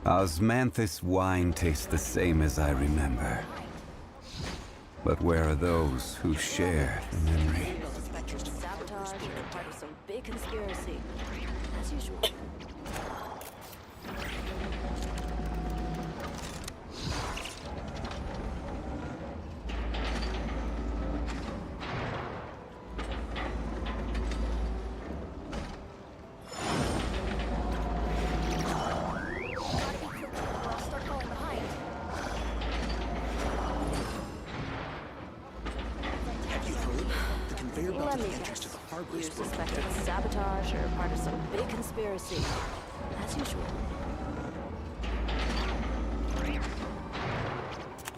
Osmanthus wine tastes the same as I remember. But where are those who share the memory? Sabotage or part of some big conspiracy. As usual. You suspected sabotage or part of some big conspiracy. As usual.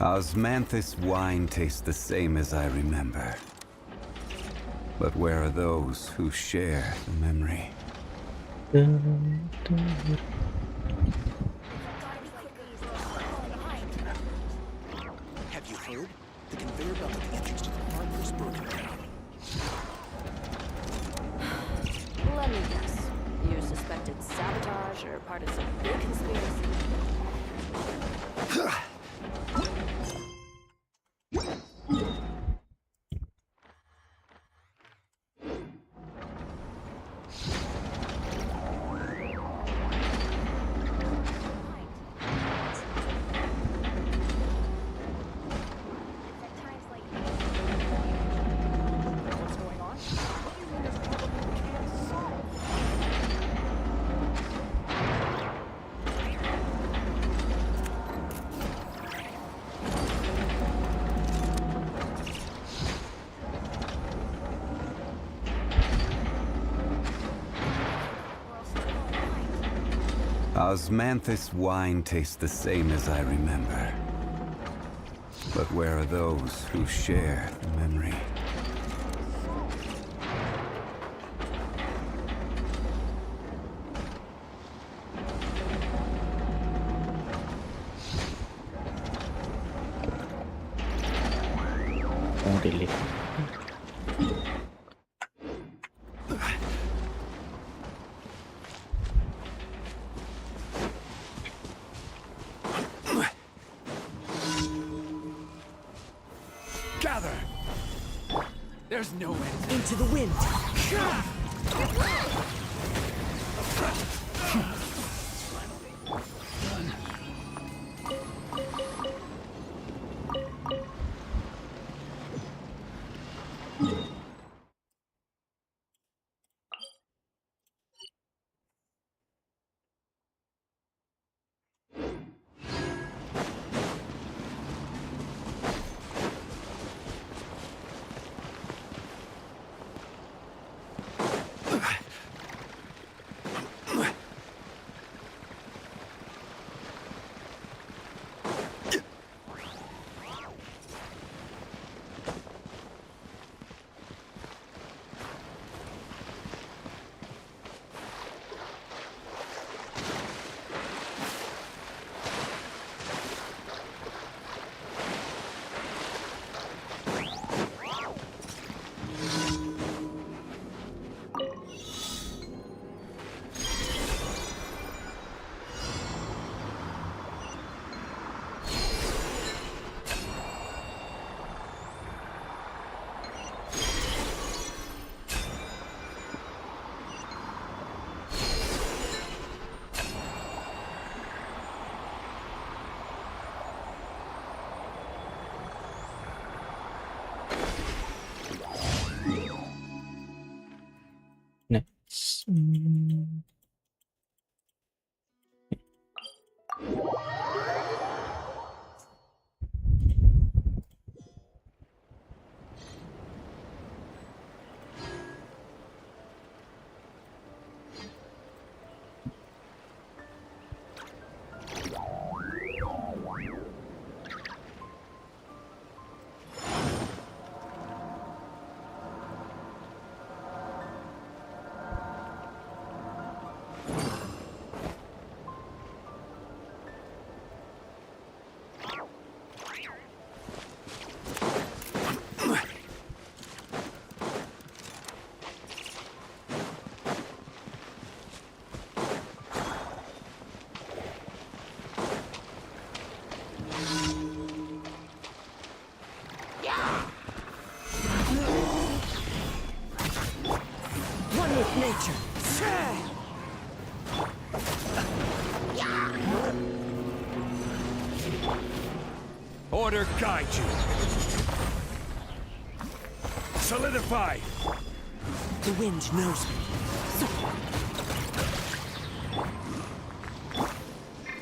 Osmanthus wine tastes the same as I remember. But where are those who share the memory? Have you heard? The conveyor belt at the entrance to the harbor is broken down. Let me guess. You suspected sabotage or part of some big conspiracy. Osmanthus wine tastes the same as I remember. But where are those who share the memory? Oh, delete. Gather! There's no end. Into the wind. Next. One with nature. Order guide you. Solidify. The wind knows me.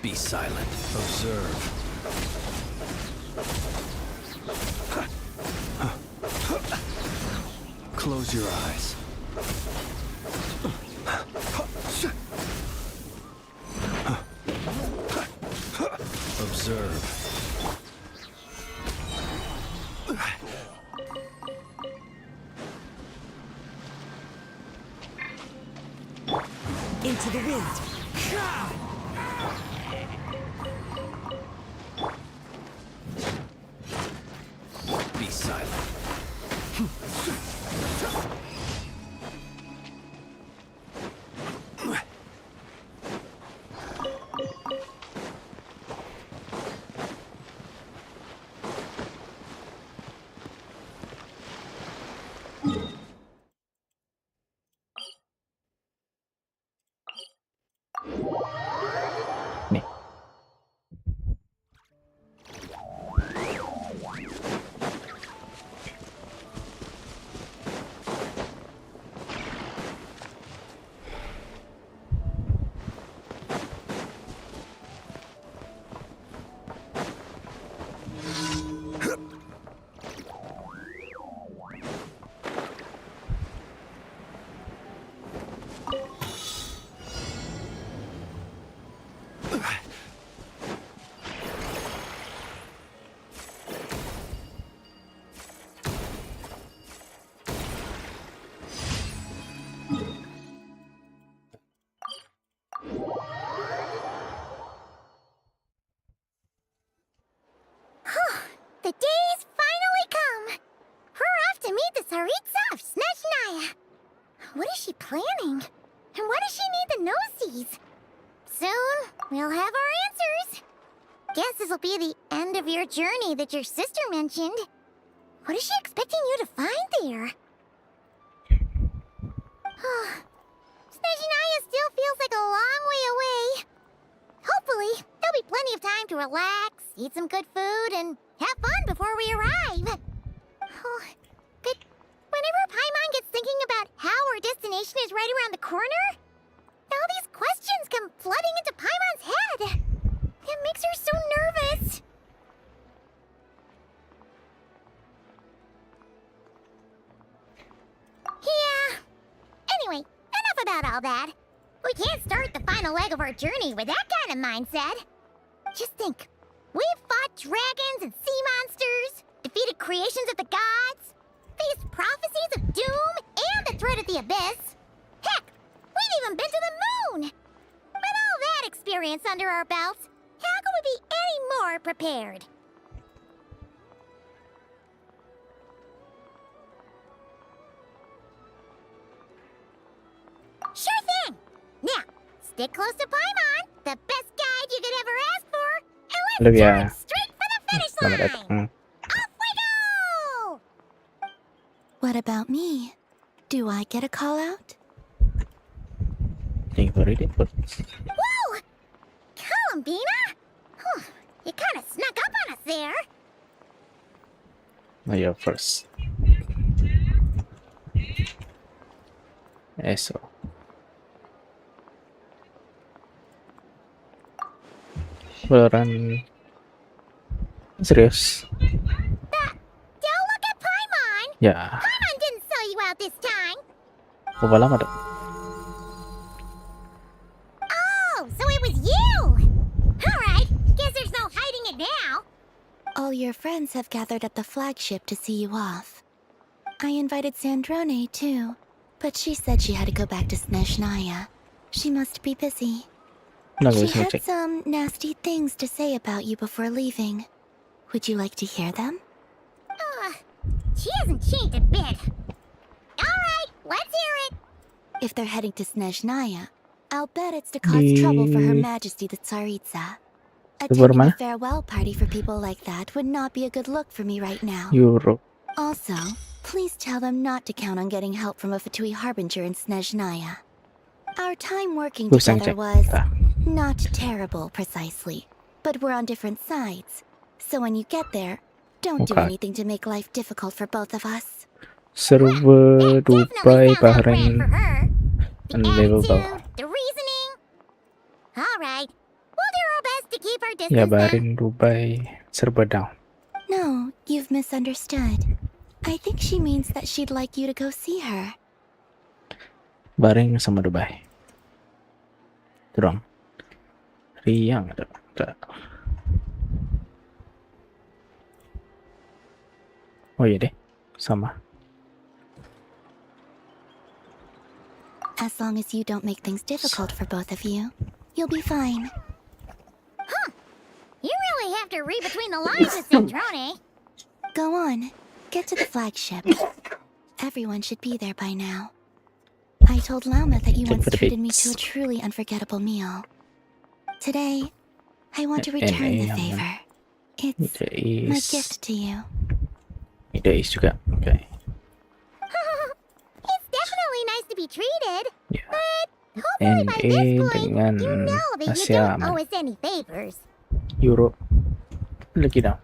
Be silent. Observe. Close your eyes. Observe. Into the wind. Be silent. Nih. The day's finally come. We're off to meet the Tsaritsa of Snezhnaya. What is she planning? And why does she need the gnosies? Soon, we'll have our answers. Guess this'll be the end of your journey that your sister mentioned. What is she expecting you to find there? Snezhnaya still feels like a long way away. Hopefully, there'll be plenty of time to relax, eat some good food, and have fun before we arrive. Oh, but whenever Paimon gets thinking about how our destination is right around the corner, all these questions come flooding into Paimon's head. It makes her so nervous. Yeah. Anyway, enough about all that. We can't start the final leg of our journey with that kind of mindset. Just think. We've fought dragons and sea monsters, defeated creations of the gods, faced prophecies of doom and the threat of the abyss. Heck, we've even been to the moon! With all that experience under our belts, how could we be any more prepared? Sure thing! Now, stick close to Paimon, the best guide you could ever ask for, and Halo let's ya. charge straight for the finish Selamat line! datang. Off we go! What about me? Do I get a call out? Yang baru input. Whoa! Columbina? You kind of snuck up on us there. Ayo first. Eso. Beneran serius? Don't look at Paimon! Ya, Paimon didn't sell you out this time! berapa lama dong? Oh, so it was you! Alright, guess there's no hiding it now. All your friends have gathered at the flagship to see you off. I invited Sandrone too, but she said she had to go back to Snezhnaya. She must be busy. Nggak She bisa had ngecek. some nasty things to say about you before leaving. Would you like to hear them? She hasn't changed a bit. Alright, let's hear it. If they're heading to Snezhnaya, I'll bet it's to cause trouble for Her Majesty the Tsaritsa. Attending a mana? farewell party for people like that would not be a good look for me right now. Euro. Also, Please tell them not to count on getting help from a Fatui Harbinger in Snezhnaya. Our time working Gue sang together cek. was Ah, not terrible, precisely. But we're on different sides. So when you get there, don't do Okay. anything to make life difficult for both of us. server Dubai, Definitely sounds on brand for Bahrain, her. The unlivable. attitude, the reasoning. All right, we'll do our best to keep our Ya, distance then. Bahrain, Dubai, server down. No, you've misunderstood. I think she means that she'd like you to go see her. Bahrain sama Dubai. Terang. Riang ada. Oh iya deh, sama. As long as you don't make things difficult for both of you, you'll be fine. You really have to read between the lines with Santai. Go on, get to the flagship. Everyone should be there by now. I told Lama that you Take once for the treated me pics. to a truly unforgettable meal. Today, I want to return the favor. It's my gift to you. Ide is juga. Oke. It's definitely nice to be treated. Ya. But hopefully by NE this point, dengan you know that you Asia don't aman. owe us any favors. Euro. Lagi dah.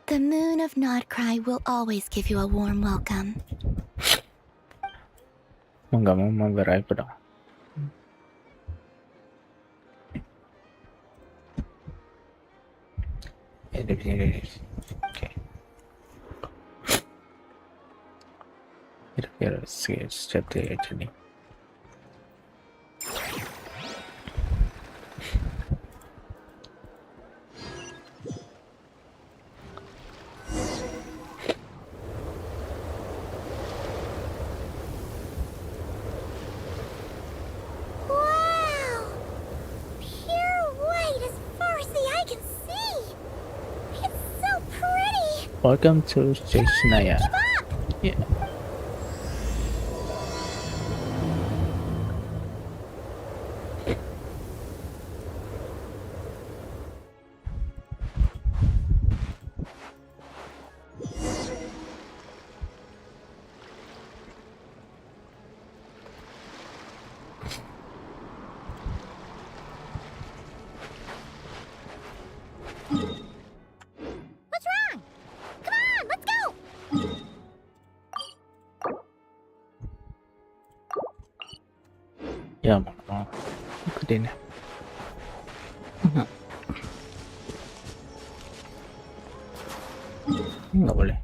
The moon of Nodcry will always give you a warm welcome. Mau nggak mau mampir aja dong. Oke. Kira-kira sejati aja nih. Wow! Pure white as far as the eye can see. It's so pretty. Welcome to Snezhnaya. Keep up. Yeah. What's wrong? Come on, let's go. Ya mau ikutin ya. Nggak boleh.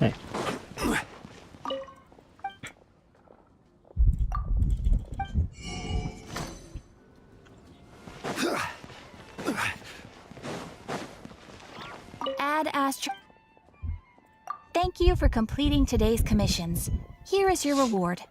Eh. Ad Astra. Thank you for completing today's commissions. Here is your reward.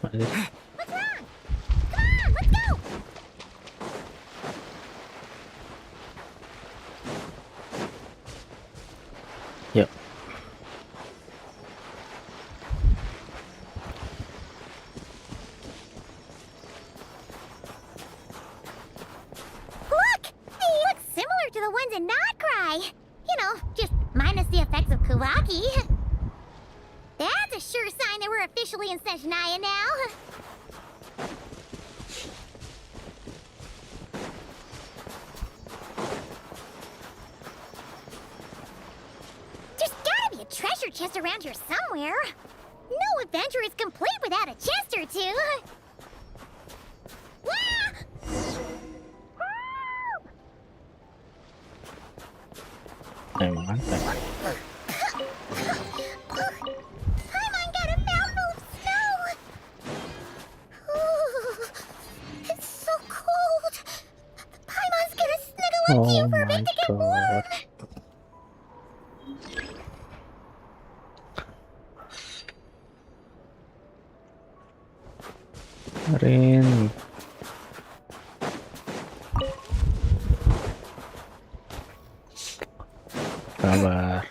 Mana dia? What's wrong? Come on, let's go. Yuk. Look! They look similar to the ones in Nodcry. You know, just minus the effects of Kawaki. That's a sure sign that we're officially in Snezhnaya now. There's gotta be a treasure chest around here somewhere. No adventure is complete without a chest or two. Ah! Oh my god. Rin. Kabar.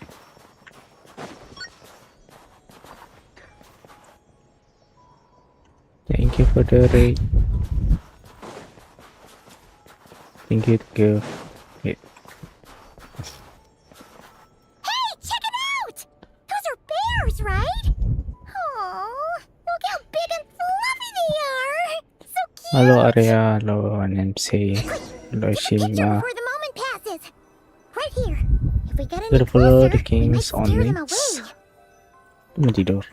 Thank you for the raid. Thank you, thank you. Yeah. Hey, check it out! Those are bears, right? Oh, look how big and fluffy they are! So cute! Hello Arya, hello NMC, hello Take a picture Shima. before the moment passes. Right here. If we get any We'll follow closer, the we might kings on scare them links. away. Tidur.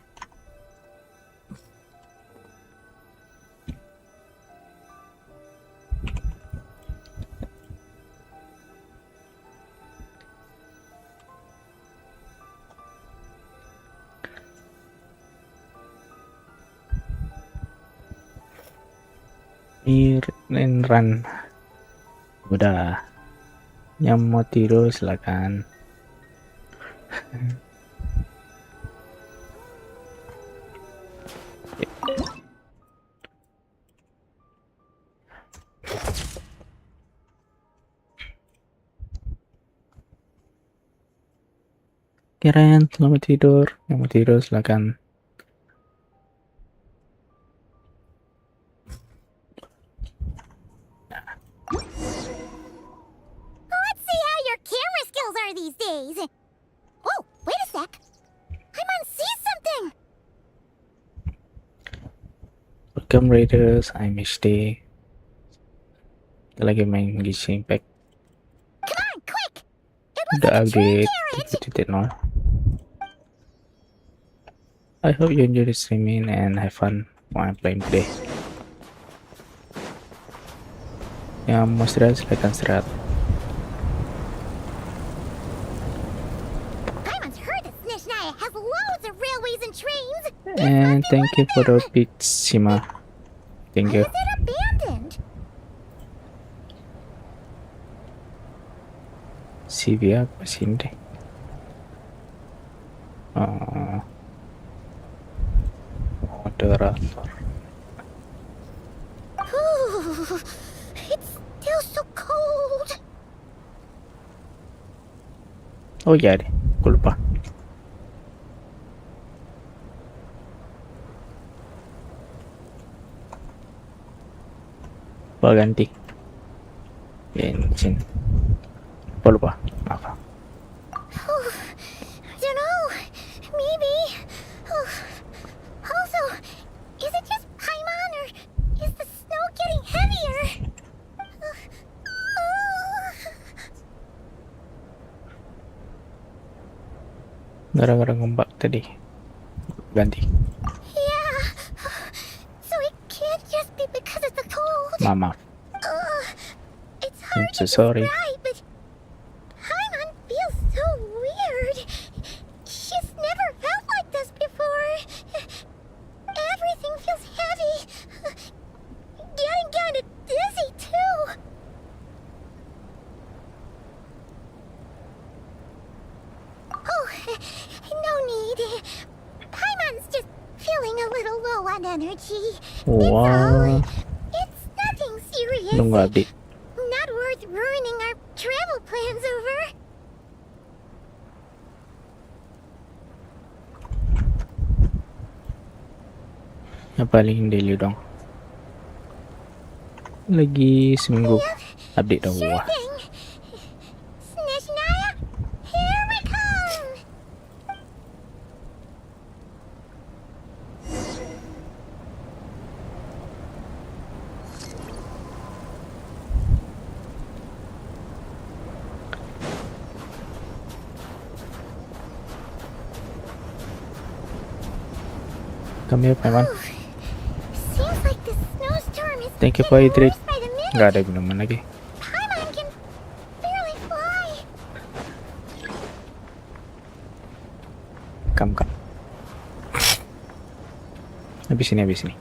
And run. Udah. Yang mau tidur silakan. Keren, selamat tidur. Yang mau tidur silakan. Let's see how your camera skills are these days. Oh, wait a sec. I'm on see something. Welcome Raiders, I'm HD. Kita lagi main Genshin Impact. Come on, quick. It was Udah like a train update carriage. 3.0. I hope you enjoy the streaming and have fun while playing today. Yang mau istirahat silakan istirahat. Paimon's heard that Snezhnaya has loads of railways and trains. And thank you for the bits, Shima. Thank Why you. is it abandoned? CV apa sih ini deh? Moderator. Ooh, it's still so cold. Oh iya deh, aku lupa. Apa ganti? Genshin. Apa lupa? Apa? I don't know. Maybe. Also, is it just Paimon or is the snow getting heavier? Gara-gara ngembak tadi. Ganti. Yeah. So it can't just be because of the cold. Mama. It's I'm hard so to sorry. describe, but Paimon feels so weird. She's never felt like this before. Everything feels heavy. Getting kind of dizzy, too. Oh, no need. Paimon's just feeling a little low on energy. Wah, It's nothing serious. nunggu update. Not worth ruining our travel plans over. Yang paling daily dong. Lagi seminggu update dah. Sure Wah. thing. Snezhnaya, here we come. Kami ya, Paimon. Seems like the snowstorm is Thank you for getting hydrate. worse by the minute. Nggak ada minuman lagi. Paimon can barely fly. Kam. Habis ini, habis ini.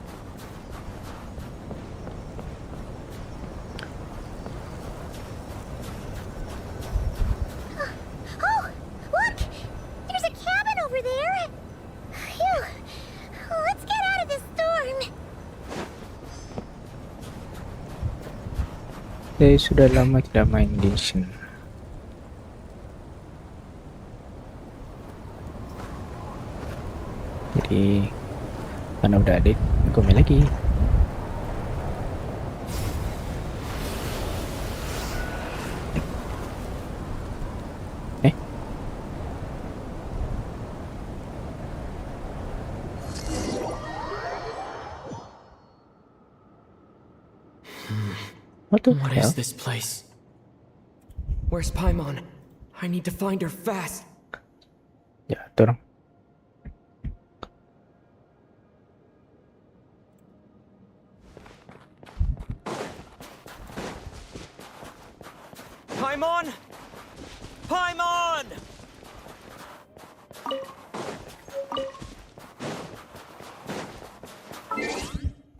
Saya sudah lama tidak main Genshin. Jadi karena udah adik, aku main lagi. What the What hell? is this place? Where's Paimon? I need to find her fast. Ya, turun. Paimon! Paimon!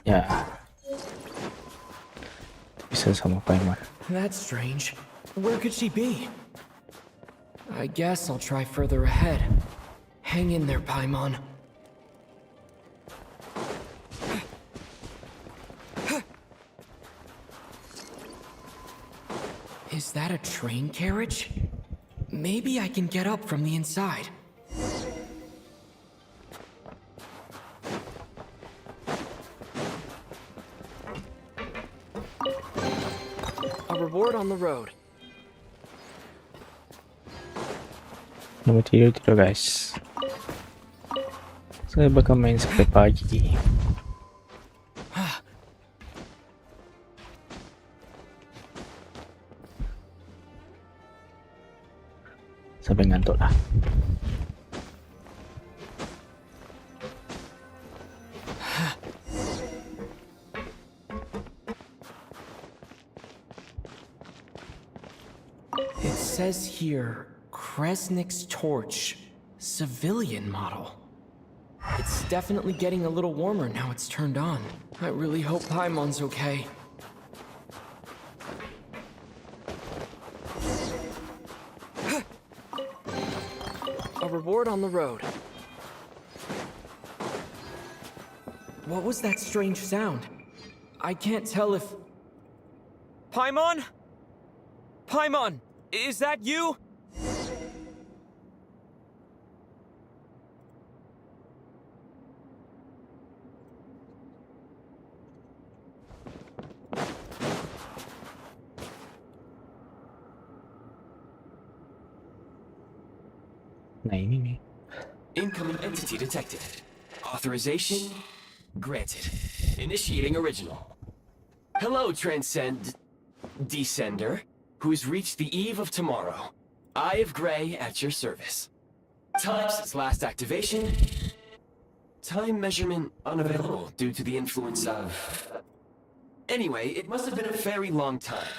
Ya. Bisa sama Paimon. That's strange. Where could she be? I guess I'll try further ahead. Hang in there, Paimon. Is that a train carriage? Maybe I can get up from the inside. A reward on the road. Mau tidur guys. Saya bakal main sampai pagi. Sampai ngantuk lah. It says here, Kresnik's torch, civilian model. It's definitely getting a little warmer now it's turned on. I really hope Paimon's okay. A reward on the road. What was that strange sound? I can't tell if... Paimon? Paimon, is that you? Nah ini nih. Incoming entity detected. Authorization granted. Initiating original. Hello, Descender, who's reached the eve of tomorrow. Eye of Grey at your service. Time since last activation. Time measurement unavailable due to the influence of... Anyway, it must have been a very long time.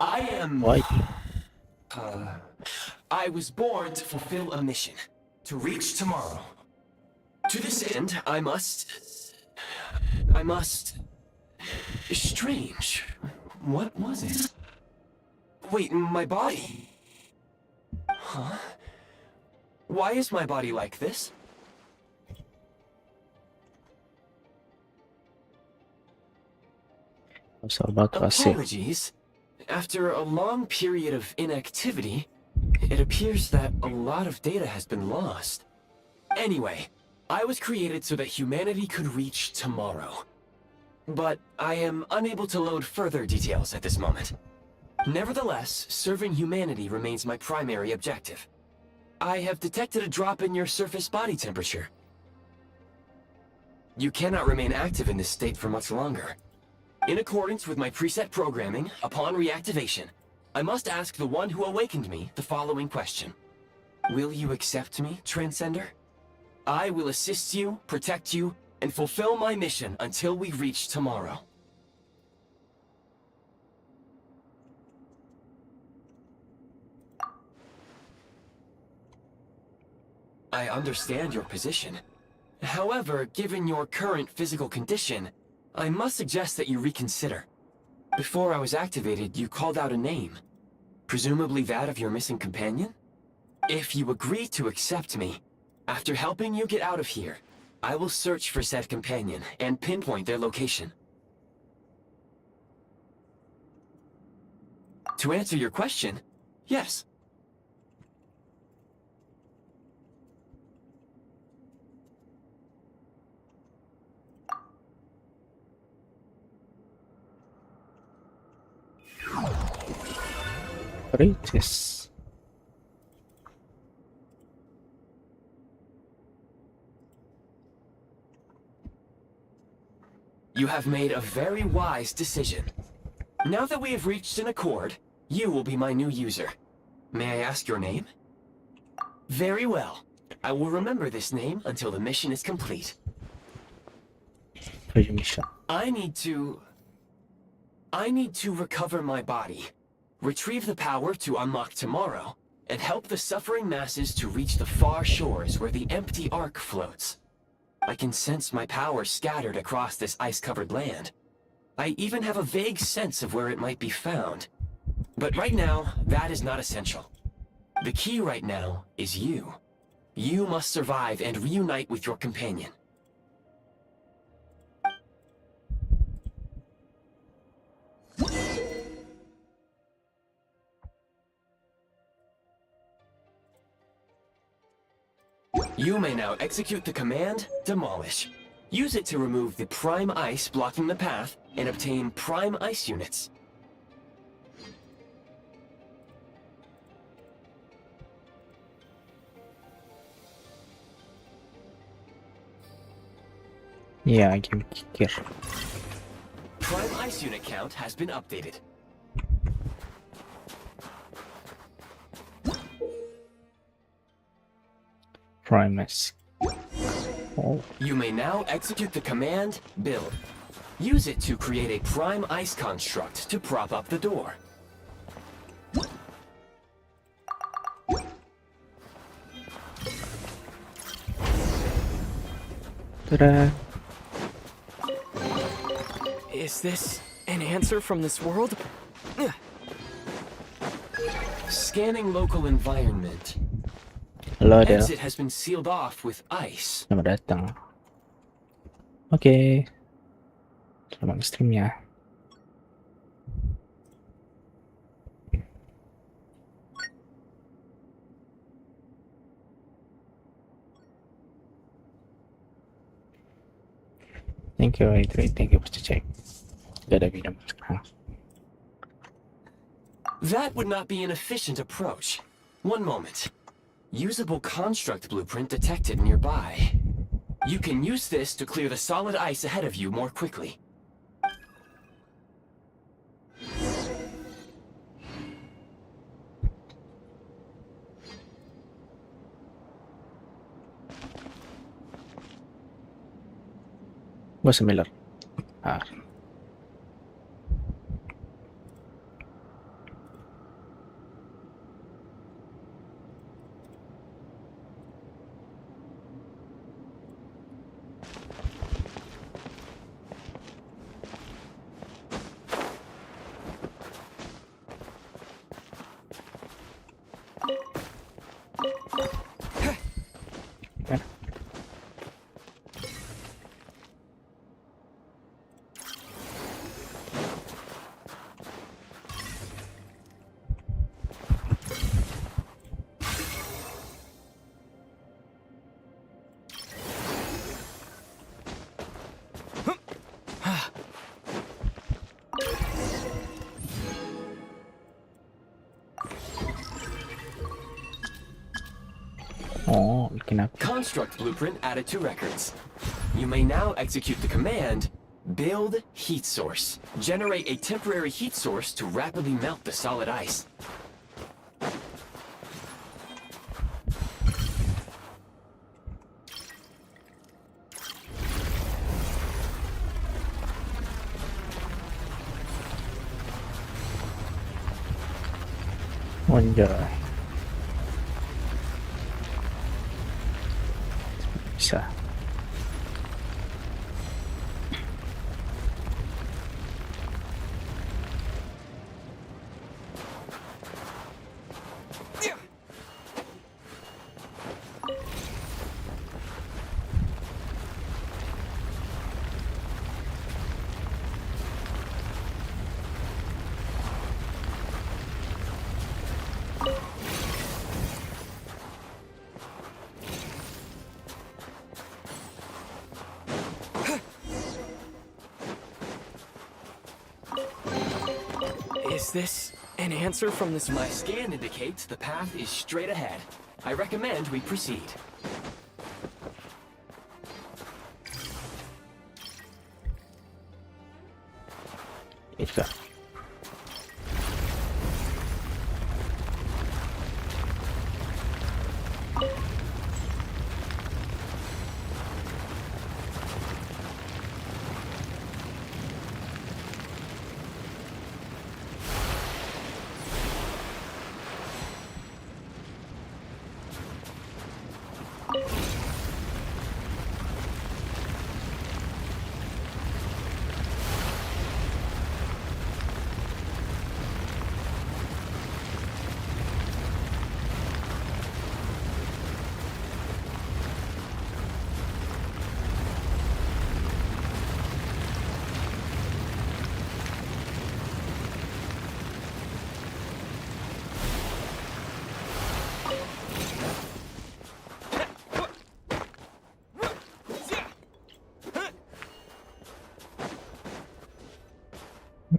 I am... Why? I was born to fulfill a mission. To reach tomorrow. To this end, I must... Strange. What was it? Wait, my body? Huh? Why is my body like this? Apologies. After a long period of inactivity, it appears that a lot of data has been lost. Anyway, I was created so that humanity could reach tomorrow. But I am unable to load further details at this moment. Nevertheless, serving humanity remains my primary objective. I have detected a drop in your surface body temperature. You cannot remain active in this state for much longer. In accordance with my preset programming, upon reactivation, I must ask the one who awakened me the following question. Will you accept me, Transcender? I will assist you, protect you, and fulfill my mission until we reach tomorrow. I understand your position. However, given your current physical condition, I must suggest that you reconsider. Before I was activated, you called out a name. Presumably that of your missing companion? If you agree to accept me, after helping you get out of here, I will search for said companion and pinpoint their location. To answer your question, yes. Riches. You have made a very wise decision. Now that we have reached an accord, you will be my new user. May I ask your name? Very well. I will remember this name until the mission is complete. For your mission. I need to recover my body, retrieve the power to unlock tomorrow, and help the suffering masses to reach the far shores where the empty ark floats. I can sense my power scattered across this ice-covered land. I even have a vague sense of where it might be found. But right now, that is not essential. The key right now is you. You must survive and reunite with your companion. You may now execute the command, Demolish. Use it to remove the prime ice blocking the path and obtain prime ice units. Yeah, game kicker. Prime ice unit count has been updated. Primus. Oh, You may now execute the command, Build. Use it to create a prime ice construct to prop up the door. ta-da. Is this an answer from this world? Scanning local environment. Halo Del. Exit has been sealed off with ice. Selamat datang. Oke. Selamat stream ya. Thank you, Adri. Thank you for the check. Gak ada minum sekarang. That would not be an efficient approach. One moment. Usable construct blueprint detected nearby. You can use this to clear the solid ice ahead of you more quickly. Gue similar. Ah. Oh, bikin apa? Construct blueprint added to records. You may now execute the command, Build Heat Source. Generate a temporary heat source to rapidly melt the solid ice. Anjay. Bisa. Is this an answer from this? My scan indicates the path is straight ahead. I recommend we proceed. Itu.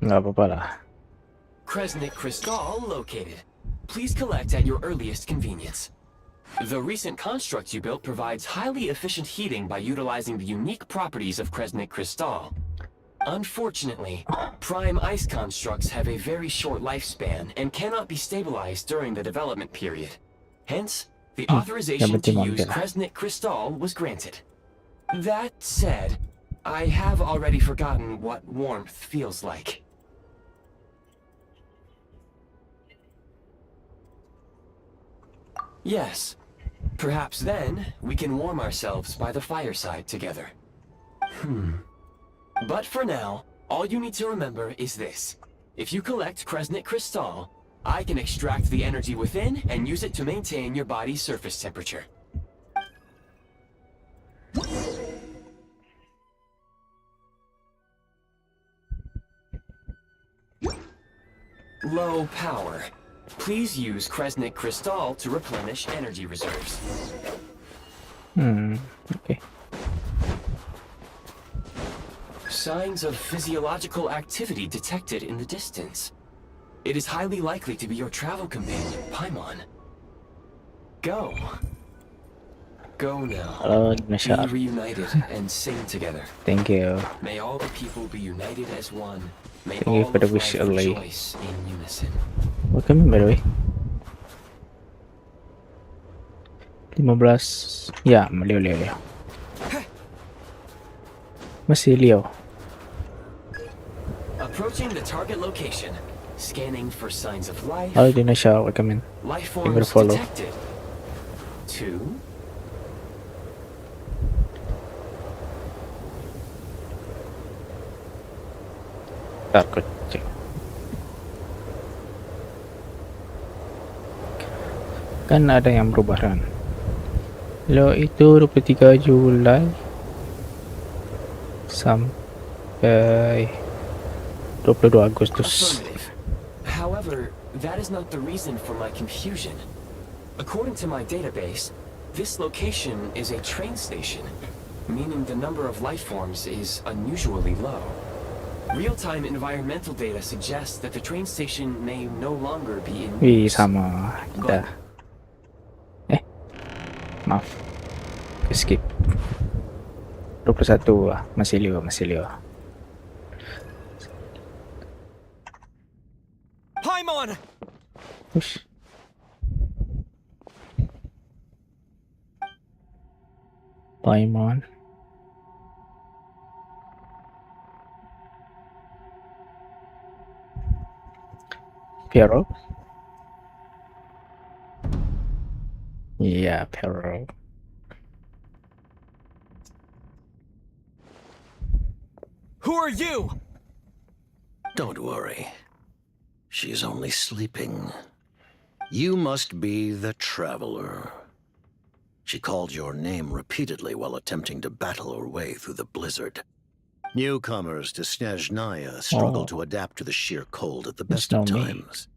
Nggak apa-apa lah. Kresnik Crystal located. Please collect at your earliest convenience. The recent construct you built provides highly efficient heating by utilizing the unique properties of Kresnik Crystal. Unfortunately, prime ice constructs have a very short lifespan and cannot be stabilized during the development period. Hence, the authorization to use Kresnik Crystal was granted. That said, I have already forgotten what warmth feels like. Yes. Perhaps then, we can warm ourselves by the fireside together. But for now, all you need to remember is this. If you collect Kresnik Crystal, I can extract the energy within and use it to maintain your body's surface temperature. Low power. Please use Kresnik Crystal to replenish energy reserves. Okay. Signs of physiological activity detected in the distance. It is highly likely to be your travel companion, Paimon. Go. Go now. Halo, Be Indonesia. reunited and sing together. Thank you. May all the people be united as one. May Thank you all for the of wish, life Ali. rejoice in unison. Welcome, by the way. 15. Ya, Leo. Masih Leo. Approaching the target location. Scanning for signs of life. Halo, Indonesia. Welcome in. Life Thank you forms for follow. detected. 2. Ntar aku cek. Kan ada yang berubah kan. Lo itu 23 Julai sampai 22 Agustus. Affirmative. However, that is not the reason for my confusion. According to my database, this location is a train station, meaning the number of life forms is unusually low. Real-time environmental data suggests that the train station may no longer be in Wih, use. sama kita. Maaf. Skip. 21 masih Leo. Paimon! Ush. Paimon. Pero. Iya, Pero. Who are you? Don't worry. She's only sleeping. You must be the Traveler. She called your name repeatedly while attempting to battle her way through the blizzard. Newcomers to Snezhnaya struggle to adapt to the sheer cold at the best of times.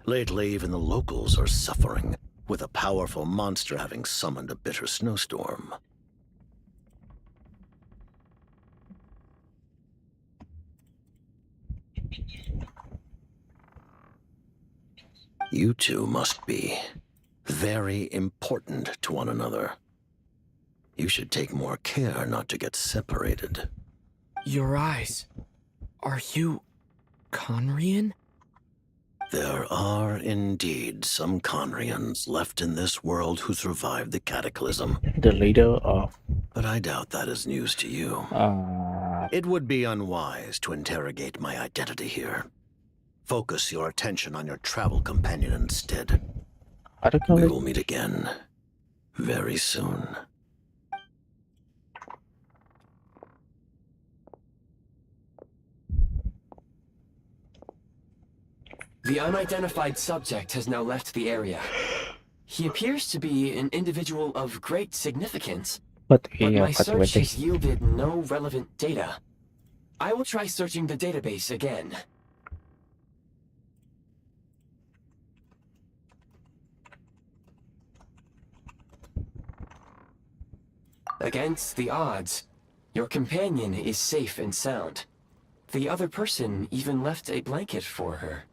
Lately, even the locals are suffering, with a powerful monster having summoned a bitter snowstorm. You two must be very important to one another. You should take more care not to get separated. Your eyes. Are you Conrian? There are indeed some Conrians left in this world who survived the cataclysm. The leader of But I doubt that is news to you. It would be unwise to interrogate my identity here. Focus your attention on your travel companion instead. We will meet again very soon. The unidentified subject has now left the area. He appears to be an individual of great significance, but my search has yielded no relevant data. I will try searching the database again. Against the odds, your companion is safe and sound. The other person even left a blanket for her.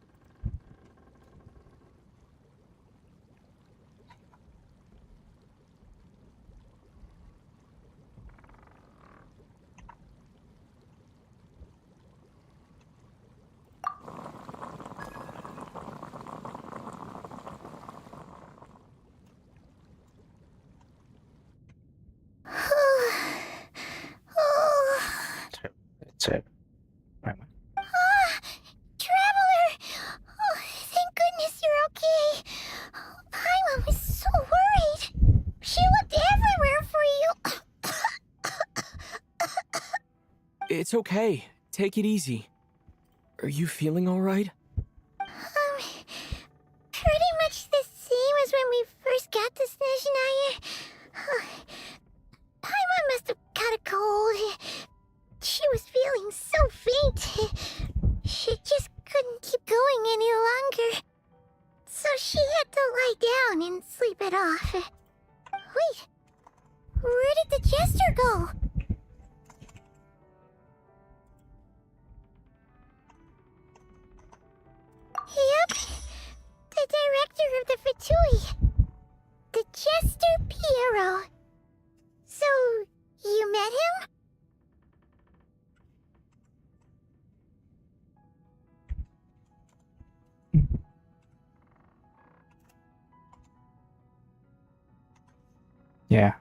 Traveler! Oh, thank goodness you're okay. Paimon was so worried. She looked everywhere for you. It's okay. Take it easy. Are you feeling alright? Pretty much the same as when we first got to Snezhnaya. Paimon must have got a cold. She was feeling so faint. She just couldn't keep going any longer. So she had to lie down and sleep it off. Wait, where did the jester go? Yep, the director of the Fatui. The jester Piero. So, you met him? Yeah.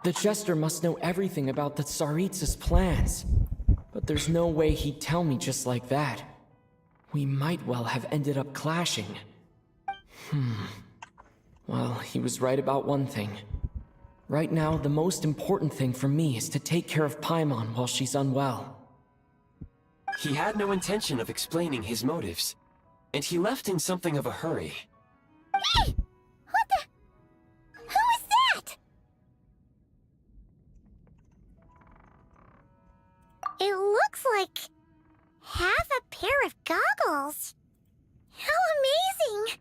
The Jester must know everything about the Tsaritsa's plans. But there's no way he'd tell me just like that. We might well have ended up clashing. Well, he was right about one thing. Right now, the most important thing for me is to take care of Paimon while she's unwell. He had no intention of explaining his motives, and he left in something of a hurry. Hey! What the... Who is that? It looks like... half a pair of goggles. How amazing!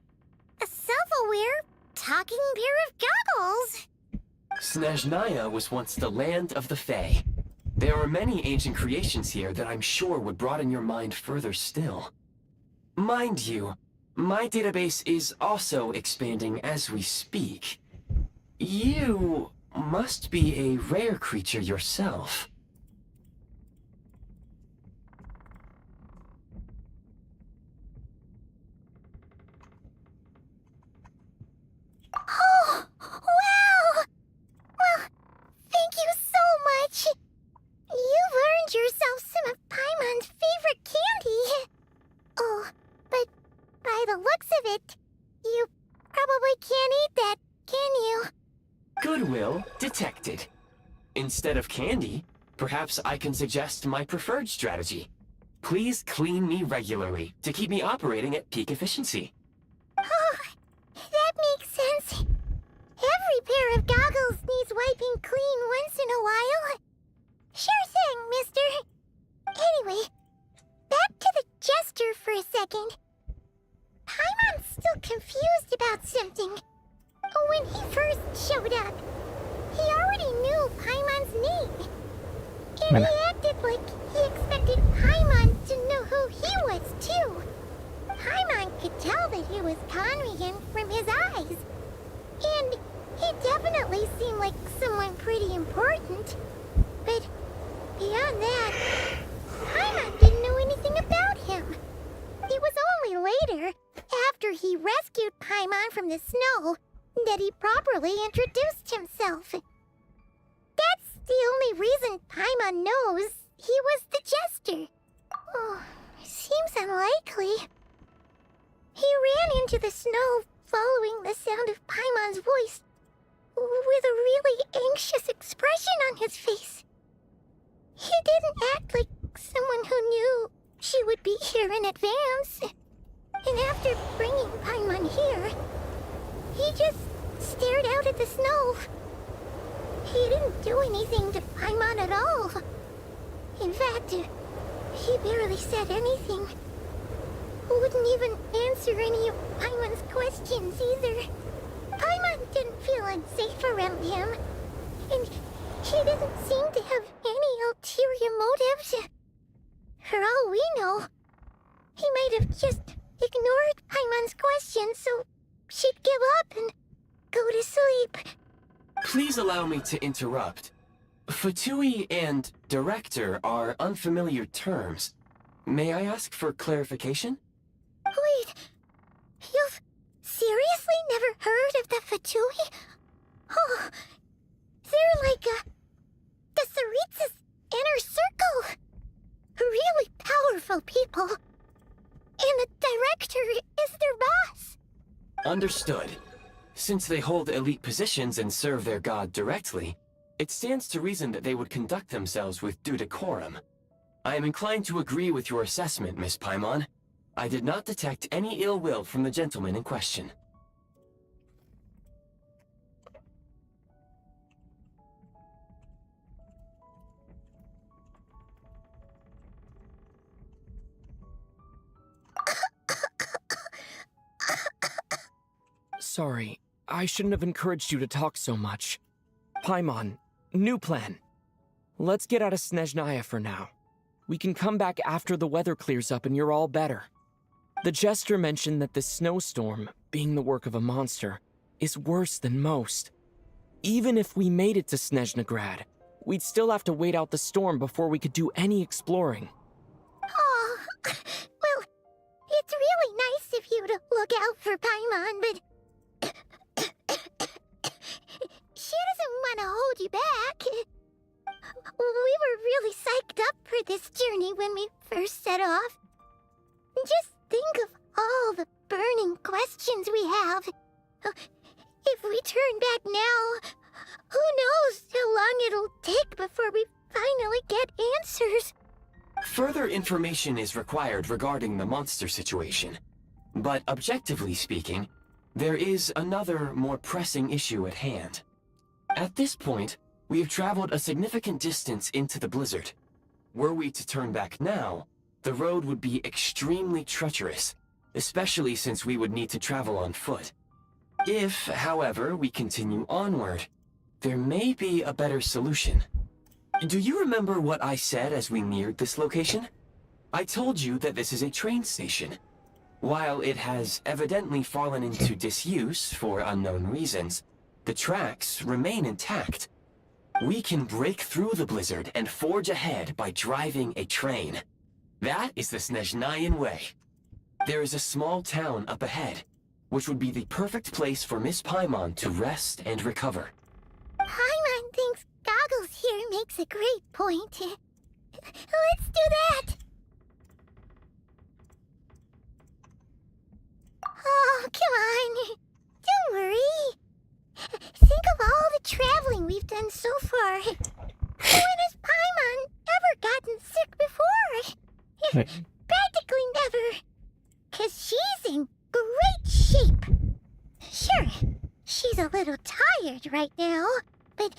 A self-aware, talking pair of goggles. Snezhnaya was once the land of the Fae. There are many ancient creations here that I'm sure would broaden your mind further still. Mind you, my database is also expanding as we speak. You must be a rare creature yourself. Oh, wow! Well, thank you so much. You've earned yourself some of Paimon's favorite candy. Oh, but by the looks of it, you probably can't eat that, can you? Goodwill detected. Instead of candy, perhaps I can suggest my preferred strategy. Please clean me regularly to keep me operating at peak efficiency. Oh, that makes sense. Every pair of goggles needs wiping clean once in a while. Sure thing, mister. Anyway, back to the jester for a second. Paimon's still confused about something. When he first showed up, he already knew Paimon's name. And he acted like he expected Paimon to know who he was, too. Paimon could tell that he was Conrian from his eyes. And he definitely seemed like someone pretty important. But beyond that, Paimon didn't know anything about him. It was only later, after he rescued Paimon from the snow, that he properly introduced himself. That's the only reason Paimon knows he was the jester. Oh, seems unlikely. He ran into the snow following the sound of Paimon's voice, with a really anxious expression on his face. He didn't act like someone who knew she would be here in advance. And after bringing Paimon here, he just stared out at the snow. He didn't do anything to Paimon at all. In fact, he barely said anything. Wouldn't even answer any of Paimon's questions either. Paimon didn't feel unsafe around him, and he didn't seem to have any ulterior motives. For all we know, he might have just ignored Paimon's questions so she'd give up and go to sleep. Please allow me to interrupt. Fatui and director are unfamiliar terms. May I ask for clarification? Wait, you've seriously never heard of the Fatui? Oh, they're like the Tsaritsa's inner circle. Really powerful people. And the director is their boss. Understood. Since they hold elite positions and serve their god directly, it stands to reason that they would conduct themselves with due decorum. I am inclined to agree with your assessment, Miss Paimon. I did not detect any ill will from the gentleman in question. Sorry, I shouldn't have encouraged you to talk so much. Paimon, new plan. Let's get out of Snezhnaya for now. We can come back after the weather clears up and you're all better. The jester mentioned that this snowstorm, being the work of a monster, is worse than most. Even if we made it to Snezhnagrad, we'd still have to wait out the storm before we could do any exploring. Oh, well, it's really nice of you to look out for Paimon, but she doesn't want to hold you back. We were really psyched up for this journey when we first set off. Just think of all the burning questions we have. If we turn back now, who knows how long it'll take before we finally get answers. Further information is required regarding the monster situation. But objectively speaking, there is another, more pressing issue at hand. At this point, we have traveled a significant distance into the blizzard. Were we to turn back now, the road would be extremely treacherous, especially since we would need to travel on foot. If, however, we continue onward, there may be a better solution. Do you remember what I said as we neared this location? I told you that this is a train station. While it has evidently fallen into disuse for unknown reasons, the tracks remain intact. We can break through the blizzard and forge ahead by driving a train. That is the Snezhnayan way. There is a small town up ahead, which would be the perfect place for Miss Paimon to rest and recover. Paimon thinks Goggles here makes a great point. Let's do that! Oh, come on. Don't worry. Think of all the traveling we've done so far. When has Paimon ever gotten sick before? Practically never. 'Cause she's in great shape. Sure, she's a little tired right now, but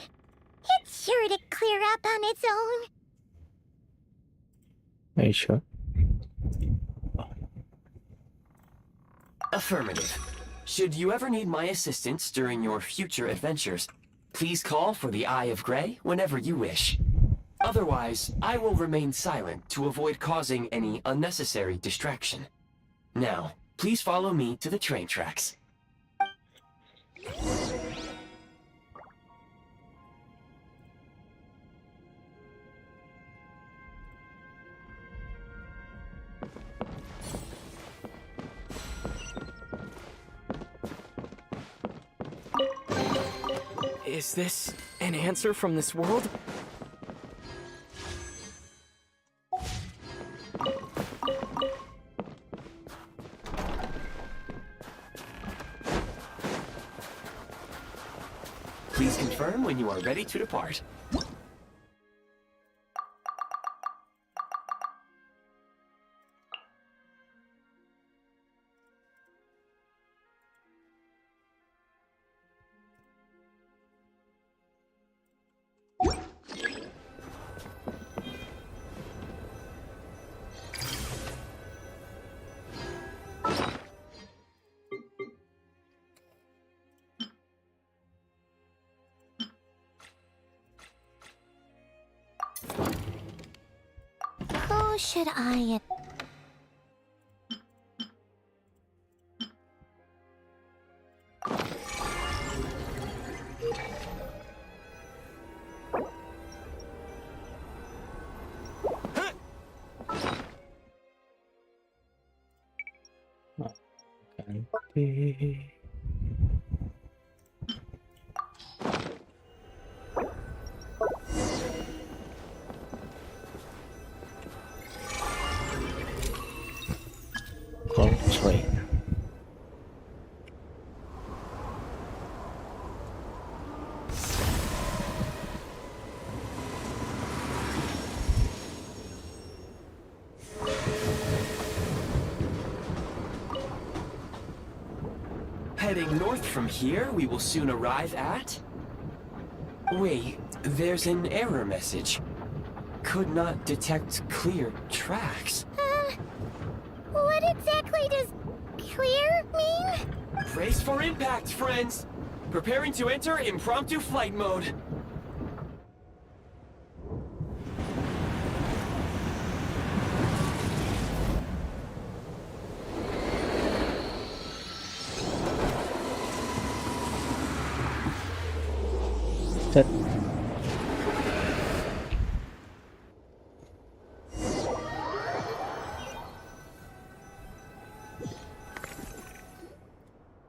it's sure to clear up on its own. Are you sure? Affirmative. Should you ever need my assistance during your future adventures, please call for the Eye of Grey whenever you wish. Otherwise, I will remain silent to avoid causing any unnecessary distraction. Now, please follow me to the train tracks. Is this an answer from this world? Please confirm when you are ready to depart. Who should I... Ganti. Gold train. Heading north from here, we will soon arrive at... Wait, there's an error message. Could not detect clear tracks. What exactly does clear mean? Brace for impact, friends! Preparing to enter impromptu flight mode. Set.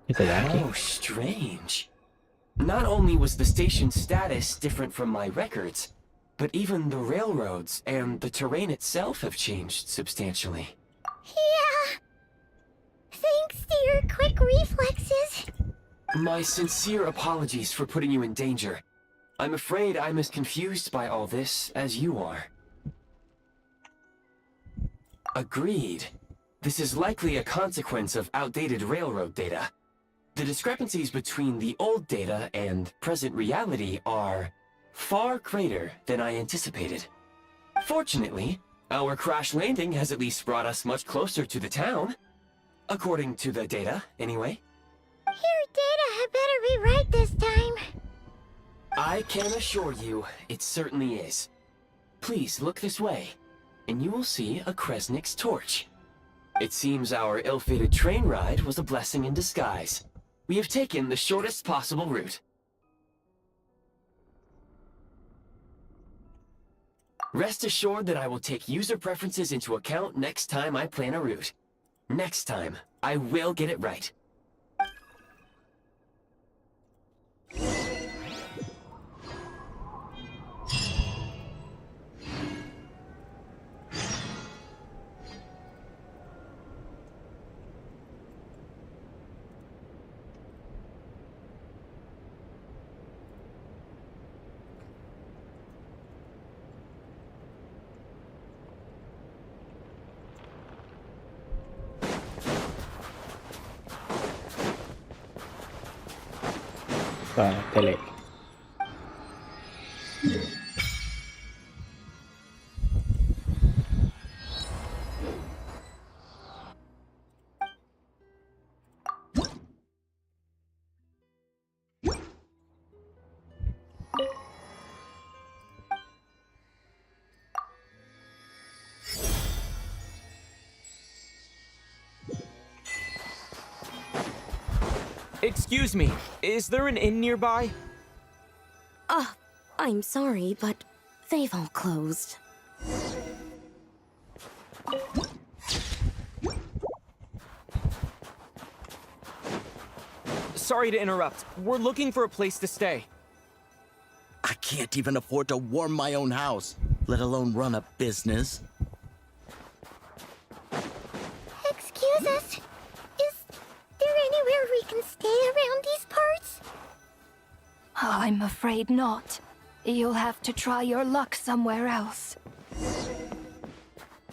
Kita lagi. Oh, strange. Not only was the station's status different from my records, but even the railroads and the terrain itself have changed substantially. Yeah. Thanks to your quick reflexes. My sincere apologies for putting you in danger. I'm afraid I'm as confused by all this as you are. Agreed. This is likely a consequence of outdated railroad data. The discrepancies between the old data and present reality are far greater than I anticipated. Fortunately, our crash landing has at least brought us much closer to the town. According to the data, anyway. Your data had better be right this time. I can assure you, it certainly is. Please look this way, and you will see a Kresnik's torch. It seems our ill-fated train ride was a blessing in disguise. We have taken the shortest possible route. Rest assured that I will take user preferences into account next time I plan a route. Next time, I will get it right. Tele. Excuse me, is there an inn nearby? I'm sorry, but they've all closed. Sorry to interrupt. We're looking for a place to stay. I can't even afford to warm my own house, let alone run a business. Excuse us. Is there anywhere we can stay around these parts? I'm afraid not. You'll have to try your luck somewhere else.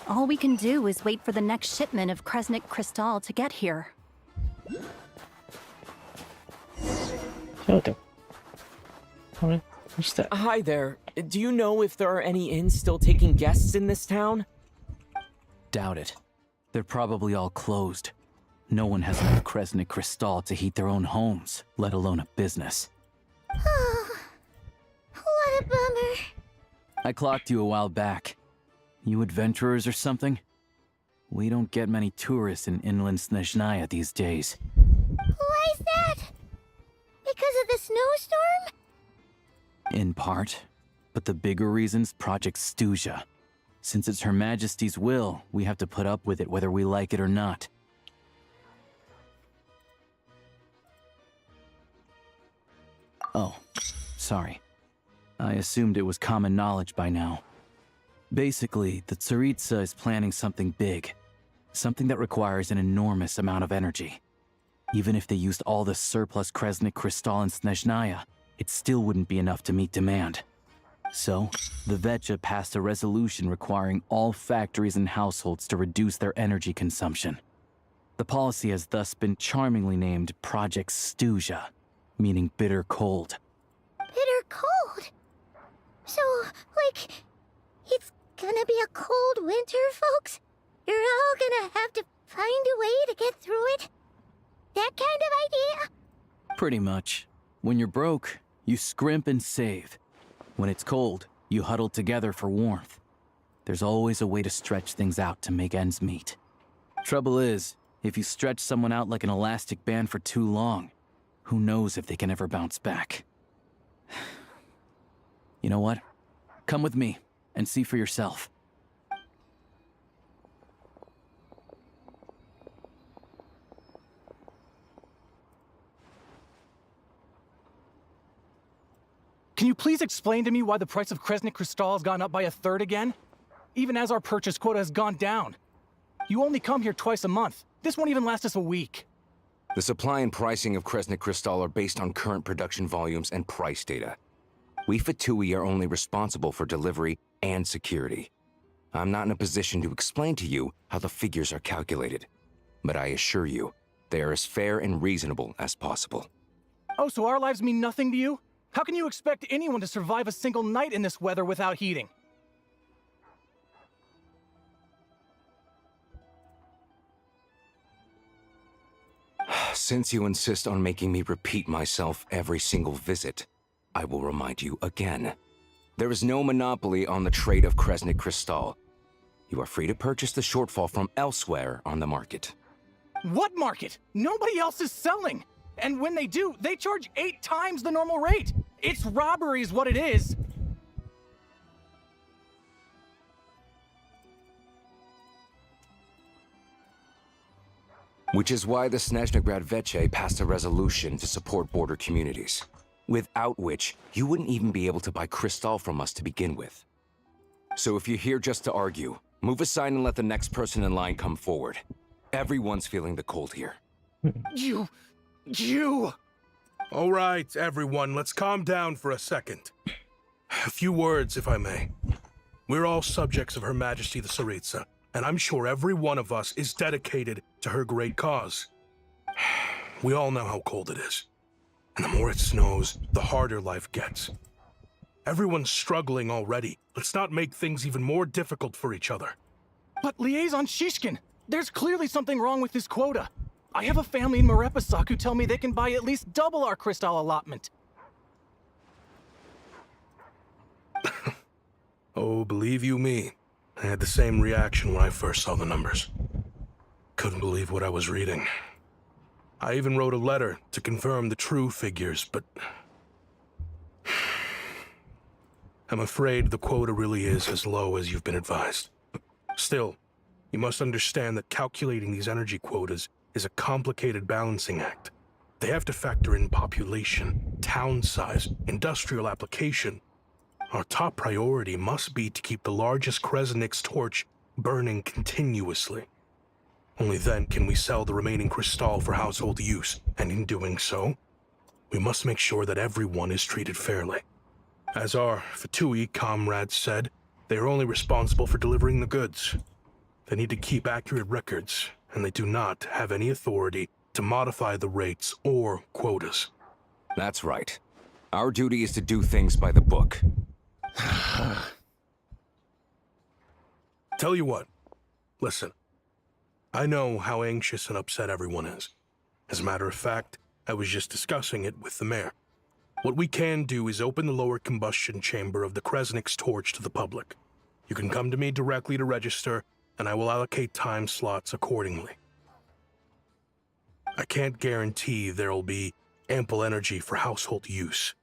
All we can do is wait for the next shipment of Kresnik Crystal to get here. Alright, what's that? Hi there. Do you know if there are any inns still taking guests in this town? Doubt it. They're probably all closed. No one has enough Kresnik Crystal to heat their own homes, let alone a business. Oh, what a bummer. I clocked you a while back. You adventurers or something? We don't get many tourists in inland Snezhnaya these days. Why is that? Because of the snowstorm? In part. But the bigger reason's Project Stuja. Since it's Her Majesty's will, we have to put up with it whether we like it or not. Oh, sorry. I assumed it was common knowledge by now. Basically, the Tsaritsa is planning something big. Something that requires an enormous amount of energy. Even if they used all the surplus Kresnik Crystal in Snezhnaya, it still wouldn't be enough to meet demand. So, the Vecha passed a resolution requiring all factories and households to reduce their energy consumption. The policy has thus been charmingly named Project Stuja, meaning bitter cold. Bitter cold? So, like, it's gonna be a cold winter, folks? You're all gonna have to find a way to get through it? That kind of idea? Pretty much. When you're broke, you scrimp and save. When it's cold, you huddle together for warmth. There's always a way to stretch things out to make ends meet. Trouble is, if you stretch someone out like an elastic band for too long, who knows if they can ever bounce back. You know what? Come with me and see for yourself. Can you please explain to me why the price of Kresnik Crystal has gone up by 1/3 again? Even as our purchase quota has gone down. You only come here twice a month. This won't even last us a week. The supply and pricing of Kresnik Crystal are based on current production volumes and price data. We Fatui are only responsible for delivery and security. I'm not in a position to explain to you how the figures are calculated, but I assure you, they are as fair and reasonable as possible. Oh, so our lives mean nothing to you? How can you expect anyone to survive a single night in this weather without heating? Since you insist on making me repeat myself every single visit, I will remind you again. There is no monopoly on the trade of Kresnik Crystal. You are free to purchase the shortfall from elsewhere on the market. What market? Nobody else is selling! And when they do, they charge 8 times the normal rate! It's robbery is what it is! Which is why the Snezhnaya Veche passed a resolution to support border communities, without which you wouldn't even be able to buy crystal from us to begin with. So if you're here just to argue, move aside and let the next person in line come forward. Everyone's feeling the cold here. You... All right, everyone, let's calm down for a second. A few words, if I may. We're all subjects of Her Majesty the Tsaritsa, and I'm sure every one of us is dedicated to her great cause. We all know how cold it is. And the more it snows, the harder life gets. Everyone's struggling already. Let's not make things even more difficult for each other. But Liaison Shishkin, there's clearly something wrong with this quota. I have a family in Marepasak who tell me they can buy at least double our crystal allotment. Oh, believe you me, I had the same reaction when I first saw the numbers. Couldn't believe what I was reading. I even wrote a letter to confirm the true figures, but I'm afraid the quota really is as low as you've been advised. Still, you must understand that calculating these energy quotas is a complicated balancing act. They have to factor in population, town size, industrial application. Our top priority must be to keep the largest Kresnik's torch burning continuously. Only then can we sell the remaining crystal for household use, and in doing so, we must make sure that everyone is treated fairly. As our Fatui comrades said, they are only responsible for delivering the goods. They need to keep accurate records, and they do not have any authority to modify the rates or quotas. That's right. Our duty is to do things by the book. Tell you what, listen. I know how anxious and upset everyone is. As a matter of fact, I was just discussing it with the mayor. What we can do is open the lower combustion chamber of the Kresnik's torch to the public. You can come to me directly to register, and I will allocate time slots accordingly. I can't guarantee there'll be ample energy for household use,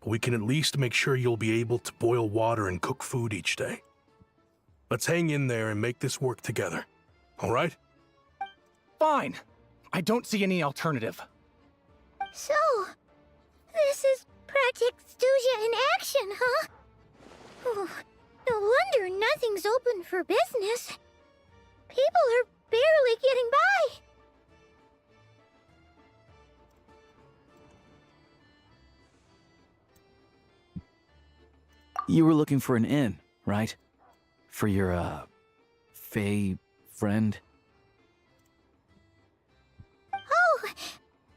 but we can at least make sure you'll be able to boil water and cook food each day. Let's hang in there and make this work together, all right? Fine. I don't see any alternative. So, this is Project Stuja in action, huh? Oh, no wonder nothing's open for business. People are barely getting by. You were looking for an inn, right? For your, Fae friend? Oh,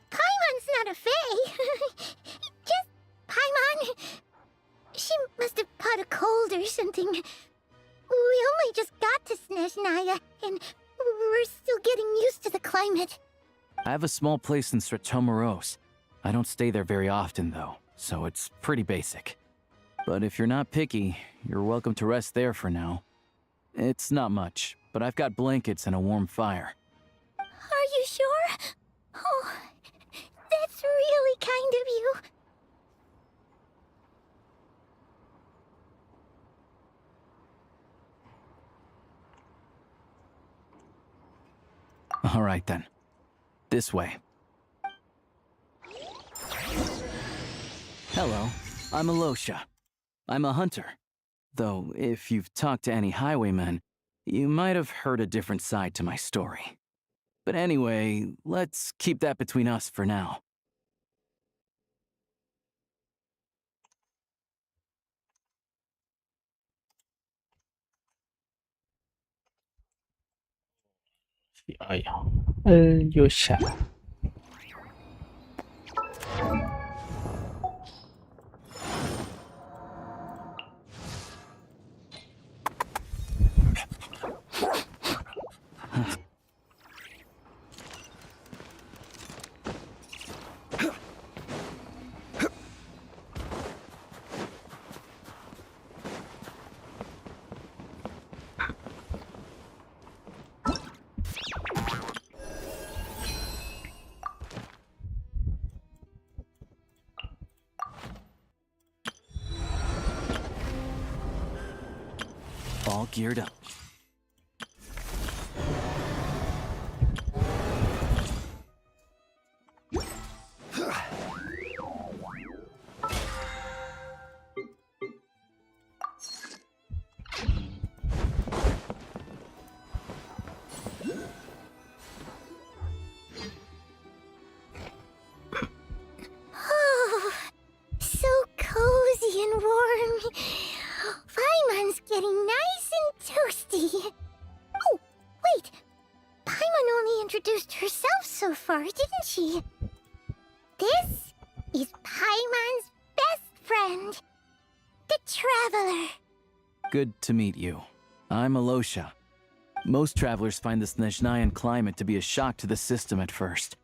Paimon's not a fae. Just Paimon. She must have caught a cold or something. We only just got to Snezhnaya, and we're still getting used to the climate. I have a small place in Sratomaros. I don't stay there very often, though, so it's pretty basic. But if you're not picky, you're welcome to rest there for now. It's not much, but I've got blankets and a warm fire. Are you sure? Oh, that's really kind of you. All right, then. This way. Hello, I'm Alosha. I'm a hunter. Though, if you've talked to any highwaymen, you might have heard a different side to my story. But anyway, let's keep that between us for now. Alyosha. All geared up. Oh, so cozy and warm. Paimon's getting nice and toasty. Oh, wait. Paimon only introduced herself so far, didn't she? This is Paimon's best friend, the Traveler. Good to meet you. I'm Alosha. Most travelers find the Snezhnayan climate to be a shock to the system at first.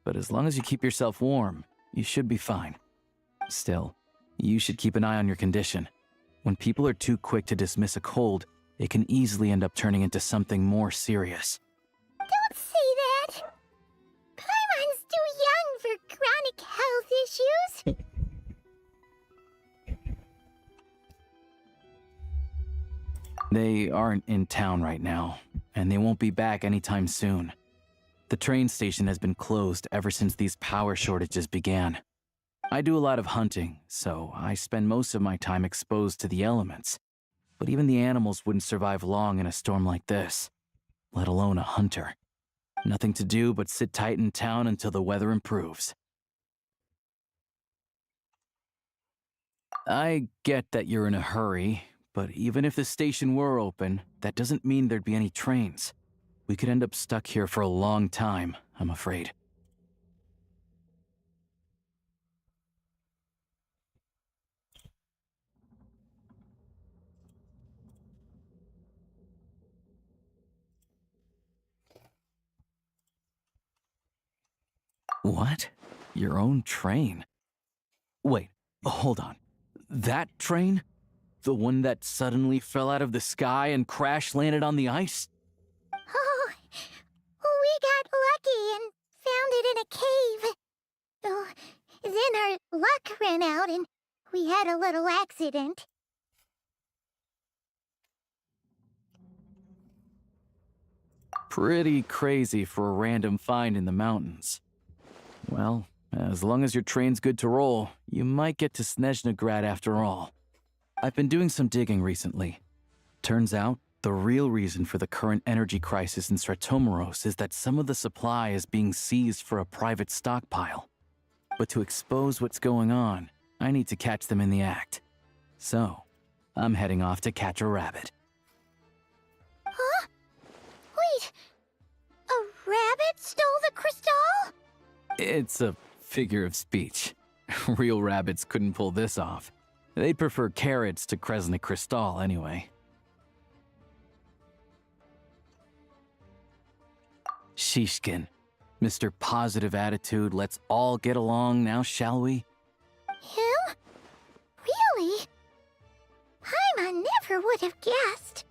But as long as you keep yourself warm, you should be fine. Still, you should keep an eye on your condition. When people are too quick to dismiss a cold, it can easily end up turning into something more serious. Don't say that. Paimon's issues? They aren't in town right now, and they won't be back anytime soon. The train station has been closed ever since these power shortages began. I do a lot of hunting, so I spend most of my time exposed to the elements. But even the animals wouldn't survive long in a storm like this, let alone a hunter. Nothing to do but sit tight in town until the weather improves. I get that you're in a hurry, but even if the station were open, that doesn't mean there'd be any trains. We could end up stuck here for a long time, I'm afraid. What? Your own train? Wait, hold on. That train? The one that suddenly fell out of the sky and crash-landed on the ice? Oh, we got lucky and found it in a cave. Oh, then our luck ran out and we had a little accident. Pretty crazy for a random find in the mountains. Well, as long as your train's good to roll, you might get to Snezhnaya after all. I've been doing some digging recently. Turns out, the real reason for the current energy crisis in Stratomaros is that some of the supply is being seized for a private stockpile. But to expose what's going on, I need to catch them in the act. So, I'm heading off to catch a rabbit. Huh? Wait, a rabbit stole the crystal? It's a figure of speech. Real rabbits couldn't pull this off. They'd prefer carrots to Kresnik Crystal anyway. Shishkin, Mr. Positive Attitude, let's all get along now, shall we? Him? Really? I never would have guessed.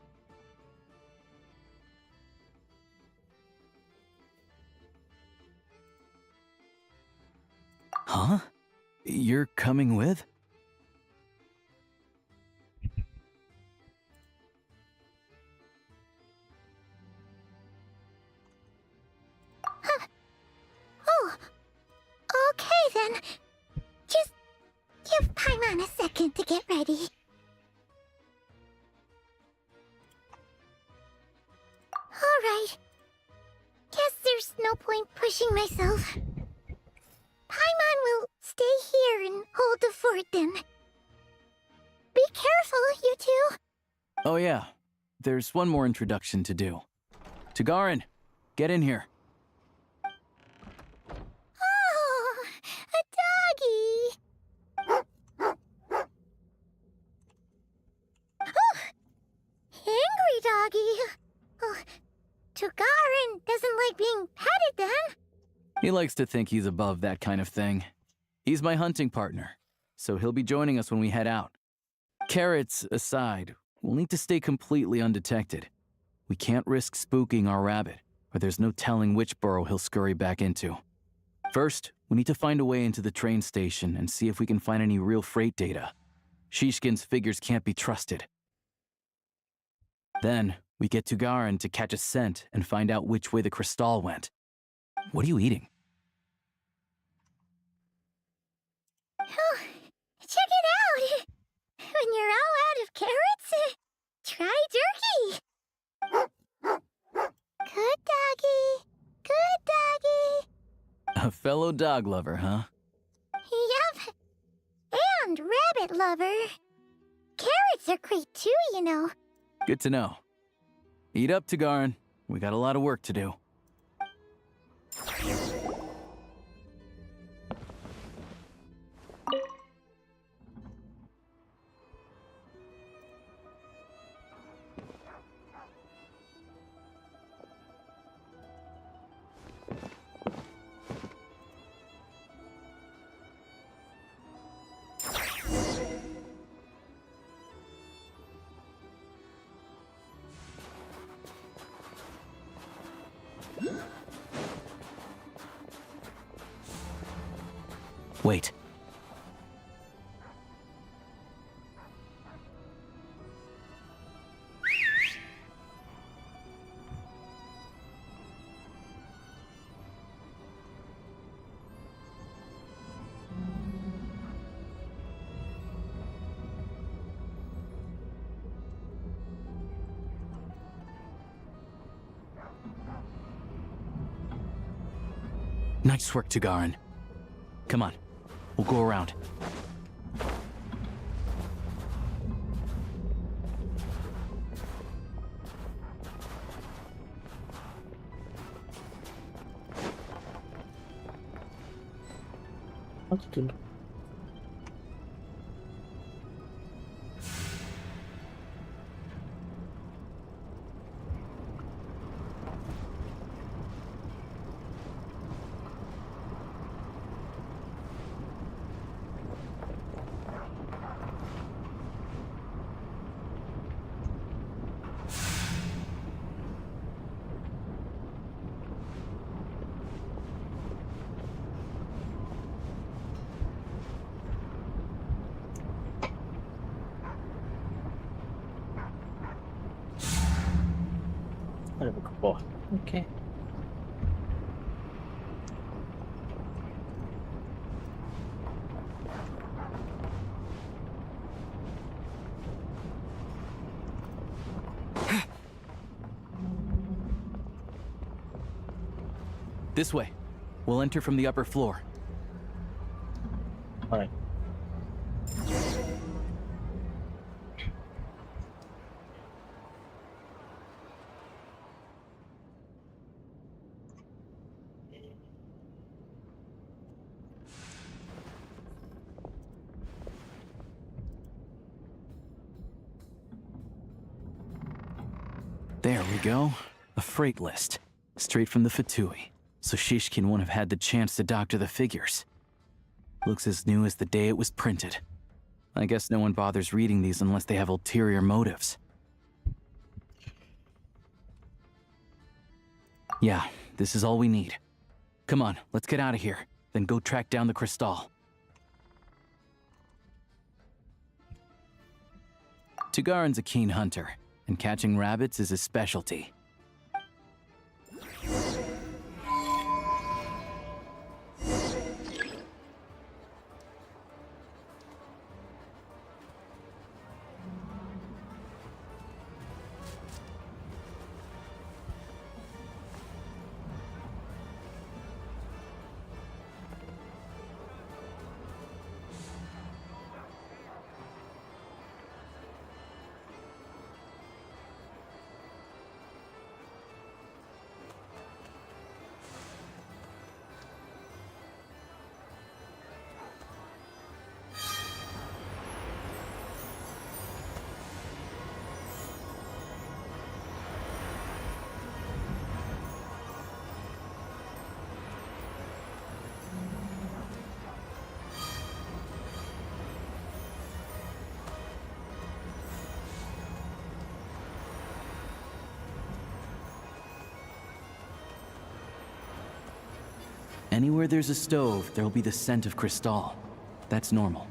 Huh? You're coming with? Huh. Oh, okay then. Just give Paimon a second to get ready. Alright. Guess there's no point pushing myself. Paimon will stay here and hold the fort then. Be careful, you two. Oh yeah, there's one more introduction to do. Tagarin, get in here. Oh, a doggy. Oh, angry doggy. Oh, Tagarin doesn't like being petted then. He likes to think he's above that kind of thing. He's my hunting partner, so he'll be joining us when we head out. Carrots aside, we'll need to stay completely undetected. We can't risk spooking our rabbit, or there's no telling which burrow he'll scurry back into. First, we need to find a way into the train station and see if we can find any real freight data. Shishkin's figures can't be trusted. Then, we get Tagarin to catch a scent and find out which way the crystal went. What are you eating? Oh, check it out! When you're all out of carrots, try jerky! Good doggy! Good doggy! A fellow dog lover, huh? Yep. And rabbit lover. Carrots are great too, you know. Good to know. Eat up, Tagarin. We got a lot of work to do. Wait, Nice work, Tugarin. Come on, we'll go around. What's the... Ada ke bawah. Oke. This way. We'll enter from the upper floor. Alright. There we go. A freight list. Straight from the Fatui. So Shishkin won't have had the chance to doctor the figures. Looks as new as the day it was printed. I guess no one bothers reading these unless they have ulterior motives. Yeah, this is all we need. Come on, let's get out of here. Then go track down the Crystal. Tugarin's a keen hunter, and catching rabbits is his specialty. Anywhere there's a stove, there'll be the scent of Crystal. That's normal.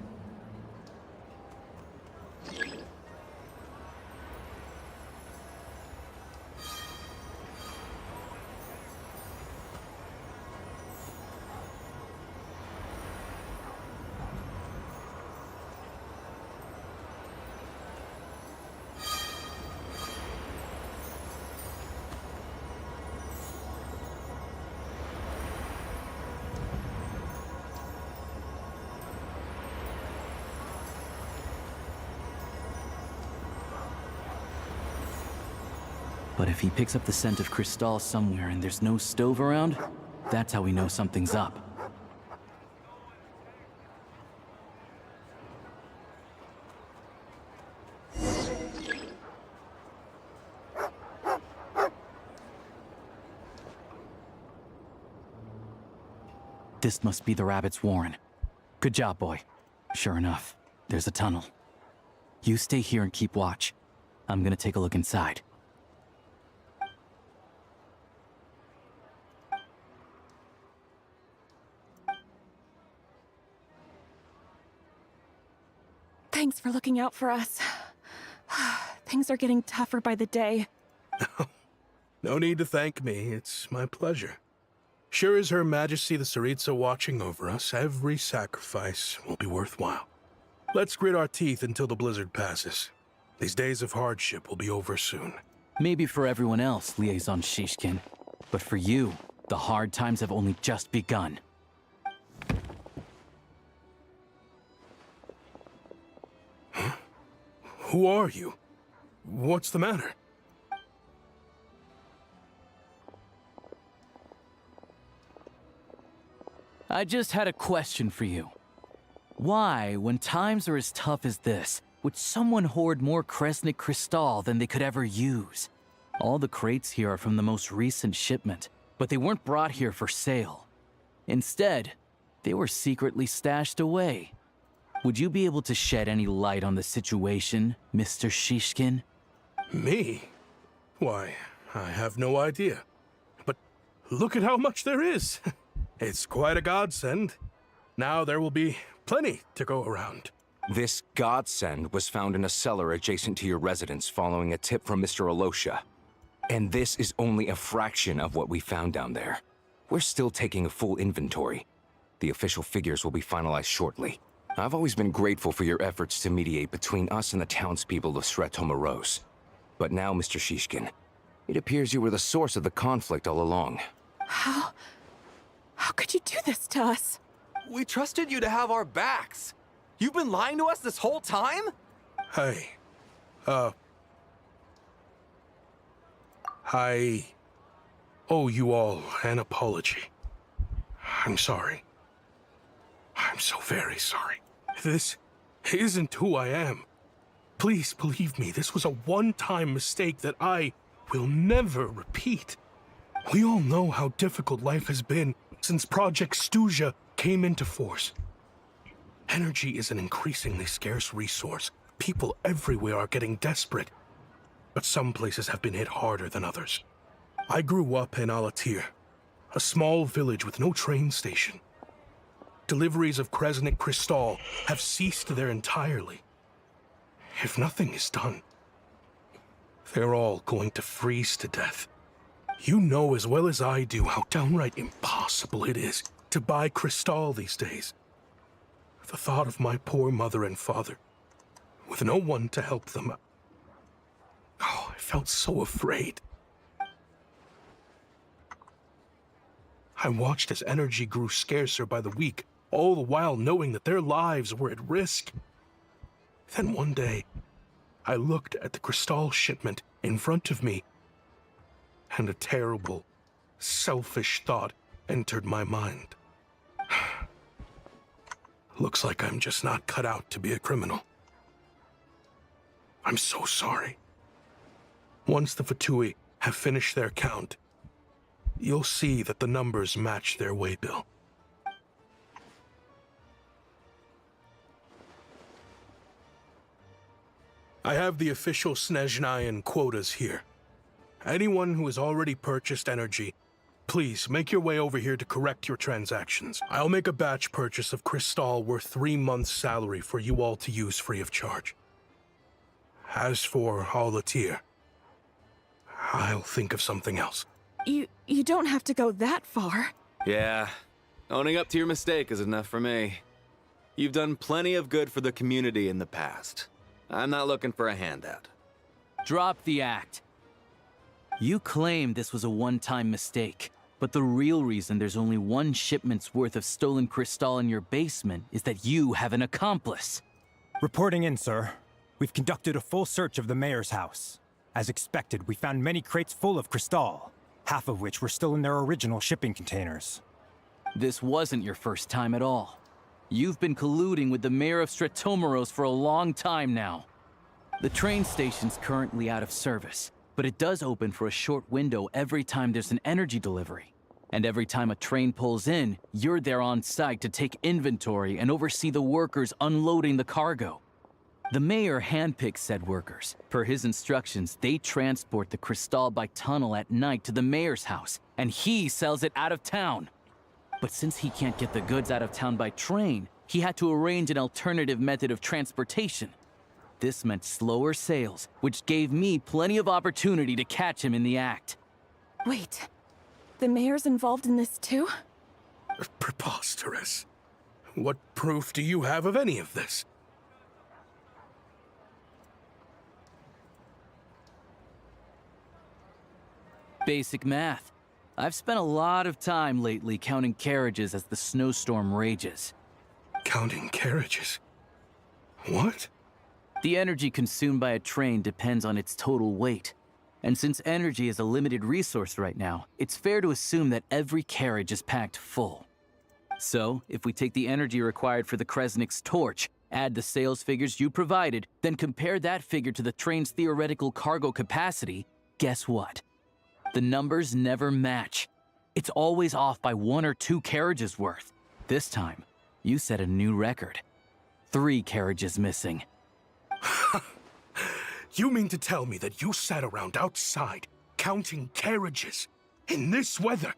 But if he picks up the scent of Crystal somewhere and there's no stove around, that's how we know something's up. This must be the rabbit's warren. Good job, boy. Sure enough, there's a tunnel. You stay here and keep watch. I'm gonna take a look inside. Thanks for looking out for us. Things are getting tougher by the day. No need to thank me. It's my pleasure. Sure as Her Majesty the Tsaritsa watching over us, every sacrifice will be worthwhile. Let's grit our teeth until the blizzard passes. These days of hardship will be over soon. Maybe for everyone else, Liaison Shishkin. But for you, The hard times have only just begun. Huh? Who are you? What's the matter? I just had a question for you. Why, when times are as tough as this, would someone hoard more Kresnik Crystal than they could ever use? All the crates here are from the most recent shipment, but they weren't brought here for sale. Instead, they were secretly stashed away. Would you be able to shed any light on the situation, Mr. Shishkin? Me? Why, I have no idea. But look at how much there is. It's quite a godsend. Now there will be plenty to go around. This godsend was found in a cellar adjacent to your residence following a tip from Mr. Alosha. And this is only a fraction of what we found down there. We're still taking a full inventory. The official figures will be finalized shortly. I've always been grateful for your efforts to mediate between us and the townspeople of Sretomaros. But now, Mr. Shishkin, it appears you were the source of the conflict all along. How could you do this to us? We trusted you to have our backs. You've been lying to us this whole time? Hey, I owe you all an apology. I'm sorry. I'm so very sorry. This isn't who I am. Please believe me, this was a one-time mistake that I will never repeat. We all know how difficult life has been since Project Stuja came into force. Energy is an increasingly scarce resource. People everywhere are getting desperate. But some places have been hit harder than others. I grew up in Alatir, a small village with no train station. Deliveries of Kresnik Crystal have ceased there entirely. If nothing is done, they're all going to freeze to death. You know as well as I do how downright impossible it is to buy Crystal these days. The thought of my poor mother and father, with no one to help them, I felt so afraid. I watched as energy grew scarcer by the week, all the while knowing that their lives were at risk. Then one day, I looked at the Crystal shipment in front of me, and a terrible, selfish thought entered my mind. Looks like I'm just not cut out to be a criminal. I'm so sorry. Once the Fatui have finished their count, you'll see that the numbers match their waybill. I have the official Snezhnayan quotas here. Anyone who has already purchased energy, please make your way over here to correct your transactions. I'll make a batch purchase of Crystal worth 3 months' salary for you all to use free of charge. As for Alatir, I'll think of something else. You don't have to go that far. Yeah, owning up to your mistake is enough for me. You've done plenty of good for the community in the past. I'm not looking for a handout. Drop the act. You claim this was a one-time mistake, but the real reason there's only one shipment's worth of stolen Crystal in your basement is that you have an accomplice. Reporting in, sir. We've conducted a full search of the mayor's house. As expected, we found many crates full of Crystal, half of which were still in their original shipping containers. This wasn't your first time at all. You've been colluding with the mayor of Sretomaros for a long time now. The train station's currently out of service, but it does open for a short window every time there's an energy delivery. And every time a train pulls in, you're there on site to take inventory and oversee the workers unloading the cargo. The mayor handpicks said workers. Per his instructions, they transport the Crystal by tunnel at night to the mayor's house, and he sells it out of town. But since he can't get the goods out of town by train, he had to arrange an alternative method of transportation. This meant slower sales, which gave me plenty of opportunity to catch him in the act. Wait, the mayor's involved in this too? Preposterous. What proof do you have of any of this? Basic math. I've spent a lot of time lately counting carriages as the snowstorm rages. Counting carriages? What? The energy consumed by a train depends on its total weight. And since energy is a limited resource right now, it's fair to assume that every carriage is packed full. So, if we take the energy required for the Kresnik's torch, add the sales figures you provided, then compare that figure to the train's theoretical cargo capacity, guess what? The numbers never match. It's always off by 1 or 2 carriages worth. This time, you set a new record. 3 carriages missing. You mean to tell me that you sat around outside, counting carriages, in this weather?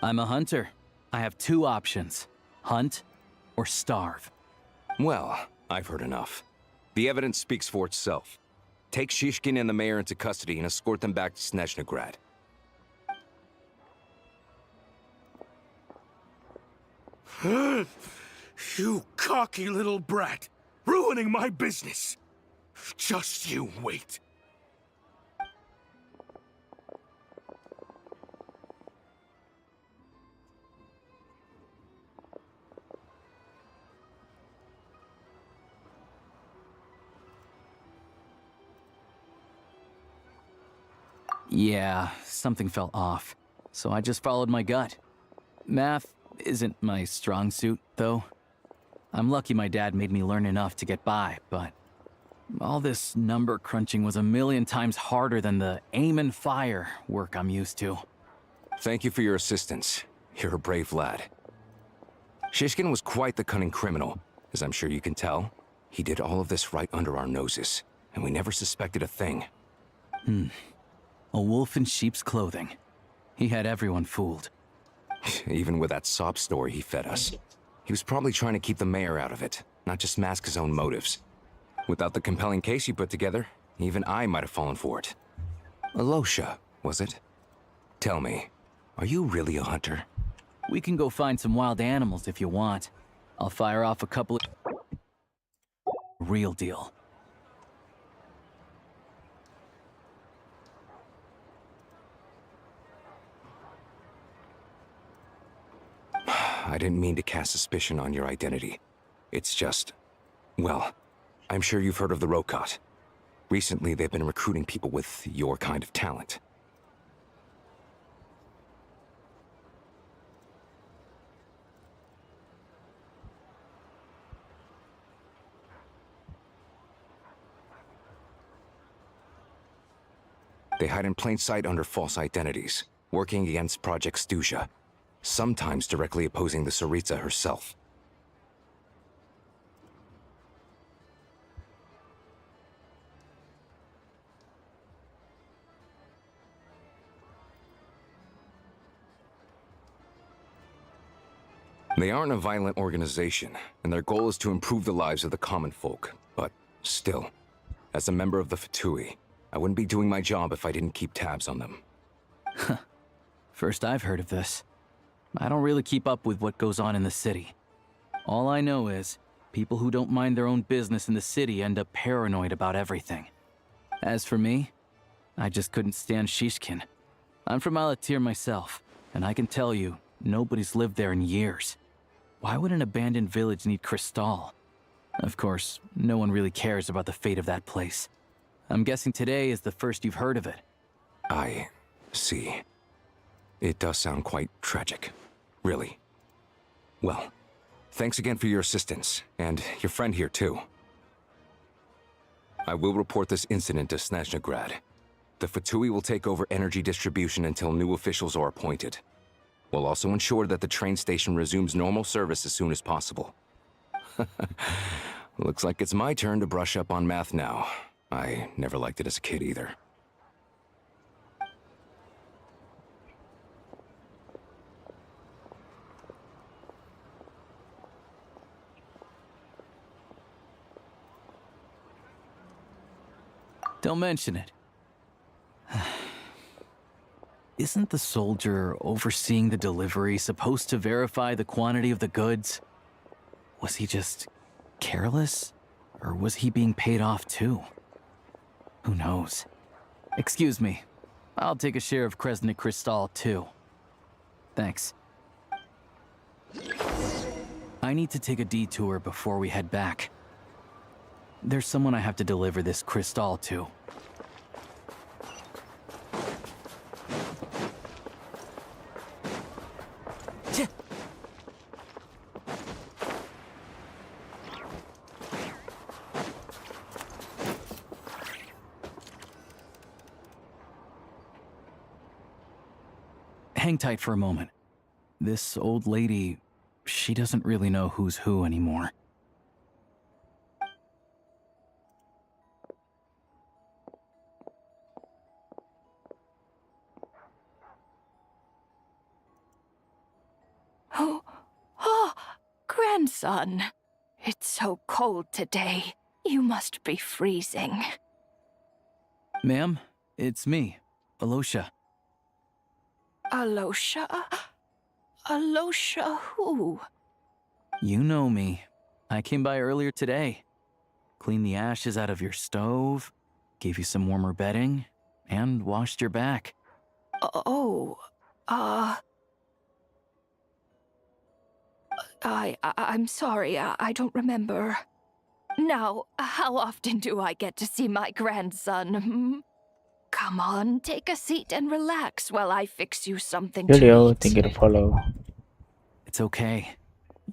I'm a hunter. I have 2 options. Hunt or starve. Well, I've heard enough. The evidence speaks for itself. Take Shishkin and the mayor into custody and escort them back to Snezhnaya. You cocky little brat! Ruining my business! Just you wait. Yeah, something felt off, so I just followed my gut. Math isn't my strong suit, though. I'm lucky my dad made me learn enough to get by, but all this number crunching was a million times harder than the aim and fire work I'm used to. Thank you for your assistance. You're a brave lad. Shishkin was quite the cunning criminal, as I'm sure you can tell. He did all of this right under our noses, and we never suspected a thing. A wolf in sheep's clothing. He had everyone fooled. Even with that sob story he fed us. He was probably trying to keep the mayor out of it, not just mask his own motives. Without the compelling case you put together, even I might have fallen for it. Alosha, was it? Tell me, are you really a hunter? We can go find some wild animals if you want. I'll fire off a couple of... Real deal. I didn't mean to cast suspicion on your identity. It's just... well, I'm sure you've heard of the Rokot. Recently, they've been recruiting people with your kind of talent. They hide in plain sight under false identities, working against Project Stuzha, sometimes directly opposing the Tsaritsa herself. They aren't a violent organization, and their goal is to improve the lives of the common folk. But still, as a member of the Fatui, I wouldn't be doing my job if I didn't keep tabs on them. First I've heard of this. I don't really keep up with what goes on in the city. All I know is, people who don't mind their own business in the city end up paranoid about everything. As for me, I just couldn't stand Shishkin. I'm from Alatir myself, and I can tell you, nobody's lived there in years. Why would an abandoned village need Crystal? Of course, no one really cares about the fate of that place. I'm guessing today is the first you've heard of it. I see. It does sound quite tragic. Really. Well, thanks again for your assistance, and your friend here too. I will report this incident to Snezhnaya. The Fatui will take over energy distribution until new officials are appointed. We'll also ensure that the train station resumes normal service as soon as possible. Looks like it's my turn to brush up on math now. I never liked it as a kid either. Don't mention it. Isn't the soldier overseeing the delivery supposed to verify the quantity of the goods? Was he just careless? Or was he being paid off too? Who knows? Excuse me. I'll take a share of Kresnik Crystal too. Thanks. I need to take a detour before we head back. There's someone I have to deliver this crystal to. Hang tight for a moment. This old lady, she doesn't really know who's who anymore. Oh, grandson. It's so cold today. You must be freezing. Ma'am, it's me, Alosha. Alosha? Alosha who? You know me. I came by earlier today. Cleaned the ashes out of your stove, gave you some warmer bedding, and washed your back. I'm sorry, I don't remember. Now, how often do I get to see my grandson? Hmm? Come on, take a seat and relax while I fix you something to Julio, eat. thank you to follow. It's okay.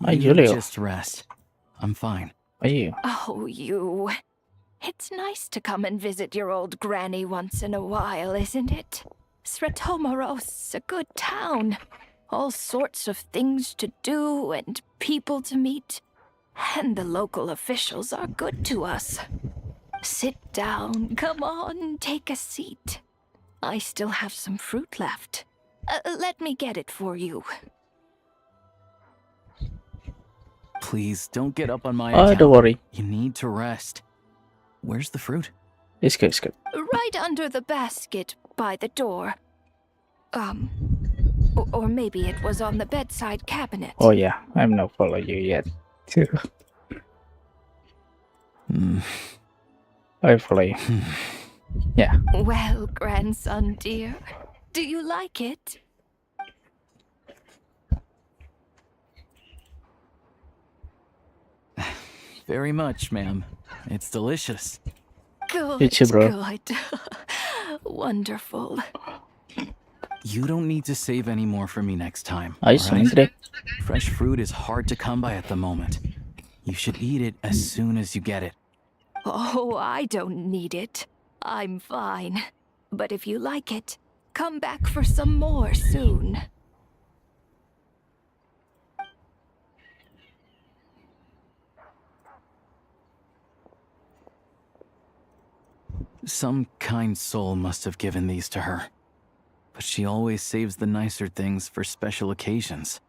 Hi, You Julio. just rest. I'm fine. Are you? Oh, you. It's nice to come and visit your old granny once in a while, isn't it? Sretomaros, a good town. All sorts of things to do and people to meet. And the local officials are good to us. Sit down. Come on, take a seat. I still have some fruit left. Let me get it for you. Please, don't get up on my Oh, account. don't worry. You need to rest. Where's the fruit? It's good, it's good. Right under the basket by the door. Or maybe it was on the bedside cabinet. Oh yeah, I'm not follow you yet. Too. I follow you. Yeah. Well, grandson dear, do you like it? Very much, ma'am. It's delicious. Good, You too, bro. good. Wonderful. You don't need to save any more for me next time. Ay, all right? sumindre. Fresh fruit is hard to come by at the moment. You should eat it as soon as you get it. Oh, I don't need it. I'm fine. But if you like it, come back for some more soon. Some kind soul must have given these to her. But she always saves the nicer things for special occasions.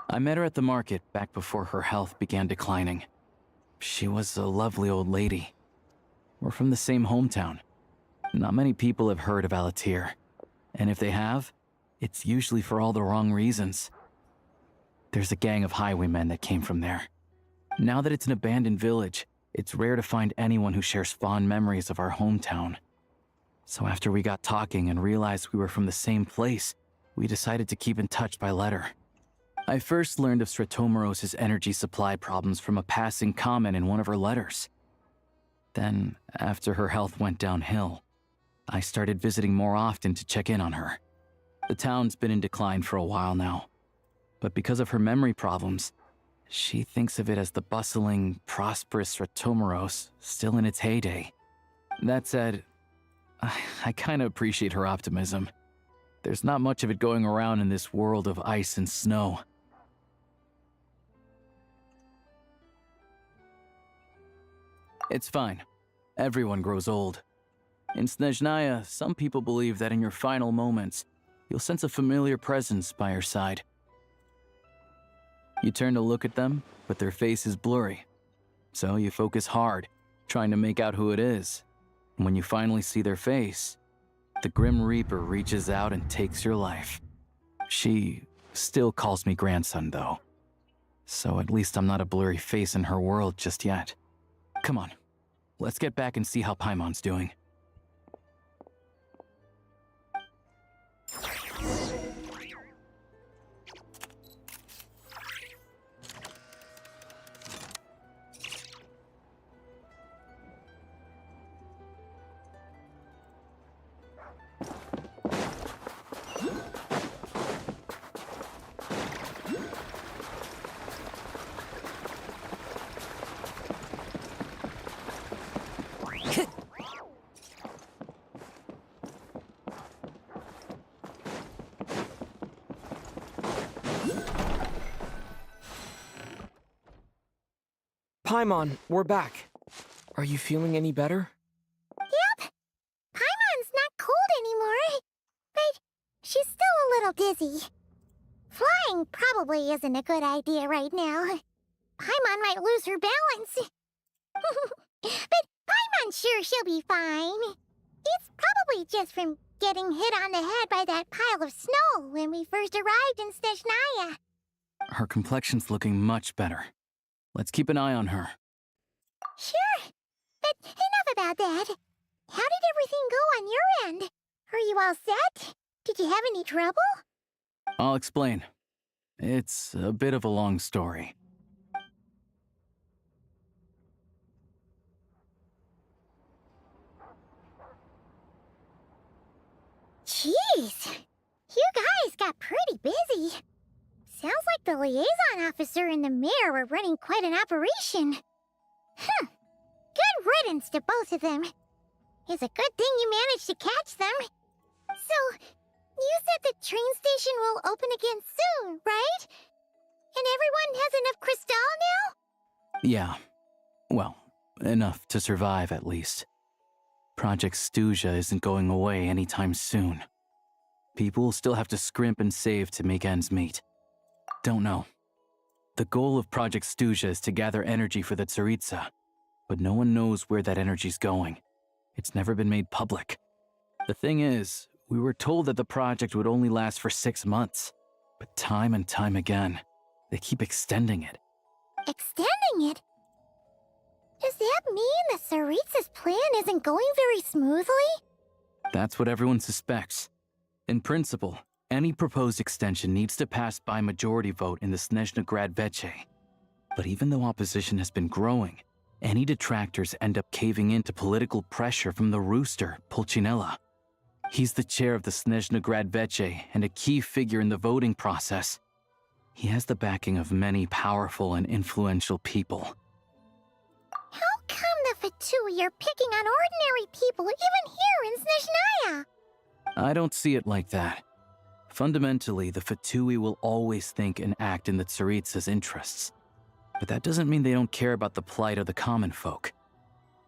I met her at the market back before her health began declining. She was a lovely old lady. We're from the same hometown. Not many people have heard of Alatir. And if they have, it's usually for all the wrong reasons. There's a gang of highwaymen that came from there. Now that it's an abandoned village, it's rare to find anyone who shares fond memories of our hometown. So after we got talking and realized we were from the same place, we decided to keep in touch by letter. I first learned of Sretomaros' energy supply problems from a passing comment in one of her letters. Then, after her health went downhill, I started visiting more often to check in on her. The town's been in decline for a while now, but because of her memory problems, she thinks of it as the bustling, prosperous Sretomaros still in its heyday. That said, I kind of appreciate her optimism. There's not much of it going around in this world of ice and snow. It's fine. Everyone grows old. In Snezhnaya, some people believe that in your final moments, you'll sense a familiar presence by your side. You turn to look at them, but their face is blurry. So you focus hard, trying to make out who it is. And when you finally see their face, the Grim Reaper reaches out and takes your life. She still calls me grandson, though. So at least I'm not a blurry face in her world just yet. Come on, let's get back and see how Paimon's doing. Paimon, we're back. Are you feeling any better? Yep. Paimon's not cold anymore. But she's still a little dizzy. Flying probably isn't a good idea right now. Paimon might lose her balance. But Paimon's sure she'll be fine. It's probably just from getting hit on the head by that pile of snow when we first arrived in Snezhnaya. Her complexion's looking much better. Let's keep an eye on her. Sure. But enough about that. How did everything go on your end? Are you all set? Did you have any trouble? I'll explain. It's a bit of a long story. Jeez. You guys got pretty busy. Sounds like the liaison officer and the mayor were running quite an operation. Good riddance to both of them. It's a good thing you managed to catch them. So, you said the train station will open again soon, right? And everyone has enough crystal now? Yeah. Well, enough to survive at least. Project Snezhnaya isn't going away anytime soon. People will still have to scrimp and save to make ends meet. Don't know. The goal of Project Snezhnaya is to gather energy for the Tsaritsa, but no one knows where that energy's going. It's never been made public. The thing is, we were told that the project would only last for 6 months, but time and time again, they keep extending it. Extending it? Does that mean the Tsaritsa's plan isn't going very smoothly? That's what everyone suspects. In principle, any proposed extension needs to pass by majority vote in the Snezhnaya Veche. But even though opposition has been growing, any detractors end up caving in to political pressure from the rooster, Pulcinella. He's the chair of the Snezhnaya Veche and a key figure in the voting process. He has the backing of many powerful and influential people. How come the Fatui are picking on ordinary people even here in Snezhnaya? I don't see it like that. Fundamentally, the Fatui will always think and act in the Tsaritsa's interests. But that doesn't mean they don't care about the plight of the common folk.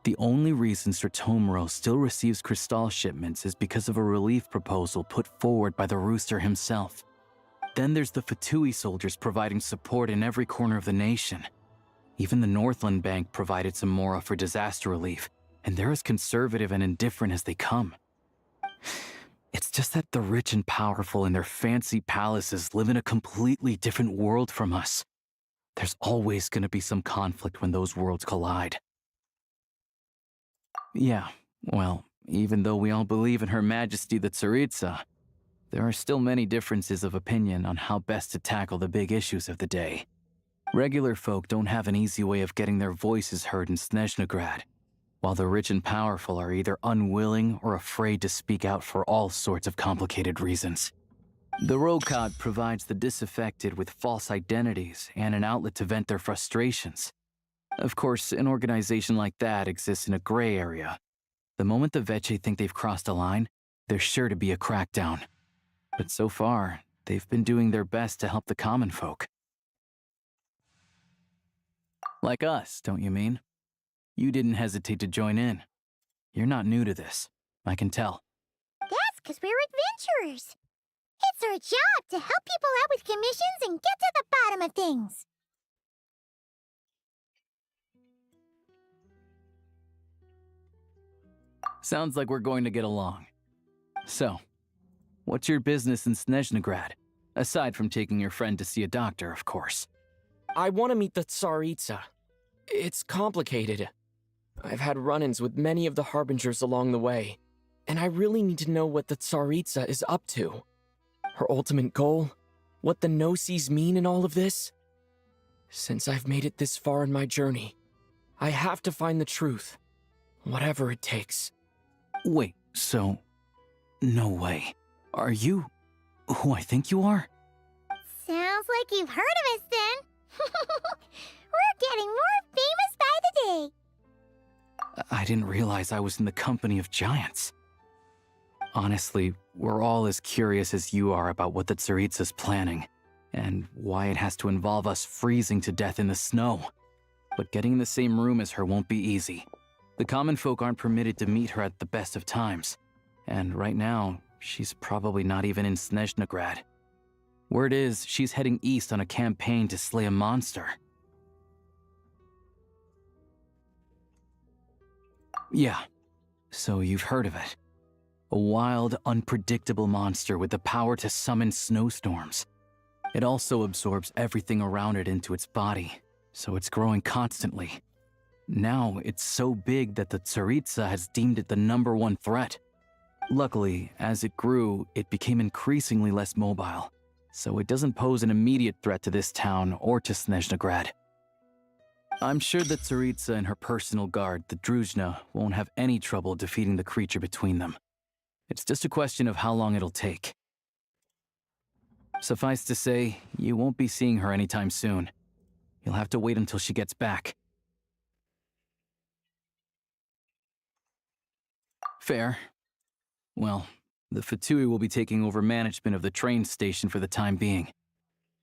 The only reason Sratomiro still receives crystal shipments is because of a relief proposal put forward by the rooster himself. Then there's the Fatui soldiers providing support in every corner of the nation. Even the Northland Bank provided some mora for disaster relief, and they're as conservative and indifferent as they come. It's just that the rich and powerful in their fancy palaces live in a completely different world from us. There's always going to be some conflict when those worlds collide. Yeah, well, even though we all believe in Her Majesty the Tsaritsa, there are still many differences of opinion on how best to tackle the big issues of the day. Regular folk don't have an easy way of getting their voices heard in Snezhnaya, while the rich and powerful are either unwilling or afraid to speak out for all sorts of complicated reasons. The Rokad provides the disaffected with false identities and an outlet to vent their frustrations. Of course, an organization like that exists in a gray area. The moment the Veche think they've crossed a line, there's sure to be a crackdown. But so far, they've been doing their best to help the common folk. Like us, don't you mean? You didn't hesitate to join in. You're not new to this, I can tell. That's because we're adventurers. It's our job to help people out with commissions and get to the bottom of things. Sounds like we're going to get along. So, what's your business in Snezhnaya? Aside from taking your friend to see a doctor, of course. I want to meet the Tsaritsa. It's complicated. I've had run-ins with many of the Harbingers along the way, and I really need to know what the Tsaritsa is up to. Her ultimate goal, what the Gnosis mean in all of this. Since I've made it this far in my journey, I have to find the truth, whatever it takes. Wait, so... No way. Are you who I think you are? Sounds like you've heard of us then. We're getting more famous by the day. I didn't realize I was in the company of giants. Honestly, we're all as curious as you are about what the Tsaritsa's planning, and why it has to involve us freezing to death in the snow. But getting in the same room as her won't be easy. The common folk aren't permitted to meet her at the best of times, and right now, she's probably not even in Snezhnaya. Word is, she's heading east on a campaign to slay a monster. Yeah, so you've heard of it. A wild, unpredictable monster with the power to summon snowstorms. It also absorbs everything around it into its body, so it's growing constantly. Now, it's so big that the Tsaritsa has deemed it the #1 threat. Luckily, as it grew, it became increasingly less mobile, so it doesn't pose an immediate threat to this town or to Snezhnaya. I'm sure that Tsaritsa and her personal guard, the Druzhna, won't have any trouble defeating the creature between them. It's just a question of how long it'll take. Suffice to say, you won't be seeing her anytime soon. You'll have to wait until she gets back. Fair. Well, the Fatui will be taking over management of the train station for the time being.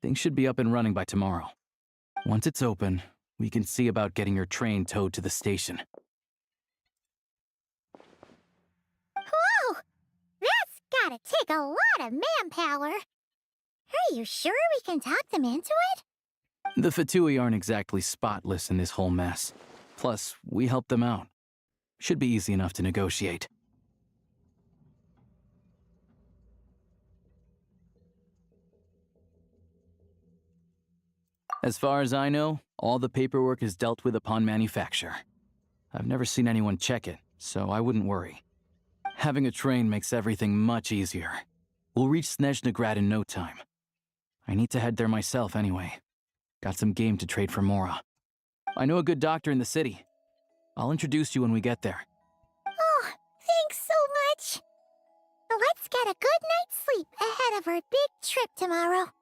Things should be up and running by tomorrow. Once it's open, we can see about getting your train towed to the station. Whoa! That's gotta take a lot of manpower. Are you sure we can talk them into it? The Fatui aren't exactly spotless in this whole mess. Plus, we helped them out. Should be easy enough to negotiate. As far as I know, all the paperwork is dealt with upon manufacture. I've never seen anyone check it, so I wouldn't worry. Having a train makes everything much easier. We'll reach Snezhnaya in no time. I need to head there myself anyway. Got some game to trade for Mora. I know a good doctor in the city. I'll introduce you when we get there. Oh, thanks so much. Let's get a good night's sleep ahead of our big trip tomorrow.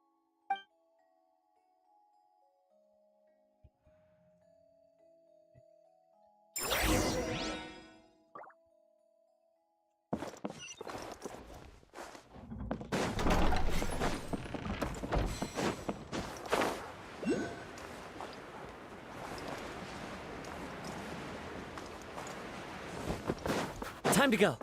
Time to go.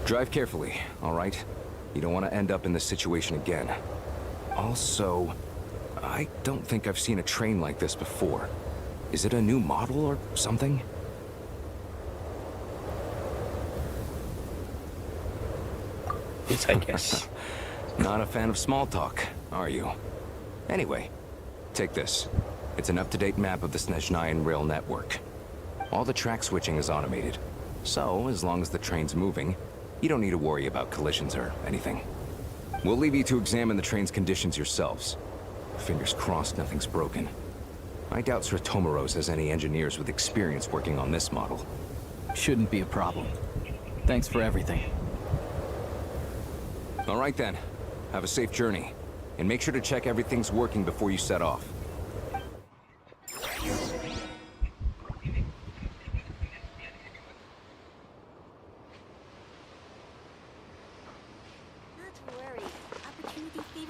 Drive carefully, all right? You don't want to end up in this situation again. Also, I don't think I've seen a train like this before. Is it a new model or something? Yes, I guess. Not a fan of small talk, are you? Anyway, take this. It's an up-to-date map of the Snezhnayan rail network. All the track switching is automated. So, as long as the train's moving, you don't need to worry about collisions or anything. We'll leave you to examine the train's conditions yourselves. Fingers crossed nothing's broken. I doubt Sratomaros has any engineers with experience working on this model. Shouldn't be a problem. Thanks for everything. All right then. Have a safe journey. And make sure to check everything's working before you set off.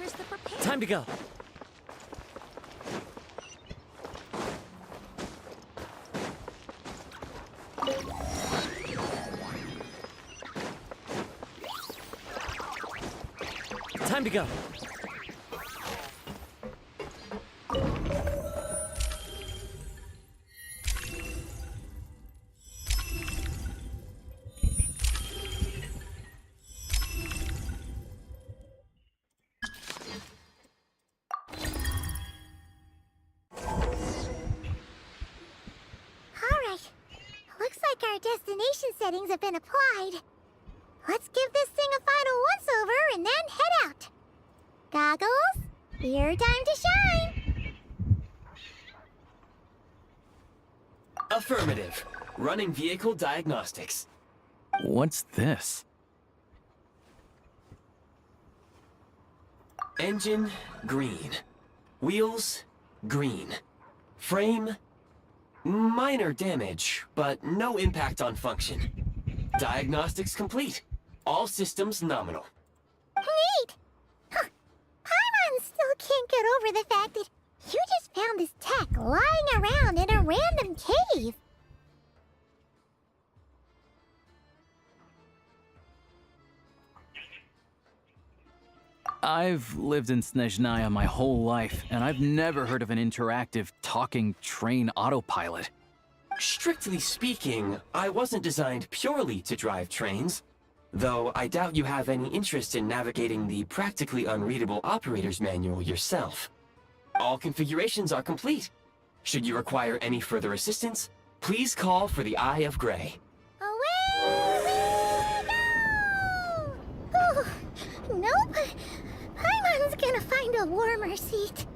finish the preparation. Time to go. Time to go. Alright. Looks like our destination settings have been applied. Let's give this thing a final once-over and then head out. Goggles, your time to shine! Affirmative. Running vehicle diagnostics. What's this? Engine, green. Wheels, green. Frame, minor damage, but no impact on function. Diagnostics complete. All systems nominal. Neat! Huh. Paimon still can't get over the fact that you just found this tech lying around in a random cave. I've lived in Snezhnaya my whole life, and I've never heard of an interactive, talking train autopilot. Strictly speaking, I wasn't designed purely to drive trains, though I doubt you have any interest in navigating the practically unreadable operator's manual yourself. All configurations are complete. Should you require any further assistance, please call for the Eye of Grey. Away we go! Oh, nope. Paimon's gonna find a warmer seat.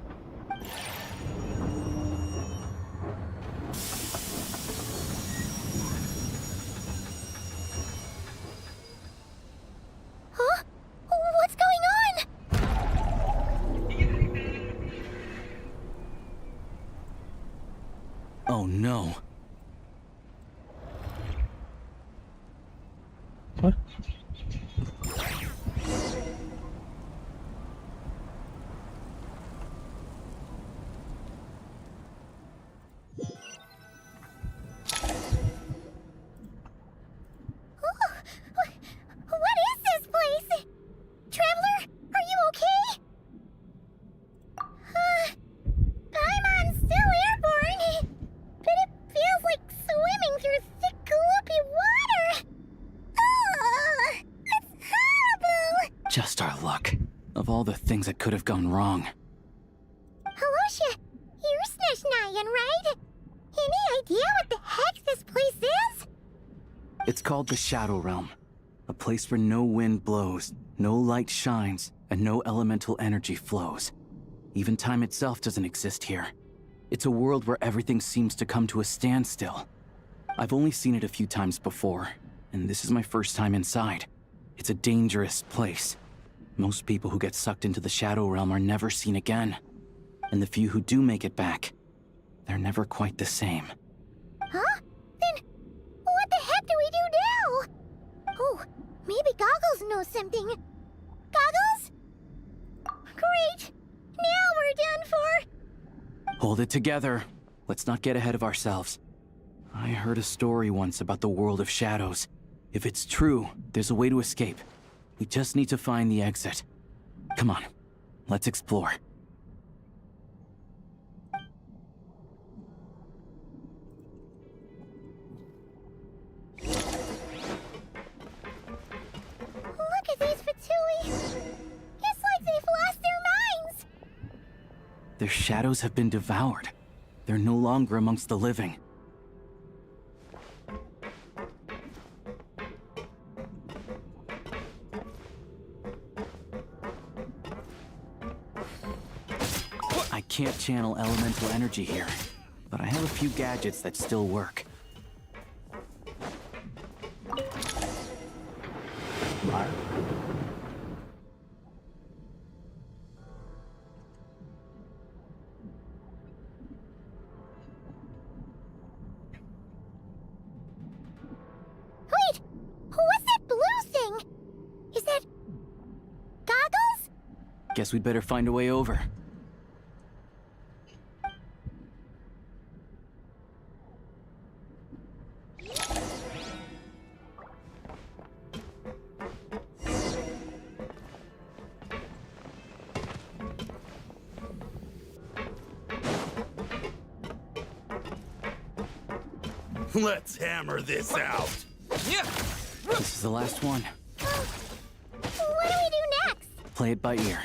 Huh? What's going on? Oh no. What? What is this place? Traveler, are you okay? Paimon's still airborne, but it feels like swimming through thick, gloopy water. It's horrible! Just our luck. Of all the things that could have gone wrong. Halosha, you're Snezhnayan, right? Any idea what the heck this place is? It's called the Shadow Realm. A place where no wind blows, no light shines, and no elemental energy flows. Even time itself doesn't exist here. It's a world where everything seems to come to a standstill. I've only seen it a few times before, and this is my first time inside. It's a dangerous place. Most people who get sucked into the Shadow Realm are never seen again. And the few who do make it back, they're never quite the same. Huh? Then, what the heck do we do now? Oh, maybe Goggles knows something. Goggles? Great! Now we're done for! Hold it together. Let's not get ahead of ourselves. I heard a story once about the world of shadows. If it's true, there's a way to escape. We just need to find the exit. Come on, let's explore. Look at these Fatui! It's like they've lost their minds! Their shadows have been devoured. They're no longer amongst the living. I can't channel elemental energy here, but I have a few gadgets that still work. Wait! What's that blue thing? Is that... Goggles? Guess we'd better find a way over. Let's hammer this out. Yeah. This is the last one. What do we do next? Play it by ear.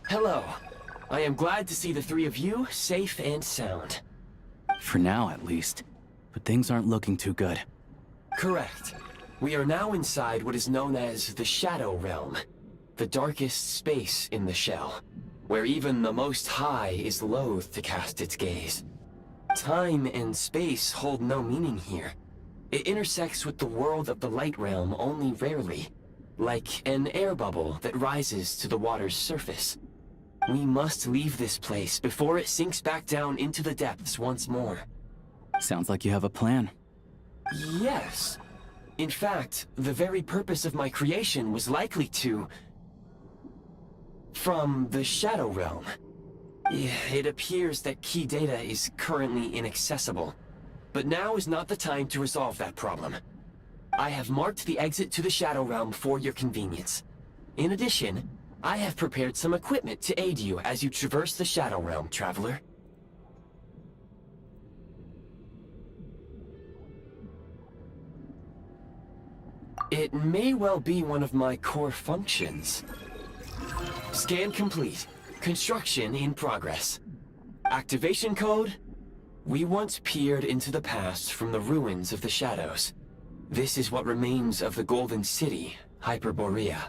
Hello. I am glad to see the three of you safe and sound. For now, at least. But things aren't looking too good. Correct. We are now inside what is known as the Shadow Realm, the darkest space in the shell, where even the Most High is loath to cast its gaze. Time and space hold no meaning here. It intersects with the world of the Light Realm only rarely, like an air bubble that rises to the water's surface. We must leave this place before it sinks back down into the depths once more. Sounds like you have a plan. Yes. In fact, the very purpose of my creation was likely to... from the Shadow Realm. It appears that key data is currently inaccessible, but now is not the time to resolve that problem. I have marked the exit to the Shadow Realm for your convenience. In addition, I have prepared some equipment to aid you as you traverse the Shadow Realm, traveler. It may well be one of my core functions. Scan complete. Construction in progress. Activation code? We once peered into the past from the ruins of the shadows. This is what remains of the Golden City, Hyperborea.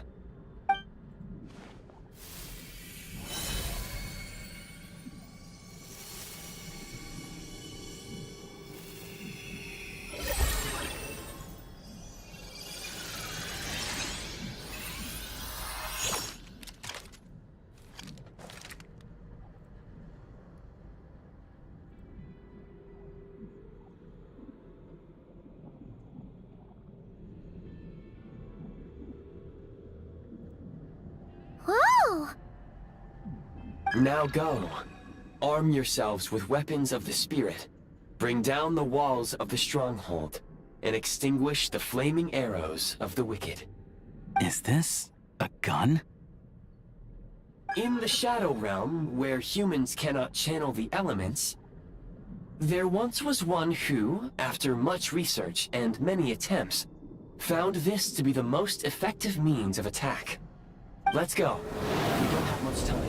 Whoa! Now go. Arm yourselves with weapons of the spirit. Bring down the walls of the stronghold, and extinguish the flaming arrows of the wicked. Is this a gun? In the Shadow Realm, where humans cannot channel the elements, there once was one who, after much research and many attempts, found this to be the most effective means of attack. Let's go. We don't have much time.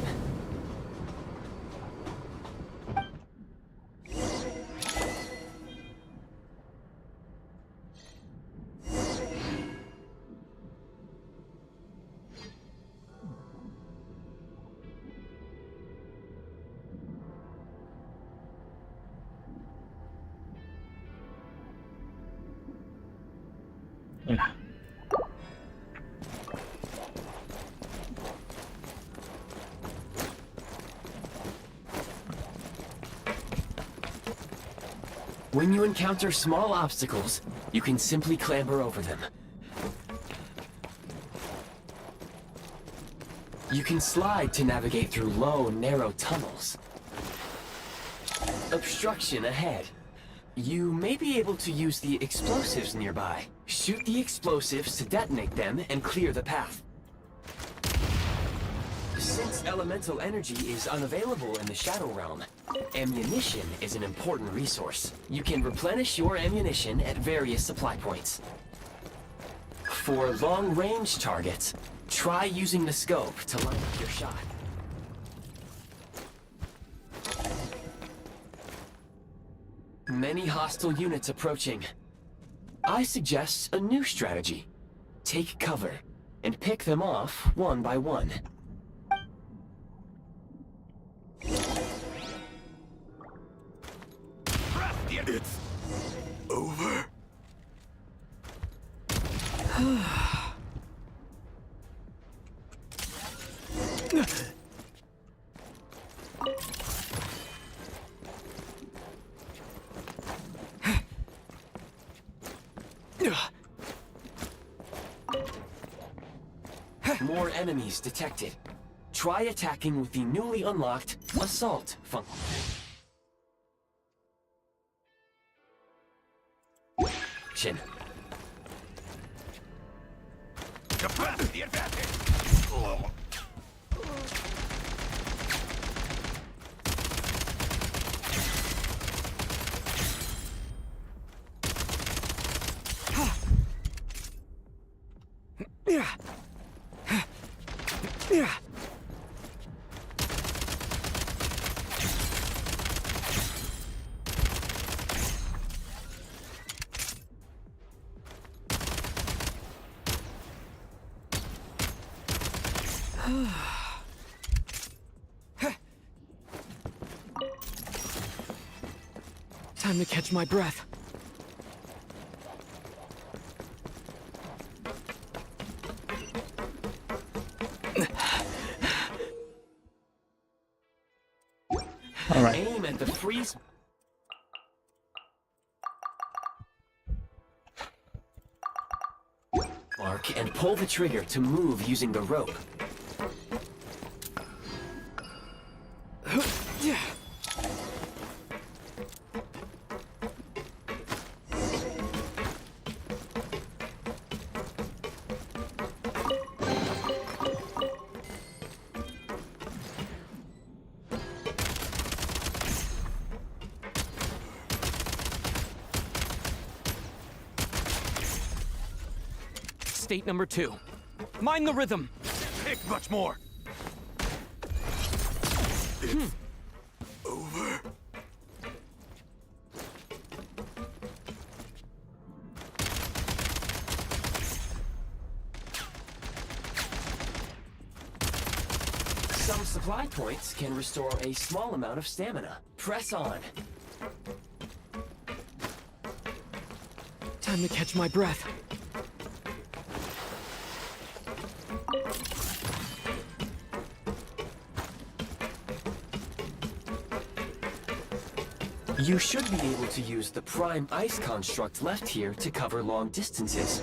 When you encounter small obstacles, you can simply clamber over them. You can slide to navigate through low, narrow tunnels. Obstruction ahead. You may be able to use the explosives nearby. Shoot the explosives to detonate them and clear the path. Since elemental energy is unavailable in the Shadow Realm, ammunition is an important resource. You can replenish your ammunition at various supply points. For long-range targets, try using the scope to line up your shot. Many hostile units approaching. I suggest a new strategy. Take cover, and pick them off one by one. It's over. More enemies detected. Try attacking with the newly unlocked Assault function. The advantage! Time to catch my breath. All right. Aim at the freeze. Mark and pull the trigger to move using the rope. State number 2. Mind the rhythm. Pick much more. Over. Some supply points can restore a small amount of stamina. Press on. Time to catch my breath. You should be able to use the prime ice construct left here to cover long distances.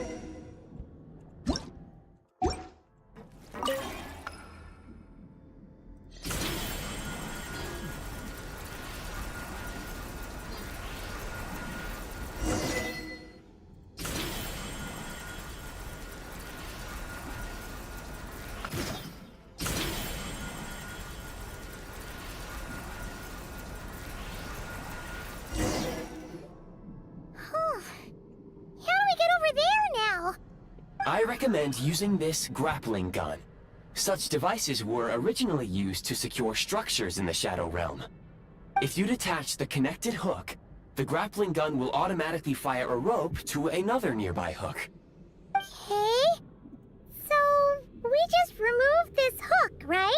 I recommend using this grappling gun. Such devices were originally used to secure structures in the Shadow Realm. If you detach the connected hook, the grappling gun will automatically fire a rope to another nearby hook. Okay. So, we just remove this hook, right?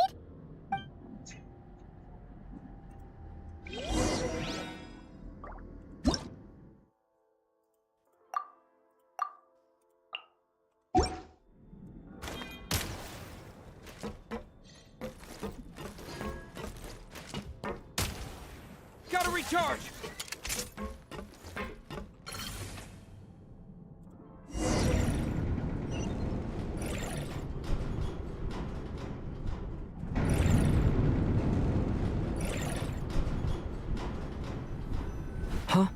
Gotta recharge! Huh?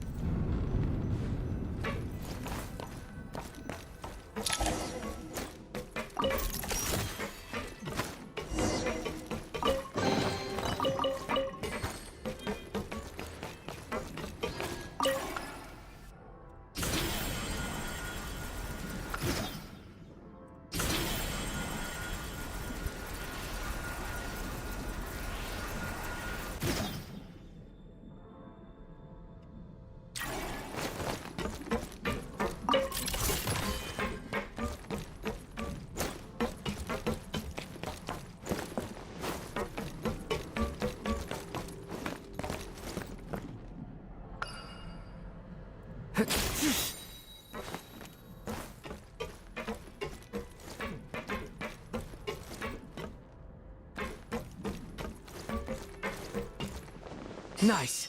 Nice.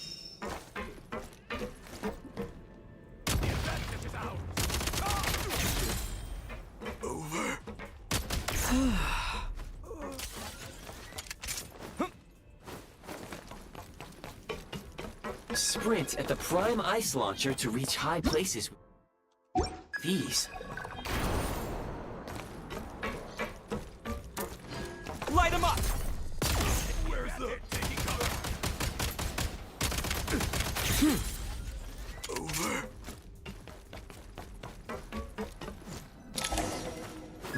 Over. Sprint at the prime ice launcher to reach high places. These. Light him up! Where's the... Over.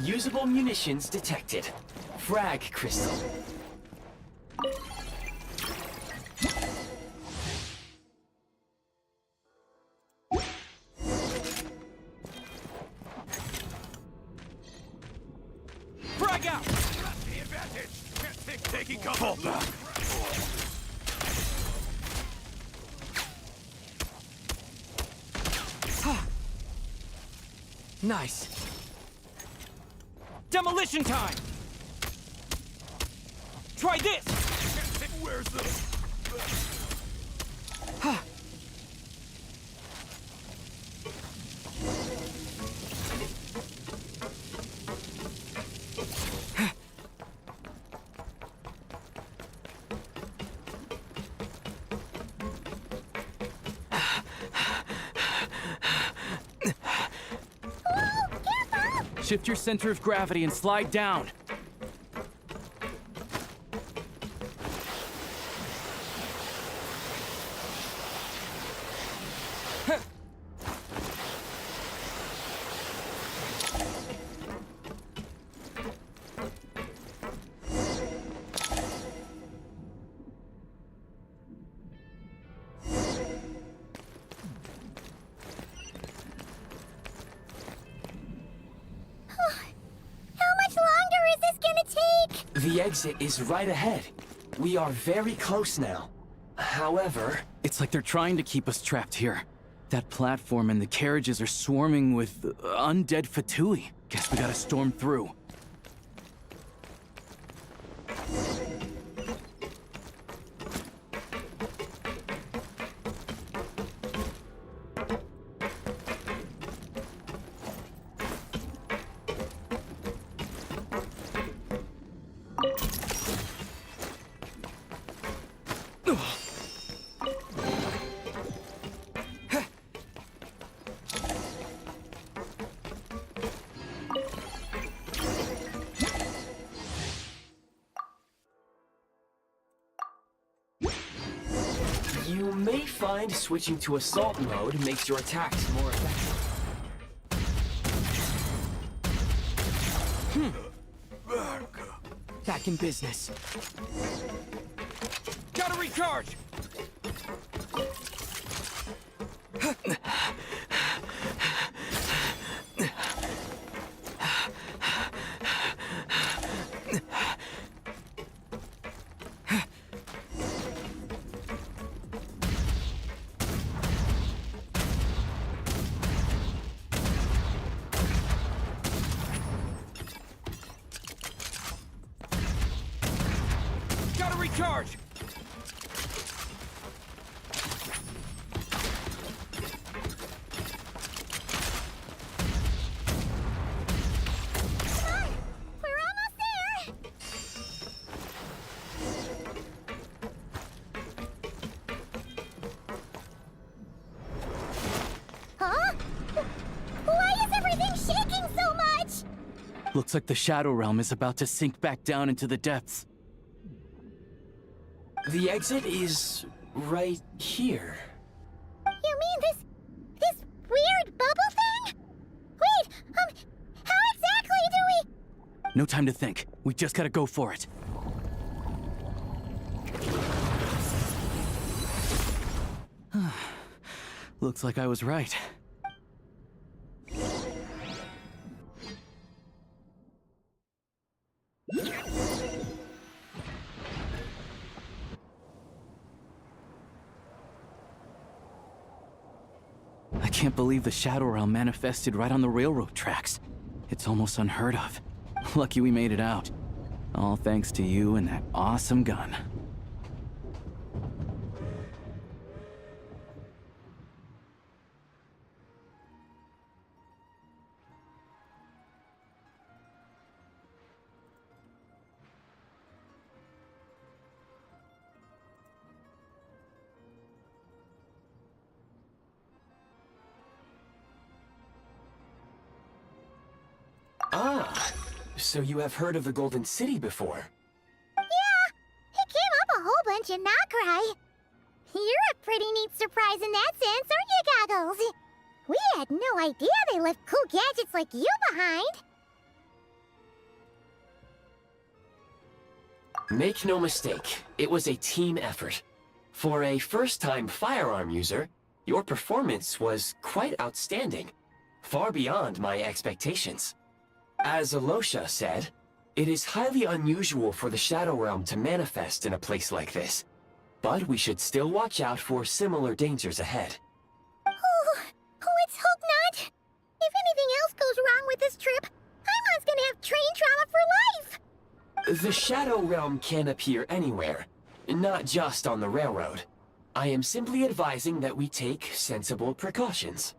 Usable munitions detected. Frag crystal. Frag out! The advantage. Taking cover. Fall back. Nice. Demolition time! Try this! Where's the... Shift your center of gravity and slide down. The exit is right ahead. We are very close now. However... It's like they're trying to keep us trapped here. That platform and the carriages are swarming with undead Fatui. Guess we gotta storm through. You may find switching to assault mode makes your attacks more effective. Back in business. Gotta recharge! Gotta recharge! Huh? Why is everything shaking so much? Looks like the Shadow Realm is about to sink back down into the depths. The exit is right here. You mean this weird bubble thing? Wait, how exactly do we... No time to think. We just gotta go for it. Looks like I was right. I can't believe the Shadow Realm manifested right on the railroad tracks. It's almost unheard of. Lucky we made it out. All thanks to you and that awesome gun. So you have heard of the Golden City before? Yeah, it came up a whole bunch in Nokrai. You're a pretty neat surprise in that sense, aren't you, Goggles? We had no idea they left cool gadgets like you behind. Make no mistake, it was a team effort. For a first-time firearm user, your performance was quite outstanding, far beyond my expectations. As Alosha said, it is highly unusual for the Shadow Realm to manifest in a place like this, but we should still watch out for similar dangers ahead. Oh, let's hope not. If anything else goes wrong with this trip, Paimon's gonna have train trauma for life. The Shadow Realm can appear anywhere, not just on the railroad. I am simply advising that we take sensible precautions.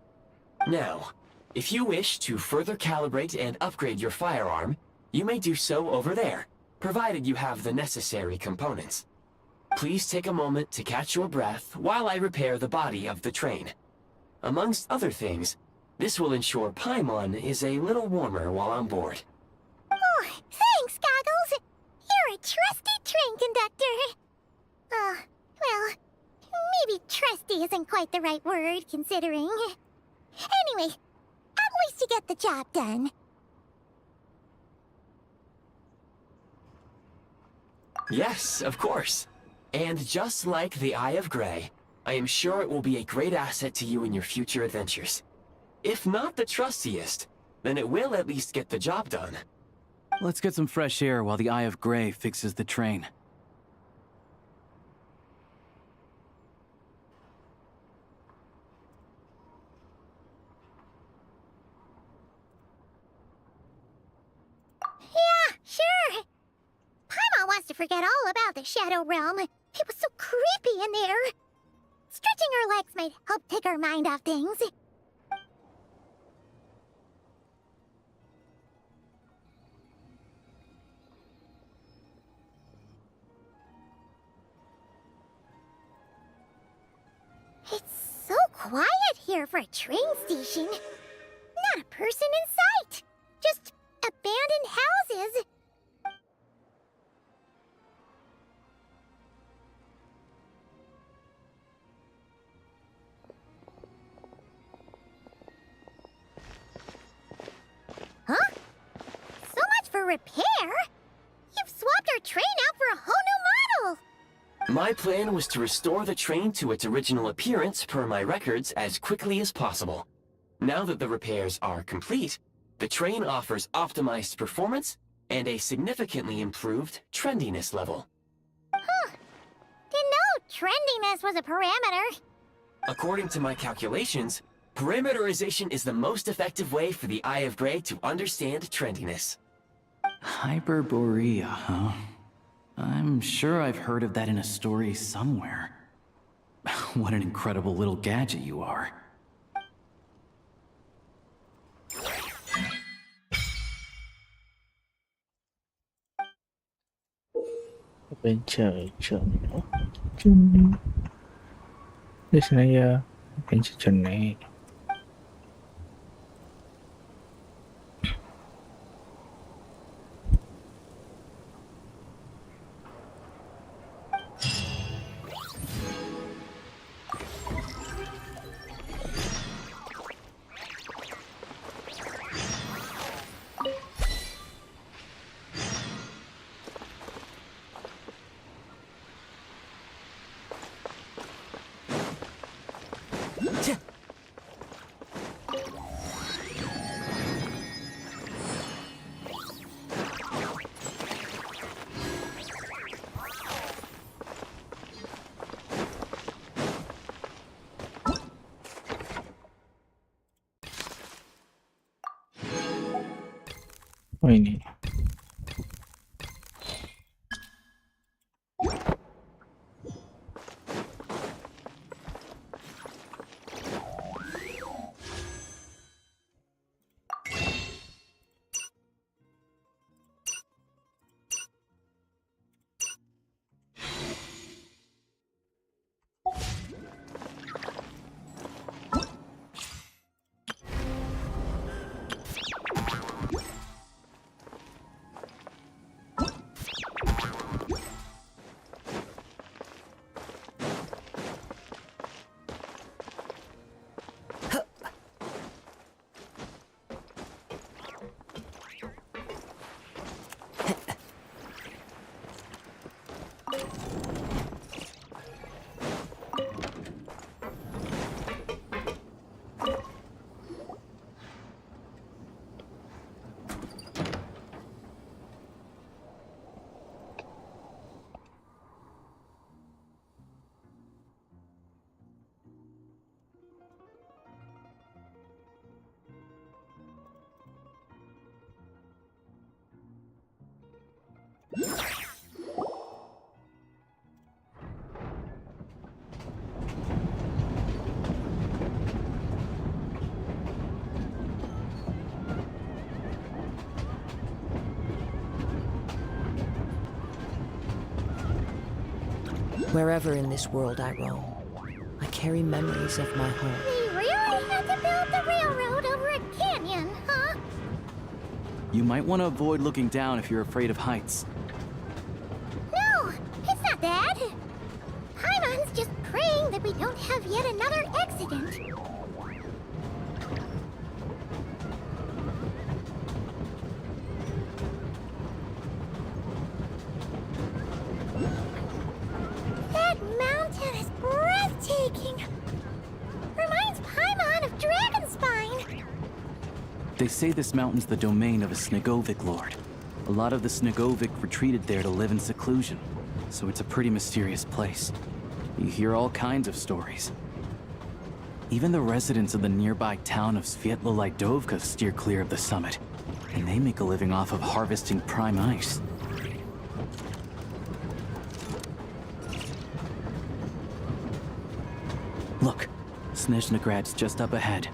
Now, if you wish to further calibrate and upgrade your firearm, you may do so over there, provided you have the necessary components. Please take a moment to catch your breath while I repair the body of the train. Amongst other things, this will ensure Paimon is a little warmer while on board. Oh, thanks, Goggles. You're a trusty train conductor. Well, maybe trusty isn't quite the right word, considering. Anyway, at least you get the job done. Yes, of course. And just like the Eye of Grey, I am sure it will be a great asset to you in your future adventures. If not the trustiest, then it will at least get the job done. Let's get some fresh air while the Eye of Grey fixes the train. Yeah, sure. Paimon wants to forget all about the Shadow Realm. It was so creepy in there. Stretching her legs might help take her mind off things. It's so quiet here for a train station. Not a person in sight. Just abandoned houses. Huh? So much for repair? You've swapped our train out for a whole new model! My plan was to restore the train to its original appearance per my records as quickly as possible. Now that the repairs are complete, the train offers optimized performance and a significantly improved trendiness level. Huh. Didn't know trendiness was a parameter. According to my calculations, parameterization is the most effective way for the Eye of Grey to understand trendiness. Hyperborea, huh? I'm sure I've heard of that in a story somewhere. What an incredible little gadget you are. Adventure journal. Snezhnaya adventure journey. Oh ini. Wherever in this world I roam, I carry memories of my home. They really had to build the railroad over a canyon, huh? You might want to avoid looking down if you're afraid of heights. No, it's not that. Paimon's just praying that we don't have yet another accident. That mountain is breathtaking. Reminds Paimon of Dragonspine. They say this mountain's the domain of a Snegovic lord. A lot of the Snegovic retreated there to live in seclusion, so it's a pretty mysterious place. You hear all kinds of stories. Even the residents of the nearby town of Svietlo-Lidovka steer clear of the summit, and they make a living off of harvesting prime ice. Look, Snezhnagrad's just up ahead.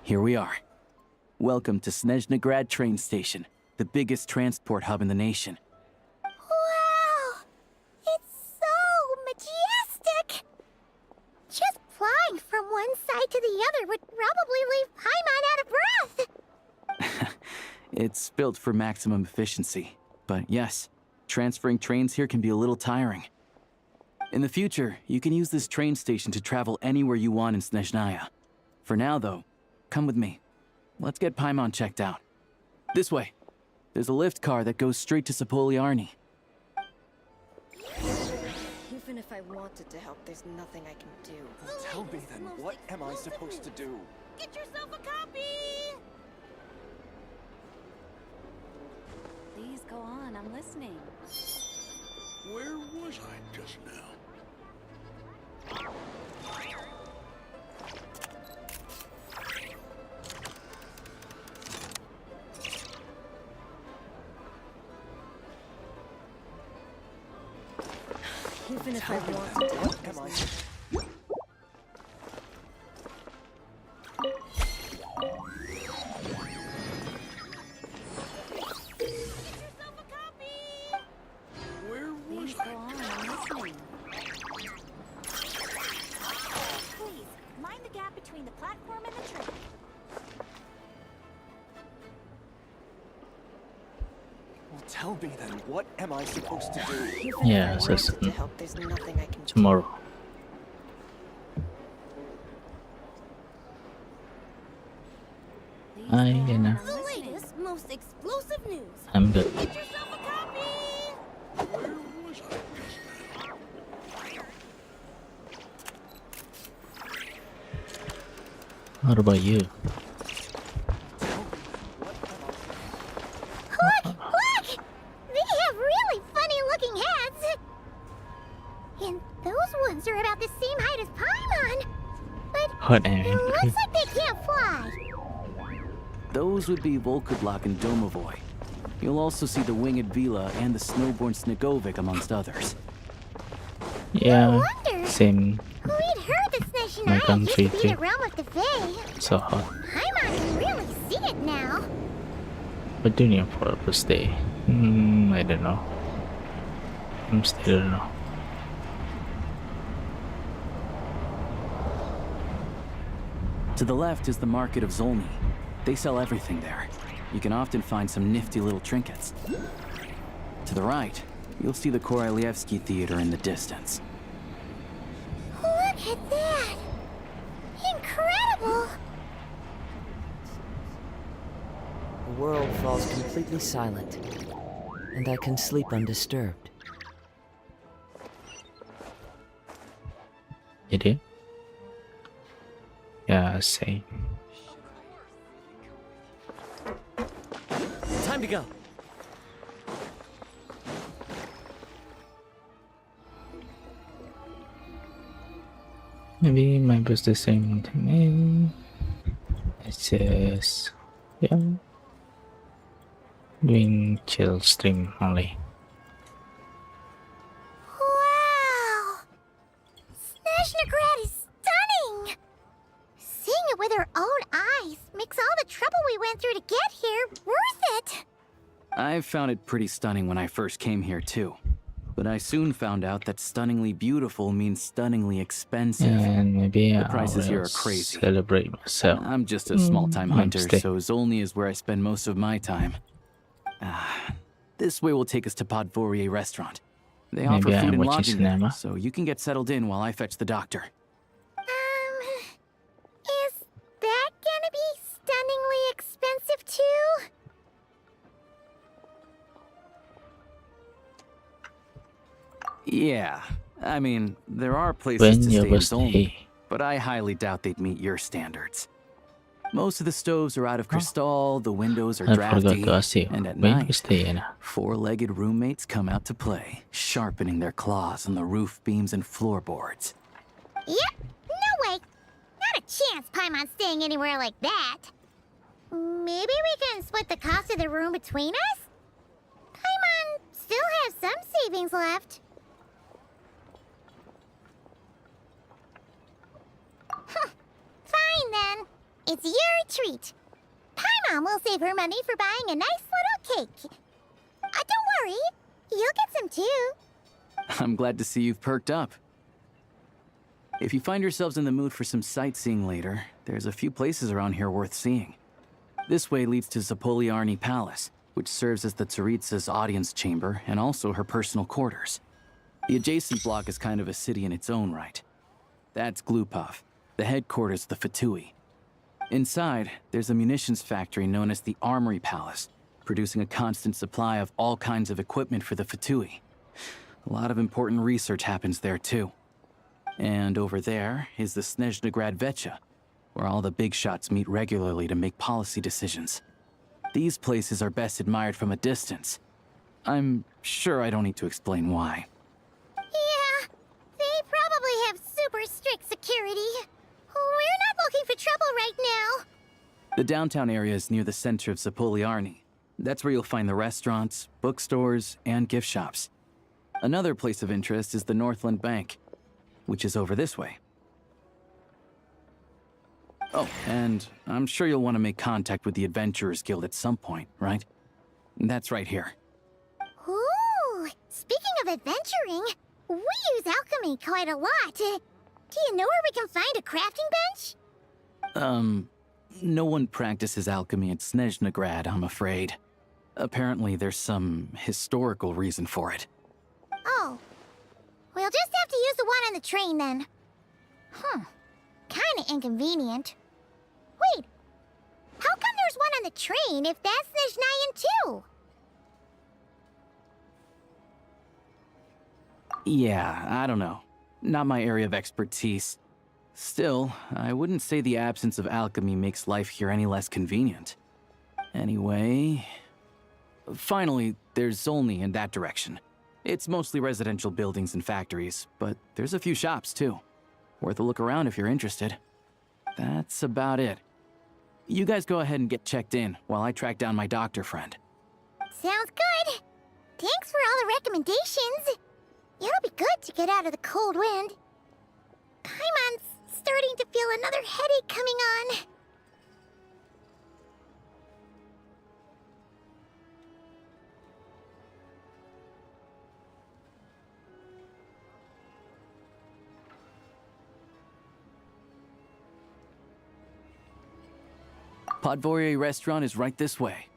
Here we are. Welcome to Snezhnagrad train station, the biggest transport hub in the nation. Wow! It's so majestic! Just flying from one side to the other would probably leave Paimon out of breath! It's built for maximum efficiency, but yes, transferring trains here can be a little tiring. In the future, you can use this train station to travel anywhere you want in Snezhnaya. For now, though, come with me. Let's get Paimon checked out. This way. There's a lift car that goes straight to Sapoliarni. Even if I wanted to help, there's nothing I can do. Tell me then, what am I supposed to do? Get yourself a copy! Please go on, I'm listening. Where was I just now? Even if I wanted to help, Am I? Where was Please go on, I'm listening. Please, mind the gap between the platform and the train. Well, tell me then, what am I supposed to do? Yeah, so to help, there's nothing I can do. tomorrow. I know. The latest, most explosive news. I'm good. Get yourself a copy! Where was I just now? What about you? Look! They have really funny-looking heads! And those ones are about the same height as Paimon! But What am it looks like they can't fly! Those would be Volkudlak and Domovoy. You'll also see the winged Vila and the snowborn Snegovic amongst others. Yeah, same. We'd heard that My Snezhnaya country used to be the too. realm of the Fae. So hot. Paimon can really see it now. What do you need for a stay? I don't know. I'm still don't know. To the left is the market of Zolny. They sell everything there. You can often find some nifty little trinkets. To the right You'll see the Korolyevsky Theater in the distance. Look at that! Incredible! The world falls completely silent, and I can sleep undisturbed. Jadi, ya same. Time to go. Maybe my best the same thing. It's just doing chill stream only. Wow! Snezhnaya is stunning! Seeing it with our own eyes makes all the trouble we went through to get here worth it! I found it pretty stunning when I first came here too. But I soon found out that stunningly beautiful means stunningly expensive. And maybe the prices here I'll are crazy. Celebrate myself. I'm just a small-time hunter, stay. so Zolny is where I spend most of my time. This way will take us to Podvorier restaurant. They offer Maybe food I'm and watching lodging there, cinema. so you can get settled in while I fetch the doctor. Is that gonna be stunningly expensive too? Yeah, I mean, there are places When to you stay in was Zolny, here. but I highly doubt they'd meet your standards. Most of the stoves are out of crystal, the windows are I forgot drafty, to ask you. and at When night, you stay in? four-legged roommates come out to play, sharpening their claws on the roof beams and floorboards. Yep, no way. Not a chance Paimon's staying anywhere like that. Maybe we can split the cost of the room between us? Paimon still has some savings left. Fine then. It's your treat. Paimon will save her money for buying a nice little cake. Don't worry, you'll get some too. I'm glad to see you've perked up. If you find yourselves in the mood for some sightseeing later, there's a few places around here worth seeing. This way leads to Zapoliarny Palace, which serves as the Tsaritsa's audience chamber and also her personal quarters. The adjacent block is kind of a city in its own right. That's Glupov, the headquarters of the Fatui. Inside, there's a munitions factory known as the Armory Palace, producing a constant supply of all kinds of equipment for the Fatui. A lot of important research happens there too. And over there is the Snezhnaya Vecha, where all the big shots meet regularly to make policy decisions. These places are best admired from a distance. I'm sure I don't need to explain why. Yeah, they probably have super strict security. We're not looking for trouble right now. The downtown area is near the center of Zapoliarny. That's where you'll find the restaurants, bookstores, and gift shops. Another place of interest is the Northland Bank, which is over this way. Oh, and I'm sure you'll want to make contact with the Adventurers Guild at some point, right? That's right here. Ooh, speaking of adventuring, we use alchemy quite a lot. Do you know where we can find a crafting bench? No one practices alchemy at Snezhnaya, I'm afraid. Apparently there's some historical reason for it. Oh, we'll just have to use the one on the train then. Kinda inconvenient. Wait, how come there's one on the train if that's Snezhnayan too? Yeah, I don't know. Not my area of expertise. Still, I wouldn't say the absence of alchemy makes life here any less convenient. Anyway... Finally, there's Zolny in that direction. It's mostly residential buildings and factories, but there's a few shops too. Worth a look around if you're interested. That's about it. You guys go ahead and get checked in while I track down my doctor friend. Sounds good. Thanks for all the recommendations. It'll be good to get out of the cold wind. Paimon's starting to feel another headache coming on. Podvorier restaurant is right this way.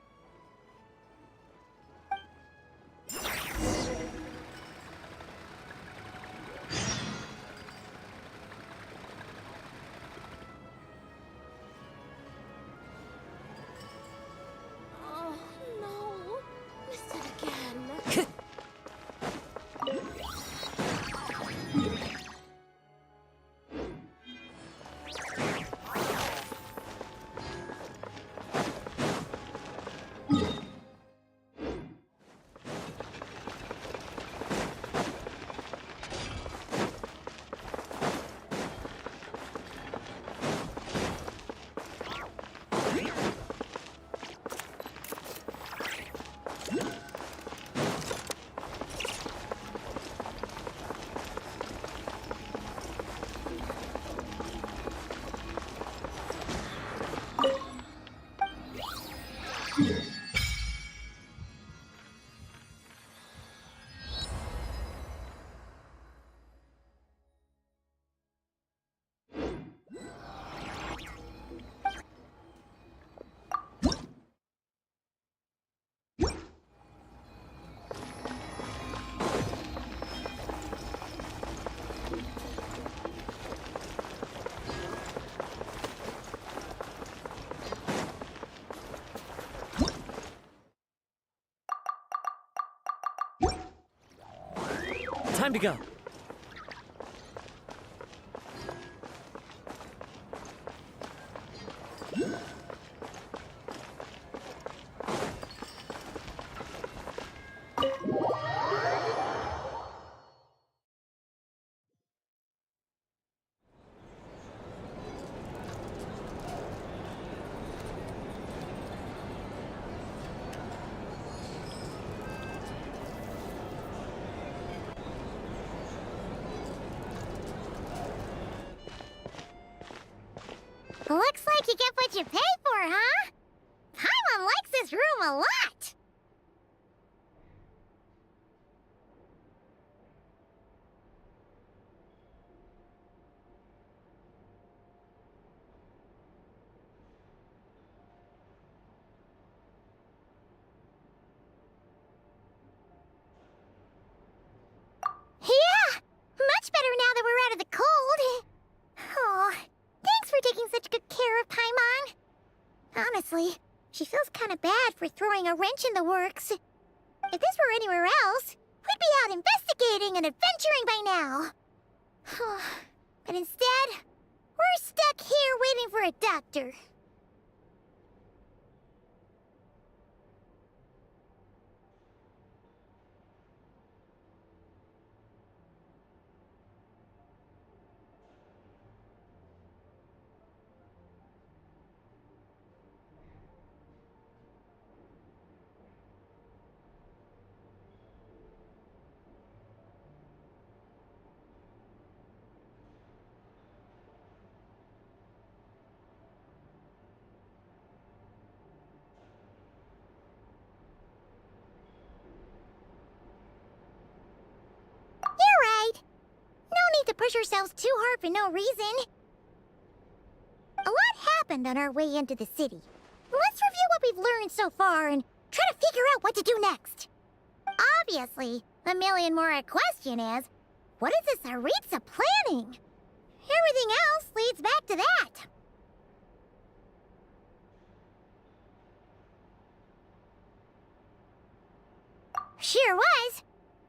Time to go. Looks like you get what you pay for, huh? Paimon likes this room a lot! Yeah! Much better now that we're out of the cold. Oh, thanks for taking such good care of Paimon. Honestly, she feels kind of bad for throwing a wrench in the works. If this were anywhere else, we'd be out investigating and adventuring by now. But instead, we're stuck here waiting for a doctor. You're right. No need to push ourselves too hard for no reason. A lot happened on our way into the city. Let's review what we've learned so far and try to figure out what to do next. Obviously, the million more question is, what is the Tsaritsa planning? Everything else leads back to that. Sure was.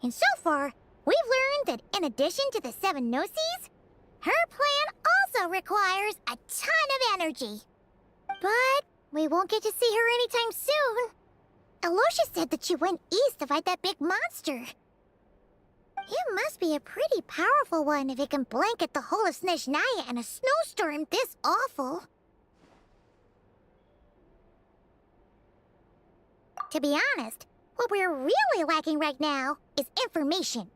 And so far, we've learned that in addition to the 7 Gnosis, her plan also requires a ton of energy. But we won't get to see her anytime soon. Alosha said that she went east to fight that big monster. It must be a pretty powerful one if it can blanket the whole of Snezhnaya in a snowstorm this awful. To be honest, what we're really lacking right now is information.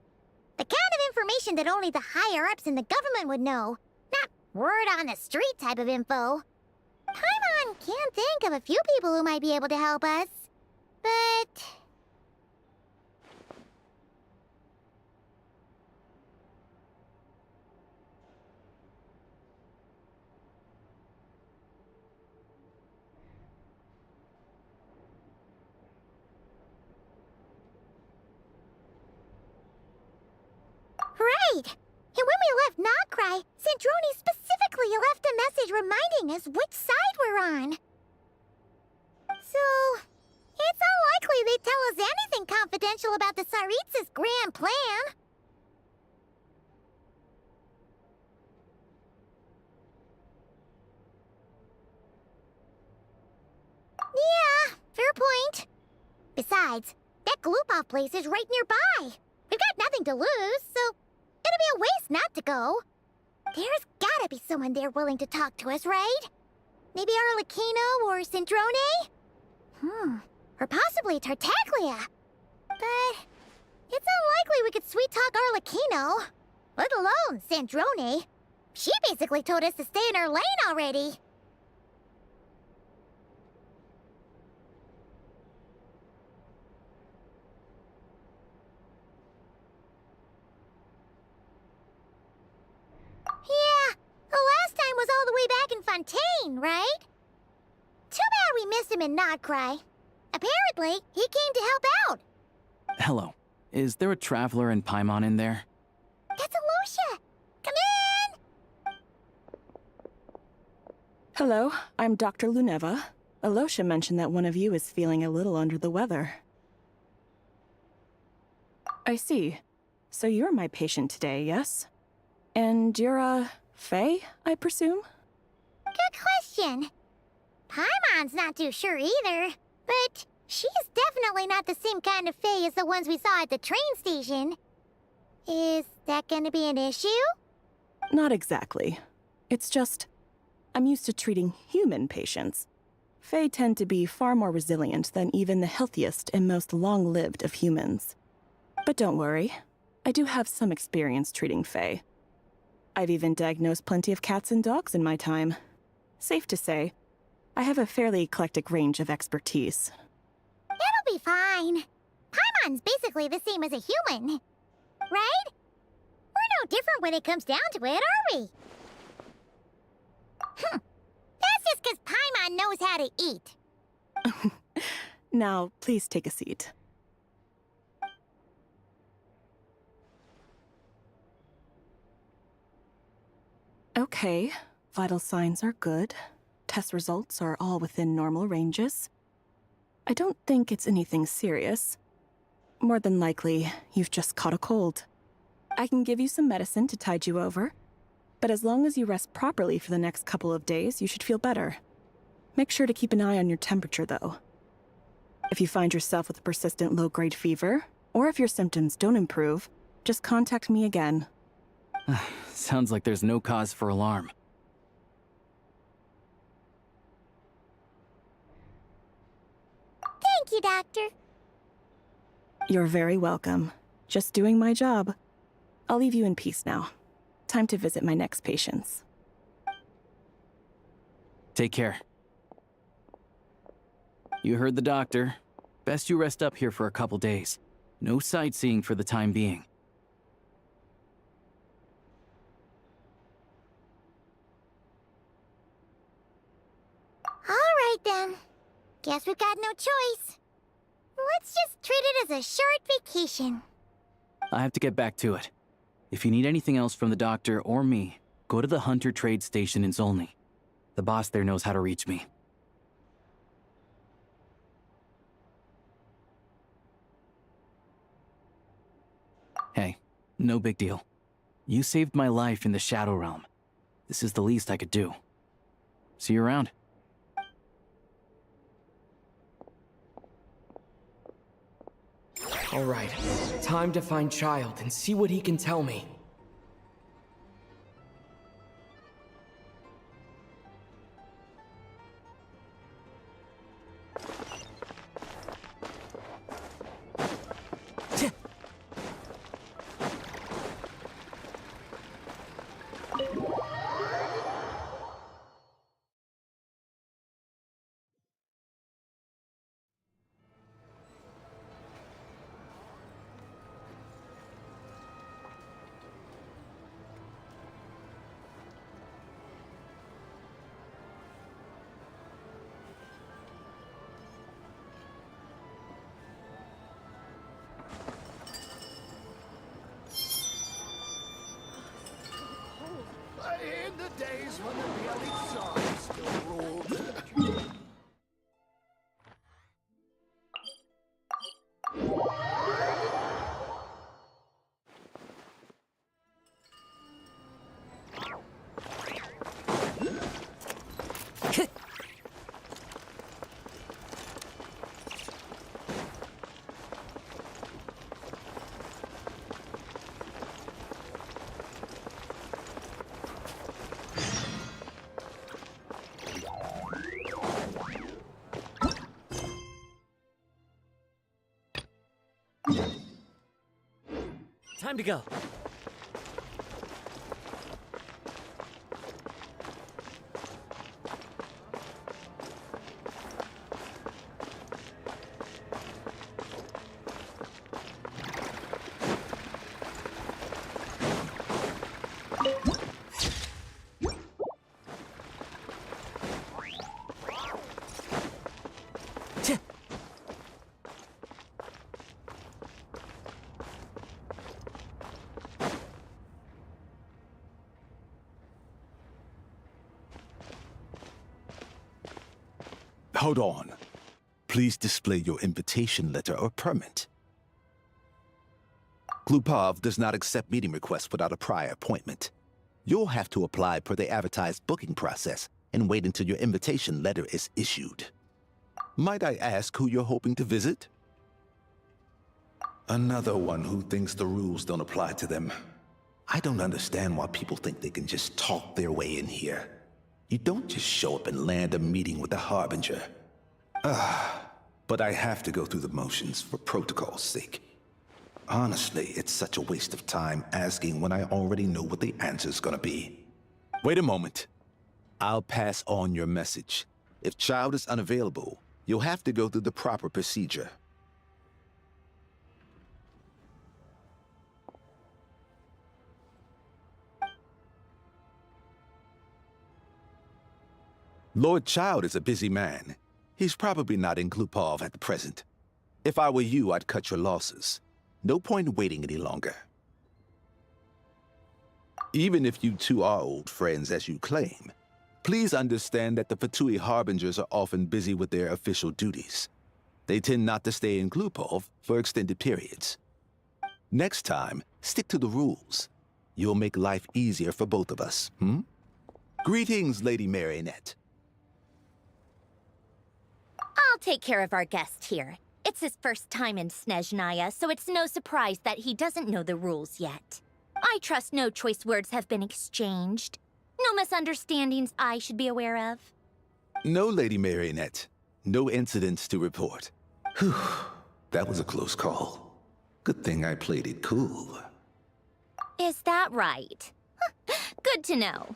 The kind of information that only the higher-ups in the government would know, not word-on-the-street type of info. Paimon can think of a few people who might be able to help us, but... Right! And when we left Nokrai, Sandroni specifically left a message reminding us which side we're on. So, it's unlikely they'd tell us anything confidential about the Tsaritsa's grand plan. Yeah, fair point. Besides, that Glupov place is right nearby. We've got nothing to lose, so it'll be a waste not to go. There's gotta be someone there willing to talk to us, right? Maybe Arlecchino or Sandrone? Or possibly Tartaglia. But it's unlikely we could sweet-talk Arlecchino, let alone Sandrone. She basically told us to stay in her lane already. Yeah, the last time was all the way back in Fontaine, right? Too bad we missed him in Nokrai. Apparently, he came to help out. Hello. Is there a traveler and Paimon in there? That's Alosha! Come in! Hello, I'm Dr. Luneva. Alosha mentioned that one of you is feeling a little under the weather. I see. So you're my patient today, yes? And you're, Faye, I presume? Good question. Paimon's not too sure either, but she's definitely not the same kind of Fae as the ones we saw at the train station. Is that gonna be an issue? Not exactly. It's just, I'm used to treating human patients. Fae tend to be far more resilient than even the healthiest and most long-lived of humans. But don't worry, I do have some experience treating Fae. I've even diagnosed plenty of cats and dogs in my time. Safe to say, I have a fairly eclectic range of expertise. It'll be fine. Paimon's basically the same as a human. Right? We're no different when it comes down to it, are we? That's just because Paimon knows how to eat. Now, please take a seat. Okay, vital signs are good. Test results are all within normal ranges. I don't think it's anything serious. More than likely, you've just caught a cold. I can give you some medicine to tide you over, but as long as you rest properly for the next couple of days, you should feel better. Make sure to keep an eye on your temperature, though. If you find yourself with a persistent low-grade fever, or if your symptoms don't improve, just contact me again. Sounds like there's no cause for alarm. Thank you, Doctor. You're very welcome. Just doing my job. I'll leave you in peace now. Time to visit my next patients. Take care. You heard the doctor. Best you rest up here for a couple days. No sightseeing for the time being. All right, then. Guess we've got no choice. Let's just treat it as a short vacation. I have to get back to it. If you need anything else from the doctor or me, go to the Hunter Trade Station in Zolny. The boss there knows how to reach me. Hey, no big deal. You saved my life in the Shadow Realm. This is the least I could do. See you around. All right, time to find Child and see what he can tell me. In the days when the belly sun still ruled. Time to go. Hold on. Please display your invitation letter or permit. Glupov does not accept meeting requests without a prior appointment. You'll have to apply per the advertised booking process and wait until your invitation letter is issued. Might I ask who you're hoping to visit? Another one who thinks the rules don't apply to them. I don't understand why people think they can just talk their way in here. You don't just show up and land a meeting with the Harbinger. But I have to go through the motions for protocol's sake. Honestly, it's such a waste of time asking when I already know what the answer's gonna be. Wait a moment. I'll pass on your message. If Child is unavailable, you'll have to go through the proper procedure. Lord Child is a busy man. He's probably not in Glupov at the present. If I were you, I'd cut your losses. No point waiting any longer. Even if you two are old friends as you claim, please understand that the Fatui Harbingers are often busy with their official duties. They tend not to stay in Glupov for extended periods. Next time, stick to the rules. You'll make life easier for both of us, Greetings, Lady Marionette. I'll take care of our guest here. It's his first time in Snezhnaya, so it's no surprise that he doesn't know the rules yet. I trust no choice words have been exchanged. No misunderstandings I should be aware of. No, Lady Marionette. No incidents to report. Whew, that was a close call. Good thing I played it cool. Is that right? Good to know.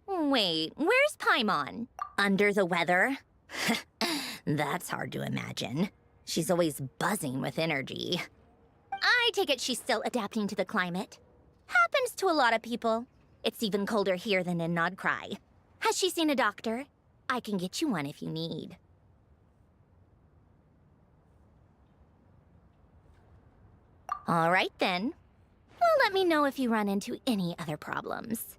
Wait, where's Paimon? Under the weather? That's hard to imagine. She's always buzzing with energy. I take it she's still adapting to the climate. Happens to a lot of people. It's even colder here than in Nodcry. Has she seen a doctor? I can get you one if you need. All right then. Well, let me know if you run into any other problems.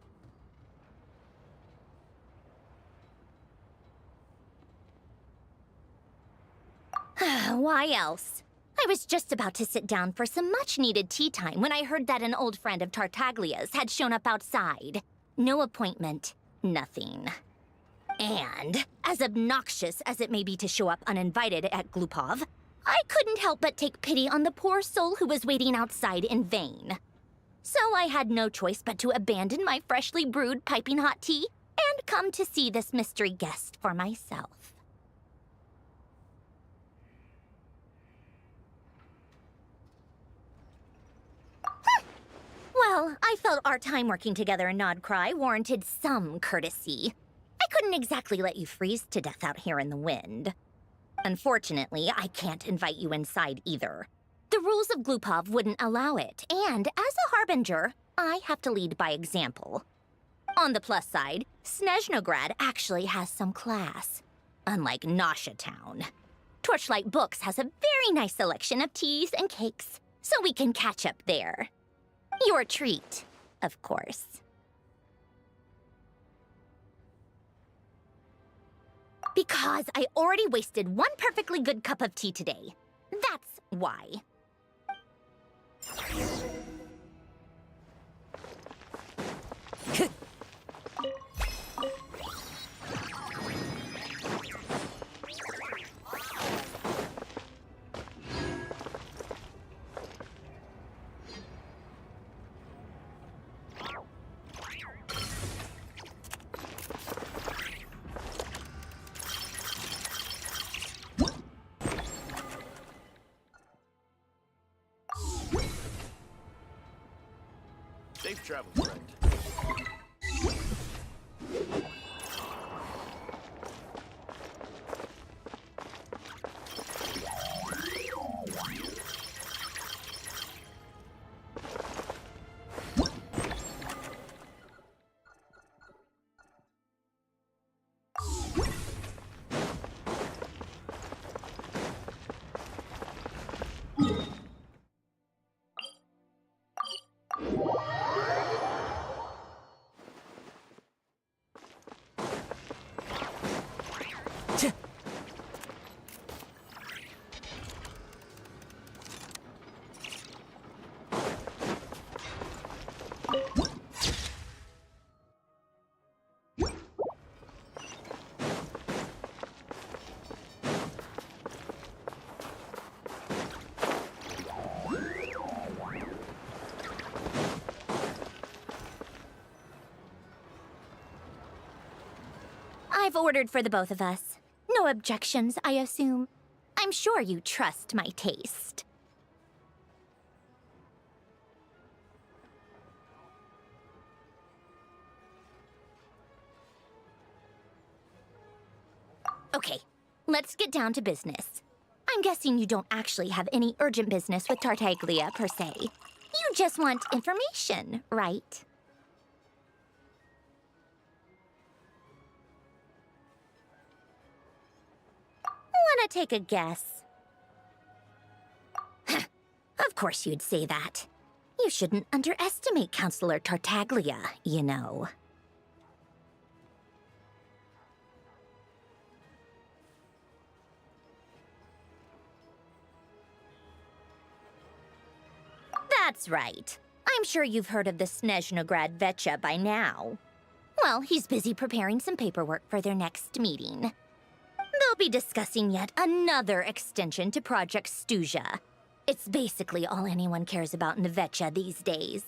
Why else? I was just about to sit down for some much-needed tea time when I heard that an old friend of Tartaglia's had shown up outside. No appointment, nothing. And, as obnoxious as it may be to show up uninvited at Glupov, I couldn't help but take pity on the poor soul who was waiting outside in vain. So I had no choice but to abandon my freshly brewed piping hot tea and come to see this mystery guest for myself. Well, I felt our time working together in Nodcry warranted some courtesy. I couldn't exactly let you freeze to death out here in the wind. Unfortunately, I can't invite you inside either. The rules of Glupov wouldn't allow it, and as a Harbinger, I have to lead by example. On the plus side, Snezhnograd actually has some class, unlike Nasha Town. Torchlight Books has a very nice selection of teas and cakes, so we can catch up there. Your treat, of course. Because I already wasted one perfectly good cup of tea today. That's why. Safe travel, friend. I've ordered for the both of us. No objections, I assume. I'm sure you trust my taste. Okay, let's get down to business. I'm guessing you don't actually have any urgent business with Tartaglia, per se. You just want information, right? Wanna take a guess? Of course you'd say that. You shouldn't underestimate Counselor Tartaglia, you know. That's right. I'm sure you've heard of the Snezhnaya by now. Well, he's busy preparing some paperwork for their next meeting. They'll be discussing yet another extension to Project Stuja. It's basically all anyone cares about in Vetcha these days.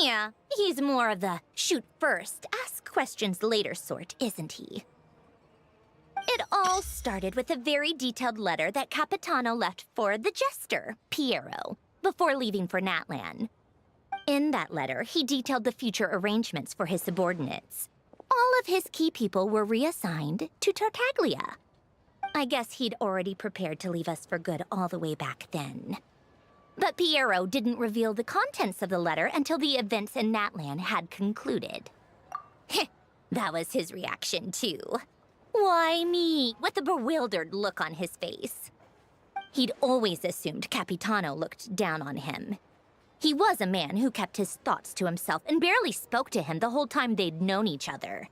Yeah, he's more of the shoot first, ask questions later sort, isn't he? It all started with a very detailed letter that Capitano left for the jester, Piero, before leaving for Natlan. In that letter, he detailed the future arrangements for his subordinates. All of his key people were reassigned to Tartaglia. I guess he'd already prepared to leave us for good all the way back then. But Piero didn't reveal the contents of the letter until the events in Natlan had concluded. That was his reaction, too. Why me? With a bewildered look on his face. He'd always assumed Capitano looked down on him. He was a man who kept his thoughts to himself and barely spoke to him the whole time they'd known each other.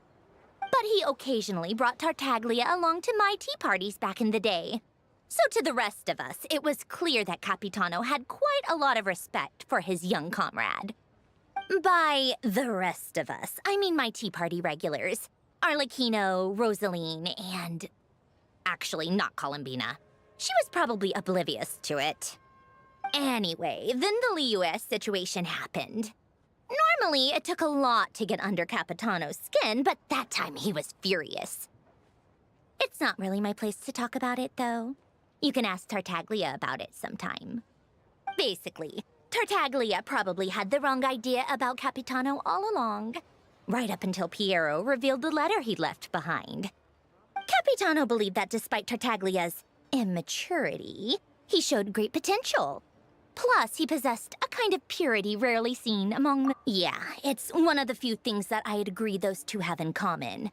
But he occasionally brought Tartaglia along to my tea parties back in the day. So to the rest of us, it was clear that Capitano had quite a lot of respect for his young comrade. By the rest of us, I mean my tea party regulars. Arlecchino, Rosaline, and... actually, not Columbina. She was probably oblivious to it. Anyway, then the Liu-S situation happened. Normally, it took a lot to get under Capitano's skin, but that time he was furious. It's not really my place to talk about it, though. You can ask Tartaglia about it sometime. Basically, Tartaglia probably had the wrong idea about Capitano all along. Right up until Piero revealed the letter he'd left behind. Capitano believed that despite Tartaglia's immaturity, he showed great potential. Plus, he possessed a kind of purity rarely seen among... Yeah, it's one of the few things that I'd agree those two have in common.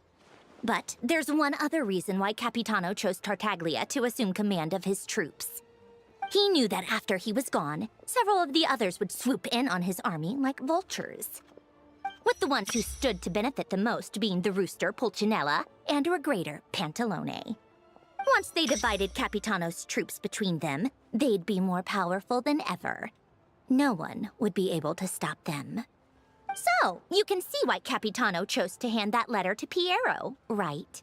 But there's one other reason why Capitano chose Tartaglia to assume command of his troops. He knew that after he was gone, several of the others would swoop in on his army like vultures. With the ones who stood to benefit the most being the rooster Pulcinella and Regrator Pantalone. Once they divided Capitano's troops between them, they'd be more powerful than ever. No one would be able to stop them. So, you can see why Capitano chose to hand that letter to Piero, right?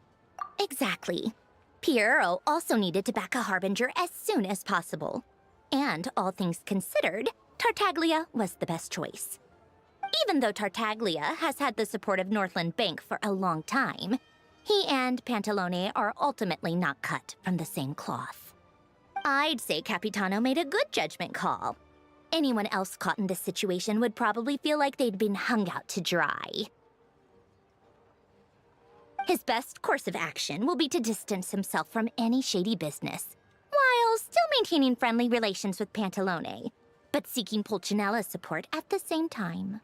Exactly. Piero also needed to back a harbinger as soon as possible. And all things considered, Tartaglia was the best choice. Even though Tartaglia has had the support of Northland Bank for a long time, he and Pantalone are ultimately not cut from the same cloth. I'd say Capitano made a good judgment call. Anyone else caught in this situation would probably feel like they'd been hung out to dry. His best course of action will be to distance himself from any shady business, while still maintaining friendly relations with Pantalone, but seeking Pulcinella's support at the same time.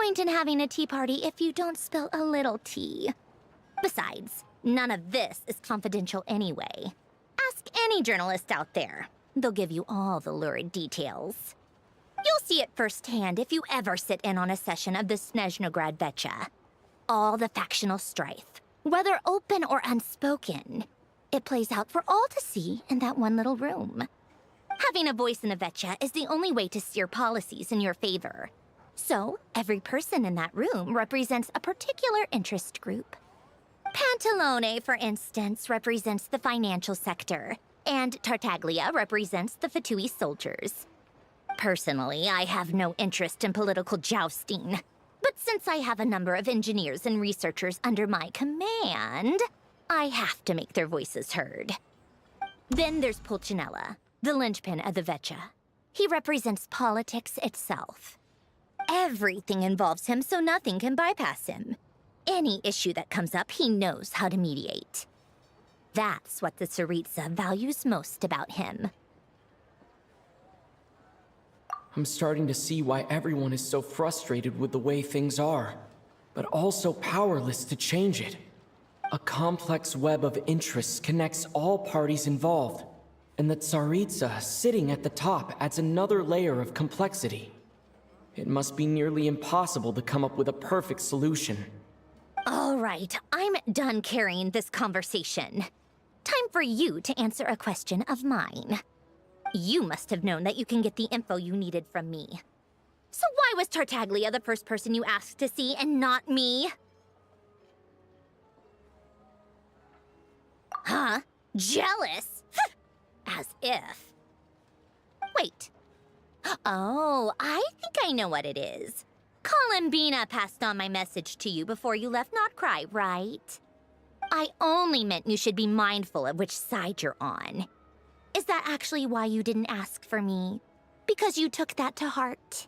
point in having a tea party if you don't spill a little tea. Besides, none of this is confidential anyway. Ask any journalist out there. They'll give you all the lurid details. You'll see it firsthand if you ever sit in on a session of the Snezhnaya Vecha. All the factional strife, whether open or unspoken, it plays out for all to see in that one little room. Having a voice in a Vecha is the only way to steer policies in your favor. So, every person in that room represents a particular interest group. Pantalone, for instance, represents the financial sector, and Tartaglia represents the Fatui soldiers. Personally, I have no interest in political jousting, but since I have a number of engineers and researchers under my command, I have to make their voices heard. Then there's Pulcinella, the linchpin of the Vecha. He represents politics itself. Everything involves him, so nothing can bypass him. Any issue that comes up, he knows how to mediate. That's what the Tsaritsa values most about him. I'm starting to see why everyone is so frustrated with the way things are, but also powerless to change it. A complex web of interests connects all parties involved, and the Tsaritsa sitting at the top adds another layer of complexity. It must be nearly impossible to come up with a perfect solution. All right, I'm done carrying this conversation. Time for you to answer a question of mine. You must have known that you can get the info you needed from me. So why was Tartaglia the first person you asked to see and not me? Huh? Jealous? As if. Wait. Oh, I think I know what it is. Columbina passed on my message to you before you left Not Cry, right? I only meant you should be mindful of which side you're on. Is that actually why you didn't ask for me? Because you took that to heart?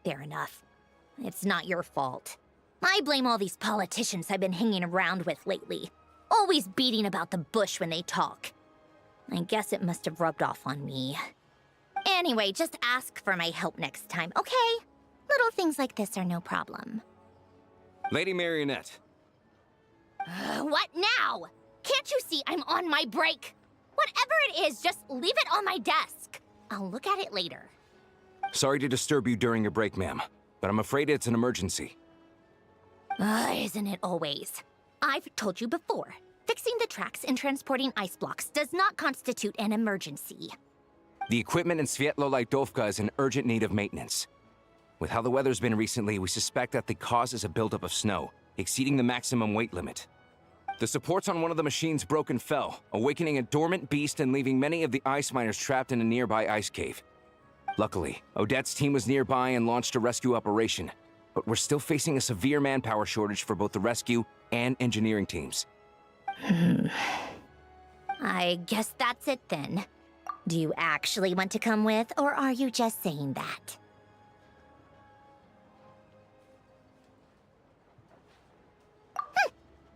Fair enough. It's not your fault. I blame all these politicians I've been hanging around with lately. Always beating about the bush when they talk. I guess it must have rubbed off on me. Anyway, just ask for my help next time, okay? Little things like this are no problem. Lady Marionette. What now? Can't you see I'm on my break? Whatever it is, just leave it on my desk. I'll look at it later. Sorry to disturb you during your break, ma'am, but I'm afraid it's an emergency. Isn't it always? I've told you before, fixing the tracks and transporting ice blocks does not constitute an emergency. The equipment in Svietlo-Lightovka is in urgent need of maintenance. With how the weather's been recently, we suspect that the cause is a buildup of snow, exceeding the maximum weight limit. The supports on one of the machines broke and fell, awakening a dormant beast and leaving many of the ice miners trapped in a nearby ice cave. Luckily, Odette's team was nearby and launched a rescue operation, but we're still facing a severe manpower shortage for both the rescue and engineering teams. I guess that's it then. Do you actually want to come with, or are you just saying that?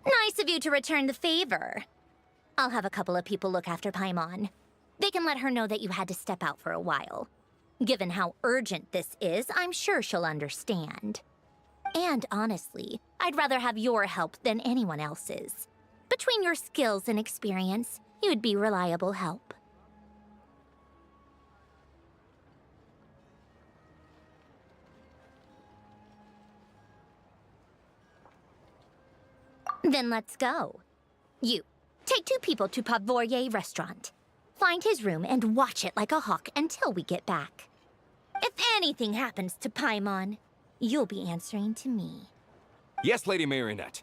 Nice of you to return the favor. I'll have a couple of people look after Paimon. They can let her know that you had to step out for a while. Given how urgent this is, I'm sure she'll understand. And honestly, I'd rather have your help than anyone else's. Between your skills and experience, you'd be reliable help. Then let's go. You, take 2 people to Pavorier restaurant. Find his room and watch it like a hawk until we get back. If anything happens to Paimon, you'll be answering to me. Yes, Lady Marionette.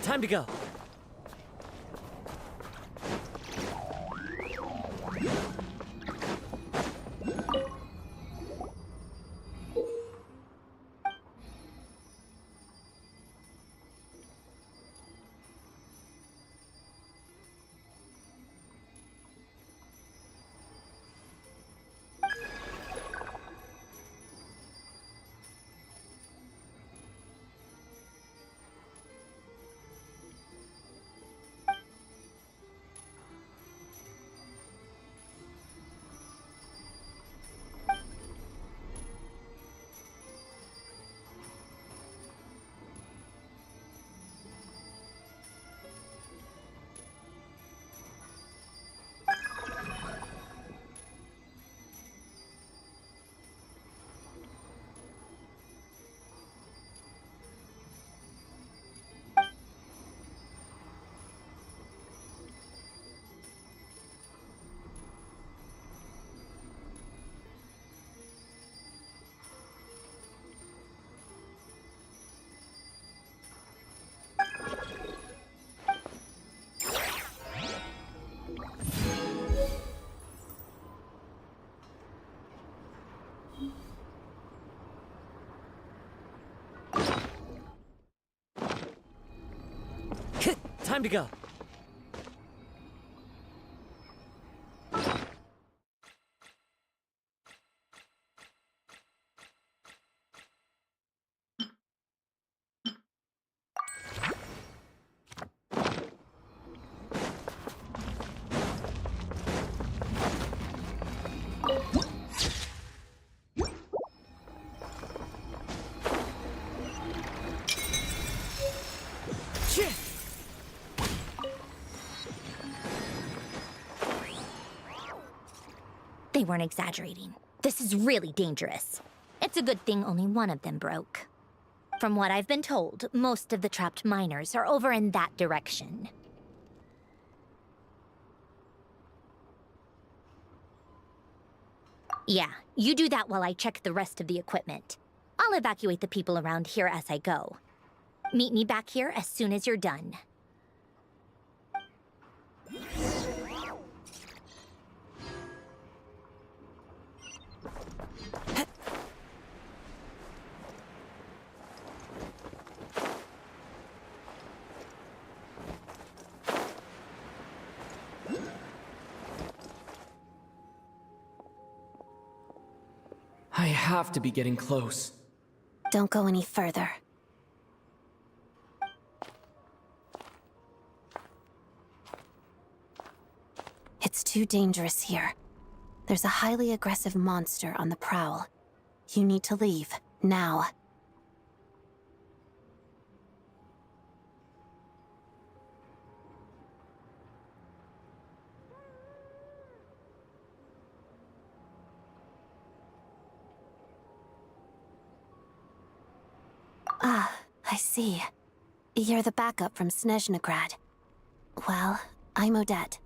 Time to go. Time to go. They weren't exaggerating. This is really dangerous. It's a good thing only one of them broke. From what I've been told, most of the trapped miners are over in that direction. Yeah, you do that while I check the rest of the equipment. I'll evacuate the people around here as I go. Meet me back here as soon as you're done. I have to be getting close. Don't go any further. It's too dangerous here. There's a highly aggressive monster on the prowl. You need to leave, now. Ah, I see. You're the backup from Snezhnaya. Well, I'm Odette.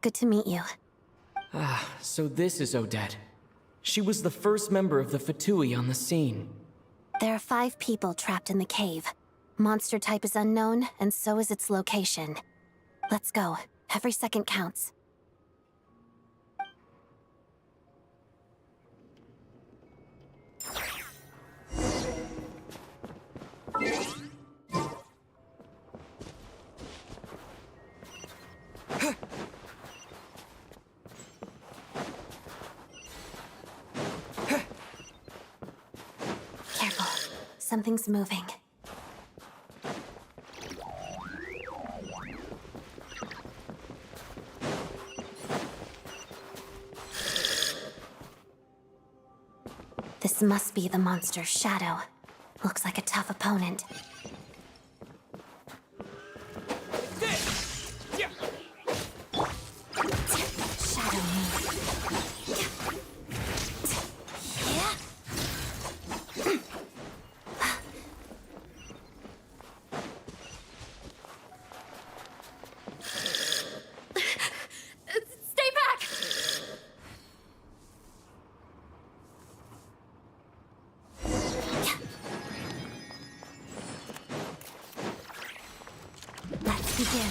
Good to meet you. Ah, so this is Odette. She was the first member of the Fatui on the scene. There are 5 people trapped in the cave. Monster type is unknown, and so is its location. Let's go. Every second counts. Careful. Something's moving. This must be the monster's shadow. Looks like a tough opponent. Shadow me. Stay back! begin.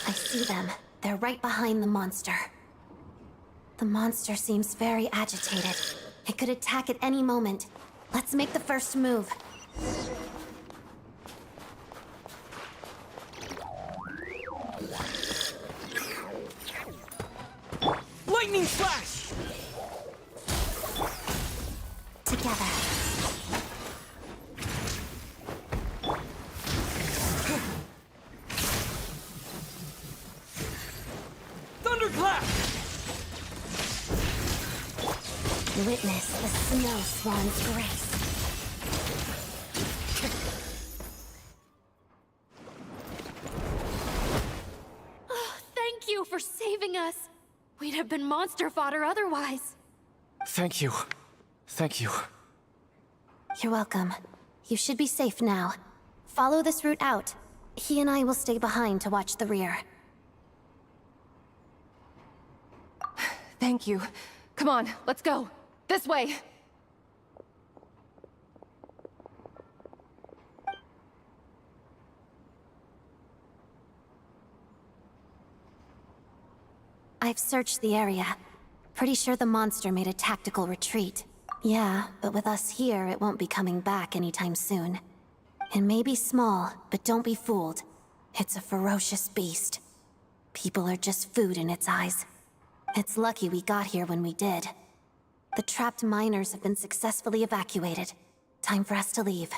I see them. They're right behind the monster. The monster seems very agitated. It could attack at any moment. Let's make the first move. Lightning flash! Together. Thunderclap! Witness the snow swan's grace. Thank you for saving us. We'd have been monster fodder otherwise. Thank you. Thank you. You're welcome. You should be safe now. Follow this route out. He and I will stay behind to watch the rear. Thank you. Come on, let's go. This way. I've searched the area. Pretty sure the monster made a tactical retreat. Yeah, but with us here, it won't be coming back anytime soon. It may be small, but don't be fooled. It's a ferocious beast. People are just food in its eyes. It's lucky we got here when we did. The trapped miners have been successfully evacuated. Time for us to leave.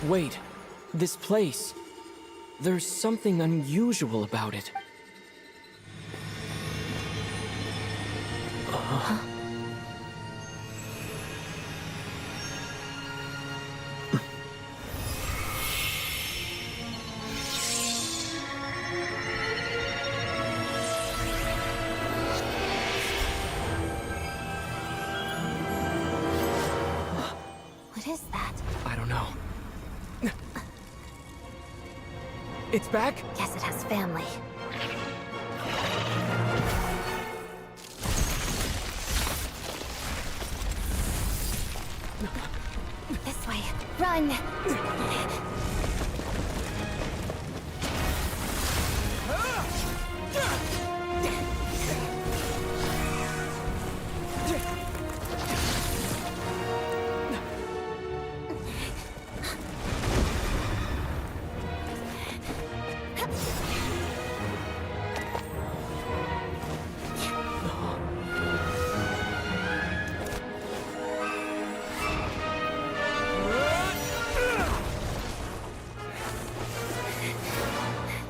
Wait, this place. There's something unusual about it. What is that? I don't know. It's back? Guess it has family. This way. Run!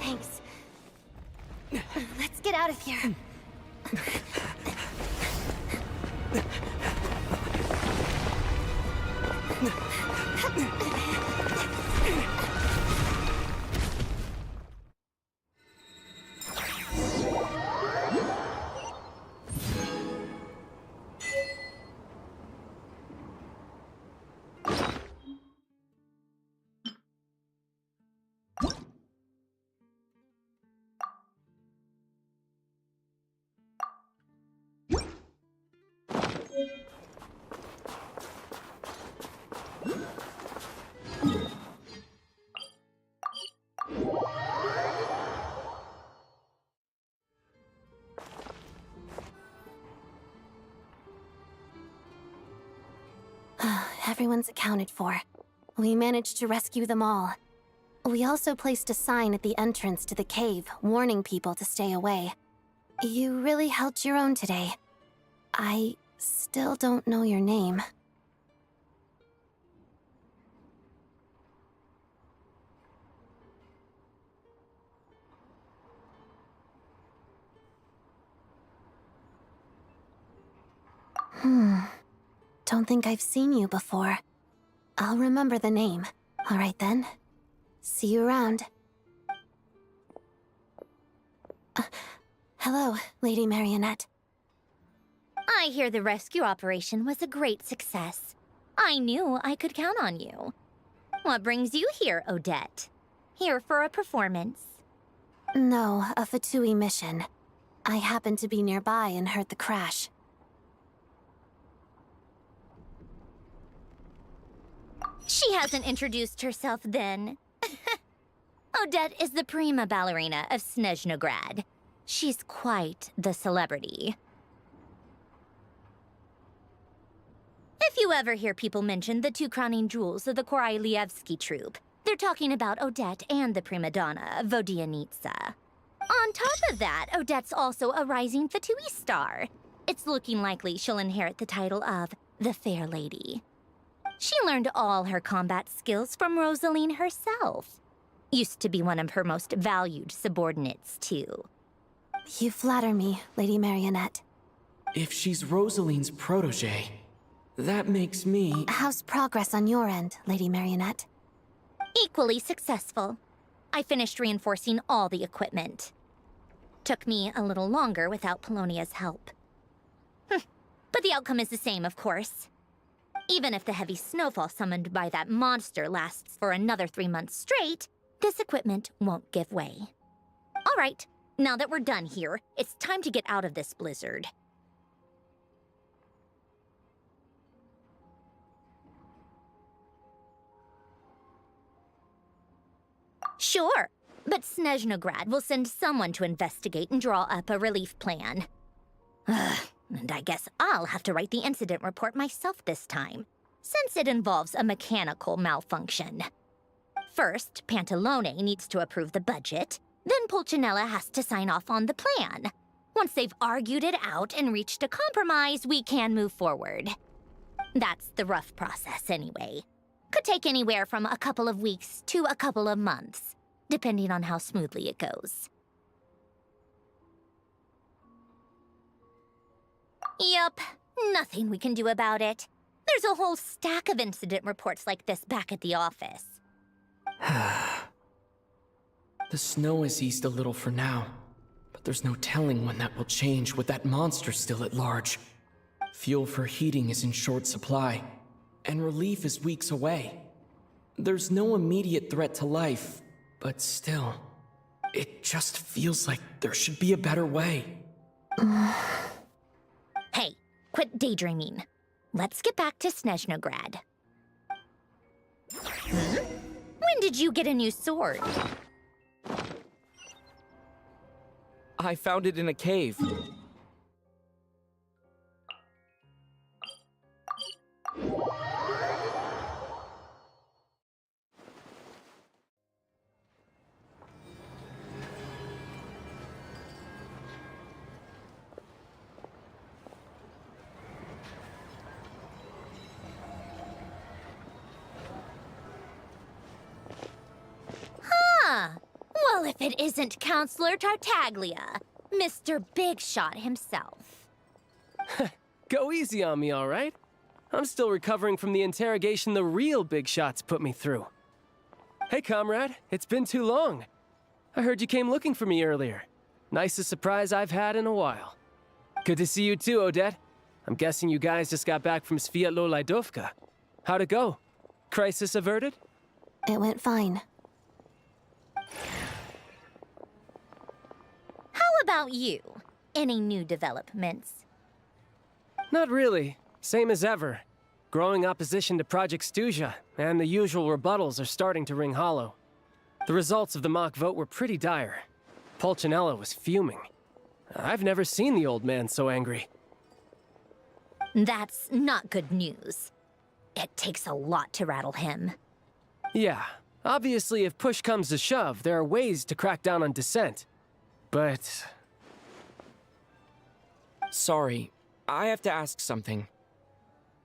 Thanks. Let's get out of here. Everyone's accounted for. We managed to rescue them all. We also placed a sign at the entrance to the cave, warning people to stay away. You really held your own today. I still don't know your name. Don't think I've seen you before. I'll remember the name. All right then. See you around. Hello, Lady Marionette. I hear the rescue operation was a great success. I knew I could count on you. What brings you here, Odette? Here for a performance? No, a Fatui mission. I happened to be nearby and heard the crash. She hasn't introduced herself then. Odette is the prima ballerina of Snezhnograd. She's quite the celebrity. If you ever hear people mention the two crowning jewels of the Korailievsky troupe, they're talking about Odette and the prima donna, Vodianitsa. On top of that, Odette's also a rising Fatui star. It's looking likely she'll inherit the title of the Fair Lady. She learned all her combat skills from Rosaline herself. Used to be one of her most valued subordinates, too. You flatter me, Lady Marionette. If she's Rosaline's protege, that makes me... How's progress on your end, Lady Marionette? Equally successful. I finished reinforcing all the equipment. Took me a little longer without Polonia's help. But the outcome is the same, of course. Even if the heavy snowfall summoned by that monster lasts for another 3 months straight, this equipment won't give way. All right, now that we're done here, it's time to get out of this blizzard. Sure, but Snezhnograd will send someone to investigate and draw up a relief plan. And I guess I'll have to write the incident report myself this time, since it involves a mechanical malfunction. First, Pantalone needs to approve the budget, then Pulcinella has to sign off on the plan. Once they've argued it out and reached a compromise, we can move forward. That's the rough process anyway. Could take anywhere from a couple of weeks to a couple of months, depending on how smoothly it goes. Yup, nothing we can do about it. There's a whole stack of incident reports like this back at the office. The snow has eased a little for now, but there's no telling when that will change with that monster still at large. Fuel for heating is in short supply, and relief is weeks away. There's no immediate threat to life, but still, it just feels like there should be a better way. Hey, quit daydreaming. Let's get back to Snezhnograd. When did you get a new sword? I found it in a cave. Well, if it isn't Counselor Tartaglia, Mr. Big Shot himself. Go easy on me, all right? I'm still recovering from the interrogation the real Big Shots put me through. Hey, comrade, it's been too long. I heard you came looking for me earlier. Nicest surprise I've had in a while. Good to see you too, Odette. I'm guessing you guys just got back from Sviatlo Laidovka. How'd it go? Crisis averted? It went fine. How about you? Any new developments? Not really. Same as ever. Growing opposition to Project Stuzha, and the usual rebuttals are starting to ring hollow. The results of the mock vote were pretty dire. Pulcinella was fuming. I've never seen the old man so angry. That's not good news. It takes a lot to rattle him. Yeah, obviously if push comes to shove, there are ways to crack down on dissent. But... Sorry, I have to ask something.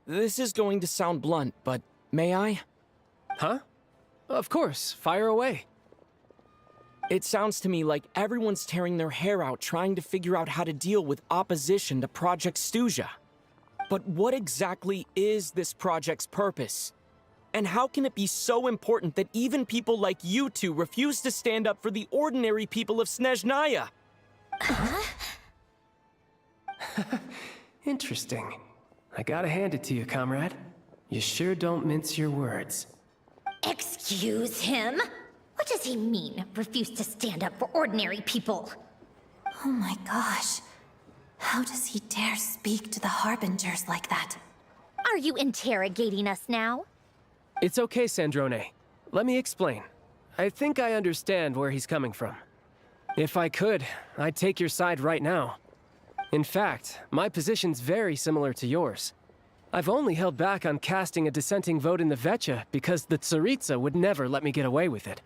This is going to sound blunt, but may I? Huh? Of course, fire away. It sounds to me like everyone's tearing their hair out trying to figure out how to deal with opposition to Project Stuzha. But what exactly is this project's purpose? And how can it be so important that even people like you two refuse to stand up for the ordinary people of Snezhnaya? Interesting. I gotta hand it to you, comrade. You sure don't mince your words. Excuse him? What does he mean, refuse to stand up for ordinary people? Oh my gosh. How does he dare speak to the Harbingers like that? Are you interrogating us now? It's okay, Sandrone. Let me explain. I think I understand where he's coming from. If I could, I'd take your side right now. In fact, my position's very similar to yours. I've only held back on casting a dissenting vote in the Vecha because the Tsaritsa would never let me get away with it.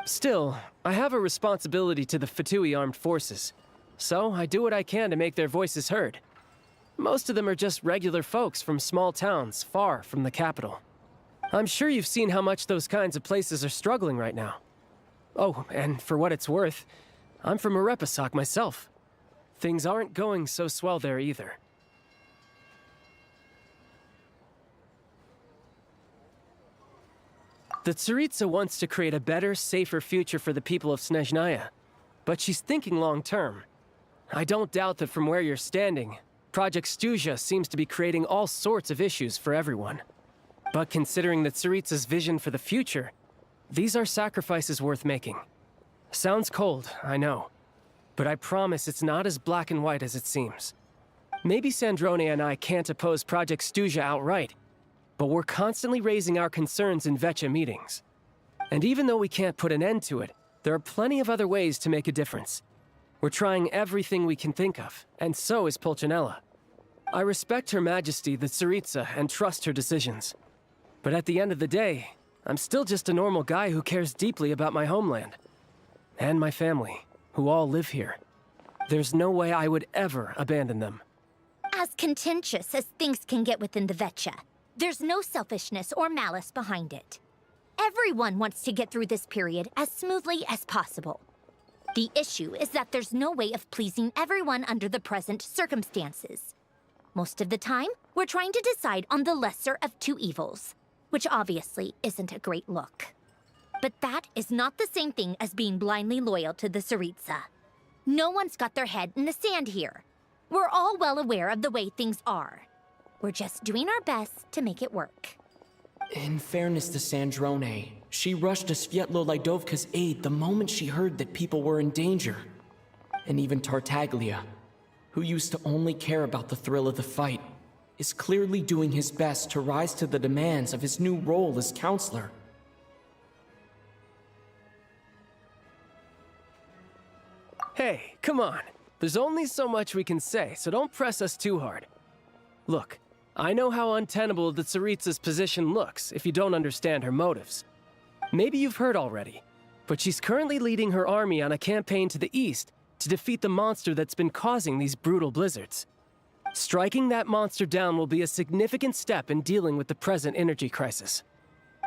Still, I have a responsibility to the Fatui armed forces, so I do what I can to make their voices heard. Most of them are just regular folks from small towns far from the capital. I'm sure you've seen how much those kinds of places are struggling right now. Oh, and for what it's worth, I'm from Arepasak myself. Things aren't going so swell there either. The Tsaritsa wants to create a better, safer future for the people of Snezhnaya, but she's thinking long-term. I don't doubt that from where you're standing, Project Stuja seems to be creating all sorts of issues for everyone. But considering the Tsaritsa's vision for the future, these are sacrifices worth making. Sounds cold, I know, but I promise it's not as black and white as it seems. Maybe Sandrone and I can't oppose Project Stuja outright, but we're constantly raising our concerns in Vecha meetings. And even though we can't put an end to it, there are plenty of other ways to make a difference. We're trying everything we can think of, and so is Pulcinella. I respect Her Majesty, the Tsaritsa, and trust her decisions. But at the end of the day, I'm still just a normal guy who cares deeply about my homeland. And my family, who all live here. There's no way I would ever abandon them. As contentious as things can get within the Vecha, there's no selfishness or malice behind it. Everyone wants to get through this period as smoothly as possible. The issue is that there's no way of pleasing everyone under the present circumstances. Most of the time, we're trying to decide on the lesser of two evils, which obviously isn't a great look. But that is not the same thing as being blindly loyal to the Tsaritsa. No one's got their head in the sand here. We're all well aware of the way things are. We're just doing our best to make it work. In fairness to Sandrone, she rushed to Svietlo Lidovka's aid the moment she heard that people were in danger. And even Tartaglia, who used to only care about the thrill of the fight, is clearly doing his best to rise to the demands of his new role as counselor. Hey, come on. There's only so much we can say, so don't press us too hard. Look, I know how untenable the Tsaritsa's position looks if you don't understand her motives. Maybe you've heard already, but she's currently leading her army on a campaign to the east to defeat the monster that's been causing these brutal blizzards. Striking that monster down will be a significant step in dealing with the present energy crisis.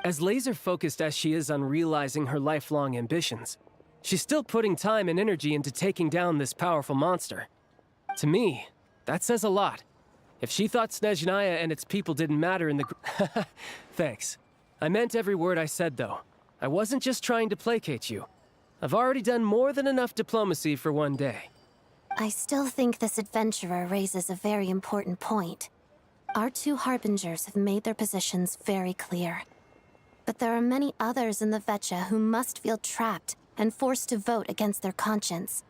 As laser-focused as she is on realizing her lifelong ambitions, she's still putting time and energy into taking down this powerful monster. To me, that says a lot. If she thought Snezhnaya and its people didn't matter in the Thanks. I meant every word I said, though. I wasn't just trying to placate you. I've already done more than enough diplomacy for one day. I still think this adventurer raises a very important point. Our two Harbingers have made their positions very clear. But there are many others in the Vecha who must feel trapped and forced to vote against their conscience.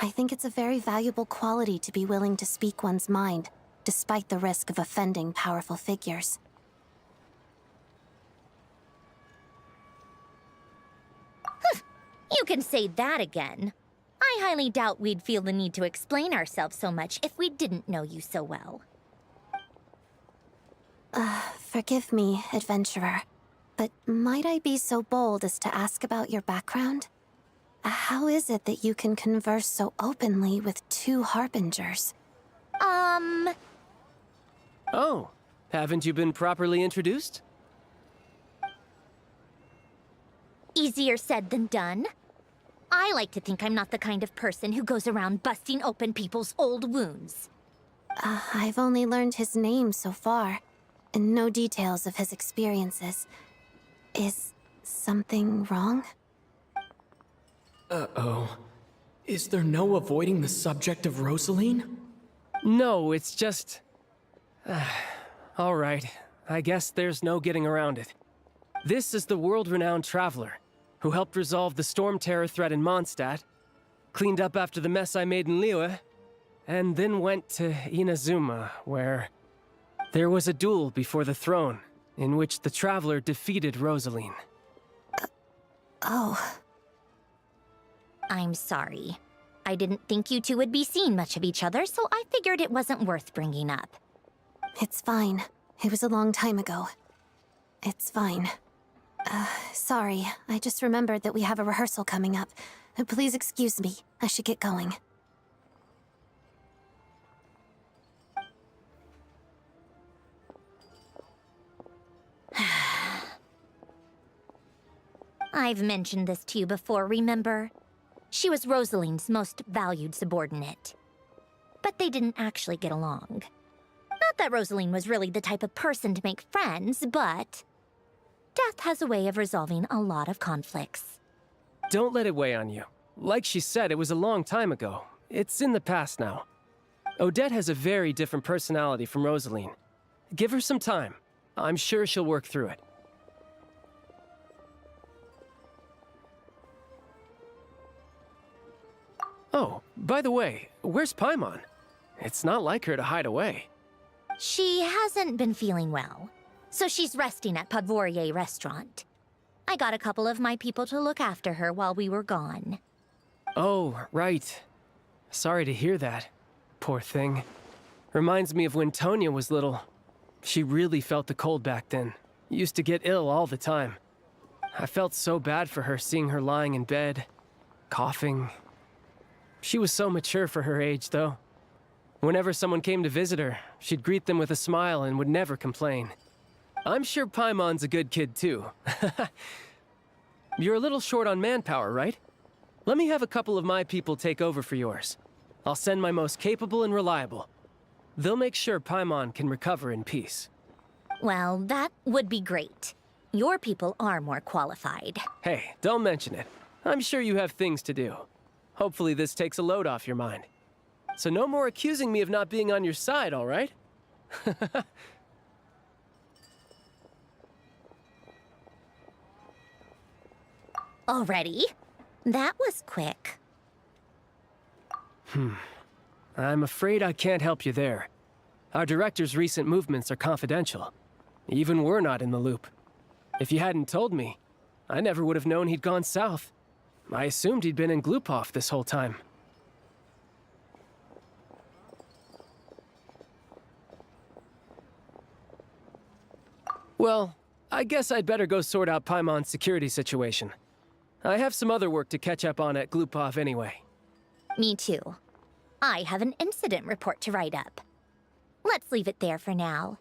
I think it's a very valuable quality to be willing to speak one's mind, despite the risk of offending powerful figures. You can say that again. I highly doubt we'd feel the need to explain ourselves so much if we didn't know you so well. Forgive me, adventurer, but might I be so bold as to ask about your background? How is it that you can converse so openly with two Harbingers? Oh, haven't you been properly introduced? Easier said than done. I like to think I'm not the kind of person who goes around busting open people's old wounds. I've only learned his name so far, and no details of his experiences. Is something wrong? Uh-oh. Is there no avoiding the subject of Rosaline? No, it's just... all right, I guess there's no getting around it. This is the world-renowned traveler, who helped resolve the storm terror threat in Mondstadt, cleaned up after the mess I made in Liyue, and then went to Inazuma, where there was a duel before the throne, in which the traveler defeated Rosaline. Oh. I'm sorry. I didn't think you two would be seeing much of each other, so I figured it wasn't worth bringing up. It's fine. It was a long time ago. It's fine. Sorry. I just remembered that we have a rehearsal coming up. Please excuse me. I should get going. I've mentioned this to you before, remember? She was Rosaline's most valued subordinate. But they didn't actually get along. Not that Rosaline was really the type of person to make friends, but... death has a way of resolving a lot of conflicts. Don't let it weigh on you. Like she said, it was a long time ago. It's in the past now. Odette has a very different personality from Rosaline. Give her some time. I'm sure she'll work through it. Oh, by the way, where's Paimon? It's not like her to hide away. She hasn't been feeling well, so she's resting at Podvorier restaurant. I got a couple of my people to look after her while we were gone. Oh, right. Sorry to hear that. Poor thing. Reminds me of when Tonya was little. She really felt the cold back then. Used to get ill all the time. I felt so bad for her seeing her lying in bed, coughing. She was so mature for her age, though. Whenever someone came to visit her, she'd greet them with a smile and would never complain. I'm sure Paimon's a good kid, too. You're a little short on manpower, right? Let me have a couple of my people take over for yours. I'll send my most capable and reliable. They'll make sure Paimon can recover in peace. Well, that would be great. Your people are more qualified. Hey, don't mention it. I'm sure you have things to do. Hopefully this takes a load off your mind. So no more accusing me of not being on your side, all right? Already? That was quick. I'm afraid I can't help you there. Our director's recent movements are confidential. Even we're not in the loop. If you hadn't told me, I never would have known he'd gone south. I assumed he'd been in Glupov this whole time. Well, I guess I'd better go sort out Paimon's security situation. I have some other work to catch up on at Glupov anyway. Me too. I have an incident report to write up. Let's leave it there for now.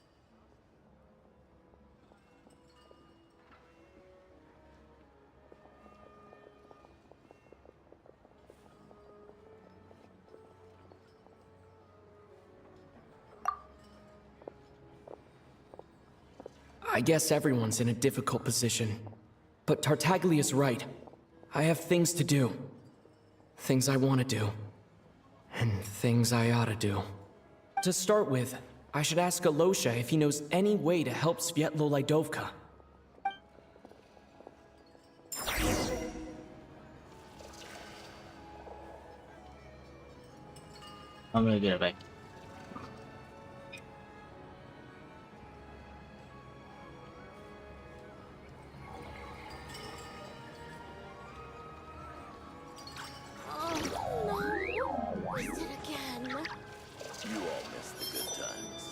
I guess everyone's in a difficult position. But Tartaglia's right. I have things to do. Things I want to do. And things I ought to do. To start with, I should ask Alosha if he knows any way to help Svietlo Lydovka. I'm gonna get it back. You all miss the good times.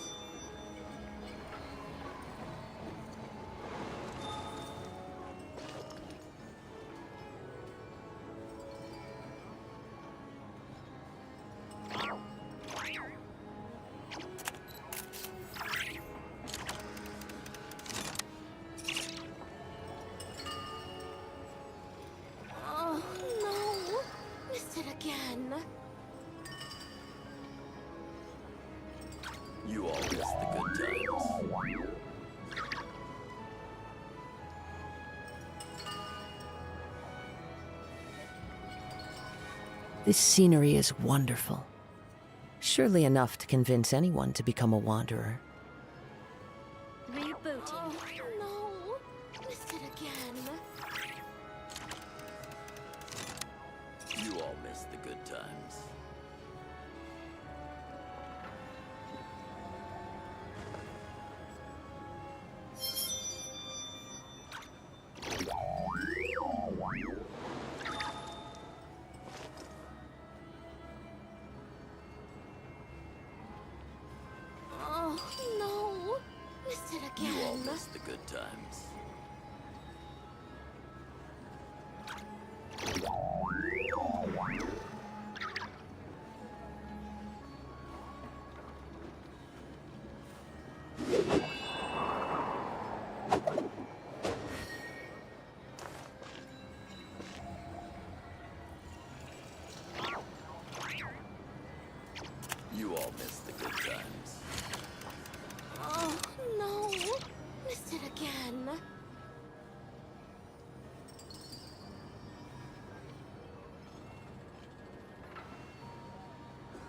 This scenery is wonderful. Surely enough to convince anyone to become a wanderer. Rebooting. Oh, no. Missed it again. You all missed the good times. Oh, no. Missed it again. You all missed the good times. You all missed the good times. Oh, no. Missed it again.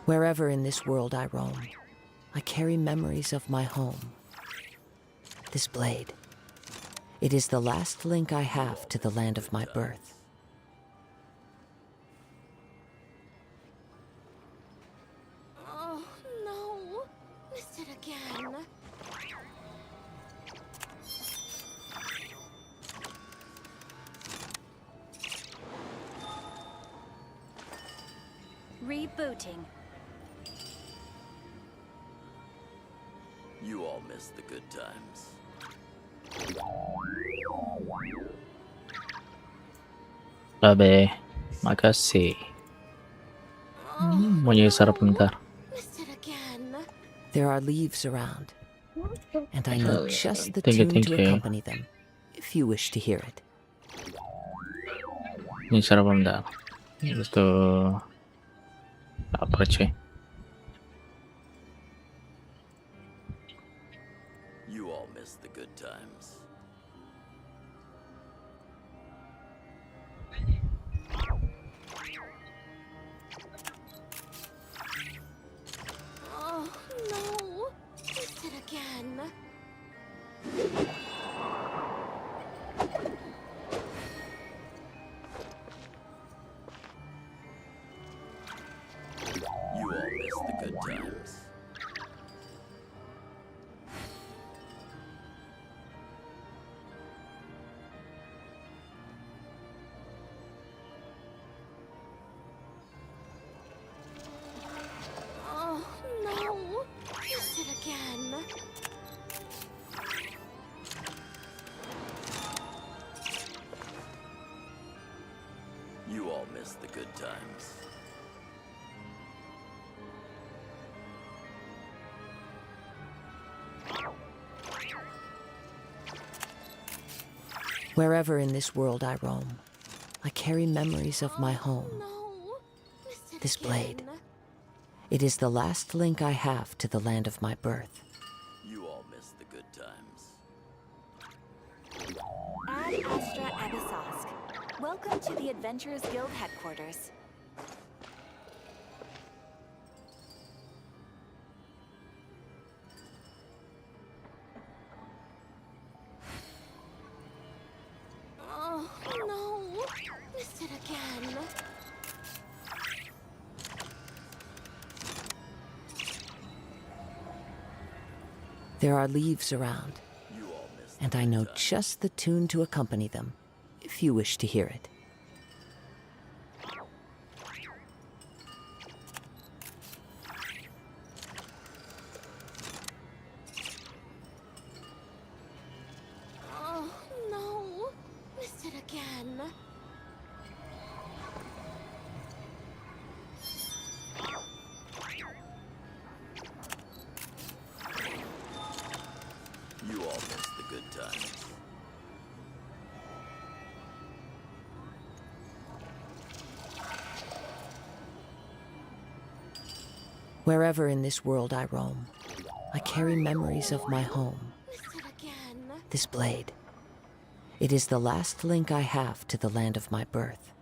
Wherever in this world I roam, I carry memories of my home. This blade. It is the last link I have to the land of my birth. Oh, no. Missed it again. Rebooting. You all missed the good times. Babe, makasih. Mau nyari sarap bentar. Missed it again. There are leaves around, and I know just the Thank you, tune thank to you. accompany them, if you wish to hear it. Ini sarap bentar. Itu apa cuy? You all missed the good times. Oh, no. Missed it again. You all missed the good times. Oh, no. Missed it again. You all missed the good times. Wherever in this world I roam, I carry memories of my home. This blade. It is the last link I have to the land of my birth. You all missed the good times. Ad Astra Abyssosque. Welcome to the Adventurers Guild headquarters. Oh, no. Missed it again. There are leaves around, and I know just the tune to accompany them, if you wish to hear it. Oh, no. Missed it again. You all missed the good times. Wherever in this world I roam, I carry memories of my home. This blade. It is the last link I have to the land of my birth.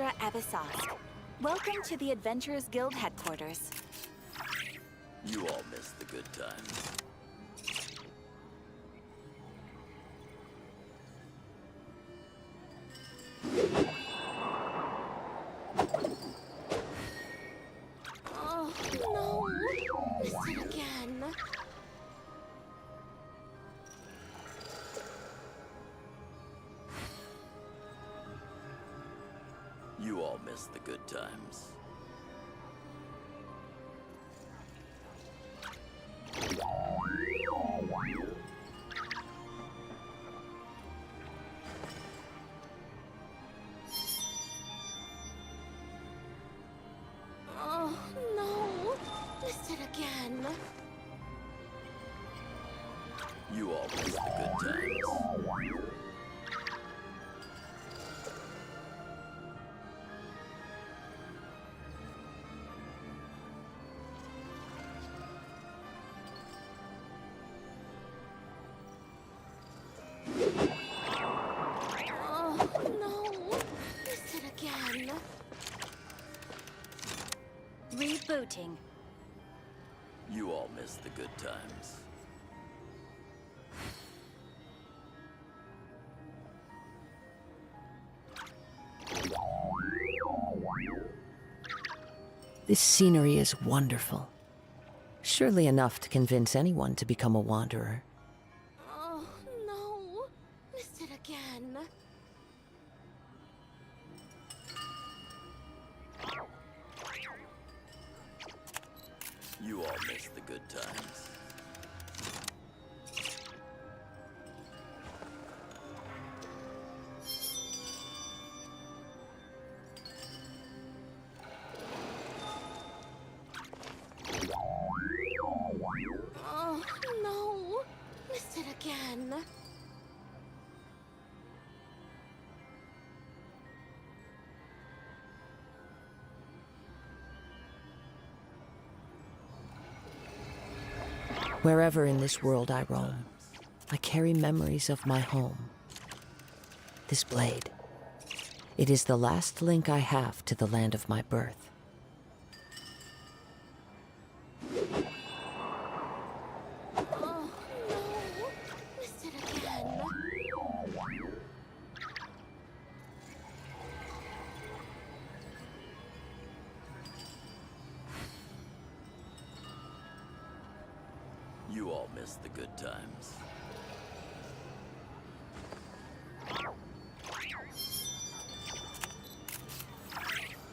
Astra Abyssosque. Welcome to the Adventurers Guild headquarters. You all missed the good times. Oh, no. Missed it again. You all missed the good times. Oh, no. Missed it again. You all missed the good times. Oh, no. Missed it again. Rebooting. You all missed the good times. This scenery is wonderful. Surely enough to convince anyone to become a wanderer. Oh, no. Missed it again. You all missed the good times. Oh, no. Missed it again. Wherever in this world I roam, I carry memories of my home. This blade. It is the last link I have to the land of my birth. Oh, no. Missed it again. You all missed the good times.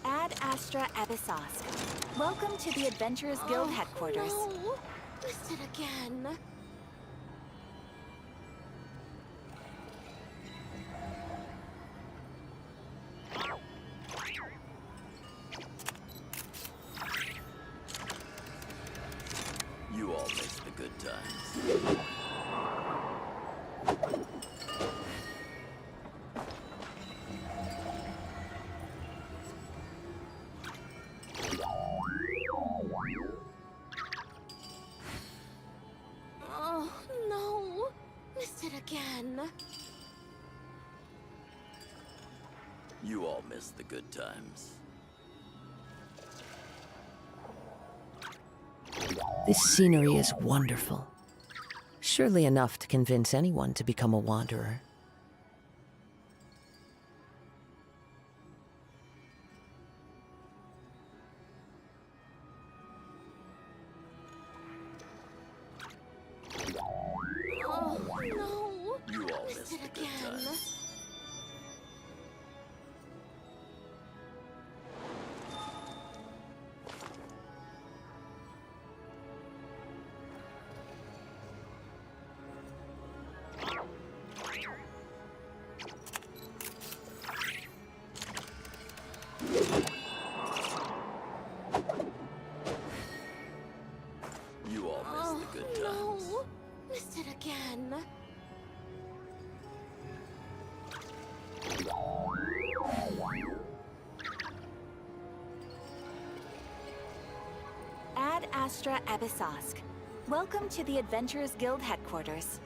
Ad Astra Abyssosque. Welcome to the Adventurers Guild headquarters. No. Missed it again. You all missed the good times. Oh, no. Missed it again. You all missed the good times. This scenery is wonderful. Surely enough to convince anyone to become a wanderer. Oh, no. You all Missed missed it the good again. times. You all missed the good times. No. Missed it again. Ad Astra Abyssosque. Welcome to the Adventurers Guild headquarters.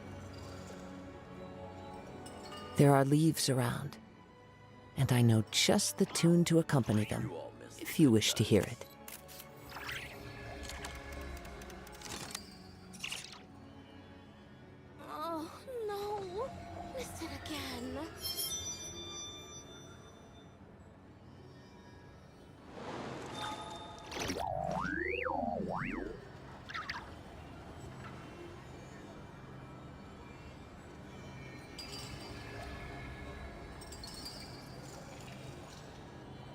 There are leaves around. And I know just the tune to accompany them, if you wish to hear it. Oh, no. Missed it again.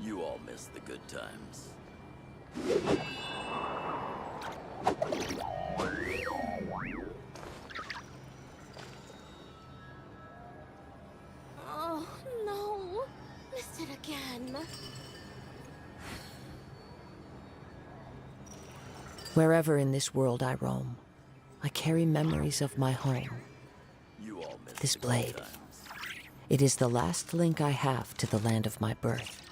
You all missed the good times. Oh, no. Missed it again. Wherever in this world I roam, I carry memories of my home. You all missed This the good blade. times. It is the last link I have to the land of my birth.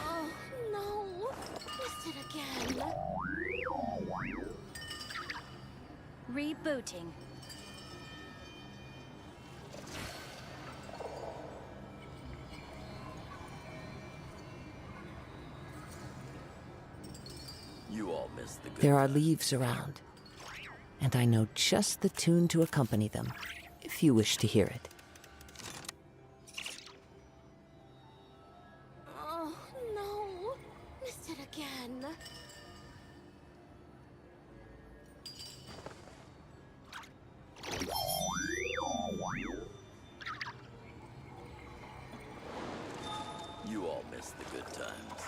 Oh, no. Missed it again. Rebooting. You all missed the good There are times. leaves around, and I know just the tune to accompany them, if you wish to hear it. Oh, no. Missed it again. You all missed the good times.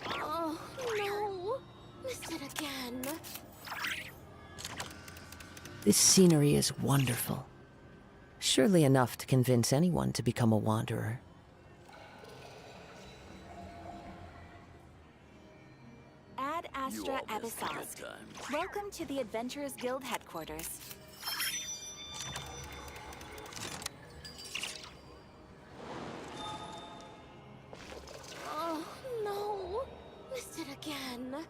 Oh, no. Missed it again. This scenery is wonderful. Surely enough to convince anyone to become a wanderer. Ad Astra all missed the good Abyssosque. times. Welcome to the Adventurers Guild headquarters. Oh, no. Missed it again.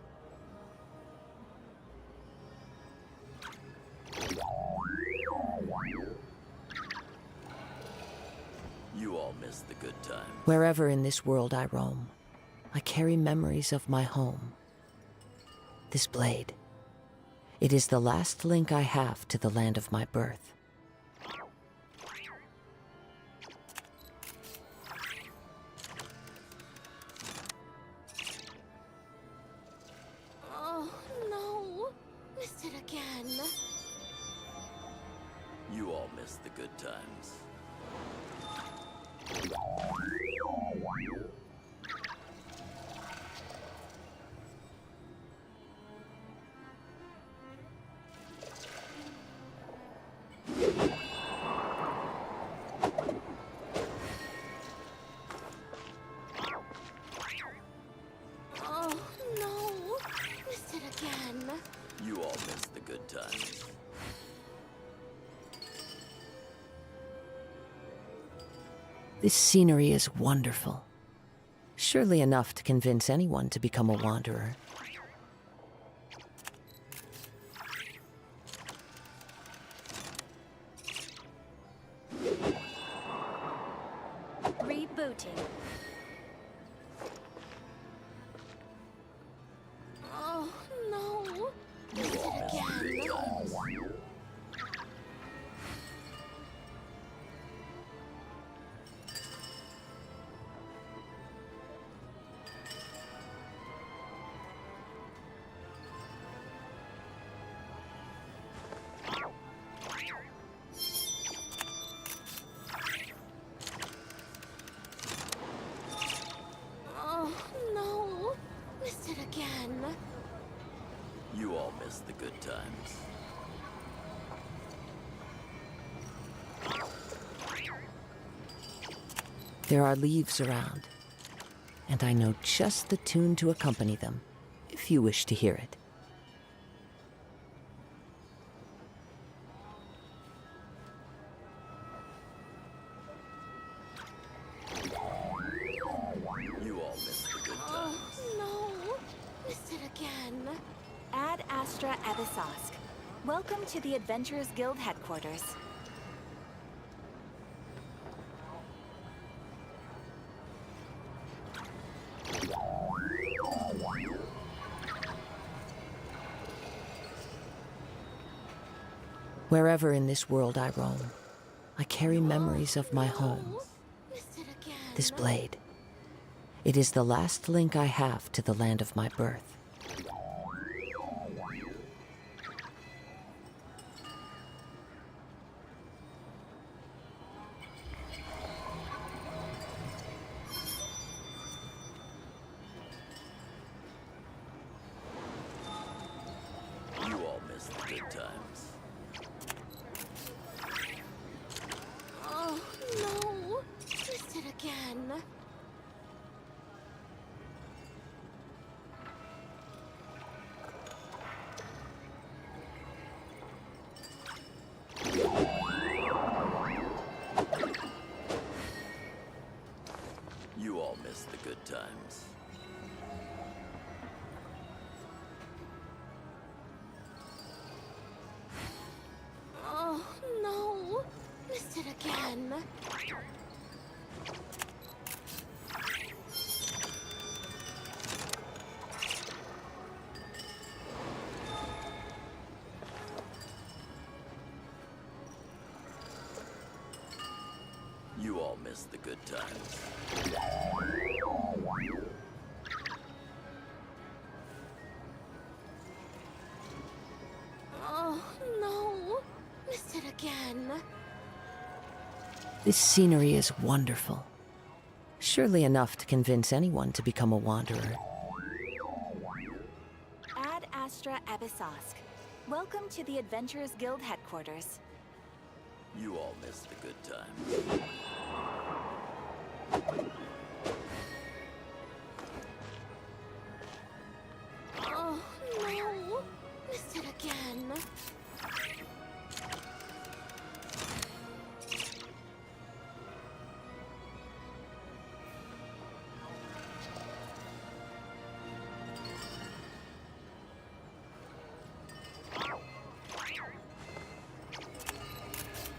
You all missed the good times. Wherever in this world I roam, I carry memories of my home. This blade. It is the last link I have to the land of my birth. Oh, no. Missed it again. You all missed the good times. Oh, no. Missed it again. You all missed the good times. This scenery is wonderful. Surely enough to convince anyone to become a wanderer. Rebooting. Oh, no. Missed it again. Oh, no. Missed it again. You all missed the good times. There are leaves around, and I know just the tune to accompany them, if you wish to hear it. Astra Ebisosk. Welcome to the Adventurers Guild headquarters. Wherever in this world I roam, I carry memories of my home. This blade. It is the last link I have to the land of my birth. You all miss the good times. Oh, no. Missed it again. You all miss the good times. Oh, no. Missed it again. You all miss the good times. Oh, no. Missed it again. This scenery is wonderful. Surely enough to convince anyone to become a wanderer. Ad Astra Ebisosk. Welcome to the Adventurers Guild headquarters. You all miss the good times. Oh, no. Missed it again.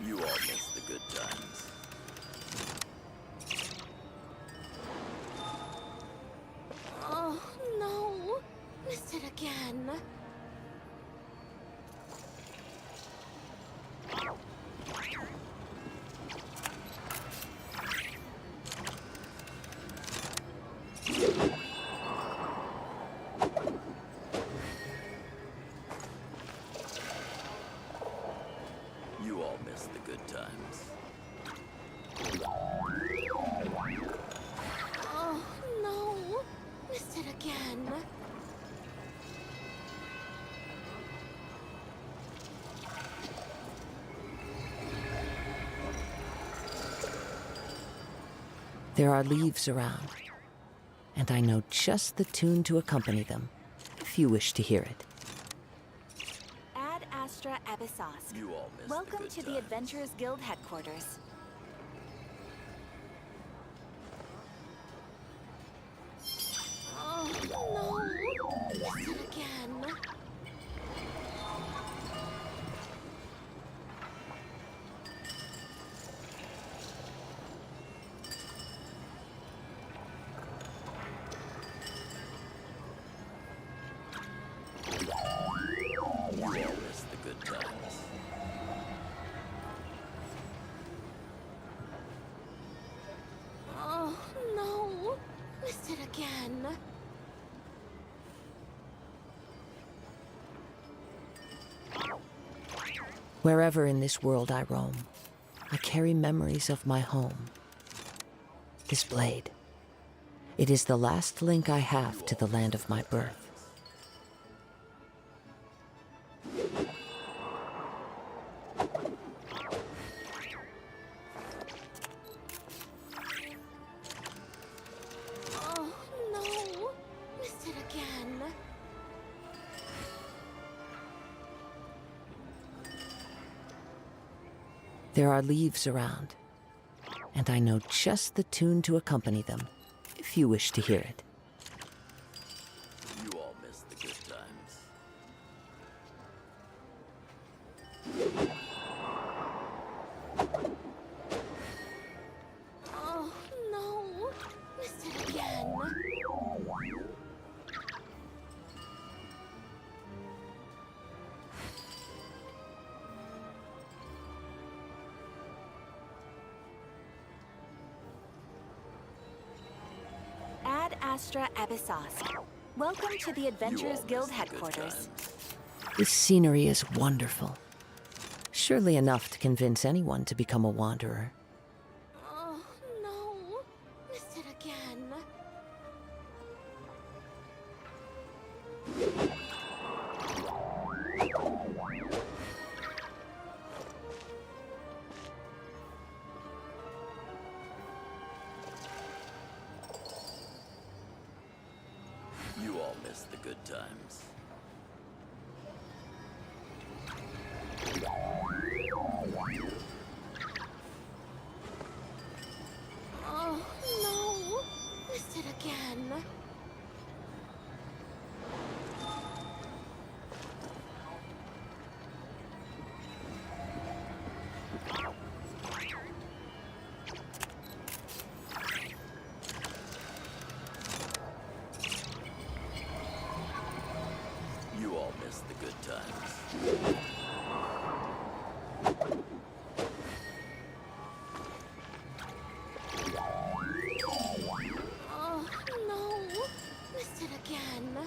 You all miss the good times. Oh, no. Missed it again. You all miss the good times. Oh, no. Missed it again. There are leaves around, and I know just the tune to accompany them, if you wish to hear it. Ad Astra Ebisosk. You all miss Welcome the good to the times. Adventurers Guild headquarters. Oh, no. Missed it again. You all miss the good times. Oh, no. Missed it again. Wherever in this world I roam, I carry memories of my home. This blade. It is the last link I have to the land of my birth. Oh, no. Missed it again. There are leaves around, and I know just the tune to accompany them, if you wish to hear it. You all miss the good times. Astra Ebisosk. Welcome to the Adventurers Guild headquarters. This scenery is wonderful. Surely enough to convince anyone to become a wanderer. Oh, no. Missed it again. You all missed the good times. Oh, no. Missed it again. You all missed the good times. Oh, no. Missed it again.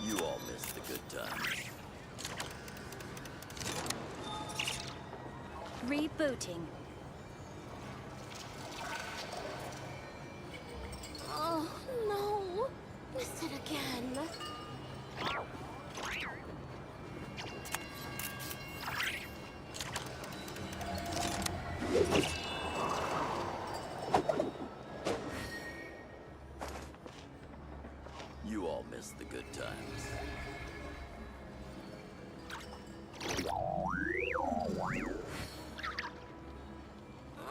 You all missed the good times. Rebooting. Oh, no. Missed it again. You all missed the good times.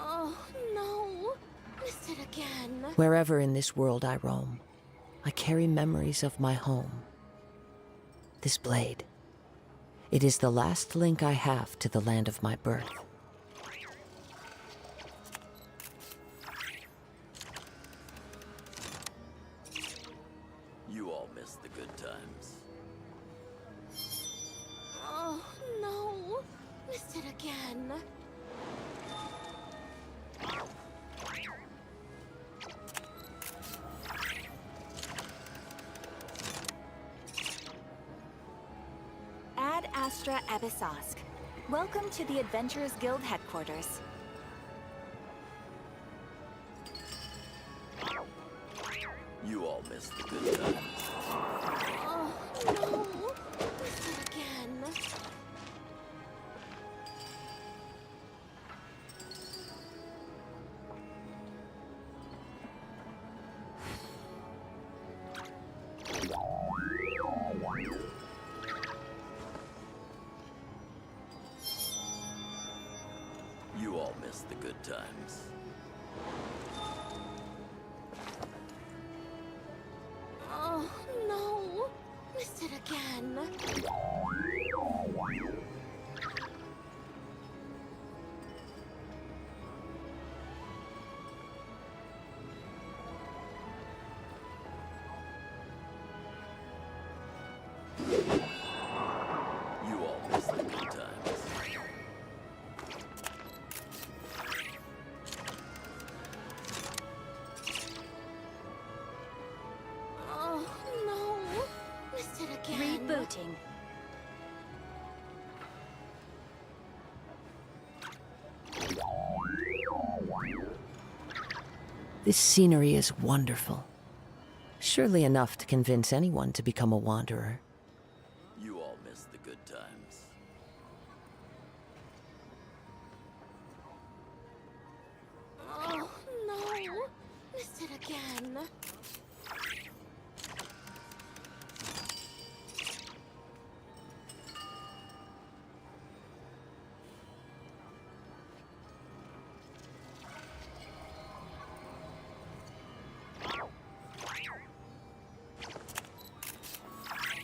Oh, no. Missed it again. Wherever in this world I roam, I carry memories of my home. This blade. It is the last link I have to the land of my birth. You all missed the good times. Oh, no. Missed it again. Ad Astra Ebisosk. Welcome to the Adventurers Guild headquarters. You all missed the good times. Oh, no. Missed it again. You all missed the good times. Oh, no. Missed it again. You all missed the good times. Oh, no. Missed it again. Rebooting. This scenery is wonderful. Surely enough to convince anyone to become a wanderer. You all missed the good times. Oh, no. Missed it again.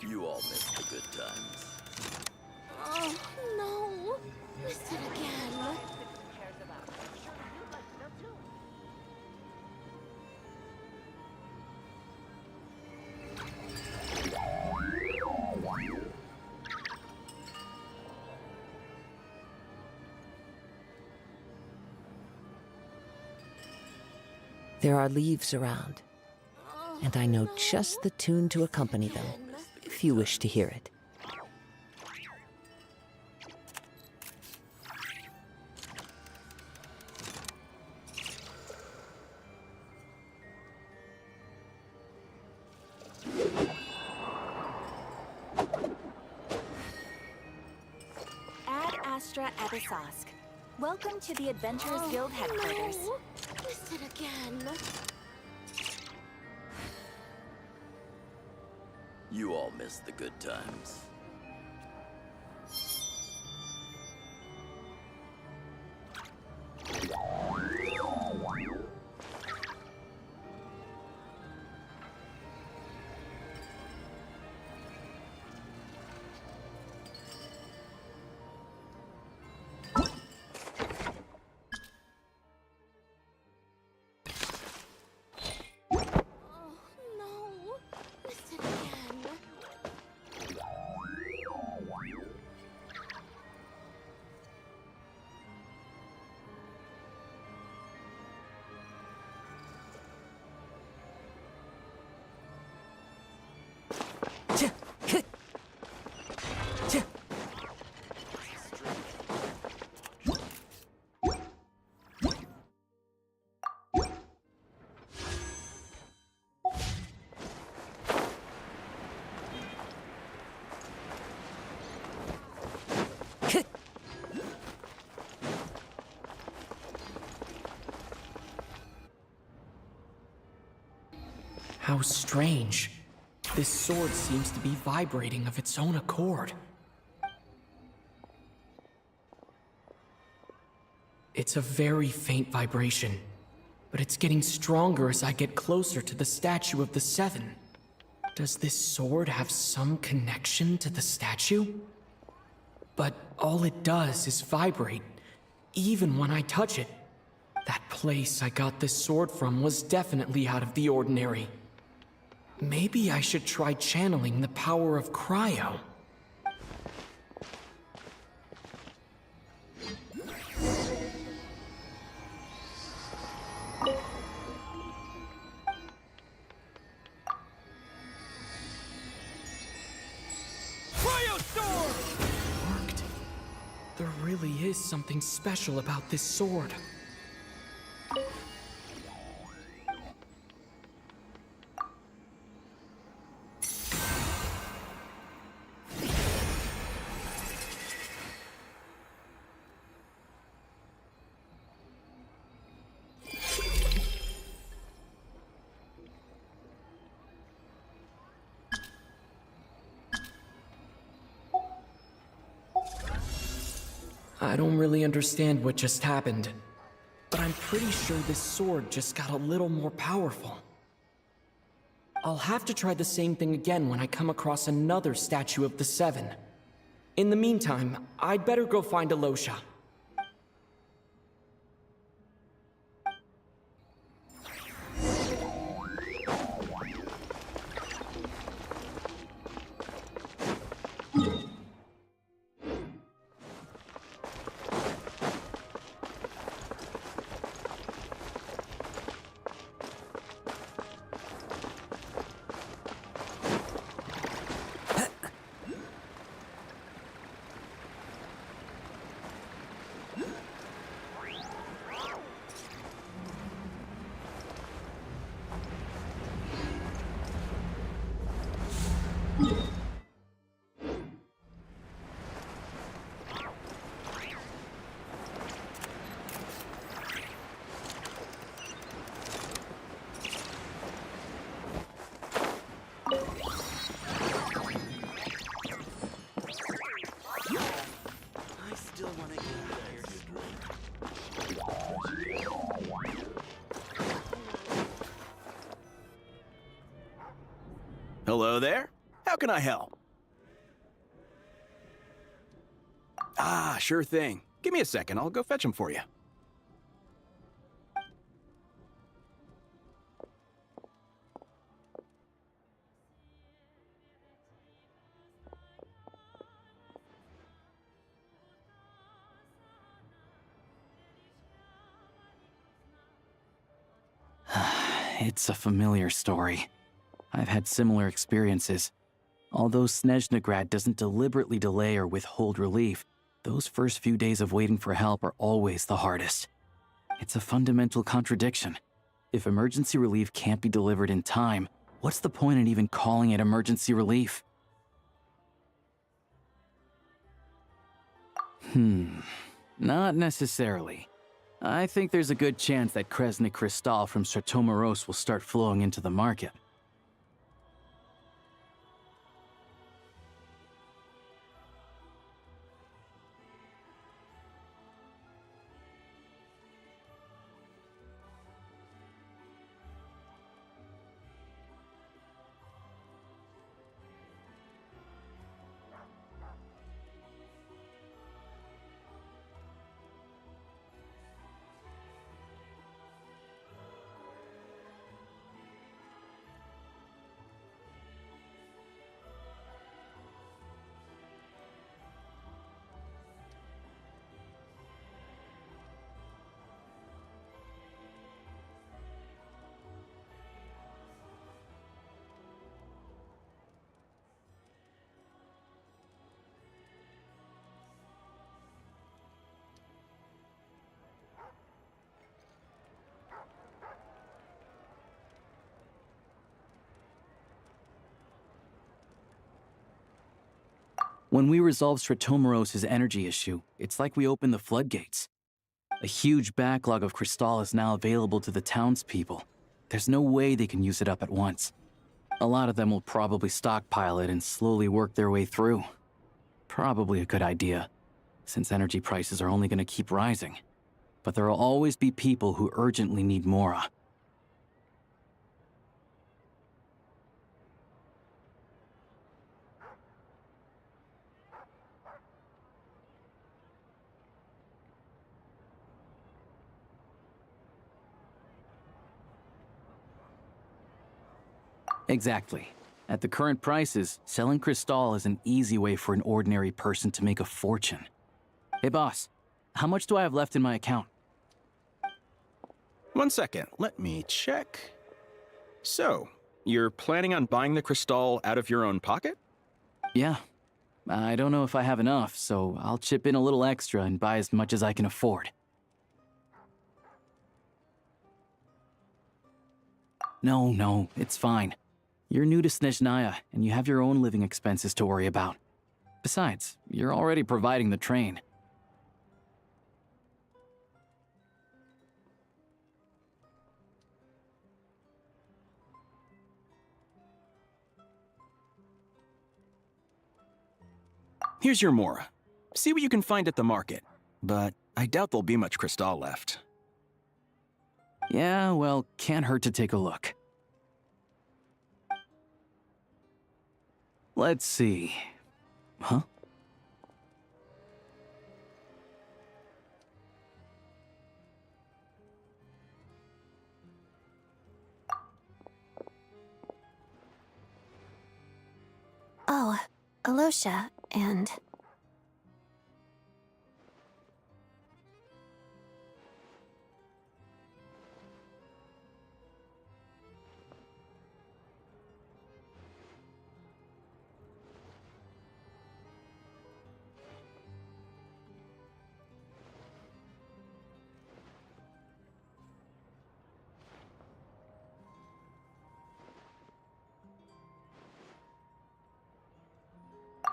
You all missed the good times. Oh, no. Missed it again. There are leaves around, and I know just the tune to accompany them, if you wish to hear it. Ad Astra Abyssosque. Welcome to the Adventurers Guild headquarters. No. Missed it again. You all missed the good times. How strange. This sword seems to be vibrating of its own accord. It's a very faint vibration, but it's getting stronger as I get closer to the statue of the Seven. Does this sword have some connection to the statue? But all it does is vibrate, even when I touch it. That place I got this sword from was definitely out of the ordinary. Maybe I should try channeling the power of cryo. Worked. There really is something special about this sword. I don't really understand what just happened, but I'm pretty sure this sword just got a little more powerful. I'll have to try the same thing again when I come across another statue of the Seven. In the meantime, I'd better go find Alosha. Hello there. How can I help? Ah, sure thing. Give me a second. I'll go fetch them for you. It's a familiar story. I've had similar experiences. Although Snezhnaya doesn't deliberately delay or withhold relief, those first few days of waiting for help are always the hardest. It's a fundamental contradiction. If emergency relief can't be delivered in time, what's the point in even calling it emergency relief? Not necessarily. I think there's a good chance that Kresnik Crystal from Sratomaros will start flowing into the market. When we resolve Sratomaros' energy issue, it's like we open the floodgates. A huge backlog of crystal is now available to the townspeople. There's no way they can use it up at once. A lot of them will probably stockpile it and slowly work their way through. Probably a good idea, since energy prices are only going to keep rising. But there will always be people who urgently need Mora. Exactly. At the current prices, selling crystal is an easy way for an ordinary person to make a fortune. Hey boss, how much do I have left in my account? 1 second, let me check. So, you're planning on buying the crystal out of your own pocket? Yeah. I don't know if I have enough, so I'll chip in a little extra and buy as much as I can afford. No, it's fine. You're new to Snezhnaya, and you have your own living expenses to worry about. Besides, you're already providing the train. Here's your Mora. See what you can find at the market, but I doubt there'll be much crystal left. Yeah, well, can't hurt to take a look. Let's see. Huh? Oh, Alosha, and...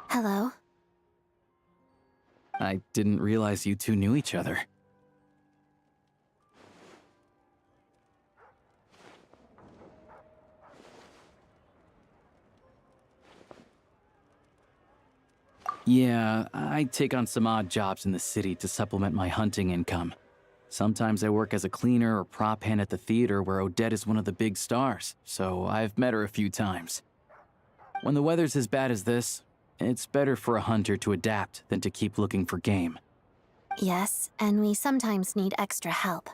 Hello. I didn't realize you two knew each other. Yeah, I take on some odd jobs in the city to supplement my hunting income. Sometimes I work as a cleaner or prop hand at the theater where Odette is one of the big stars, so I've met her a few times. When the weather's as bad as this, it's better for a hunter to adapt than to keep looking for game. Yes, and we sometimes need extra help.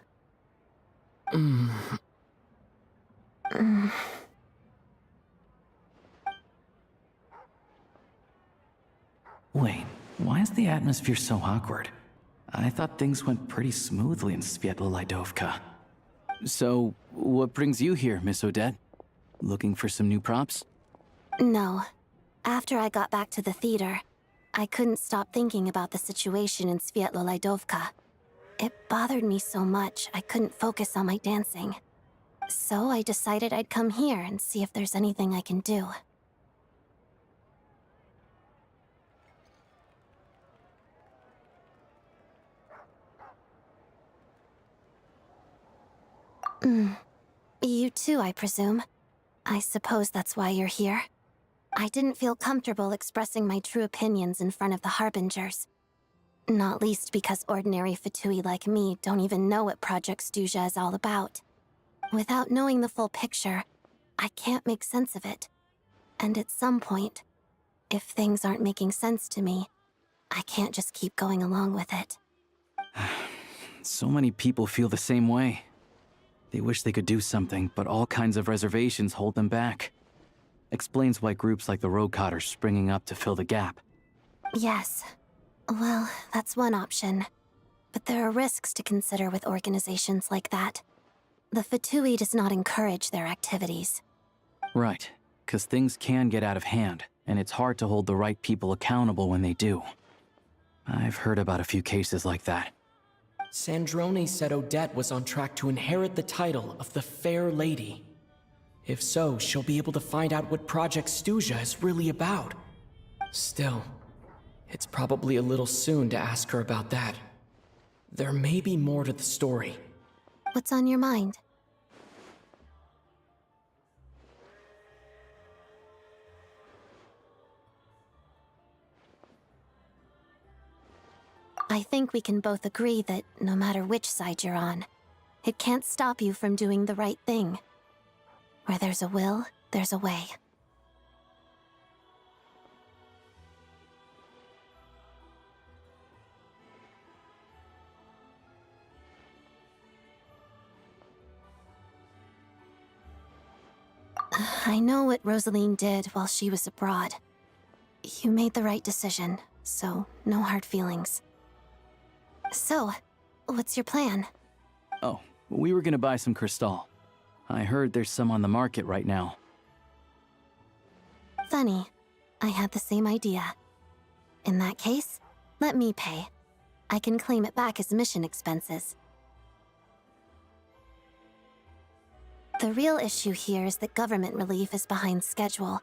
Wait, why is the atmosphere so awkward? I thought things went pretty smoothly in Svietla Lidovka. So, what brings you here, Miss Odette? Looking for some new props? No. After I got back to the theater, I couldn't stop thinking about the situation in Svietlolaidovka. It bothered me so much I couldn't focus on my dancing. So I decided I'd come here and see if there's anything I can do. You too, I presume. I suppose that's why you're here. I didn't feel comfortable expressing my true opinions in front of the Harbingers. Not least because ordinary Fatui like me don't even know what Project Stuzha is all about. Without knowing the full picture, I can't make sense of it. And at some point, if things aren't making sense to me, I can't just keep going along with it. So many people feel the same way. They wish they could do something, but all kinds of reservations hold them back. Explains why groups like the Roadcott are springing up to fill the gap. Yes. Well, that's one option. But there are risks to consider with organizations like that. The Fatui does not encourage their activities. Right, because things can get out of hand, and it's hard to hold the right people accountable when they do. I've heard about a few cases like that. Sandrone said Odette was on track to inherit the title of the Fair Lady. If so, she'll be able to find out what Project Stuzha is really about. Still, it's probably a little soon to ask her about that. There may be more to the story. What's on your mind? I think we can both agree that no matter which side you're on, it can't stop you from doing the right thing. Where there's a will, there's a way. I know what Rosaline did while she was abroad. You made the right decision, so no hard feelings. So, what's your plan? Oh, we were gonna buy some Crystal. I heard there's some on the market right now. Funny. I had the same idea. In that case, let me pay. I can claim it back as mission expenses. The real issue here is that government relief is behind schedule.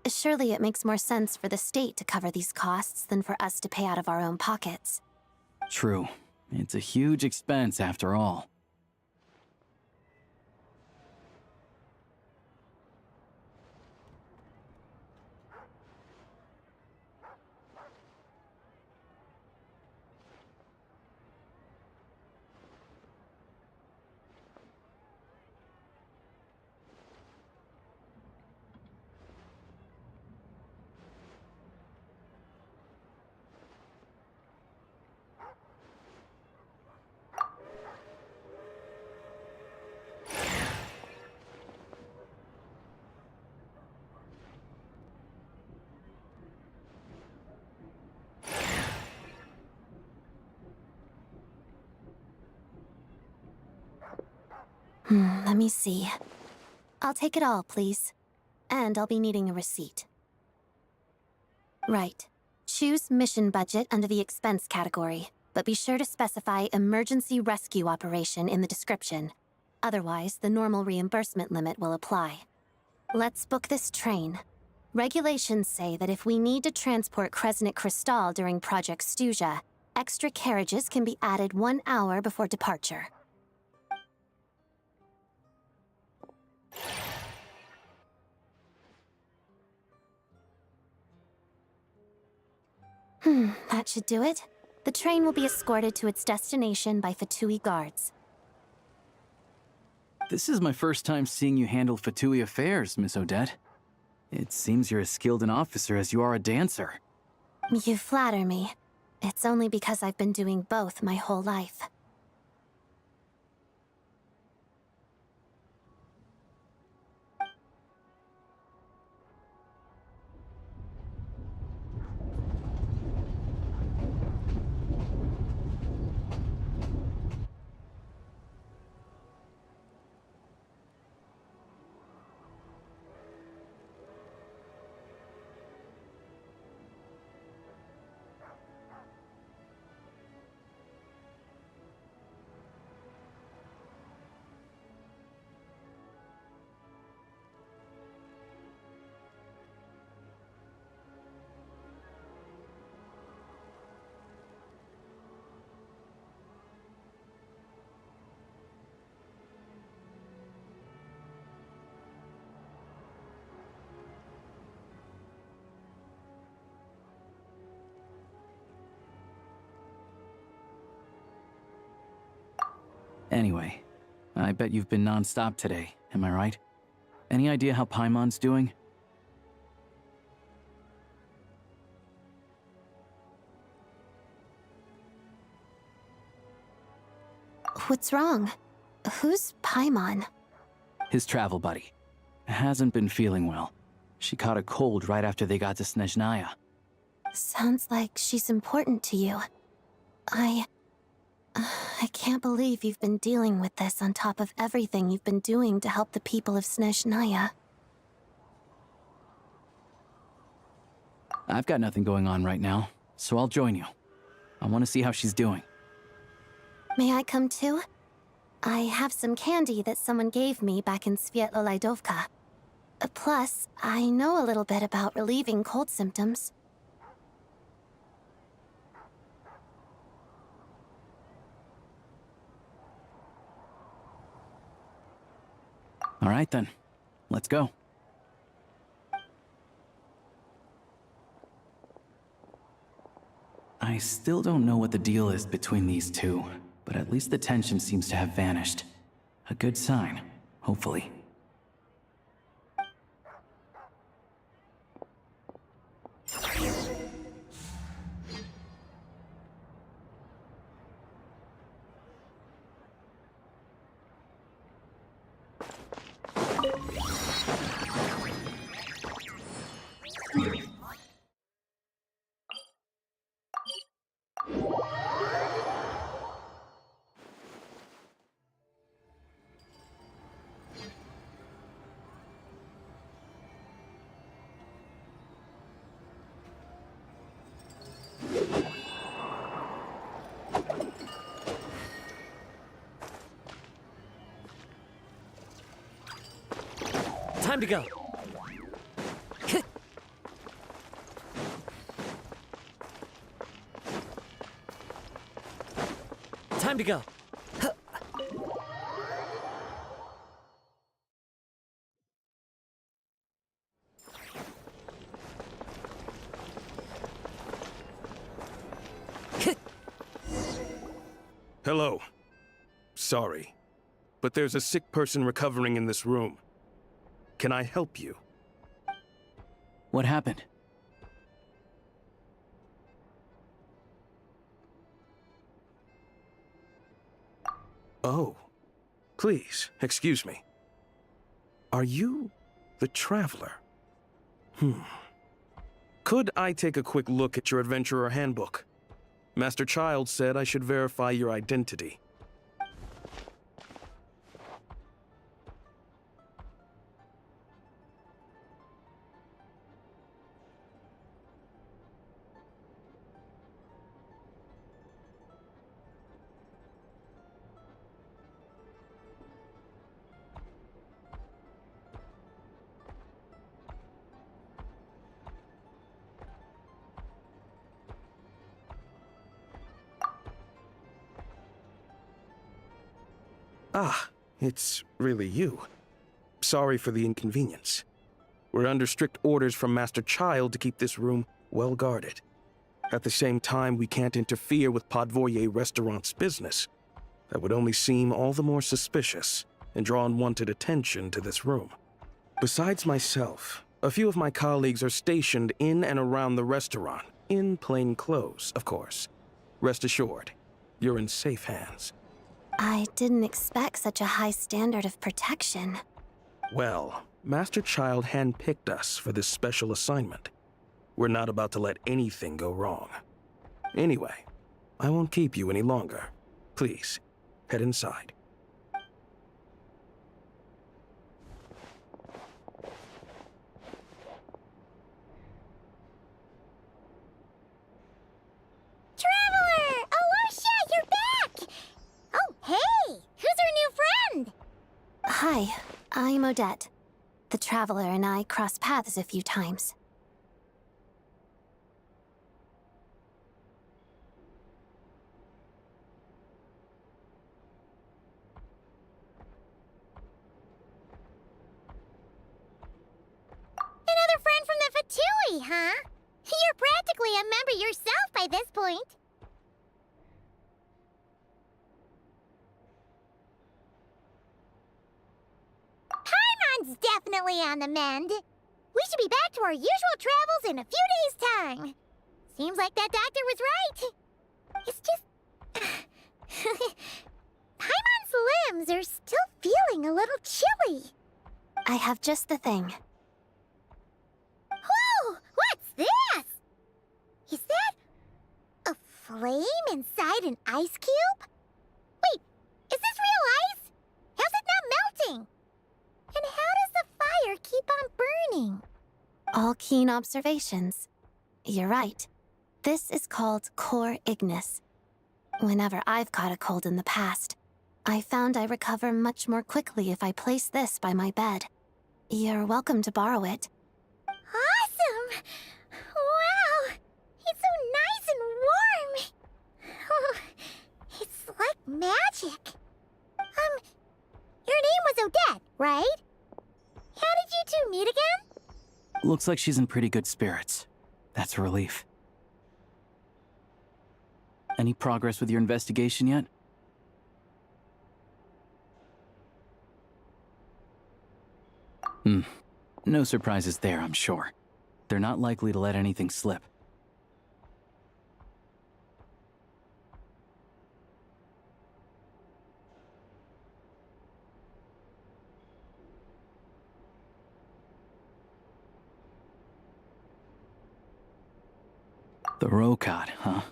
Surely it makes more sense for the state to cover these costs than for us to pay out of our own pockets. True. It's a huge expense after all. Let me see. I'll take it all, please. And I'll be needing a receipt. Right. Choose mission budget under the expense category, but be sure to specify emergency rescue operation in the description. Otherwise, the normal reimbursement limit will apply. Let's book this train. Regulations say that if we need to transport Kresnik Crystal during Project Stuzha, extra carriages can be added 1 hour before departure. That should do it. The train will be escorted to its destination by Fatui guards. This is my first time seeing you handle Fatui affairs, Miss Odette. It seems you're as skilled an officer as you are a dancer. You flatter me. It's only because I've been doing both my whole life. Anyway, I bet you've been non-stop today, am I right? Any idea how Paimon's doing? What's wrong? Who's Paimon? His travel buddy. Hasn't been feeling well. She caught a cold right after they got to Snezhnaya. Sounds like she's important to you. I can't believe you've been dealing with this on top of everything you've been doing to help the people of Snezhnaya. I've got nothing going on right now, so I'll join you. I want to see how she's doing. May I come too? I have some candy that someone gave me back in Svietlo-Lidovka. Plus, I know a little bit about relieving cold symptoms. All right then, let's go. I still don't know what the deal is between these two, but at least the tension seems to have vanished. A good sign, hopefully. Time to go. Time to go. Hello. Sorry, but there's a sick person recovering in this room. Can I help you? What happened? Oh, please, excuse me. Are you the Traveler? Could I take a quick look at your Adventurer Handbook? Master Child said I should verify your identity. Ah, it's really you. Sorry for the inconvenience. We're under strict orders from Master Child to keep this room well guarded. At the same time, we can't interfere with Podvoye Restaurant's business. That would only seem all the more suspicious and draw unwanted attention to this room. Besides myself, a few of my colleagues are stationed in and around the restaurant, in plain clothes, of course. Rest assured, you're in safe hands. I didn't expect such a high standard of protection. Well, Master Child handpicked us for this special assignment. We're not about to let anything go wrong. Anyway, I won't keep you any longer. Please, head inside. Traveler! Alicia, you're back! Oh, hey! Who's our new friend? Hi, I'm Odette. The Traveler and I crossed paths a few times. Another friend from the Fatui, huh? You're practically a member yourself by this point. Paimon definitely on the mend. We should be back to our usual travels in a few days' time. Seems like that doctor was right. It's just... Paimon's limbs are still feeling a little chilly. I have just the thing. Whoa! What's this? Is that... a flame inside an ice cube? Wait, is this real ice? How's it not melting? And how does the fire keep on burning? All keen observations. You're right. This is called core ignis. Whenever I've caught a cold in the past, I found I recover much more quickly if I place this by my bed. You're welcome to borrow it. Awesome! Wow! It's so nice and warm! Oh, it's like magic. Your name was Odette, right? How did you two meet again? Looks like she's in pretty good spirits. That's a relief. Any progress with your investigation yet? No surprises there, I'm sure. They're not likely to let anything slip. The Rokad, huh?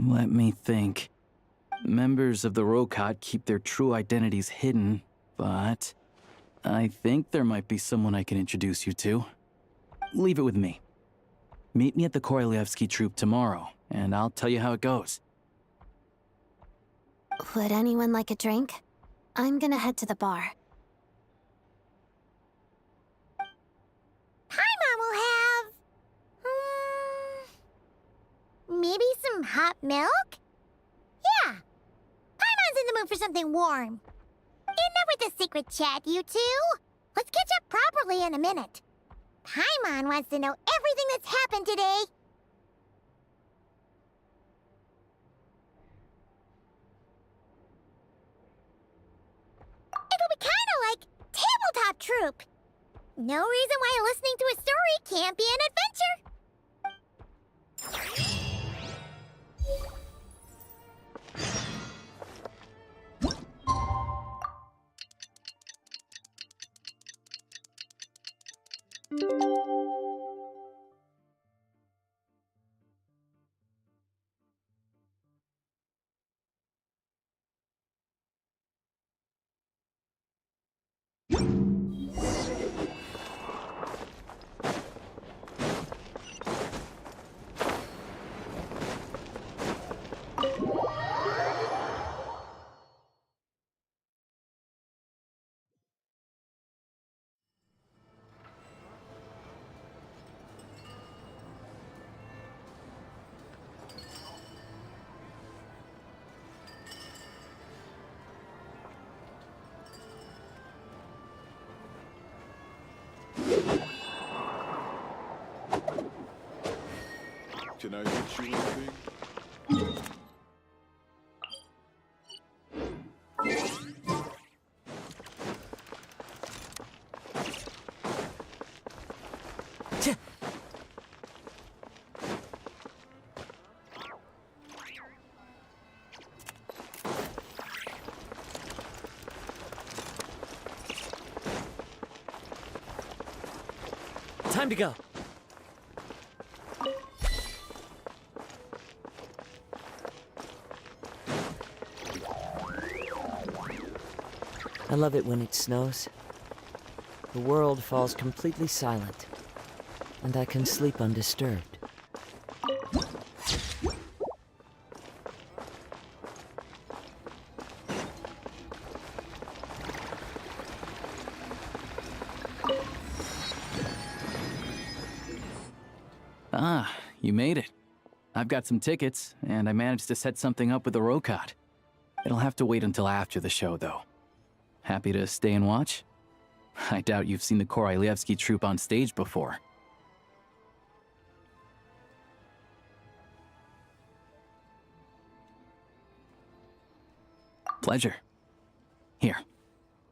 Let me think. Members of the Rokad keep their true identities hidden, but I think there might be someone I can introduce you to. Leave it with me. Meet me at the Korolyevsky troop tomorrow, and I'll tell you how it goes. Would anyone like a drink? I'm gonna head to the bar. Paimon will have... maybe some hot milk? Yeah. Paimon's in the mood for something warm. Enough with the secret chat, you two. Let's catch up properly in a minute. Paimon wants to know everything that's happened today. It'll be kinda like tabletop troop. No reason why listening to a story can't be an adventure. Can I get you anything? Time to go. I love it when it snows. The world falls completely silent, and I can sleep undisturbed. Ah, you made it. I've got some tickets, and I managed to set something up with the Rokad. It'll have to wait until after the show, though. Happy to stay and watch? I doubt you've seen the Korolyevsky troupe on stage before. Pleasure. Here,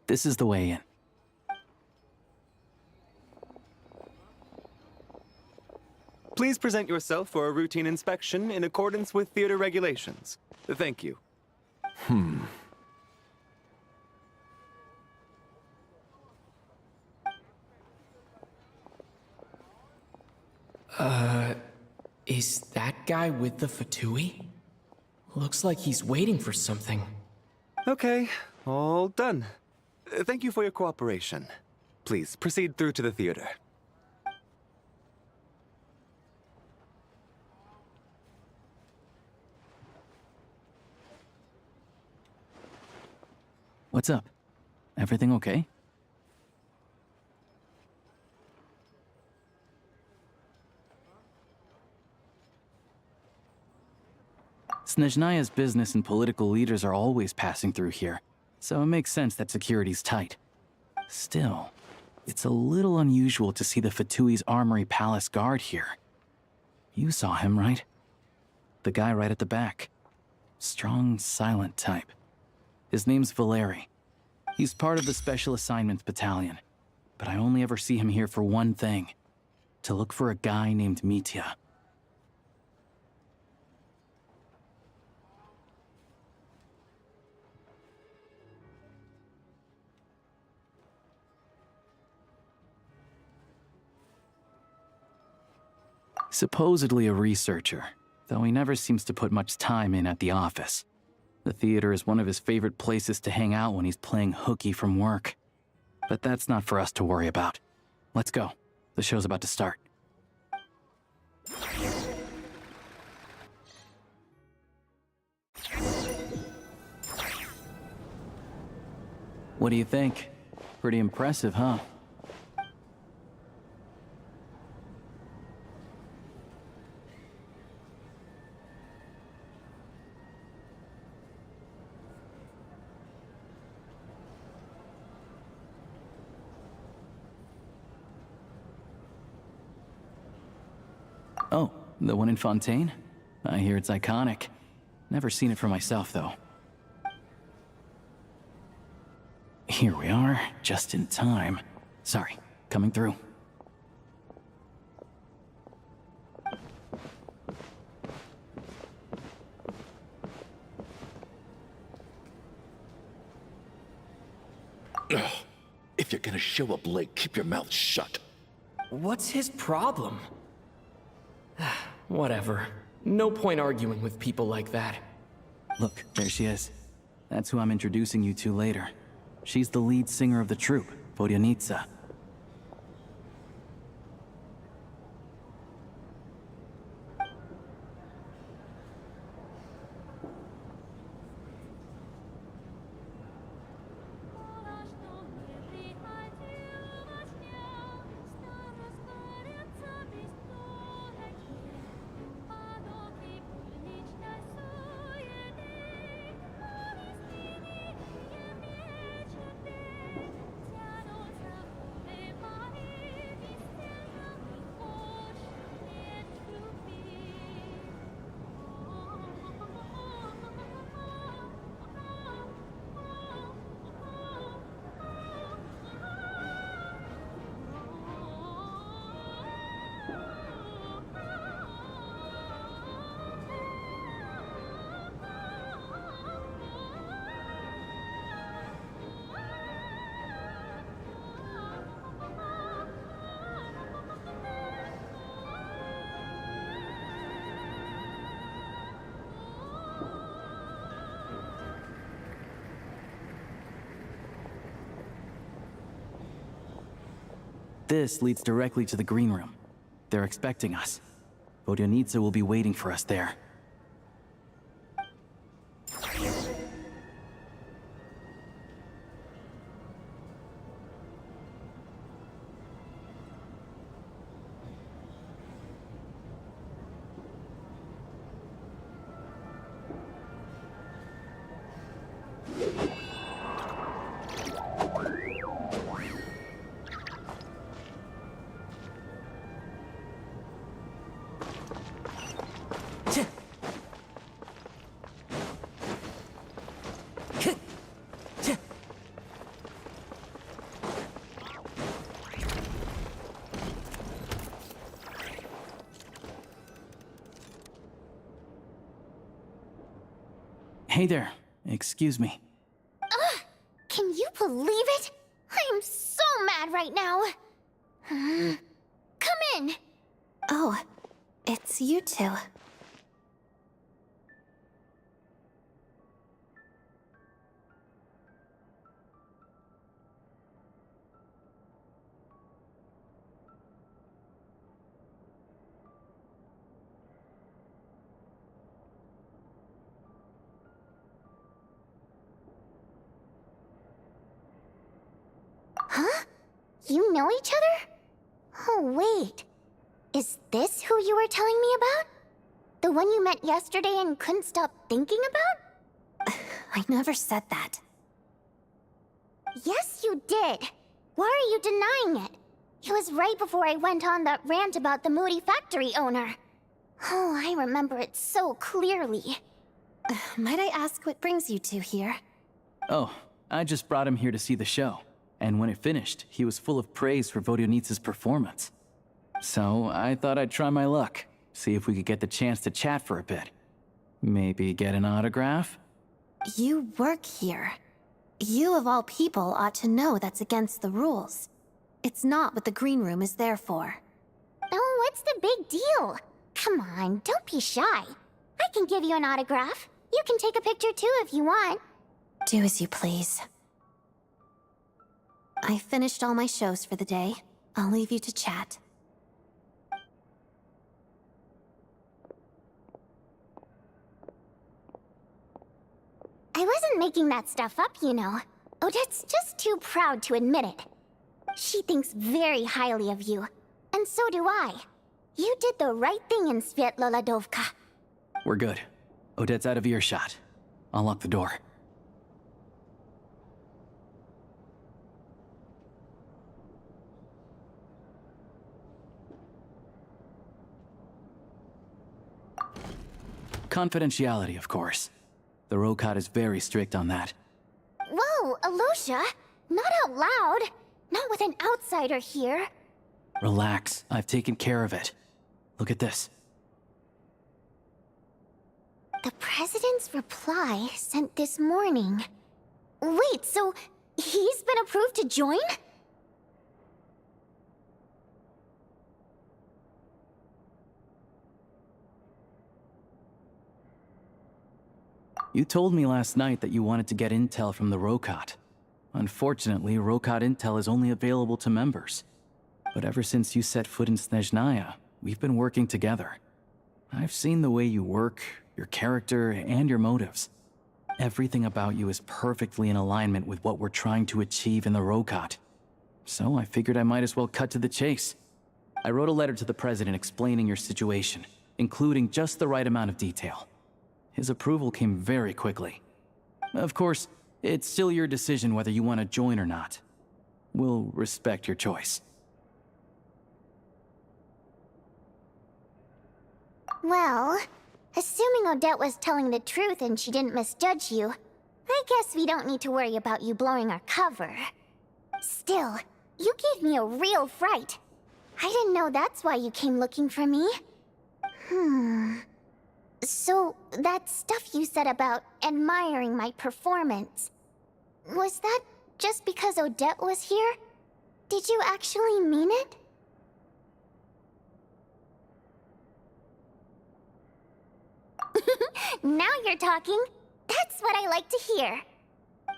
this is the way in. Please present yourself for a routine inspection in accordance with theater regulations. Thank you. Is that guy with the Fatui? Looks like he's waiting for something. Okay, all done. Thank you for your cooperation. Please proceed through to the theater. What's up? Everything okay? Snezhnaya's business and political leaders are always passing through here, so it makes sense that security's tight. Still, it's a little unusual to see the Fatui's Armory Palace guard here. You saw him, right? The guy right at the back. Strong, silent type. His name's Valeri. He's part of the Special Assignments Battalion, but I only ever see him here for one thing: to look for a guy named Mitya. Supposedly a researcher, though he never seems to put much time in at the office. The theater is one of his favorite places to hang out when he's playing hooky from work. But that's not for us to worry about. Let's go. The show's about to start. What do you think? Pretty impressive, huh? Oh, the one in Fontaine? I hear it's iconic. Never seen it for myself, though. Here we are, just in time. Sorry, coming through. If you're gonna show up late, keep your mouth shut. What's his problem? Whatever. No point arguing with people like that. Look, there she is. That's who I'm introducing you to later. She's the lead singer of the troupe, Vodyanitsa. This leads directly to the green room. They're expecting us. Vodyanitsa will be waiting for us there. Hey there. Excuse me. Ugh! Can you believe it? I'm so mad right now. Come in. Oh, it's you two. Huh? You know each other? Oh, wait. Is this who you were telling me about? The one you met yesterday and couldn't stop thinking about? I never said that. Yes, you did. Why are you denying it? It was right before I went on that rant about the moody factory owner. Oh, I remember it so clearly. Might I ask what brings you two here? Oh, I just brought him here to see the show. And when it finished, he was full of praise for Vodionitsa's performance. So I thought I'd try my luck, see if we could get the chance to chat for a bit. Maybe get an autograph? You work here. You of all people ought to know that's against the rules. It's not what the green room is there for. Oh, what's the big deal? Come on, don't be shy. I can give you an autograph. You can take a picture too if you want. Do as you please. I finished all my shows for the day. I'll leave you to chat. I wasn't making that stuff up, you know. Odette's just too proud to admit it. She thinks very highly of you, and so do I. You did the right thing in Svietloladovka. We're good. Odette's out of earshot. I'll lock the door. Confidentiality, of course. The Rokot is very strict on that. Whoa, Alosha! Not out loud! Not with an outsider here! Relax, I've taken care of it. Look at this. The President's reply sent this morning. Wait, so he's been approved to join? You told me last night that you wanted to get intel from the Rokot. Unfortunately, Rokot intel is only available to members. But ever since you set foot in Snezhnaya, we've been working together. I've seen the way you work, your character, and your motives. Everything about you is perfectly in alignment with what we're trying to achieve in the Rokot. So I figured I might as well cut to the chase. I wrote a letter to the President explaining your situation, including just the right amount of detail. His approval came very quickly. Of course, it's still your decision whether you want to join or not. We'll respect your choice. Well, assuming Odette was telling the truth and she didn't misjudge you, I guess we don't need to worry about you blowing our cover. Still, you gave me a real fright. I didn't know that's why you came looking for me. So, that stuff you said about admiring my performance, was that just because Odette was here? Did you actually mean it? Now you're talking. That's what I like to hear.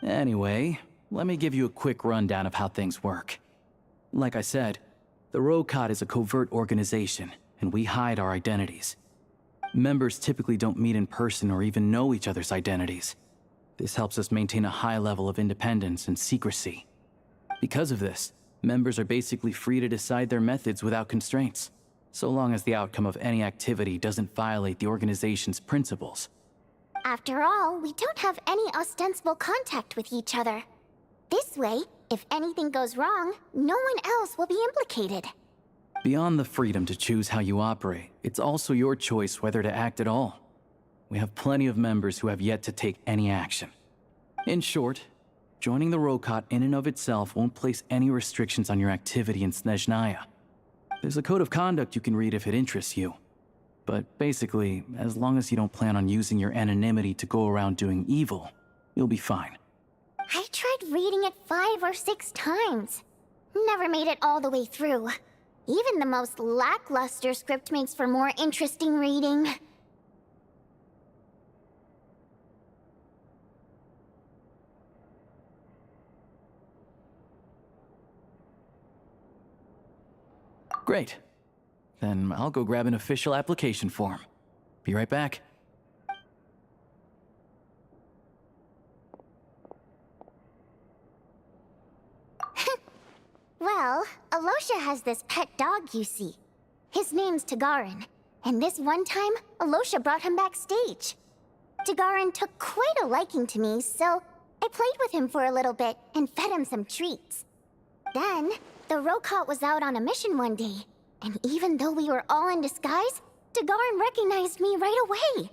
Anyway, let me give you a quick rundown of how things work. Like I said, the Rokot is a covert organization, and we hide our identities. Members typically don't meet in person or even know each other's identities. This helps us maintain a high level of independence and secrecy. Because of this, members are basically free to decide their methods without constraints, so long as the outcome of any activity doesn't violate the organization's principles. After all, we don't have any ostensible contact with each other. This way, if anything goes wrong, no one else will be implicated. Beyond the freedom to choose how you operate, it's also your choice whether to act at all. We have plenty of members who have yet to take any action. In short, joining the Rokot in and of itself won't place any restrictions on your activity in Snezhnaya. There's a code of conduct you can read if it interests you. But basically, as long as you don't plan on using your anonymity to go around doing evil, you'll be fine. I tried reading it 5 or 6 times. Never made it all the way through. Even the most lackluster script makes for more interesting reading. Great. Then I'll go grab an official application form. Be right back. Well, Alosha has this pet dog, you see. His name's Tagarin, and this one time, Alosha brought him backstage. Tagarin took quite a liking to me, so I played with him for a little bit and fed him some treats. Then, the Rokot was out on a mission one day, and even though we were all in disguise, Tagarin recognized me right away.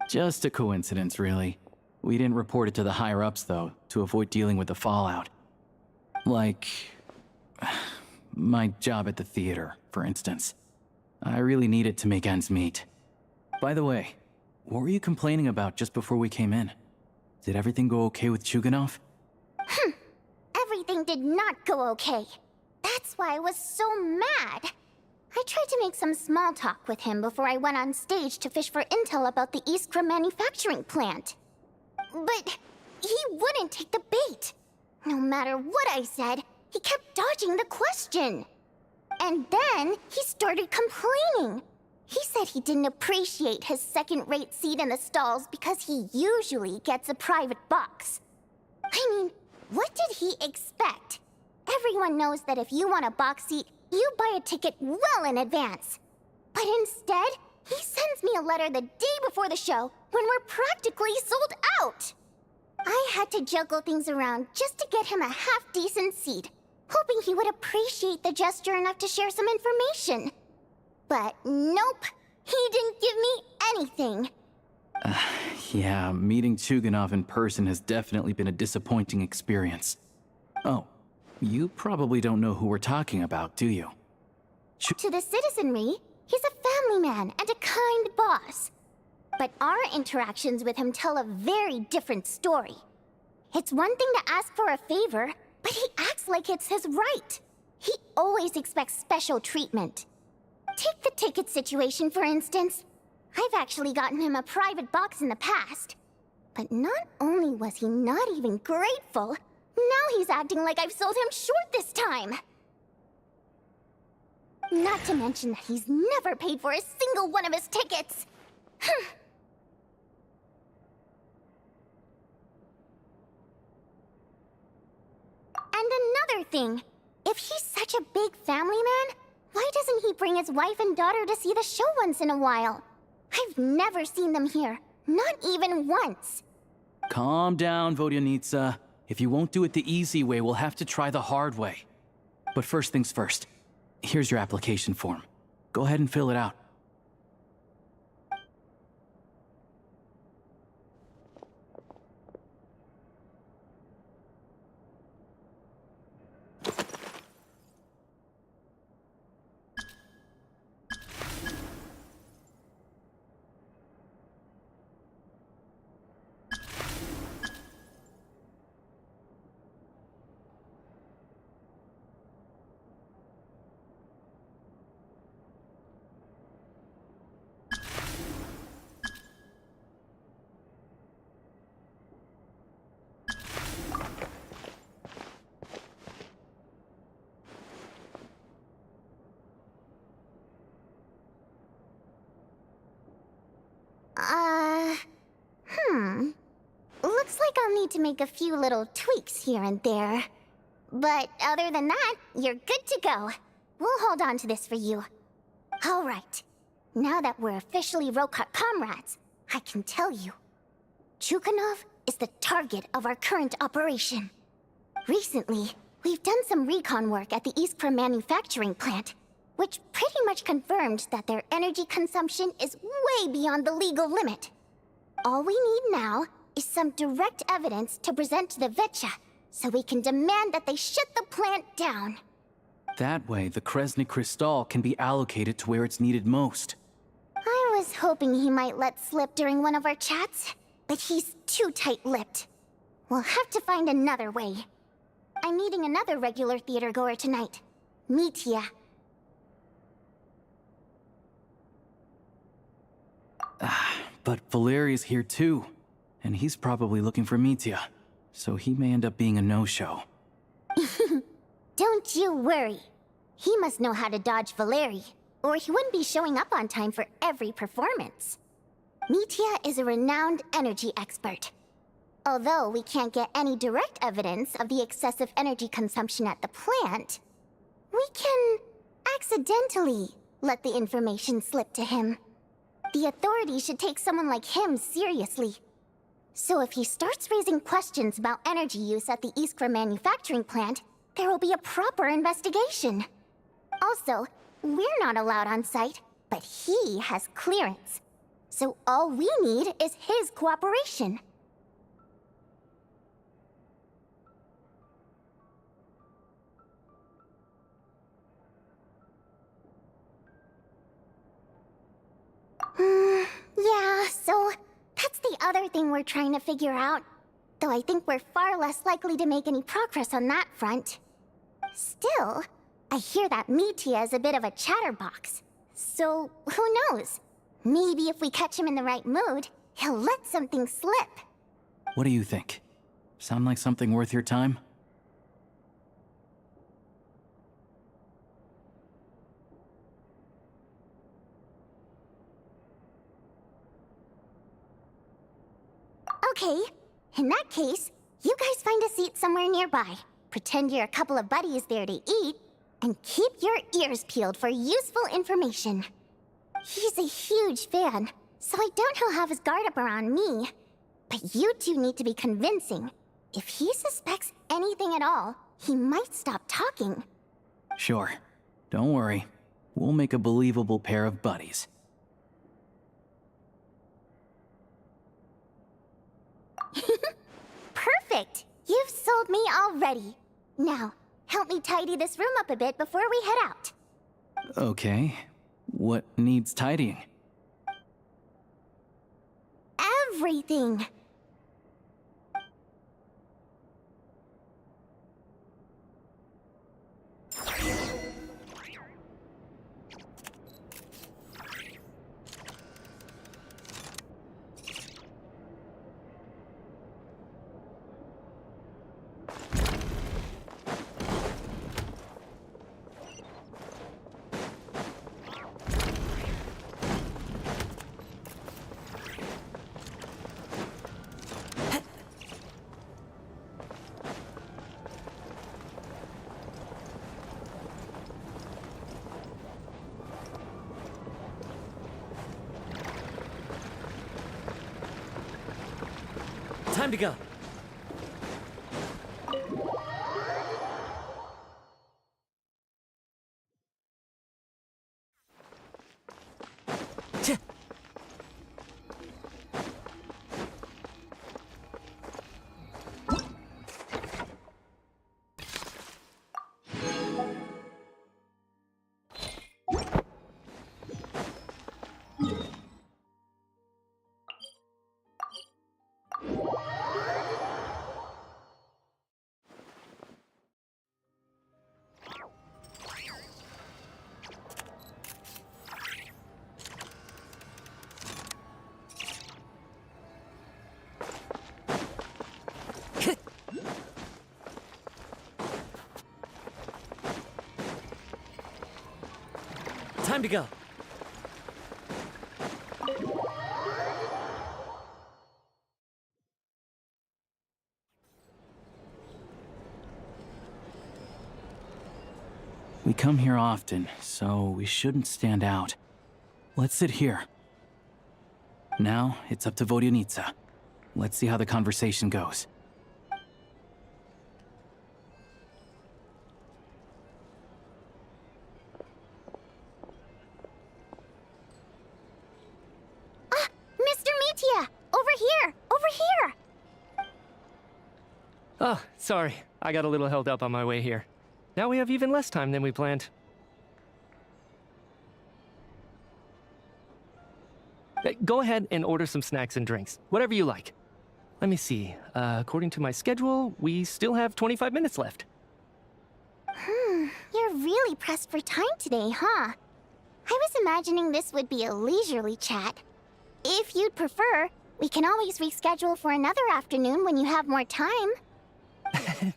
Just a coincidence, really. We didn't report it to the higher-ups, though, to avoid dealing with the fallout. Like my job at the theater, for instance. I really needed to make ends meet. By the way, what were you complaining about just before we came in? Did everything go okay with Chuganov? Everything did not go okay. That's why I was so mad. I tried to make some small talk with him before I went on stage to fish for intel about the Iskra manufacturing plant. But he wouldn't take the bait. No matter what I said, he kept dodging the question. And then he started complaining. He said he didn't appreciate his second-rate seat in the stalls because he usually gets a private box. I mean, what did he expect? Everyone knows that if you want a box seat, you buy a ticket well in advance. But instead, he sends me a letter the day before the show when we're practically sold out. I had to juggle things around just to get him a half-decent seat, hoping he would appreciate the gesture enough to share some information. But nope, he didn't give me anything. Yeah, meeting Chuganov in person has definitely been a disappointing experience. Oh, you probably don't know who we're talking about, do you? To the citizenry, he's a family man and a kind boss. But our interactions with him tell a very different story. It's one thing to ask for a favor, but he acts like it's his right. He always expects special treatment. Take the ticket situation, for instance. I've actually gotten him a private box in the past. But not only was he not even grateful, now he's acting like I've sold him short this time. Not to mention that he's never paid for a single one of his tickets. And another thing, if he's such a big family man, why doesn't he bring his wife and daughter to see the show once in a while? I've never seen them here, not even once. Calm down, Vodyanitsa. If you won't do it the easy way, we'll have to try the hard way. But first things first, here's your application form. Go ahead and fill it out. Looks like I'll need to make a few little tweaks here and there. But other than that, you're good to go. We'll hold on to this for you. All right. Now that we're officially Rokot comrades, I can tell you. Chuganov is the target of our current operation. Recently, we've done some recon work at the Iskra manufacturing plant, which pretty much confirmed that their energy consumption is way beyond the legal limit. All we need now is some direct evidence to present to the Vetcha, so we can demand that they shut the plant down. That way, the Kresnik Crystal can be allocated to where it's needed most. I was hoping he might let slip during one of our chats, but he's too tight-lipped. We'll have to find another way. I'm meeting another regular theater goer tonight, Mitya. But Valeri's here too, and he's probably looking for Mitya, so he may end up being a no-show. Don't you worry. He must know how to dodge Valeri, or he wouldn't be showing up on time for every performance. Mitya is a renowned energy expert. Although we can't get any direct evidence of the excessive energy consumption at the plant, we can accidentally let the information slip to him. The authorities should take someone like him seriously. So if he starts raising questions about energy use at the Iskra manufacturing plant, there will be a proper investigation. Also, we're not allowed on site, but he has clearance. So all we need is his cooperation. Yeah, so that's the other thing we're trying to figure out. Though I think we're far less likely to make any progress on that front. Still, I hear that Mitya is a bit of a chatterbox. So, who knows? Maybe if we catch him in the right mood, he'll let something slip. What do you think? Sound like something worth your time? Okay, in that case, you guys find a seat somewhere nearby. Pretend you're a couple of buddies there to eat, and keep your ears peeled for useful information. He's a huge fan, so I doubt he'll have his guard up around me. But you two need to be convincing. If he suspects anything at all, he might stop talking. Sure. Don't worry. We'll make a believable pair of buddies. Perfect! You've sold me already. Now, help me tidy this room up a bit before we head out. Okay. What needs tidying? Everything! Time to go. Time to go. We come here often, so we shouldn't stand out. Let's sit here. Now, it's up to Vodyanica. Let's see how the conversation goes. Mr. Mitya! Over here! Over here! Oh, sorry. I got a little held up on my way here. Now we have even less time than we planned. Go ahead and order some snacks and drinks, whatever you like. Let me see. According to my schedule, we still have 25 minutes left. You're really pressed for time today, huh? I was imagining this would be a leisurely chat. If you'd prefer, we can always reschedule for another afternoon when you have more time.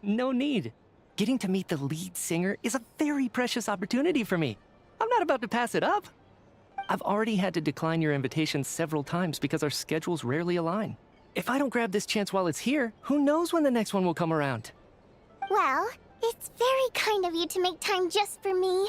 No need. Getting to meet the lead singer is a very precious opportunity for me. I'm not about to pass it up. I've already had to decline your invitation several times because our schedules rarely align. If I don't grab this chance while it's here, who knows when the next one will come around? Well, it's very kind of you to make time just for me.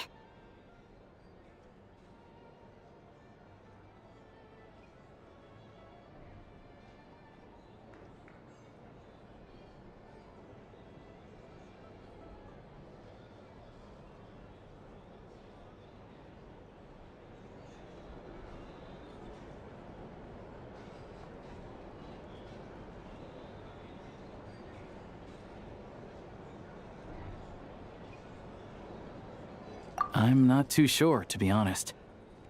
I'm not too sure, to be honest.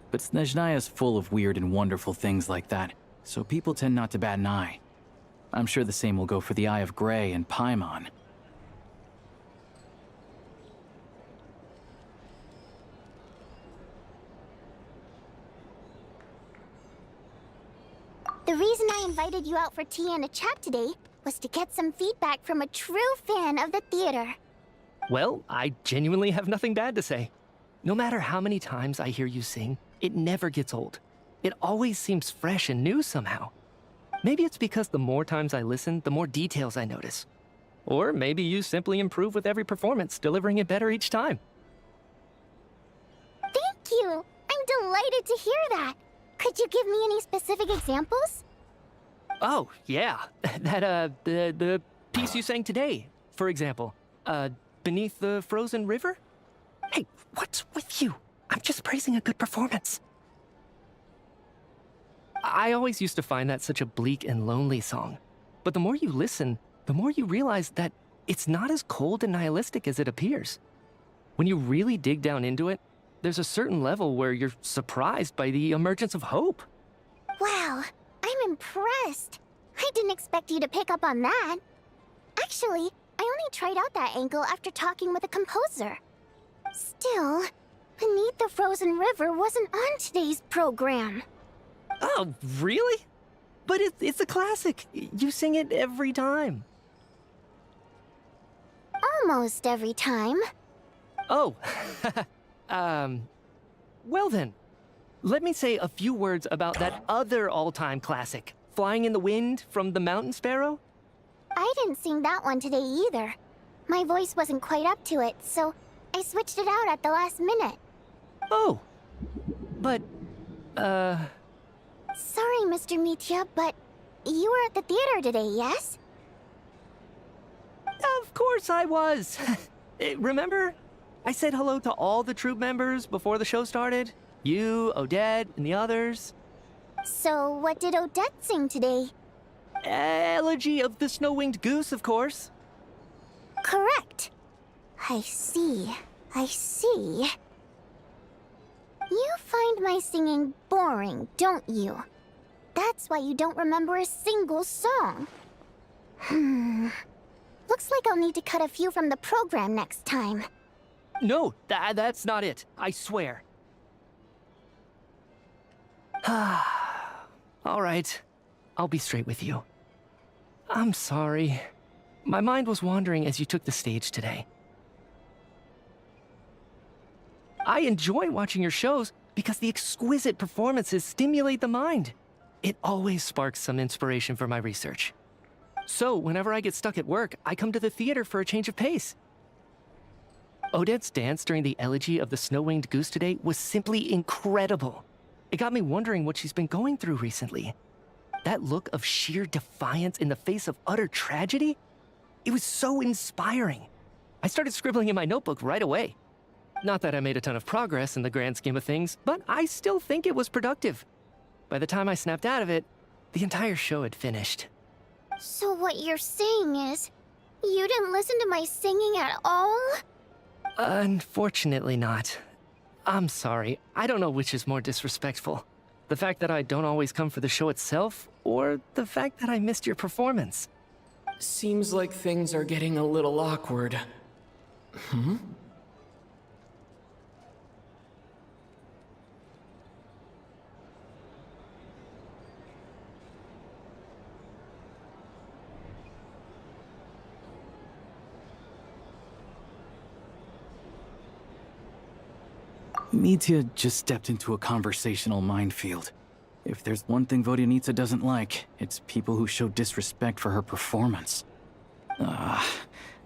But Snezhnaya is full of weird and wonderful things like that, so people tend not to bat an eye. I'm sure the same will go for the Eye of Grey and Paimon. The reason I invited you out for tea and a chat today was to get some feedback from a true fan of the theater. Well, I genuinely have nothing bad to say. No matter how many times I hear you sing, it never gets old. It always seems fresh and new somehow. Maybe it's because the more times I listen, the more details I notice. Or maybe you simply improve with every performance, delivering it better each time. Thank you! I'm delighted to hear that! Could you give me any specific examples? Oh, yeah. The piece you sang today, for example. Beneath the Frozen River? Hey, what's with you? I'm just praising a good performance. I always used to find that such a bleak and lonely song. But the more you listen, the more you realize that it's not as cold and nihilistic as it appears. When you really dig down into it, there's a certain level where you're surprised by the emergence of hope. Wow, I'm impressed. I didn't expect you to pick up on that. Actually, I only tried out that angle after talking with a composer. Still, Beneath the Frozen River wasn't on today's program. Oh, really? But it's a classic. You sing it every time. Almost every time. Oh, well then. Let me say a few words about that other all-time classic, Flying in the Wind from the Mountain Sparrow. I didn't sing that one today either. My voice wasn't quite up to it, so I switched it out at the last minute. Oh, but, Sorry, Mr. Mitya, but you were at the theater today, yes? Of course I was. Remember? I said hello to all the troupe members before the show started. You, Odette, and the others. So what did Odette sing today? Elegy of the Snow-Winged Goose, of course. Correct. I see. You find my singing boring, don't you? That's why you don't remember a single song. Looks like I'll need to cut a few from the program next time. No, that's not it. I swear. All right. I'll be straight with you. I'm sorry. My mind was wandering as you took the stage today. I enjoy watching your shows because the exquisite performances stimulate the mind. It always sparks some inspiration for my research. So, whenever I get stuck at work, I come to the theater for a change of pace. Odette's dance during the Elegy of the Snow-Winged Goose today was simply incredible. It got me wondering what she's been going through recently. That look of sheer defiance in the face of utter tragedy? It was so inspiring. I started scribbling in my notebook right away. Not that I made a ton of progress in the grand scheme of things, but I still think it was productive. By the time I snapped out of it, the entire show had finished. So what you're saying is, you didn't listen to my singing at all? Unfortunately not. I'm sorry. I don't know which is more disrespectful. The fact that I don't always come for the show itself, or the fact that I missed your performance? Seems like things are getting a little awkward. Hmm? Mitya just stepped into a conversational minefield. If there's one thing Vodyanitsa doesn't like, it's people who show disrespect for her performance.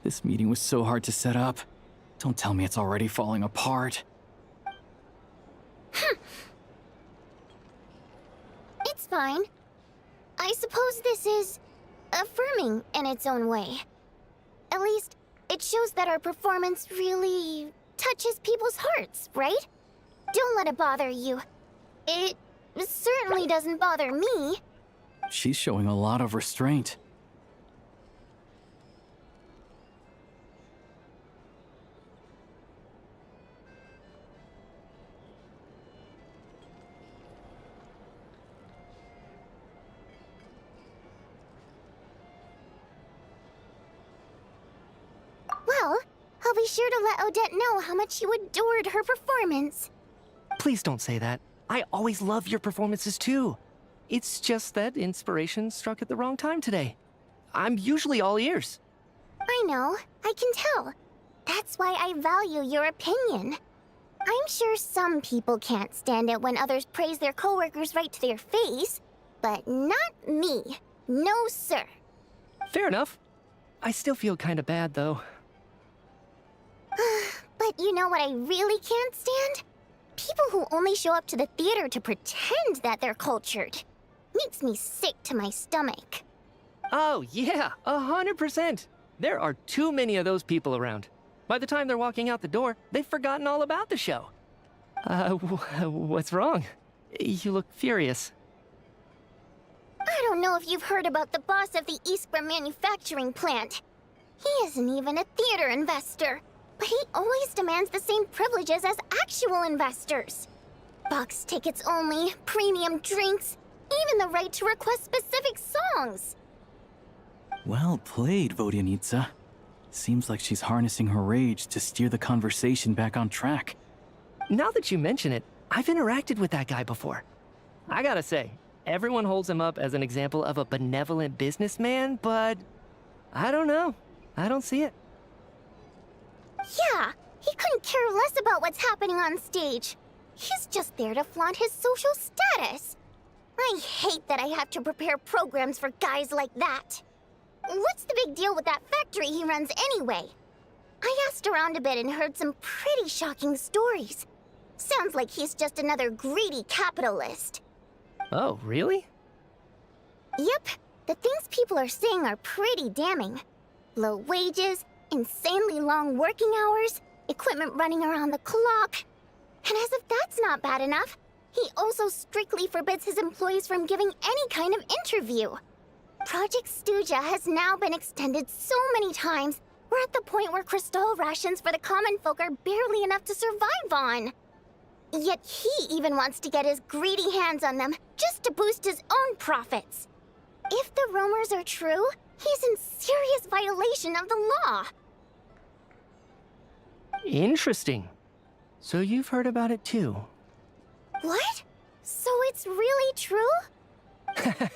This meeting was so hard to set up. Don't tell me it's already falling apart. It's fine. I suppose this is affirming in its own way. At least, it shows that our performance really touches people's hearts, right? Don't let it bother you. It certainly doesn't bother me. She's showing a lot of restraint. Well, I'll be sure to let Odette know how much you adored her performance. Please don't say that. I always love your performances too. It's just that inspiration struck at the wrong time today. I'm usually all ears. I know, I can tell. That's why I value your opinion. I'm sure some people can't stand it when others praise their coworkers right to their face, but not me. No, sir. Fair enough. I still feel kinda bad though. But you know what I really can't stand? People who only show up to the theater to pretend that they're cultured. Makes me sick to my stomach. Oh yeah, 100%. There are too many of those people around. By the time they're walking out the door, they've forgotten all about the show. What's wrong? You look furious. I don't know if you've heard about the boss of the Iskra manufacturing plant. He isn't even a theater investor, but he always demands the same privileges as actual investors. Box tickets only, premium drinks, even the right to request specific songs. Well played, Vodyanitsa. Seems like she's harnessing her rage to steer the conversation back on track. Now that you mention it, I've interacted with that guy before. I gotta say, everyone holds him up as an example of a benevolent businessman, but I don't know. I don't see it. Yeah, he couldn't care less about what's happening on stage. He's just there to flaunt his social status. I hate that I have to prepare programs for guys like that. What's the big deal with that factory he runs anyway? I asked around a bit and heard some pretty shocking stories. Sounds like he's just another greedy capitalist. Oh, really? Yep, the things people are saying are pretty damning. Low wages, insanely long working hours, equipment running around the clock. And as if that's not bad enough, he also strictly forbids his employees from giving any kind of interview. Project Stuja has now been extended so many times, we're at the point where crystal rations for the common folk are barely enough to survive on. Yet he even wants to get his greedy hands on them just to boost his own profits. If the rumors are true, he's in serious violation of the law. Interesting. So you've heard about it too? What? So it's really true?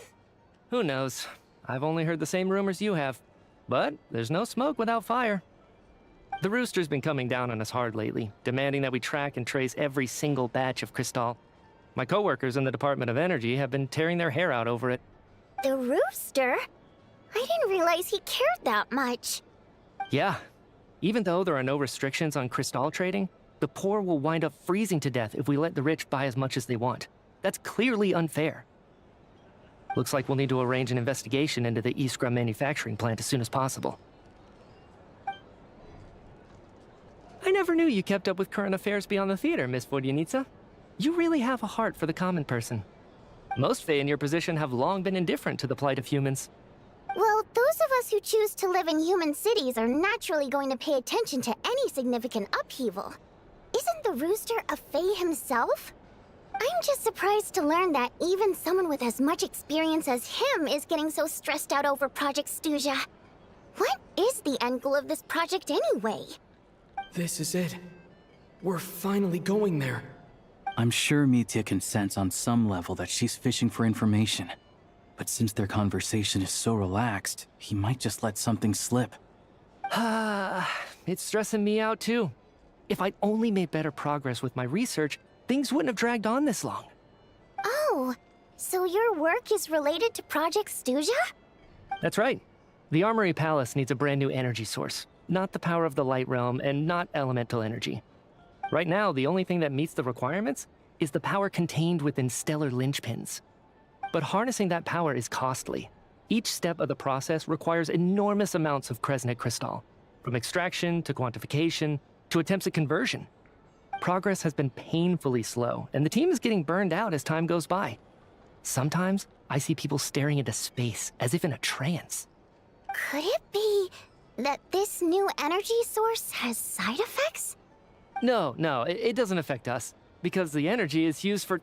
Who knows? I've only heard the same rumors you have. But there's no smoke without fire. The Rooster's been coming down on us hard lately, demanding that we track and trace every single batch of Crystal. My coworkers in the Department of Energy have been tearing their hair out over it. The Rooster? I didn't realize he cared that much. Yeah. Even though there are no restrictions on Crystal trading, the poor will wind up freezing to death if we let the rich buy as much as they want. That's clearly unfair. Looks like we'll need to arrange an investigation into the Iskra manufacturing plant as soon as possible. I never knew you kept up with current affairs beyond the theater, Miss Vodyanitsa. You really have a heart for the common person. Most Fae in your position have long been indifferent to the plight of humans. Well, those of us who choose to live in human cities are naturally going to pay attention to any significant upheaval. Isn't the Rooster a Fae himself? I I'm just surprised to learn that even someone with as much experience as him is getting so stressed out over Project Snezhnaya. What is the end goal of this project anyway? This is it. We're finally going there. I'm sure Mitya can sense on some level that she's fishing for information. But since their conversation is so relaxed, he might just let something slip. It's stressing me out too. If I'd only made better progress with my research, things wouldn't have dragged on this long. Oh, so your work is related to Project Snezhnaya? That's right. The Armory Palace needs a brand new energy source. Not the power of the Light Realm and not elemental energy. Right now, the only thing that meets the requirements is the power contained within stellar linchpins. But harnessing that power is costly. Each step of the process requires enormous amounts of Kresnik crystal, from extraction to quantification to attempts at conversion. Progress has been painfully slow, and the team is getting burned out as time goes by. Sometimes, I see people staring into space as if in a trance. Could it be that this new energy source has side effects? No, it doesn't affect us, because the energy is used for...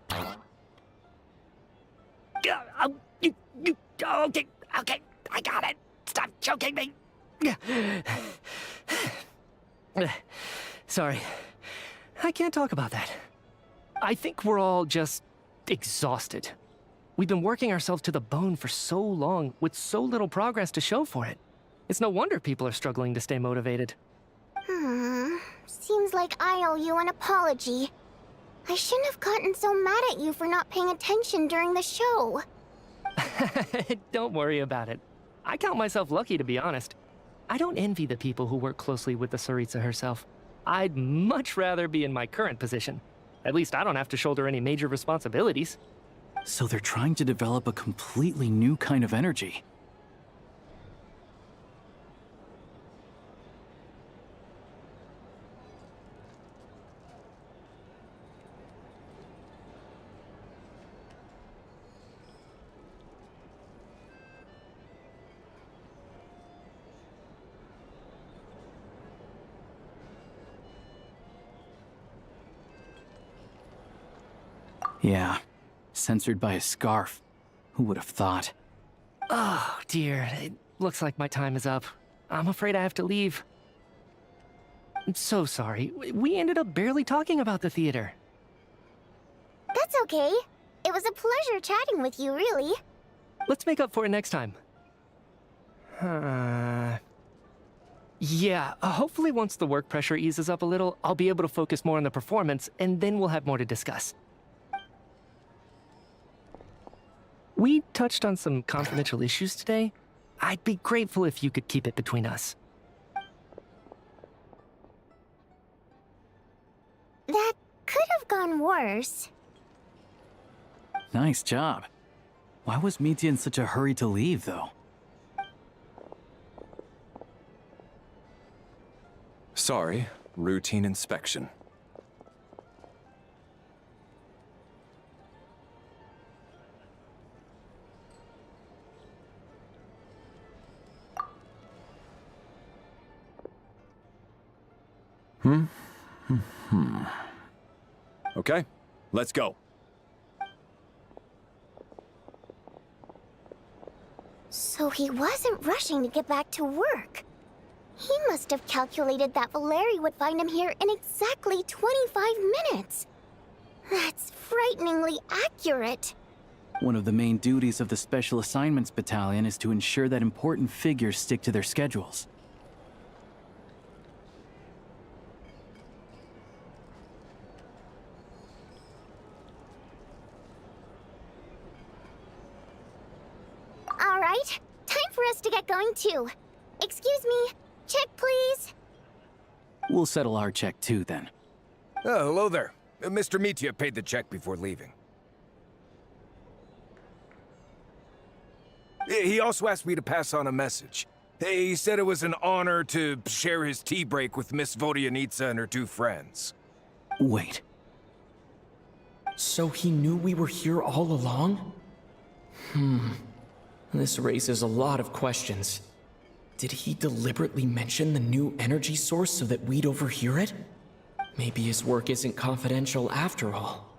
Okay, I got it. Stop choking me. Sorry, I can't talk about that. I think we're all just exhausted. We've been working ourselves to the bone for so long with so little progress to show for it. It's no wonder people are struggling to stay motivated. Seems like I owe you an apology. I shouldn't have gotten so mad at you for not paying attention during the show. Don't worry about it. I count myself lucky, to be honest. I don't envy the people who work closely with the Tsaritsa herself. I'd much rather be in my current position. At least I don't have to shoulder any major responsibilities. So they're trying to develop a completely new kind of energy. Yeah, censored by a scarf. Who would have thought? Oh, dear. It looks like my time is up. I'm afraid I have to leave. I'm so sorry. We ended up barely talking about the theater. That's okay. It was a pleasure chatting with you, really. Let's make up for it next time. Yeah, hopefully once the work pressure eases up a little, I'll be able to focus more on the performance, and then we'll have more to discuss. We touched on some confidential issues today. I'd be grateful if you could keep it between us. That could have gone worse. Nice job. Why was Mitya in such a hurry to leave, though? Sorry, routine inspection. Okay, let's go. So he wasn't rushing to get back to work. He must have calculated that Valeri would find him here in exactly 25 minutes. That's frighteningly accurate. One of the main duties of the Special Assignments Battalion is to ensure that important figures stick to their schedules. All right, time for us to get going too. Excuse me, check please. We'll settle our check too, then. Oh, hello there. Mr. Mitya paid the check before leaving. He also asked me to pass on a message. He said it was an honor to share his tea break with Miss Vodyanitsa and her two friends. Wait. So he knew we were here all along? This raises a lot of questions. Did he deliberately mention the new energy source so that we'd overhear it? Maybe his work isn't confidential after all.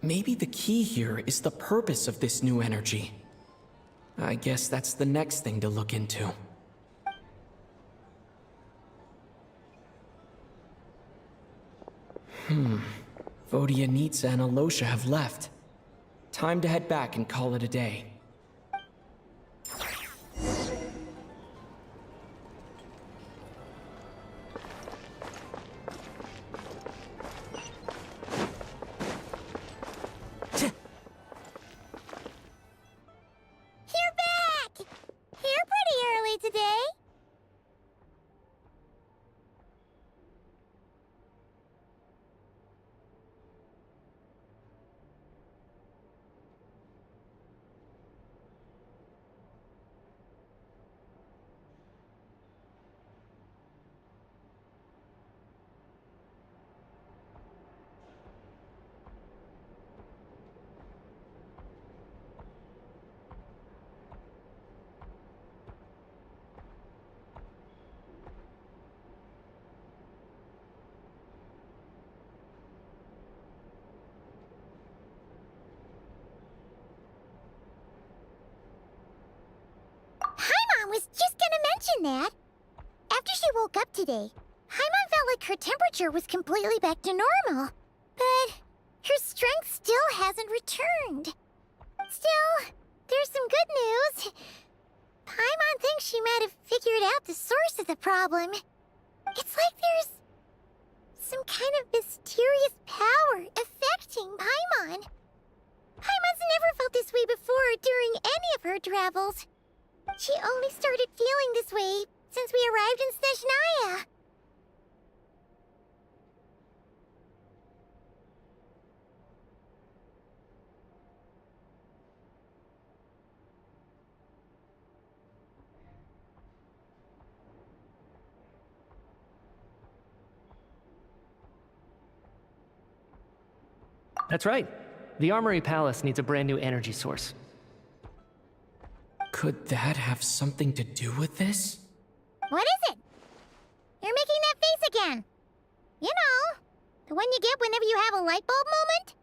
Maybe the key here is the purpose of this new energy. I guess that's the next thing to look into. Vodyanitsa and Alosha have left. Time to head back and call it a day. You're back! You're pretty early today. Paimon was just gonna mention that. After she woke up today, Paimon felt like her temperature was completely back to normal. But her strength still hasn't returned. Still, there's some good news. Paimon thinks she might have figured out the source of the problem. It's like there's some kind of mysterious power affecting Paimon. Paimon's never felt this way before during any of her travels. She only started feeling this way since we arrived in Snezhnaya. That's right. The Armory Palace needs a brand new energy source. Could that have something to do with this? What is it? You're making that face again. You know, the one you get whenever you have a light bulb moment?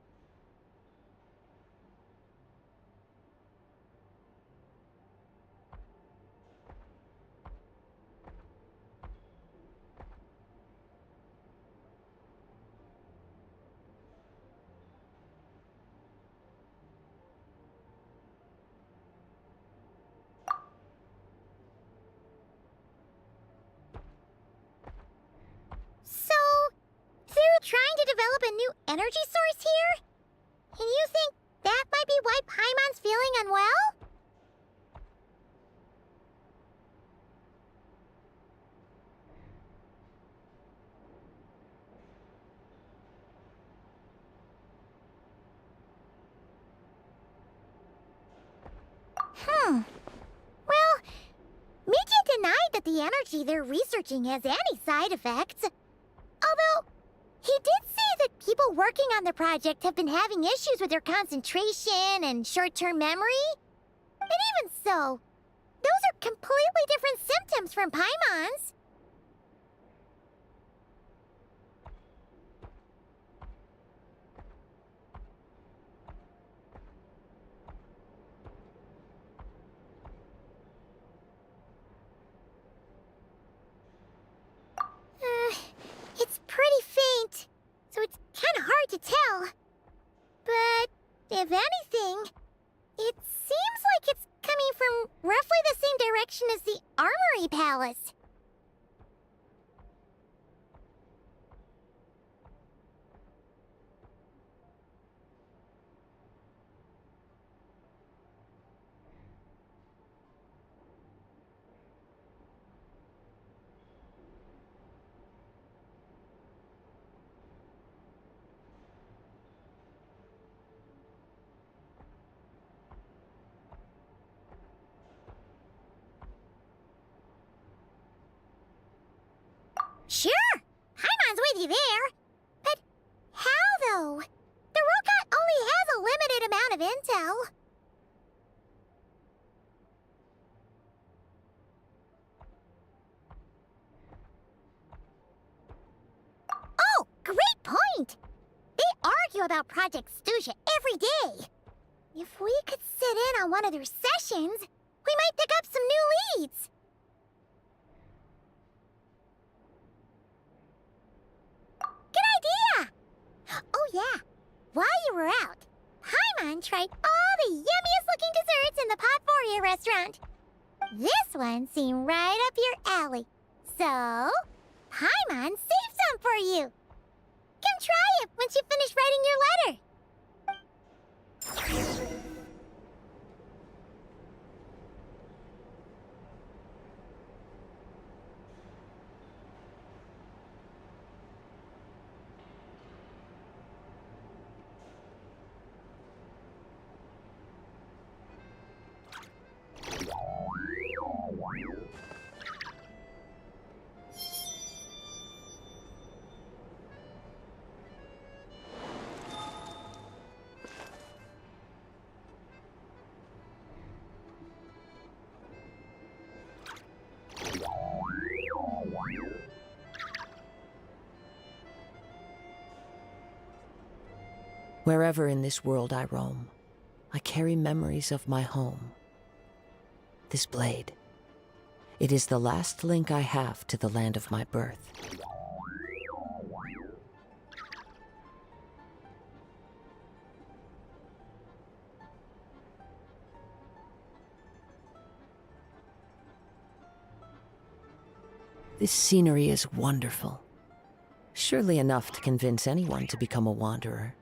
So, they're trying to develop a new energy source here? And you think that might be why Paimon's feeling unwell? Well, Miki denied that the energy they're researching has any side effects. Although, he did say that people working on the project have been having issues with their concentration and short-term memory. And even so, those are completely different symptoms from Paimon's. It's pretty faint, so it's kind of hard to tell. But if anything, it seems like it's coming from roughly the same direction as the Armory Palace. Sure, Paimon's with you there. But how, though? The robot only has a limited amount of intel. Oh, great point! They argue about Project Stuja every day. If we could sit in on one of their sessions, we might pick up some new leads. Good idea! Oh yeah, while you were out, Paimon tried all the yummiest looking desserts in the Potpourri restaurant. This one seemed right up your alley. So, Paimon saved some for you. Come try it once you finish writing your letter. Wherever in this world I roam, I carry memories of my home. This blade, it is the last link I have to the land of my birth. This scenery is wonderful. Surely enough to convince anyone to become a wanderer.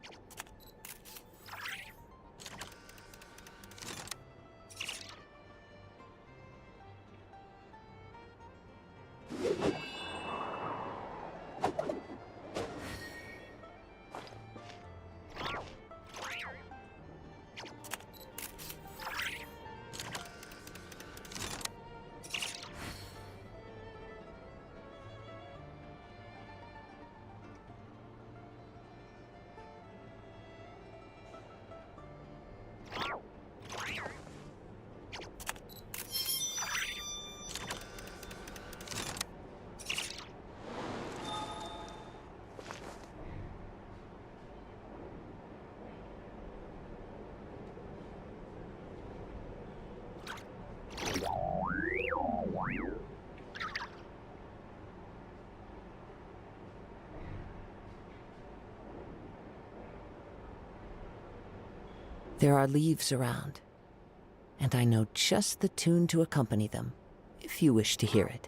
There are leaves around, and I know just the tune to accompany them, if you wish to hear it.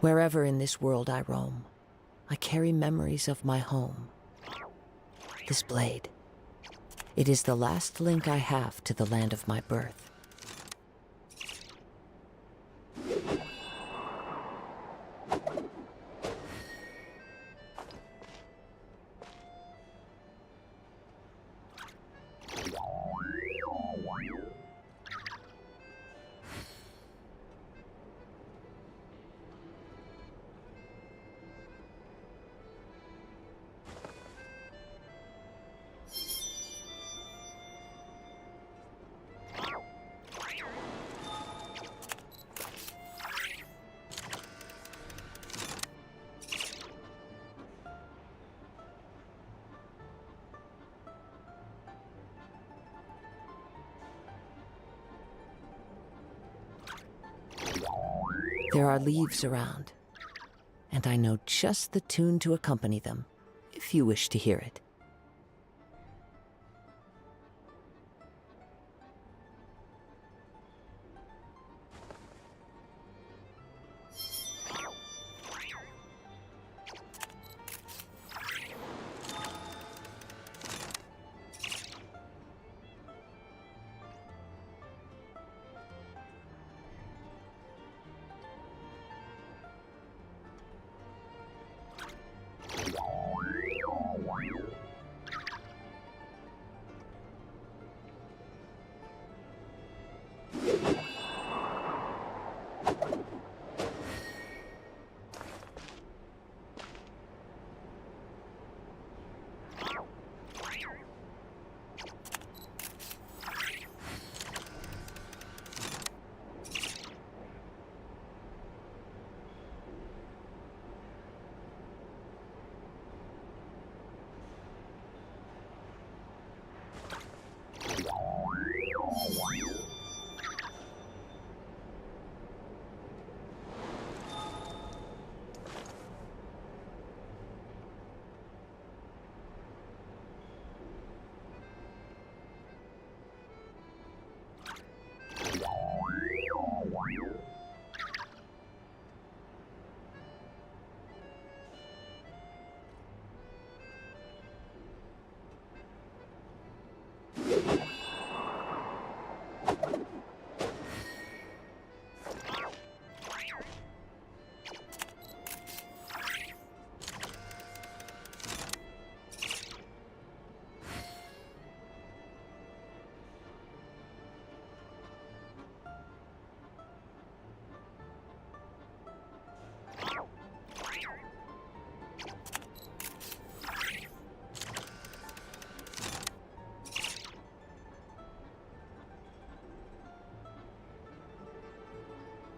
Wherever in this world I roam, I carry memories of my home. This blade, It is the last link I have to the land of my birth. There are leaves around, and I know just the tune to accompany them, if you wish to hear it.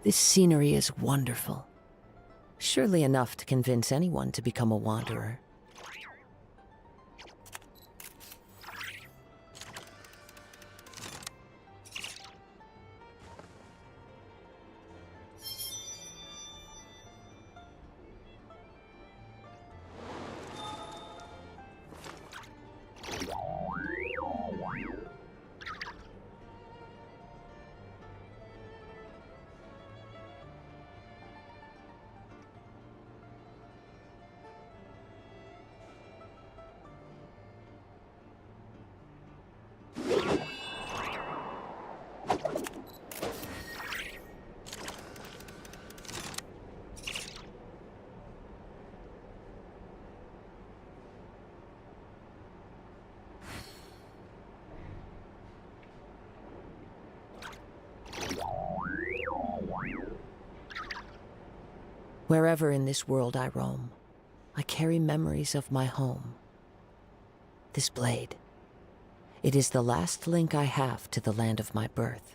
This scenery is wonderful. Surely enough to convince anyone to become a wanderer. Wherever in this world I roam, I carry memories of my home. This blade, it is the last link I have to the land of my birth.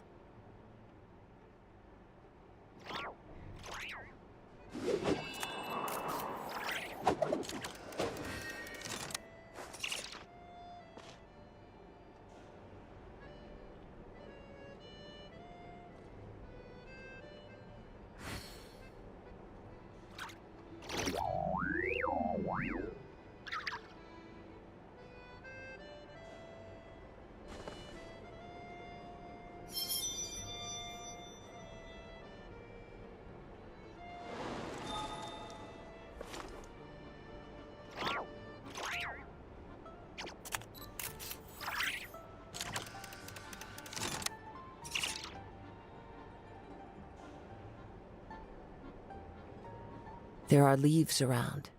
There are leaves around,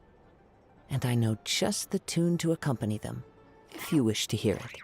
and I know just the tune to accompany them, if you wish to hear it.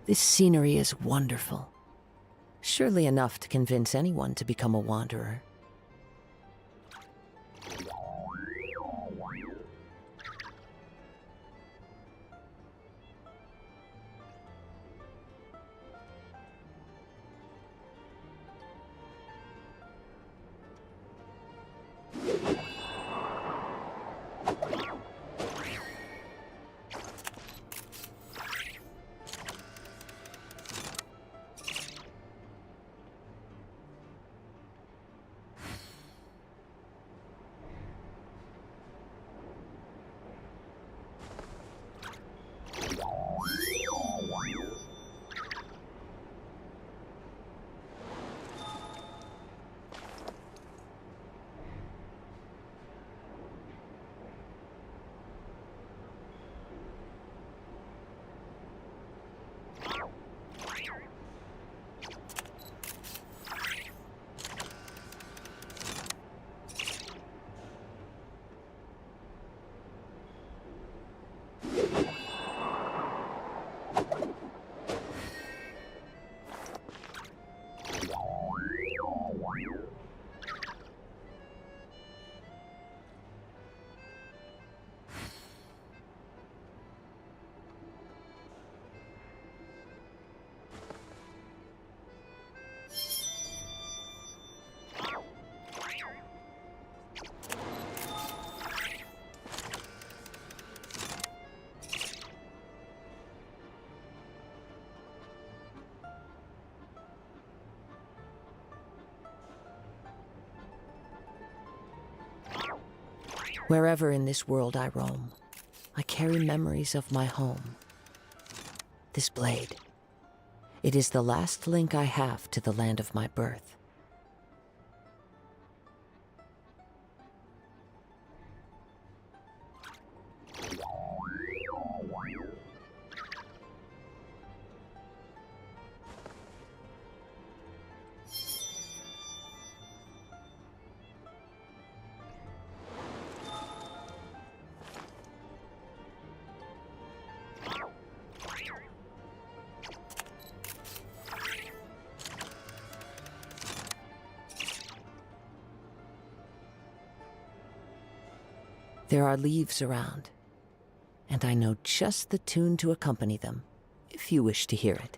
This scenery is wonderful. Surely enough to convince anyone to become a wanderer. Wherever in this world I roam, I carry memories of my home. This blade, it is the last link I have to the land of my birth. There are leaves around, And I know just the tune to accompany them, if you wish to hear it.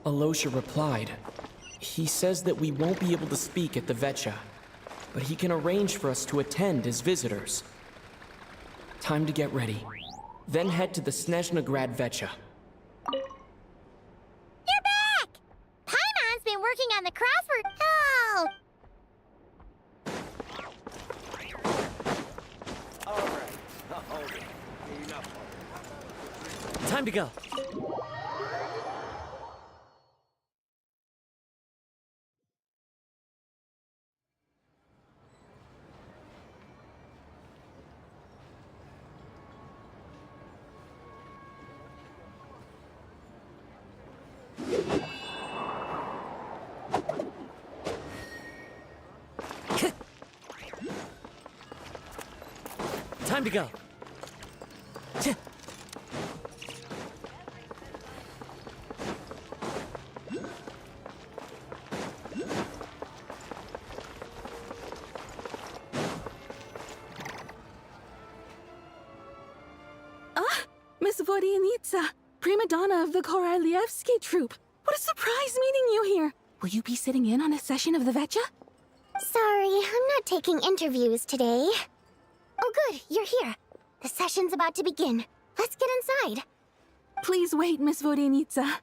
Alosha replied. He says that we won't be able to speak at the Vetcha, but he can arrange for us to attend as visitors. Time to get ready. Then head to the Snezhnaya Vetcha. You're back! Paimon's been working on the crossword. Oh! Time to go. Time to go. Miss Vodyanitsa, prima donna of the Korolievsky troupe. What a surprise meeting you here. Will you be sitting in on a session of the Vetcha? Sorry, I'm not taking interviews today. Oh good, you're here. The session's about to begin. Let's get inside. Please wait, Miss Vodyanitsa.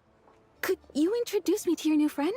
Could you introduce me to your new friend?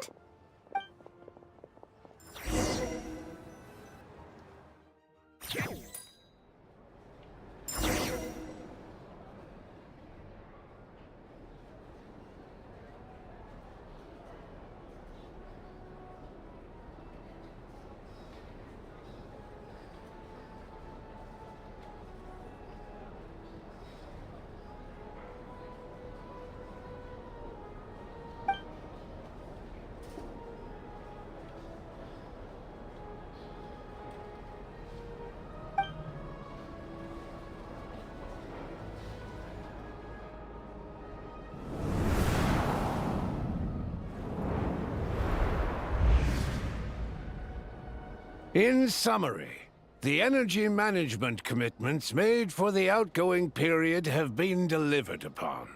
In summary, the energy management commitments made for the outgoing period have been delivered upon.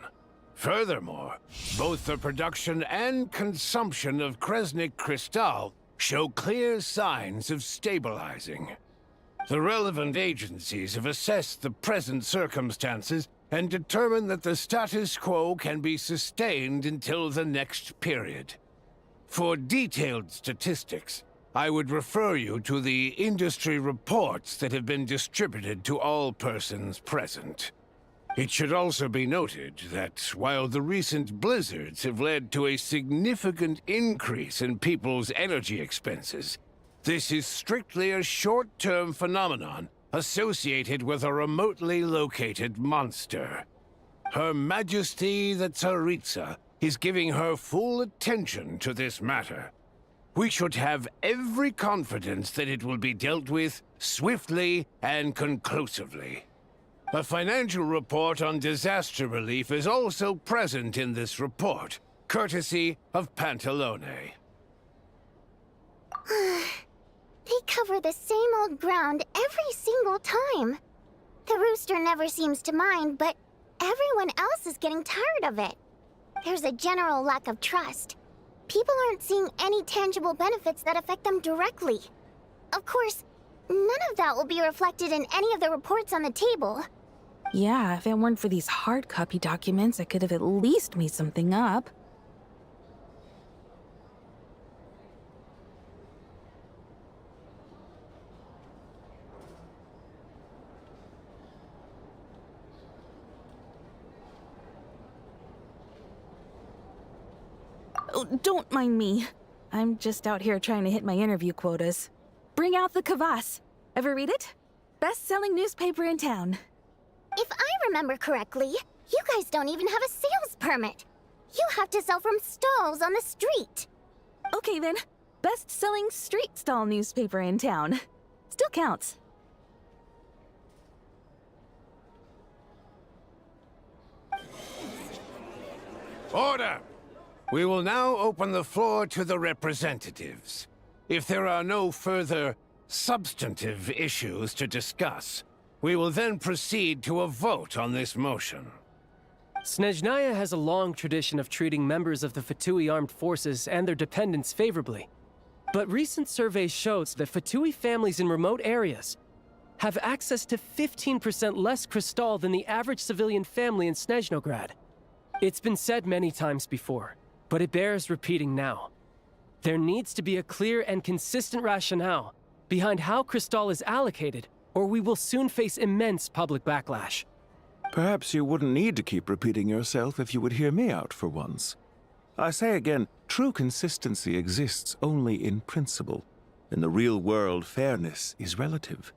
Furthermore, both the production and consumption of Kresnik Crystal show clear signs of stabilizing. The relevant agencies have assessed the present circumstances and determine that the status quo can be sustained until the next period. For detailed statistics, I would refer you to the industry reports that have been distributed to all persons present. It should also be noted that while the recent blizzards have led to a significant increase in people's energy expenses, this is strictly a short-term phenomenon associated with a remotely located monster. Her Majesty the Tsaritsa is giving her full attention to this matter. We should have every confidence that it will be dealt with swiftly and conclusively. A financial report on disaster relief is also present in this report, courtesy of Pantalone. They cover the same old ground every single time. The rooster never seems to mind, but everyone else is getting tired of it. There's a general lack of trust. People aren't seeing any tangible benefits that affect them directly. Of course, none of that will be reflected in any of the reports on the table. Yeah, if it weren't for these hard copy documents, I could have at least made something up. Oh, don't mind me. I'm just out here trying to hit my interview quotas. Bring out the kvass. Ever read it? Best-selling newspaper in town. If I remember correctly, you guys don't even have a sales permit. You have to sell from stalls on the street. Okay then, best-selling street stall newspaper in town. Still counts. Order! We will now open the floor to the representatives. If there are no further substantive issues to discuss, we will then proceed to a vote on this motion. Snezhnaya has a long tradition of treating members of the Fatui armed forces and their dependents favorably. But recent surveys shows that Fatui families in remote areas have access to 15% less crystal than the average civilian family in Snezhnograd. It's been said many times before, but it bears repeating now. There needs to be a clear and consistent rationale behind how crystal is allocated, or we will soon face immense public backlash. Perhaps you wouldn't need to keep repeating yourself if you would hear me out for once. I say again, true consistency exists only in principle. In the real world, fairness is relative.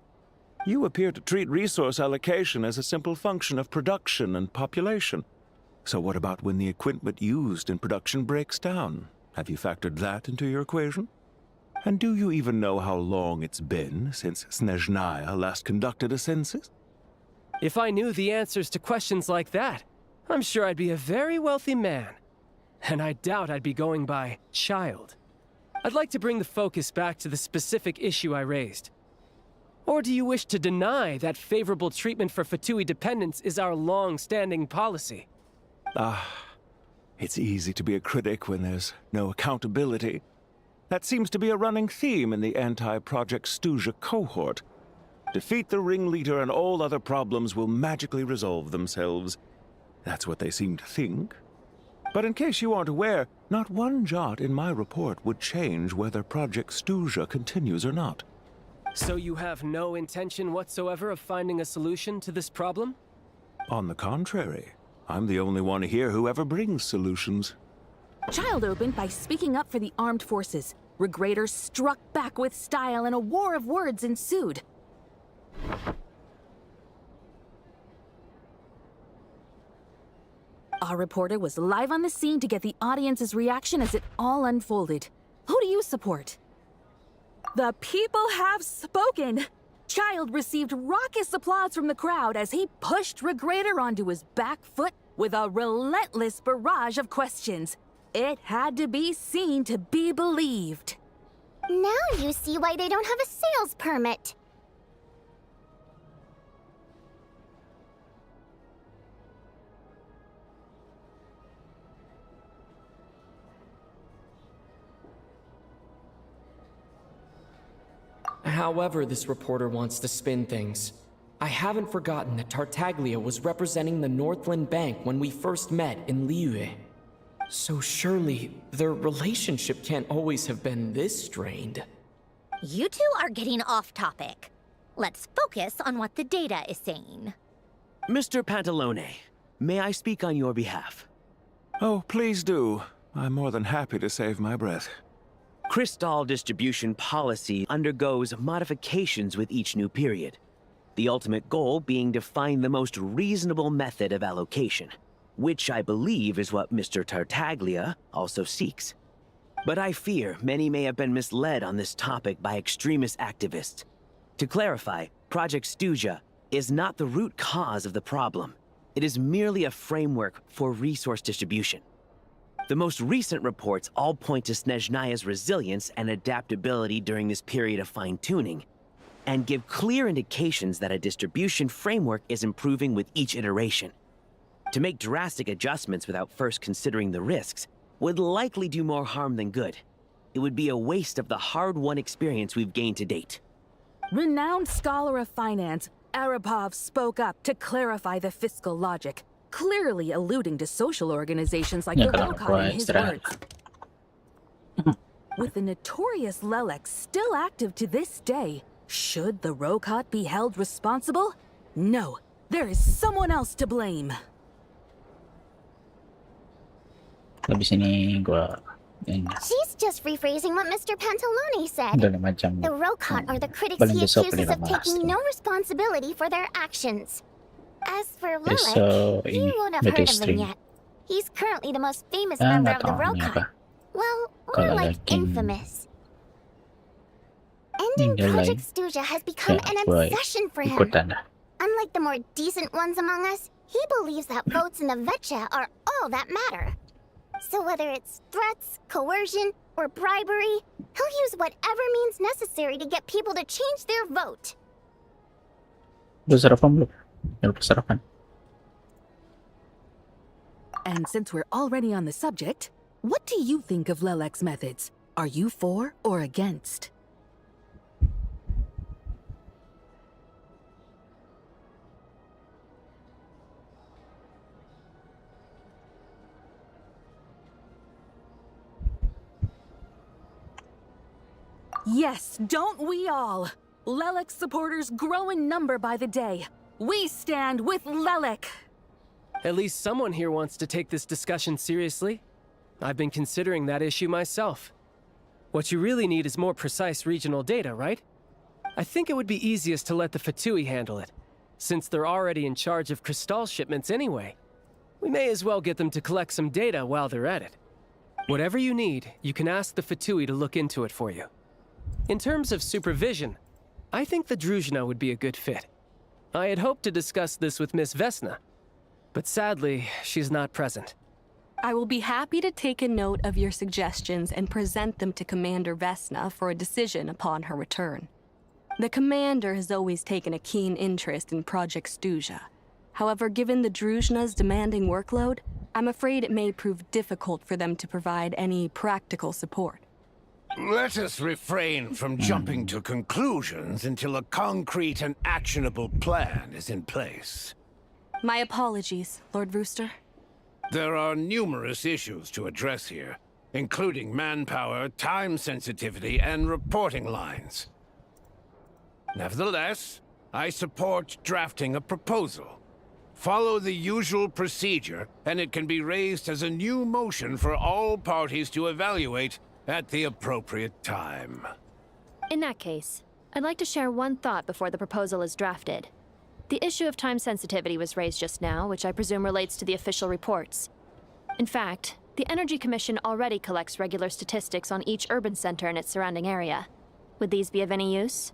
You appear to treat resource allocation as a simple function of production and population. So what about when the equipment used in production breaks down? Have you factored that into your equation? And do you even know how long it's been since Snezhnaya last conducted a census? If I knew the answers to questions like that, I'm sure I'd be a very wealthy man. And I doubt I'd be going by child. I'd like to bring the focus back to the specific issue I raised. Or do you wish to deny that favorable treatment for Fatui dependents is our long-standing policy? It's easy to be a critic when there's no accountability. That seems to be a running theme in the anti-Project Stuja cohort. Defeat the ringleader and all other problems will magically resolve themselves. That's what they seem to think. But in case you aren't aware, not one jot in my report would change whether Project Stuja continues or not. So you have no intention whatsoever of finding a solution to this problem? On the contrary, I'm the only one here who ever brings solutions. Child opened by speaking up for the armed forces. Regrator struck back with style and a war of words ensued. Our reporter was live on the scene to get the audience's reaction as it all unfolded. Who do you support? The people have spoken! Child received raucous applause from the crowd as he pushed Regrator onto his back foot with a relentless barrage of questions. It had to be seen to be believed. Now you see why they don't have a sales permit. However this reporter wants to spin things, I haven't forgotten that Tartaglia was representing the Northland Bank when we first met in Liyue. So surely, their relationship can't always have been this strained. You two are getting off topic. Let's focus on what the data is saying. Mr. Pantalone, may I speak on your behalf? Oh, please do. I'm more than happy to save my breath. Crystal distribution policy undergoes modifications with each new period. The ultimate goal being to find the most reasonable method of allocation, which I believe is what Mr. Tartaglia also seeks. But I fear many may have been misled on this topic by extremist activists. To clarify, Project Stuja is not the root cause of the problem. It is merely a framework for resource distribution. The most recent reports all point to Snezhnaya's resilience and adaptability during this period of fine-tuning, and give clear indications that a distribution framework is improving with each iteration. To make drastic adjustments without first considering the risks would likely do more harm than good. It would be a waste of the hard-won experience we've gained to date. Renowned scholar of finance, Arapov spoke up to clarify the fiscal logic, clearly alluding to social organizations like the Rokot in his words. With the notorious Lelex still active to this day, should the Rokot be held responsible? No, there is someone else to blame. She's just rephrasing what Mr. Pantalone said. The Rokot are the critics he accuses of taking no responsibility for their actions. As for Lelex, you won't have heard of him yet. He's currently the most famous member of the Rokot. Well, more like infamous. Ending Project Stuja has become an obsession for him. Unlike the more decent ones among us, he believes that votes in the Vetcha are all that matter. So whether it's threats, coercion, or bribery, he'll use whatever means necessary to get people to change their vote. And since we're already on the subject, what do you think of Lelex's methods? Are you for or against? Yes, don't we all? Lelex supporters grow in number by the day. We stand with Lelek! At least someone here wants to take this discussion seriously. I've been considering that issue myself. What you really need is more precise regional data, right? I think it would be easiest to let the Fatui handle it, since they're already in charge of Crystal shipments anyway. We may as well get them to collect some data while they're at it. Whatever you need, you can ask the Fatui to look into it for you. In terms of supervision, I think the Druzhna would be a good fit. I had hoped to discuss this with Miss Vesna, but sadly, she's not present. I will be happy to take a note of your suggestions and present them to Commander Vesna for a decision upon her return. The Commander has always taken a keen interest in Project Stuja. However, given the Druzhna's demanding workload, I'm afraid it may prove difficult for them to provide any practical support. Let us refrain from jumping to conclusions until a concrete and actionable plan is in place. My apologies, Lord Rooster. There are numerous issues to address here, including manpower, time sensitivity, and reporting lines. Nevertheless, I support drafting a proposal. Follow the usual procedure, and it can be raised as a new motion for all parties to evaluate at the appropriate time. In that case, I'd like to share one thought before the proposal is drafted. The issue of time sensitivity was raised just now, which I presume relates to the official reports. In fact, the Energy Commission already collects regular statistics on each urban center and its surrounding area. Would these be of any use?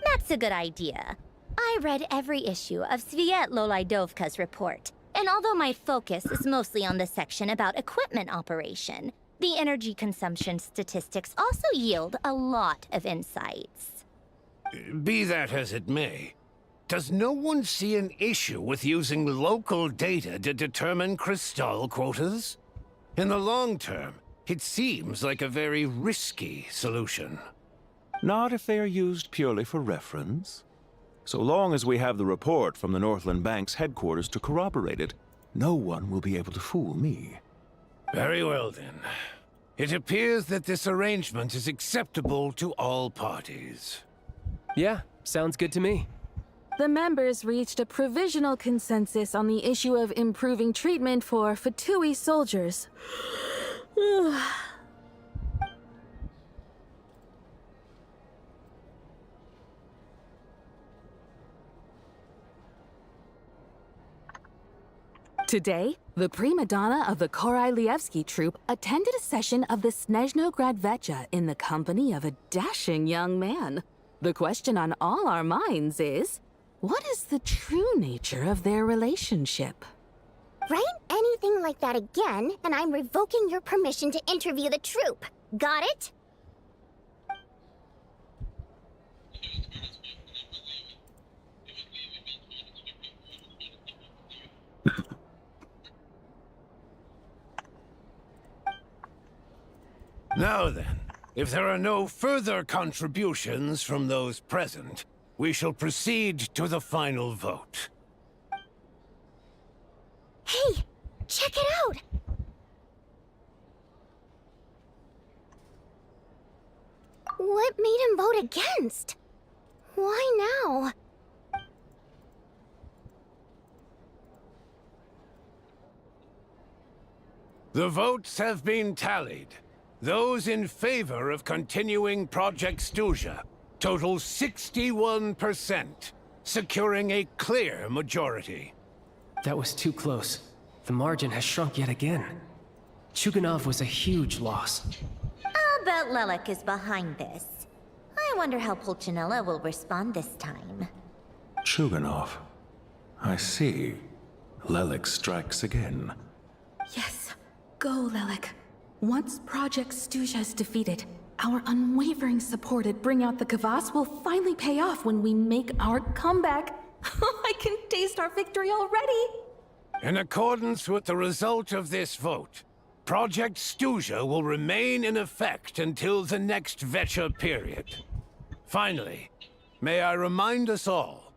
That's a good idea. I read every issue of Sviet-Lolaidovka's report, and although my focus is mostly on the section about equipment operation, the energy consumption statistics also yield a lot of insights. Be that as it may, does no one see an issue with using local data to determine Crystal quotas? In the long term, it seems like a very risky solution. Not if they are used purely for reference. So long as we have the report from the Northland Bank's headquarters to corroborate it, no one will be able to fool me. Very well, then. It appears that this arrangement is acceptable to all parties. Yeah, sounds good to me. The members reached a provisional consensus on the issue of improving treatment for Fatui soldiers. Today, the prima donna of the Korailievsky troupe attended a session of the Snezhnaya in the company of a dashing young man. The question on all our minds is, what is the true nature of their relationship? Write anything like that again, and I'm revoking your permission to interview the troupe. Got it? Now then, if there are no further contributions from those present, we shall proceed to the final vote. Hey, check it out! What made him vote against? Why now? The votes have been tallied. Those in favor of continuing Project Snezhnaya total 61%, securing a clear majority. That was too close. The margin has shrunk yet again. Chuganov was a huge loss. I'll bet Lelik is behind this. I wonder how Pulcinella will respond this time. Chuganov. I see. Lelik strikes again. Yes, go, Lelik. Once Project Snezhnaya is defeated, our unwavering support at Bring Out the Kvass will finally pay off when we make our comeback. I can taste our victory already! In accordance with the result of this vote, Project Snezhnaya will remain in effect until the next Vecha period. Finally, may I remind us all,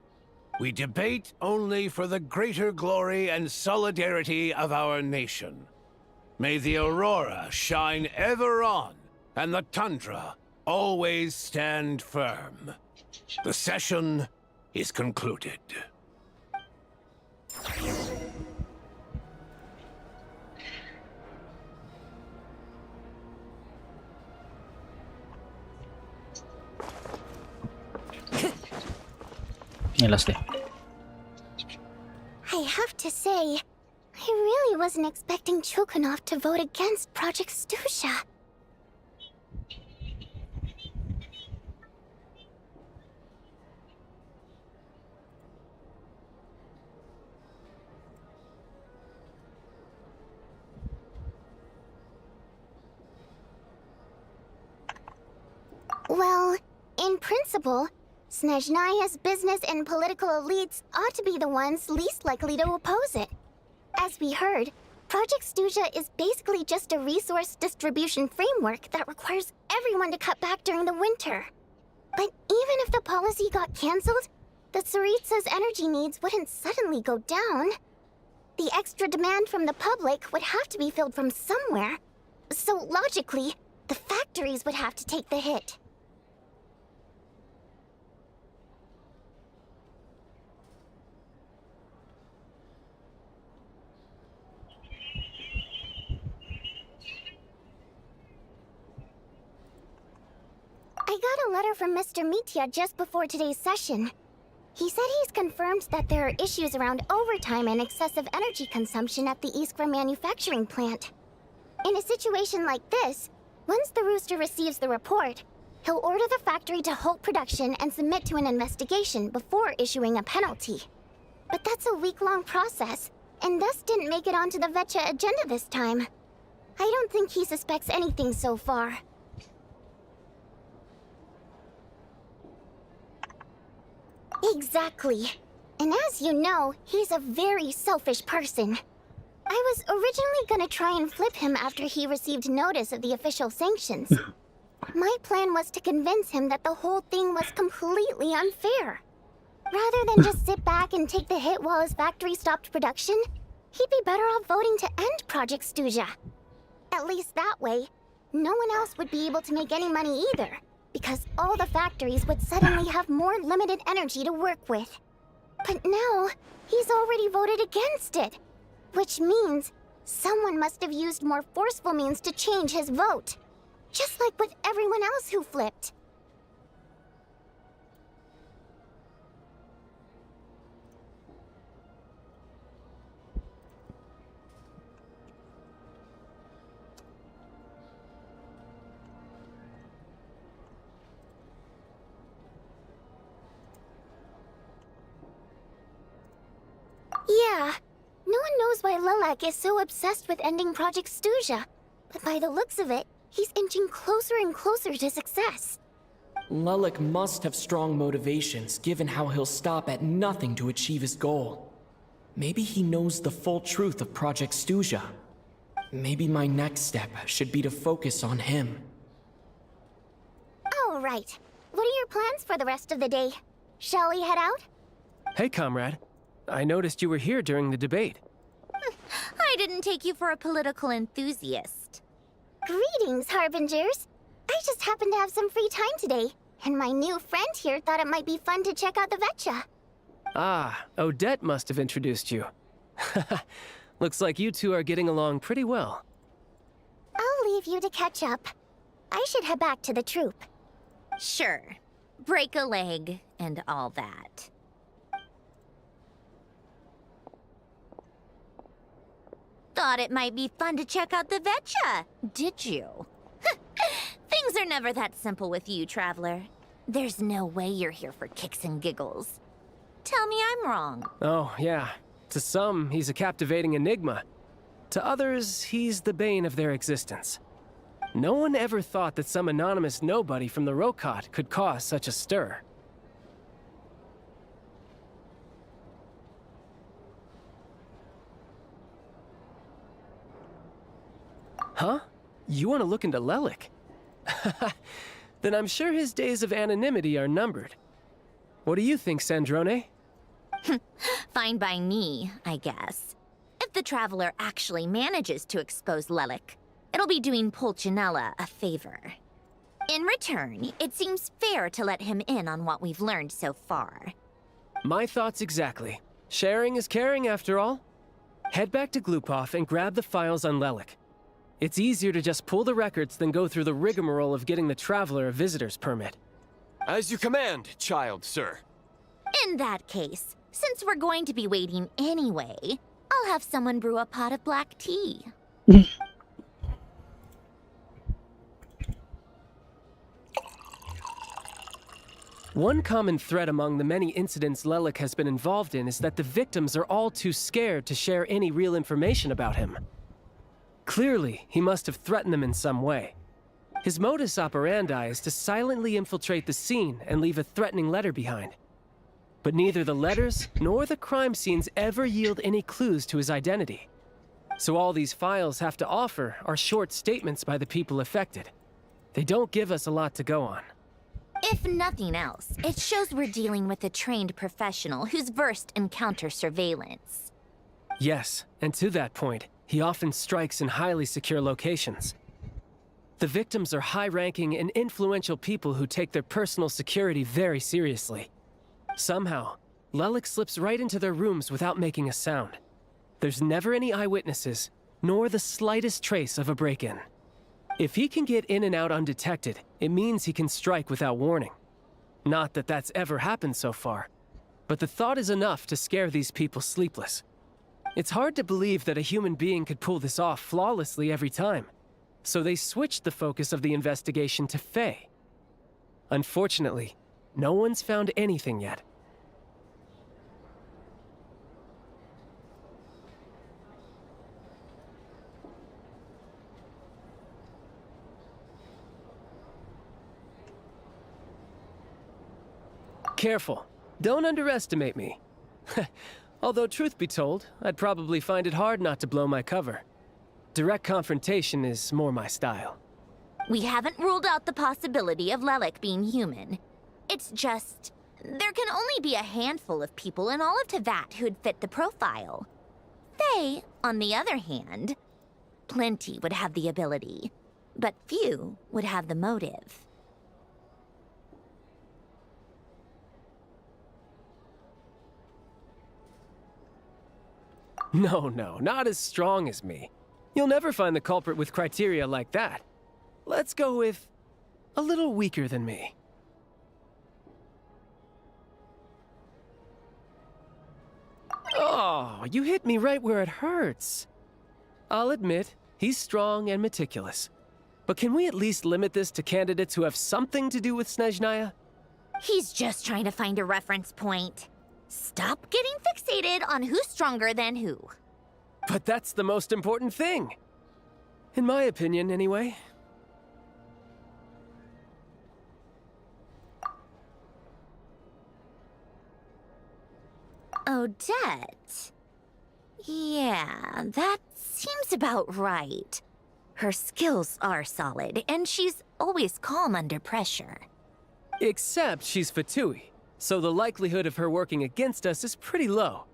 we debate only for the greater glory and solidarity of our nation. May the aurora shine ever on, and the tundra always stand firm. The session is concluded. Jelas deh. I have to say, I really wasn't expecting Chuganov to vote against Project Snezhnaya. Well, in principle, Snezhnaya's business and political elites ought to be the ones least likely to oppose it. As we heard, Project Snezhnaya is basically just a resource distribution framework that requires everyone to cut back during the winter. But even if the policy got cancelled, the Tsaritsa's energy needs wouldn't suddenly go down. The extra demand from the public would have to be filled from somewhere. So logically, the factories would have to take the hit. I got a letter from Mr. Mitya just before today's session. He said he's confirmed that there are issues around overtime and excessive energy consumption at the Iskra manufacturing plant. In a situation like this, once the Rooster receives the report, he'll order the factory to halt production and submit to an investigation before issuing a penalty. But that's a week-long process, and thus didn't make it onto the Vecha agenda this time. I don't think he suspects anything so far. Exactly. And as you know, he's a very selfish person. I was originally gonna try and flip him after he received notice of the official sanctions. My plan was to convince him that the whole thing was completely unfair. Rather than just sit back and take the hit while his factory stopped production, he'd be better off voting to end Project Stuja. At least that way, no one else would be able to make any money either, because all the factories would suddenly have more limited energy to work with. But now, he's already voted against it, which means someone must have used more forceful means to change his vote, just like with everyone else who flipped. Yeah, no one knows why Lilac is so obsessed with ending Project Stuja, but by the looks of it, he's inching closer and closer to success. Lilac must have strong motivations, given how he'll stop at nothing to achieve his goal. Maybe he knows the full truth of Project Stuja. Maybe my next step should be to focus on him. Oh, right. What are your plans for the rest of the day? Shall we head out? Hey, comrade. I noticed you were here during the debate. I didn't take you for a political enthusiast. Greetings, Harbingers. I just happened to have some free time today, and my new friend here thought it might be fun to check out the Vetcha. Ah, Odette must have introduced you. Looks like you two are getting along pretty well. I'll leave you to catch up. I should head back to the troop. Sure. Break a leg and all that. Thought it might be fun to check out the Vetcha, did you? Things are never that simple with you, Traveler. There's no way you're here for kicks and giggles. Tell me I'm wrong. Oh, yeah. To some, he's a captivating enigma. To others, he's the bane of their existence. No one ever thought that some anonymous nobody from the Rokot could cause such a stir. Huh? You want to look into Lelik? Then I'm sure his days of anonymity are numbered. What do you think, Sandrone? Fine by me, I guess. If the Traveler actually manages to expose Lelik, it'll be doing Pulcinella a favor. In return, it seems fair to let him in on what we've learned so far. My thoughts exactly. Sharing is caring, after all. Head back to Glupov and grab the files on Lelik. It's easier to just pull the records than go through the rigmarole of getting the Traveler a visitor's permit. As you command, child, sir. In that case, since we're going to be waiting anyway, I'll have someone brew a pot of black tea. One common thread among the many incidents Lelik has been involved in is that the victims are all too scared to share any real information about him. Clearly, he must have threatened them in some way. His modus operandi is to silently infiltrate the scene and leave a threatening letter behind. But neither the letters nor the crime scenes ever yield any clues to his identity. So all these files have to offer are short statements by the people affected. They don't give us a lot to go on. If nothing else, it shows we're dealing with a trained professional who's versed in counter-surveillance. Yes, and to that point, he often strikes in highly secure locations. The victims are high-ranking and influential people who take their personal security very seriously. Somehow, Lelik slips right into their rooms without making a sound. There's never any eyewitnesses, nor the slightest trace of a break-in. If he can get in and out undetected, it means he can strike without warning. Not that that's ever happened so far, but the thought is enough to scare these people sleepless. It's hard to believe that a human being could pull this off flawlessly every time, so they switched the focus of the investigation to Faye. Unfortunately, no one's found anything yet. Careful. Don't underestimate me. Although, truth be told, I'd probably find it hard not to blow my cover. Direct confrontation is more my style. We haven't ruled out the possibility of Lelik being human. It's just There can only be a handful of people in all of Teyvat who'd fit the profile. They, on the other hand, plenty would have the ability, but few would have the motive. No, not as strong as me. You'll never find the culprit with criteria like that. Let's go with a little weaker than me. Oh, you hit me right where it hurts. I'll admit, he's strong and meticulous. But can we at least limit this to candidates who have something to do with Snezhnaya? He's just trying to find a reference point. Stop getting fixated on who's stronger than who. But that's the most important thing. In my opinion, anyway. Odette? Yeah, that seems about right. Her skills are solid, and she's always calm under pressure. Except she's Fatui, so the likelihood of her working against us is pretty low.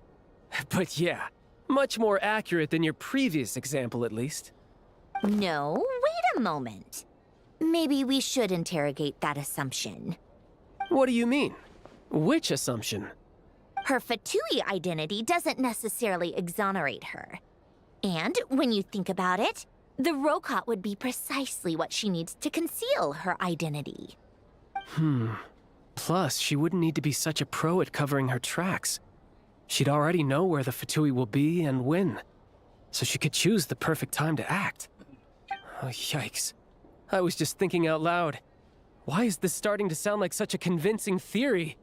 But yeah, much more accurate than your previous example, at least. No, wait a moment. Maybe we should interrogate that assumption. What do you mean? Which assumption? Her Fatui identity doesn't necessarily exonerate her. And when you think about it, the Rokot would be precisely what she needs to conceal her identity. Plus, she wouldn't need to be such a pro at covering her tracks. She'd already know where the Fatui will be and when, so she could choose the perfect time to act. Oh, yikes. I was just thinking out loud. Why is this starting to sound like such a convincing theory?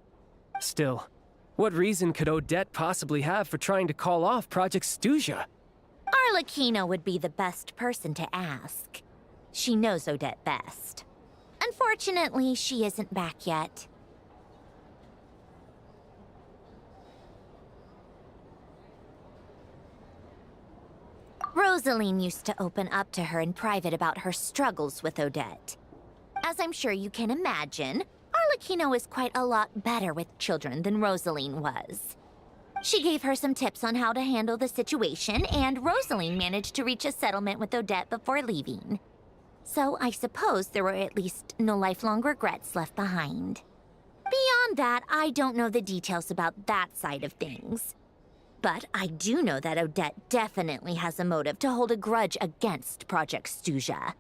Still, what reason could Odette possibly have for trying to call off Project Snezhnaya? Arlecchino would be the best person to ask. She knows Odette best. Unfortunately, she isn't back yet. Rosaline used to open up to her in private about her struggles with Odette. As I'm sure you can imagine, Arlecchino is quite a lot better with children than Rosaline was. She gave her some tips on how to handle the situation, and Rosaline managed to reach a settlement with Odette before leaving. So I suppose there were at least no lifelong regrets left behind. Beyond that, I don't know the details about that side of things. But I do know that Odette definitely has a motive to hold a grudge against Project Snezhnaya.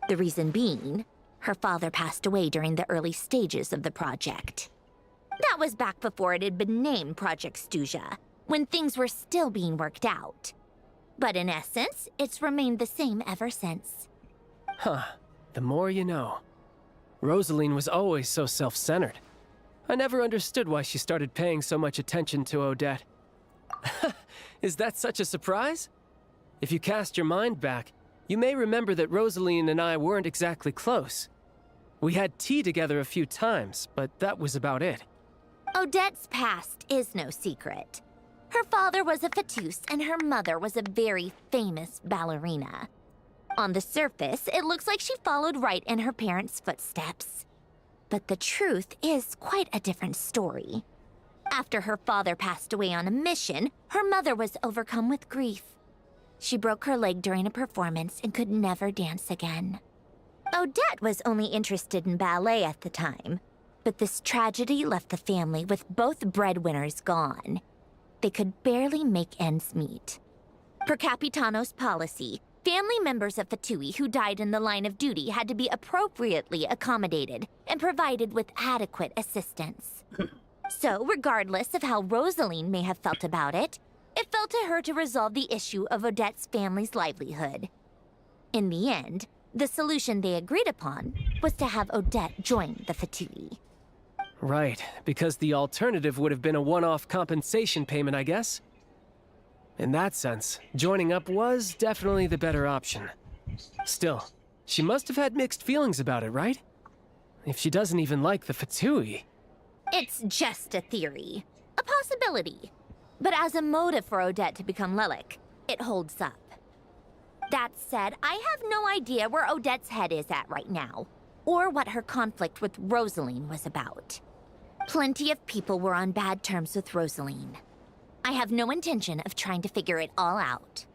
The reason being, her father passed away during the early stages of the project. That was back before it had been named Project Snezhnaya, when things were still being worked out. But in essence, it's remained the same ever since. Huh. The more you know. Rosaline was always so self-centered. I never understood why she started paying so much attention to Odette. Is that such a surprise? If you cast your mind back, you may remember that Rosaline and I weren't exactly close. We had tea together a few times, but that was about it. Odette's past is no secret. Her father was a fatus and her mother was a very famous ballerina. On the surface, it looks like she followed right in her parents' footsteps. But the truth is quite a different story. After her father passed away on a mission, her mother was overcome with grief. She broke her leg during a performance and could never dance again. Odette was only interested in ballet at the time, but this tragedy left the family with both breadwinners gone. They could barely make ends meet. Per Capitano's policy, family members of Fatui who died in the line of duty had to be appropriately accommodated and provided with adequate assistance. So, regardless of how Rosaline may have felt about it, it fell to her to resolve the issue of Odette's family's livelihood. In the end, the solution they agreed upon was to have Odette join the Fatui. Right, because the alternative would have been a one-off compensation payment, I guess. In that sense, joining up was definitely the better option. Still, she must have had mixed feelings about it, right? If she doesn't even like the Fatui. It's just a theory. A possibility. But as a motive for Odette to become Lelik, it holds up. That said, I have no idea where Odette's head is at right now, or what her conflict with Rosaline was about. Plenty of people were on bad terms with Rosaline. I have no intention of trying to figure it all out.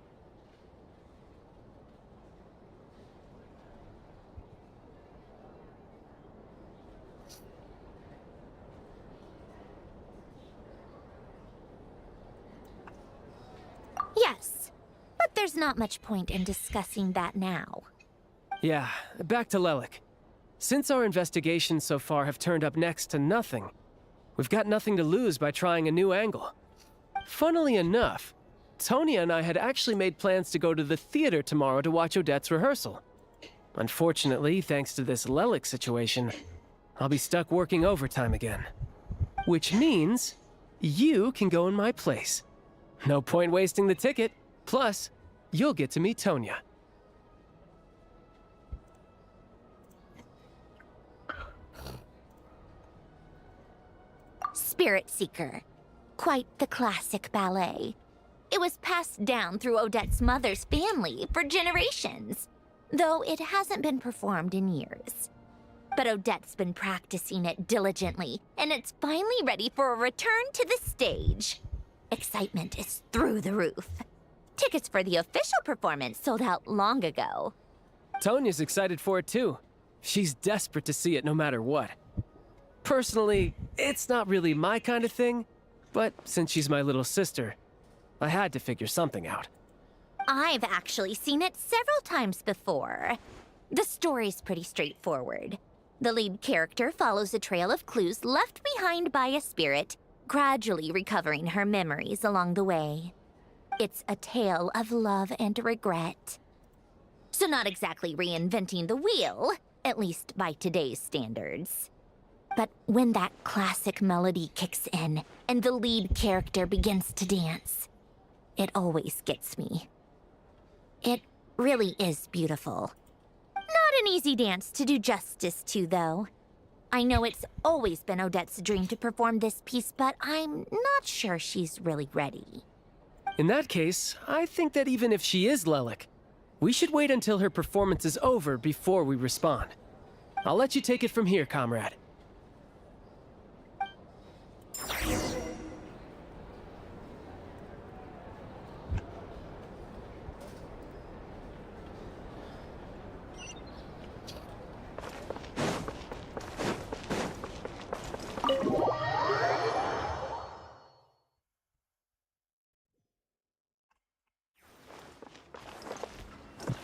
Yes, but there's not much point in discussing that now. Yeah, back to Lelik. Since our investigations so far have turned up next to nothing, we've got nothing to lose by trying a new angle. Funnily enough, Tonya and I had actually made plans to go to the theater tomorrow to watch Odette's rehearsal. Unfortunately, thanks to this Lelik situation, I'll be stuck working overtime again. Which means you can go in my place. No point wasting the ticket. Plus, you'll get to meet Tonya. Spirit Seeker. Quite the classic ballet. It was passed down through Odette's mother's family for generations, though it hasn't been performed in years. But Odette's been practicing it diligently, and it's finally ready for a return to the stage. Excitement is through the roof. Tickets for the official performance sold out long ago. Tonya's excited for it too. She's desperate to see it no matter what. Personally, it's not really my kind of thing, but since she's my little sister, I had to figure something out. I've actually seen it several times before. The story's pretty straightforward. The lead character follows a trail of clues left behind by a spirit, gradually recovering her memories along the way. It's a tale of love and regret. So not exactly reinventing the wheel, at least by today's standards. But when that classic melody kicks in and the lead character begins to dance, it always gets me. It really is beautiful. Not an easy dance to do justice to, though. I know it's always been Odette's dream to perform this piece, but I'm not sure she's really ready. In that case, I think that even if she is Lelik, we should wait until her performance is over before we respond. I'll let you take it from here, comrade.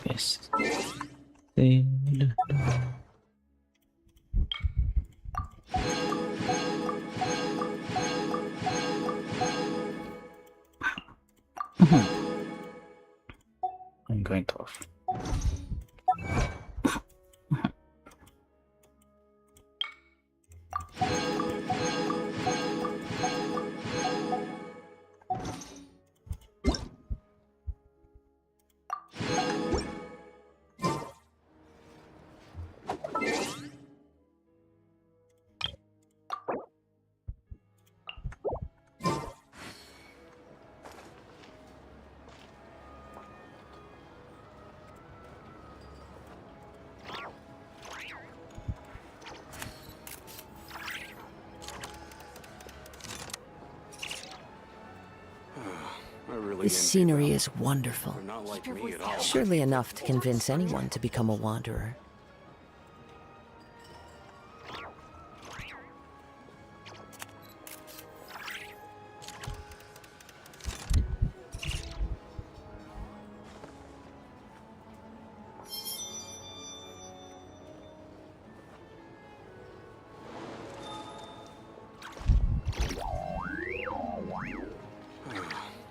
Yes. I'm going to off. This scenery is wonderful. Surely enough to convince anyone to become a wanderer.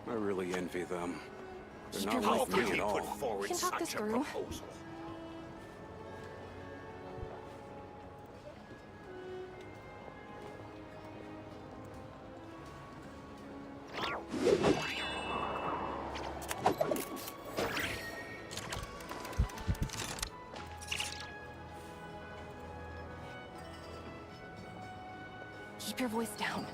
I really envy them. They're not How like could me he at all. put forward such a proposal? Keep your voice down.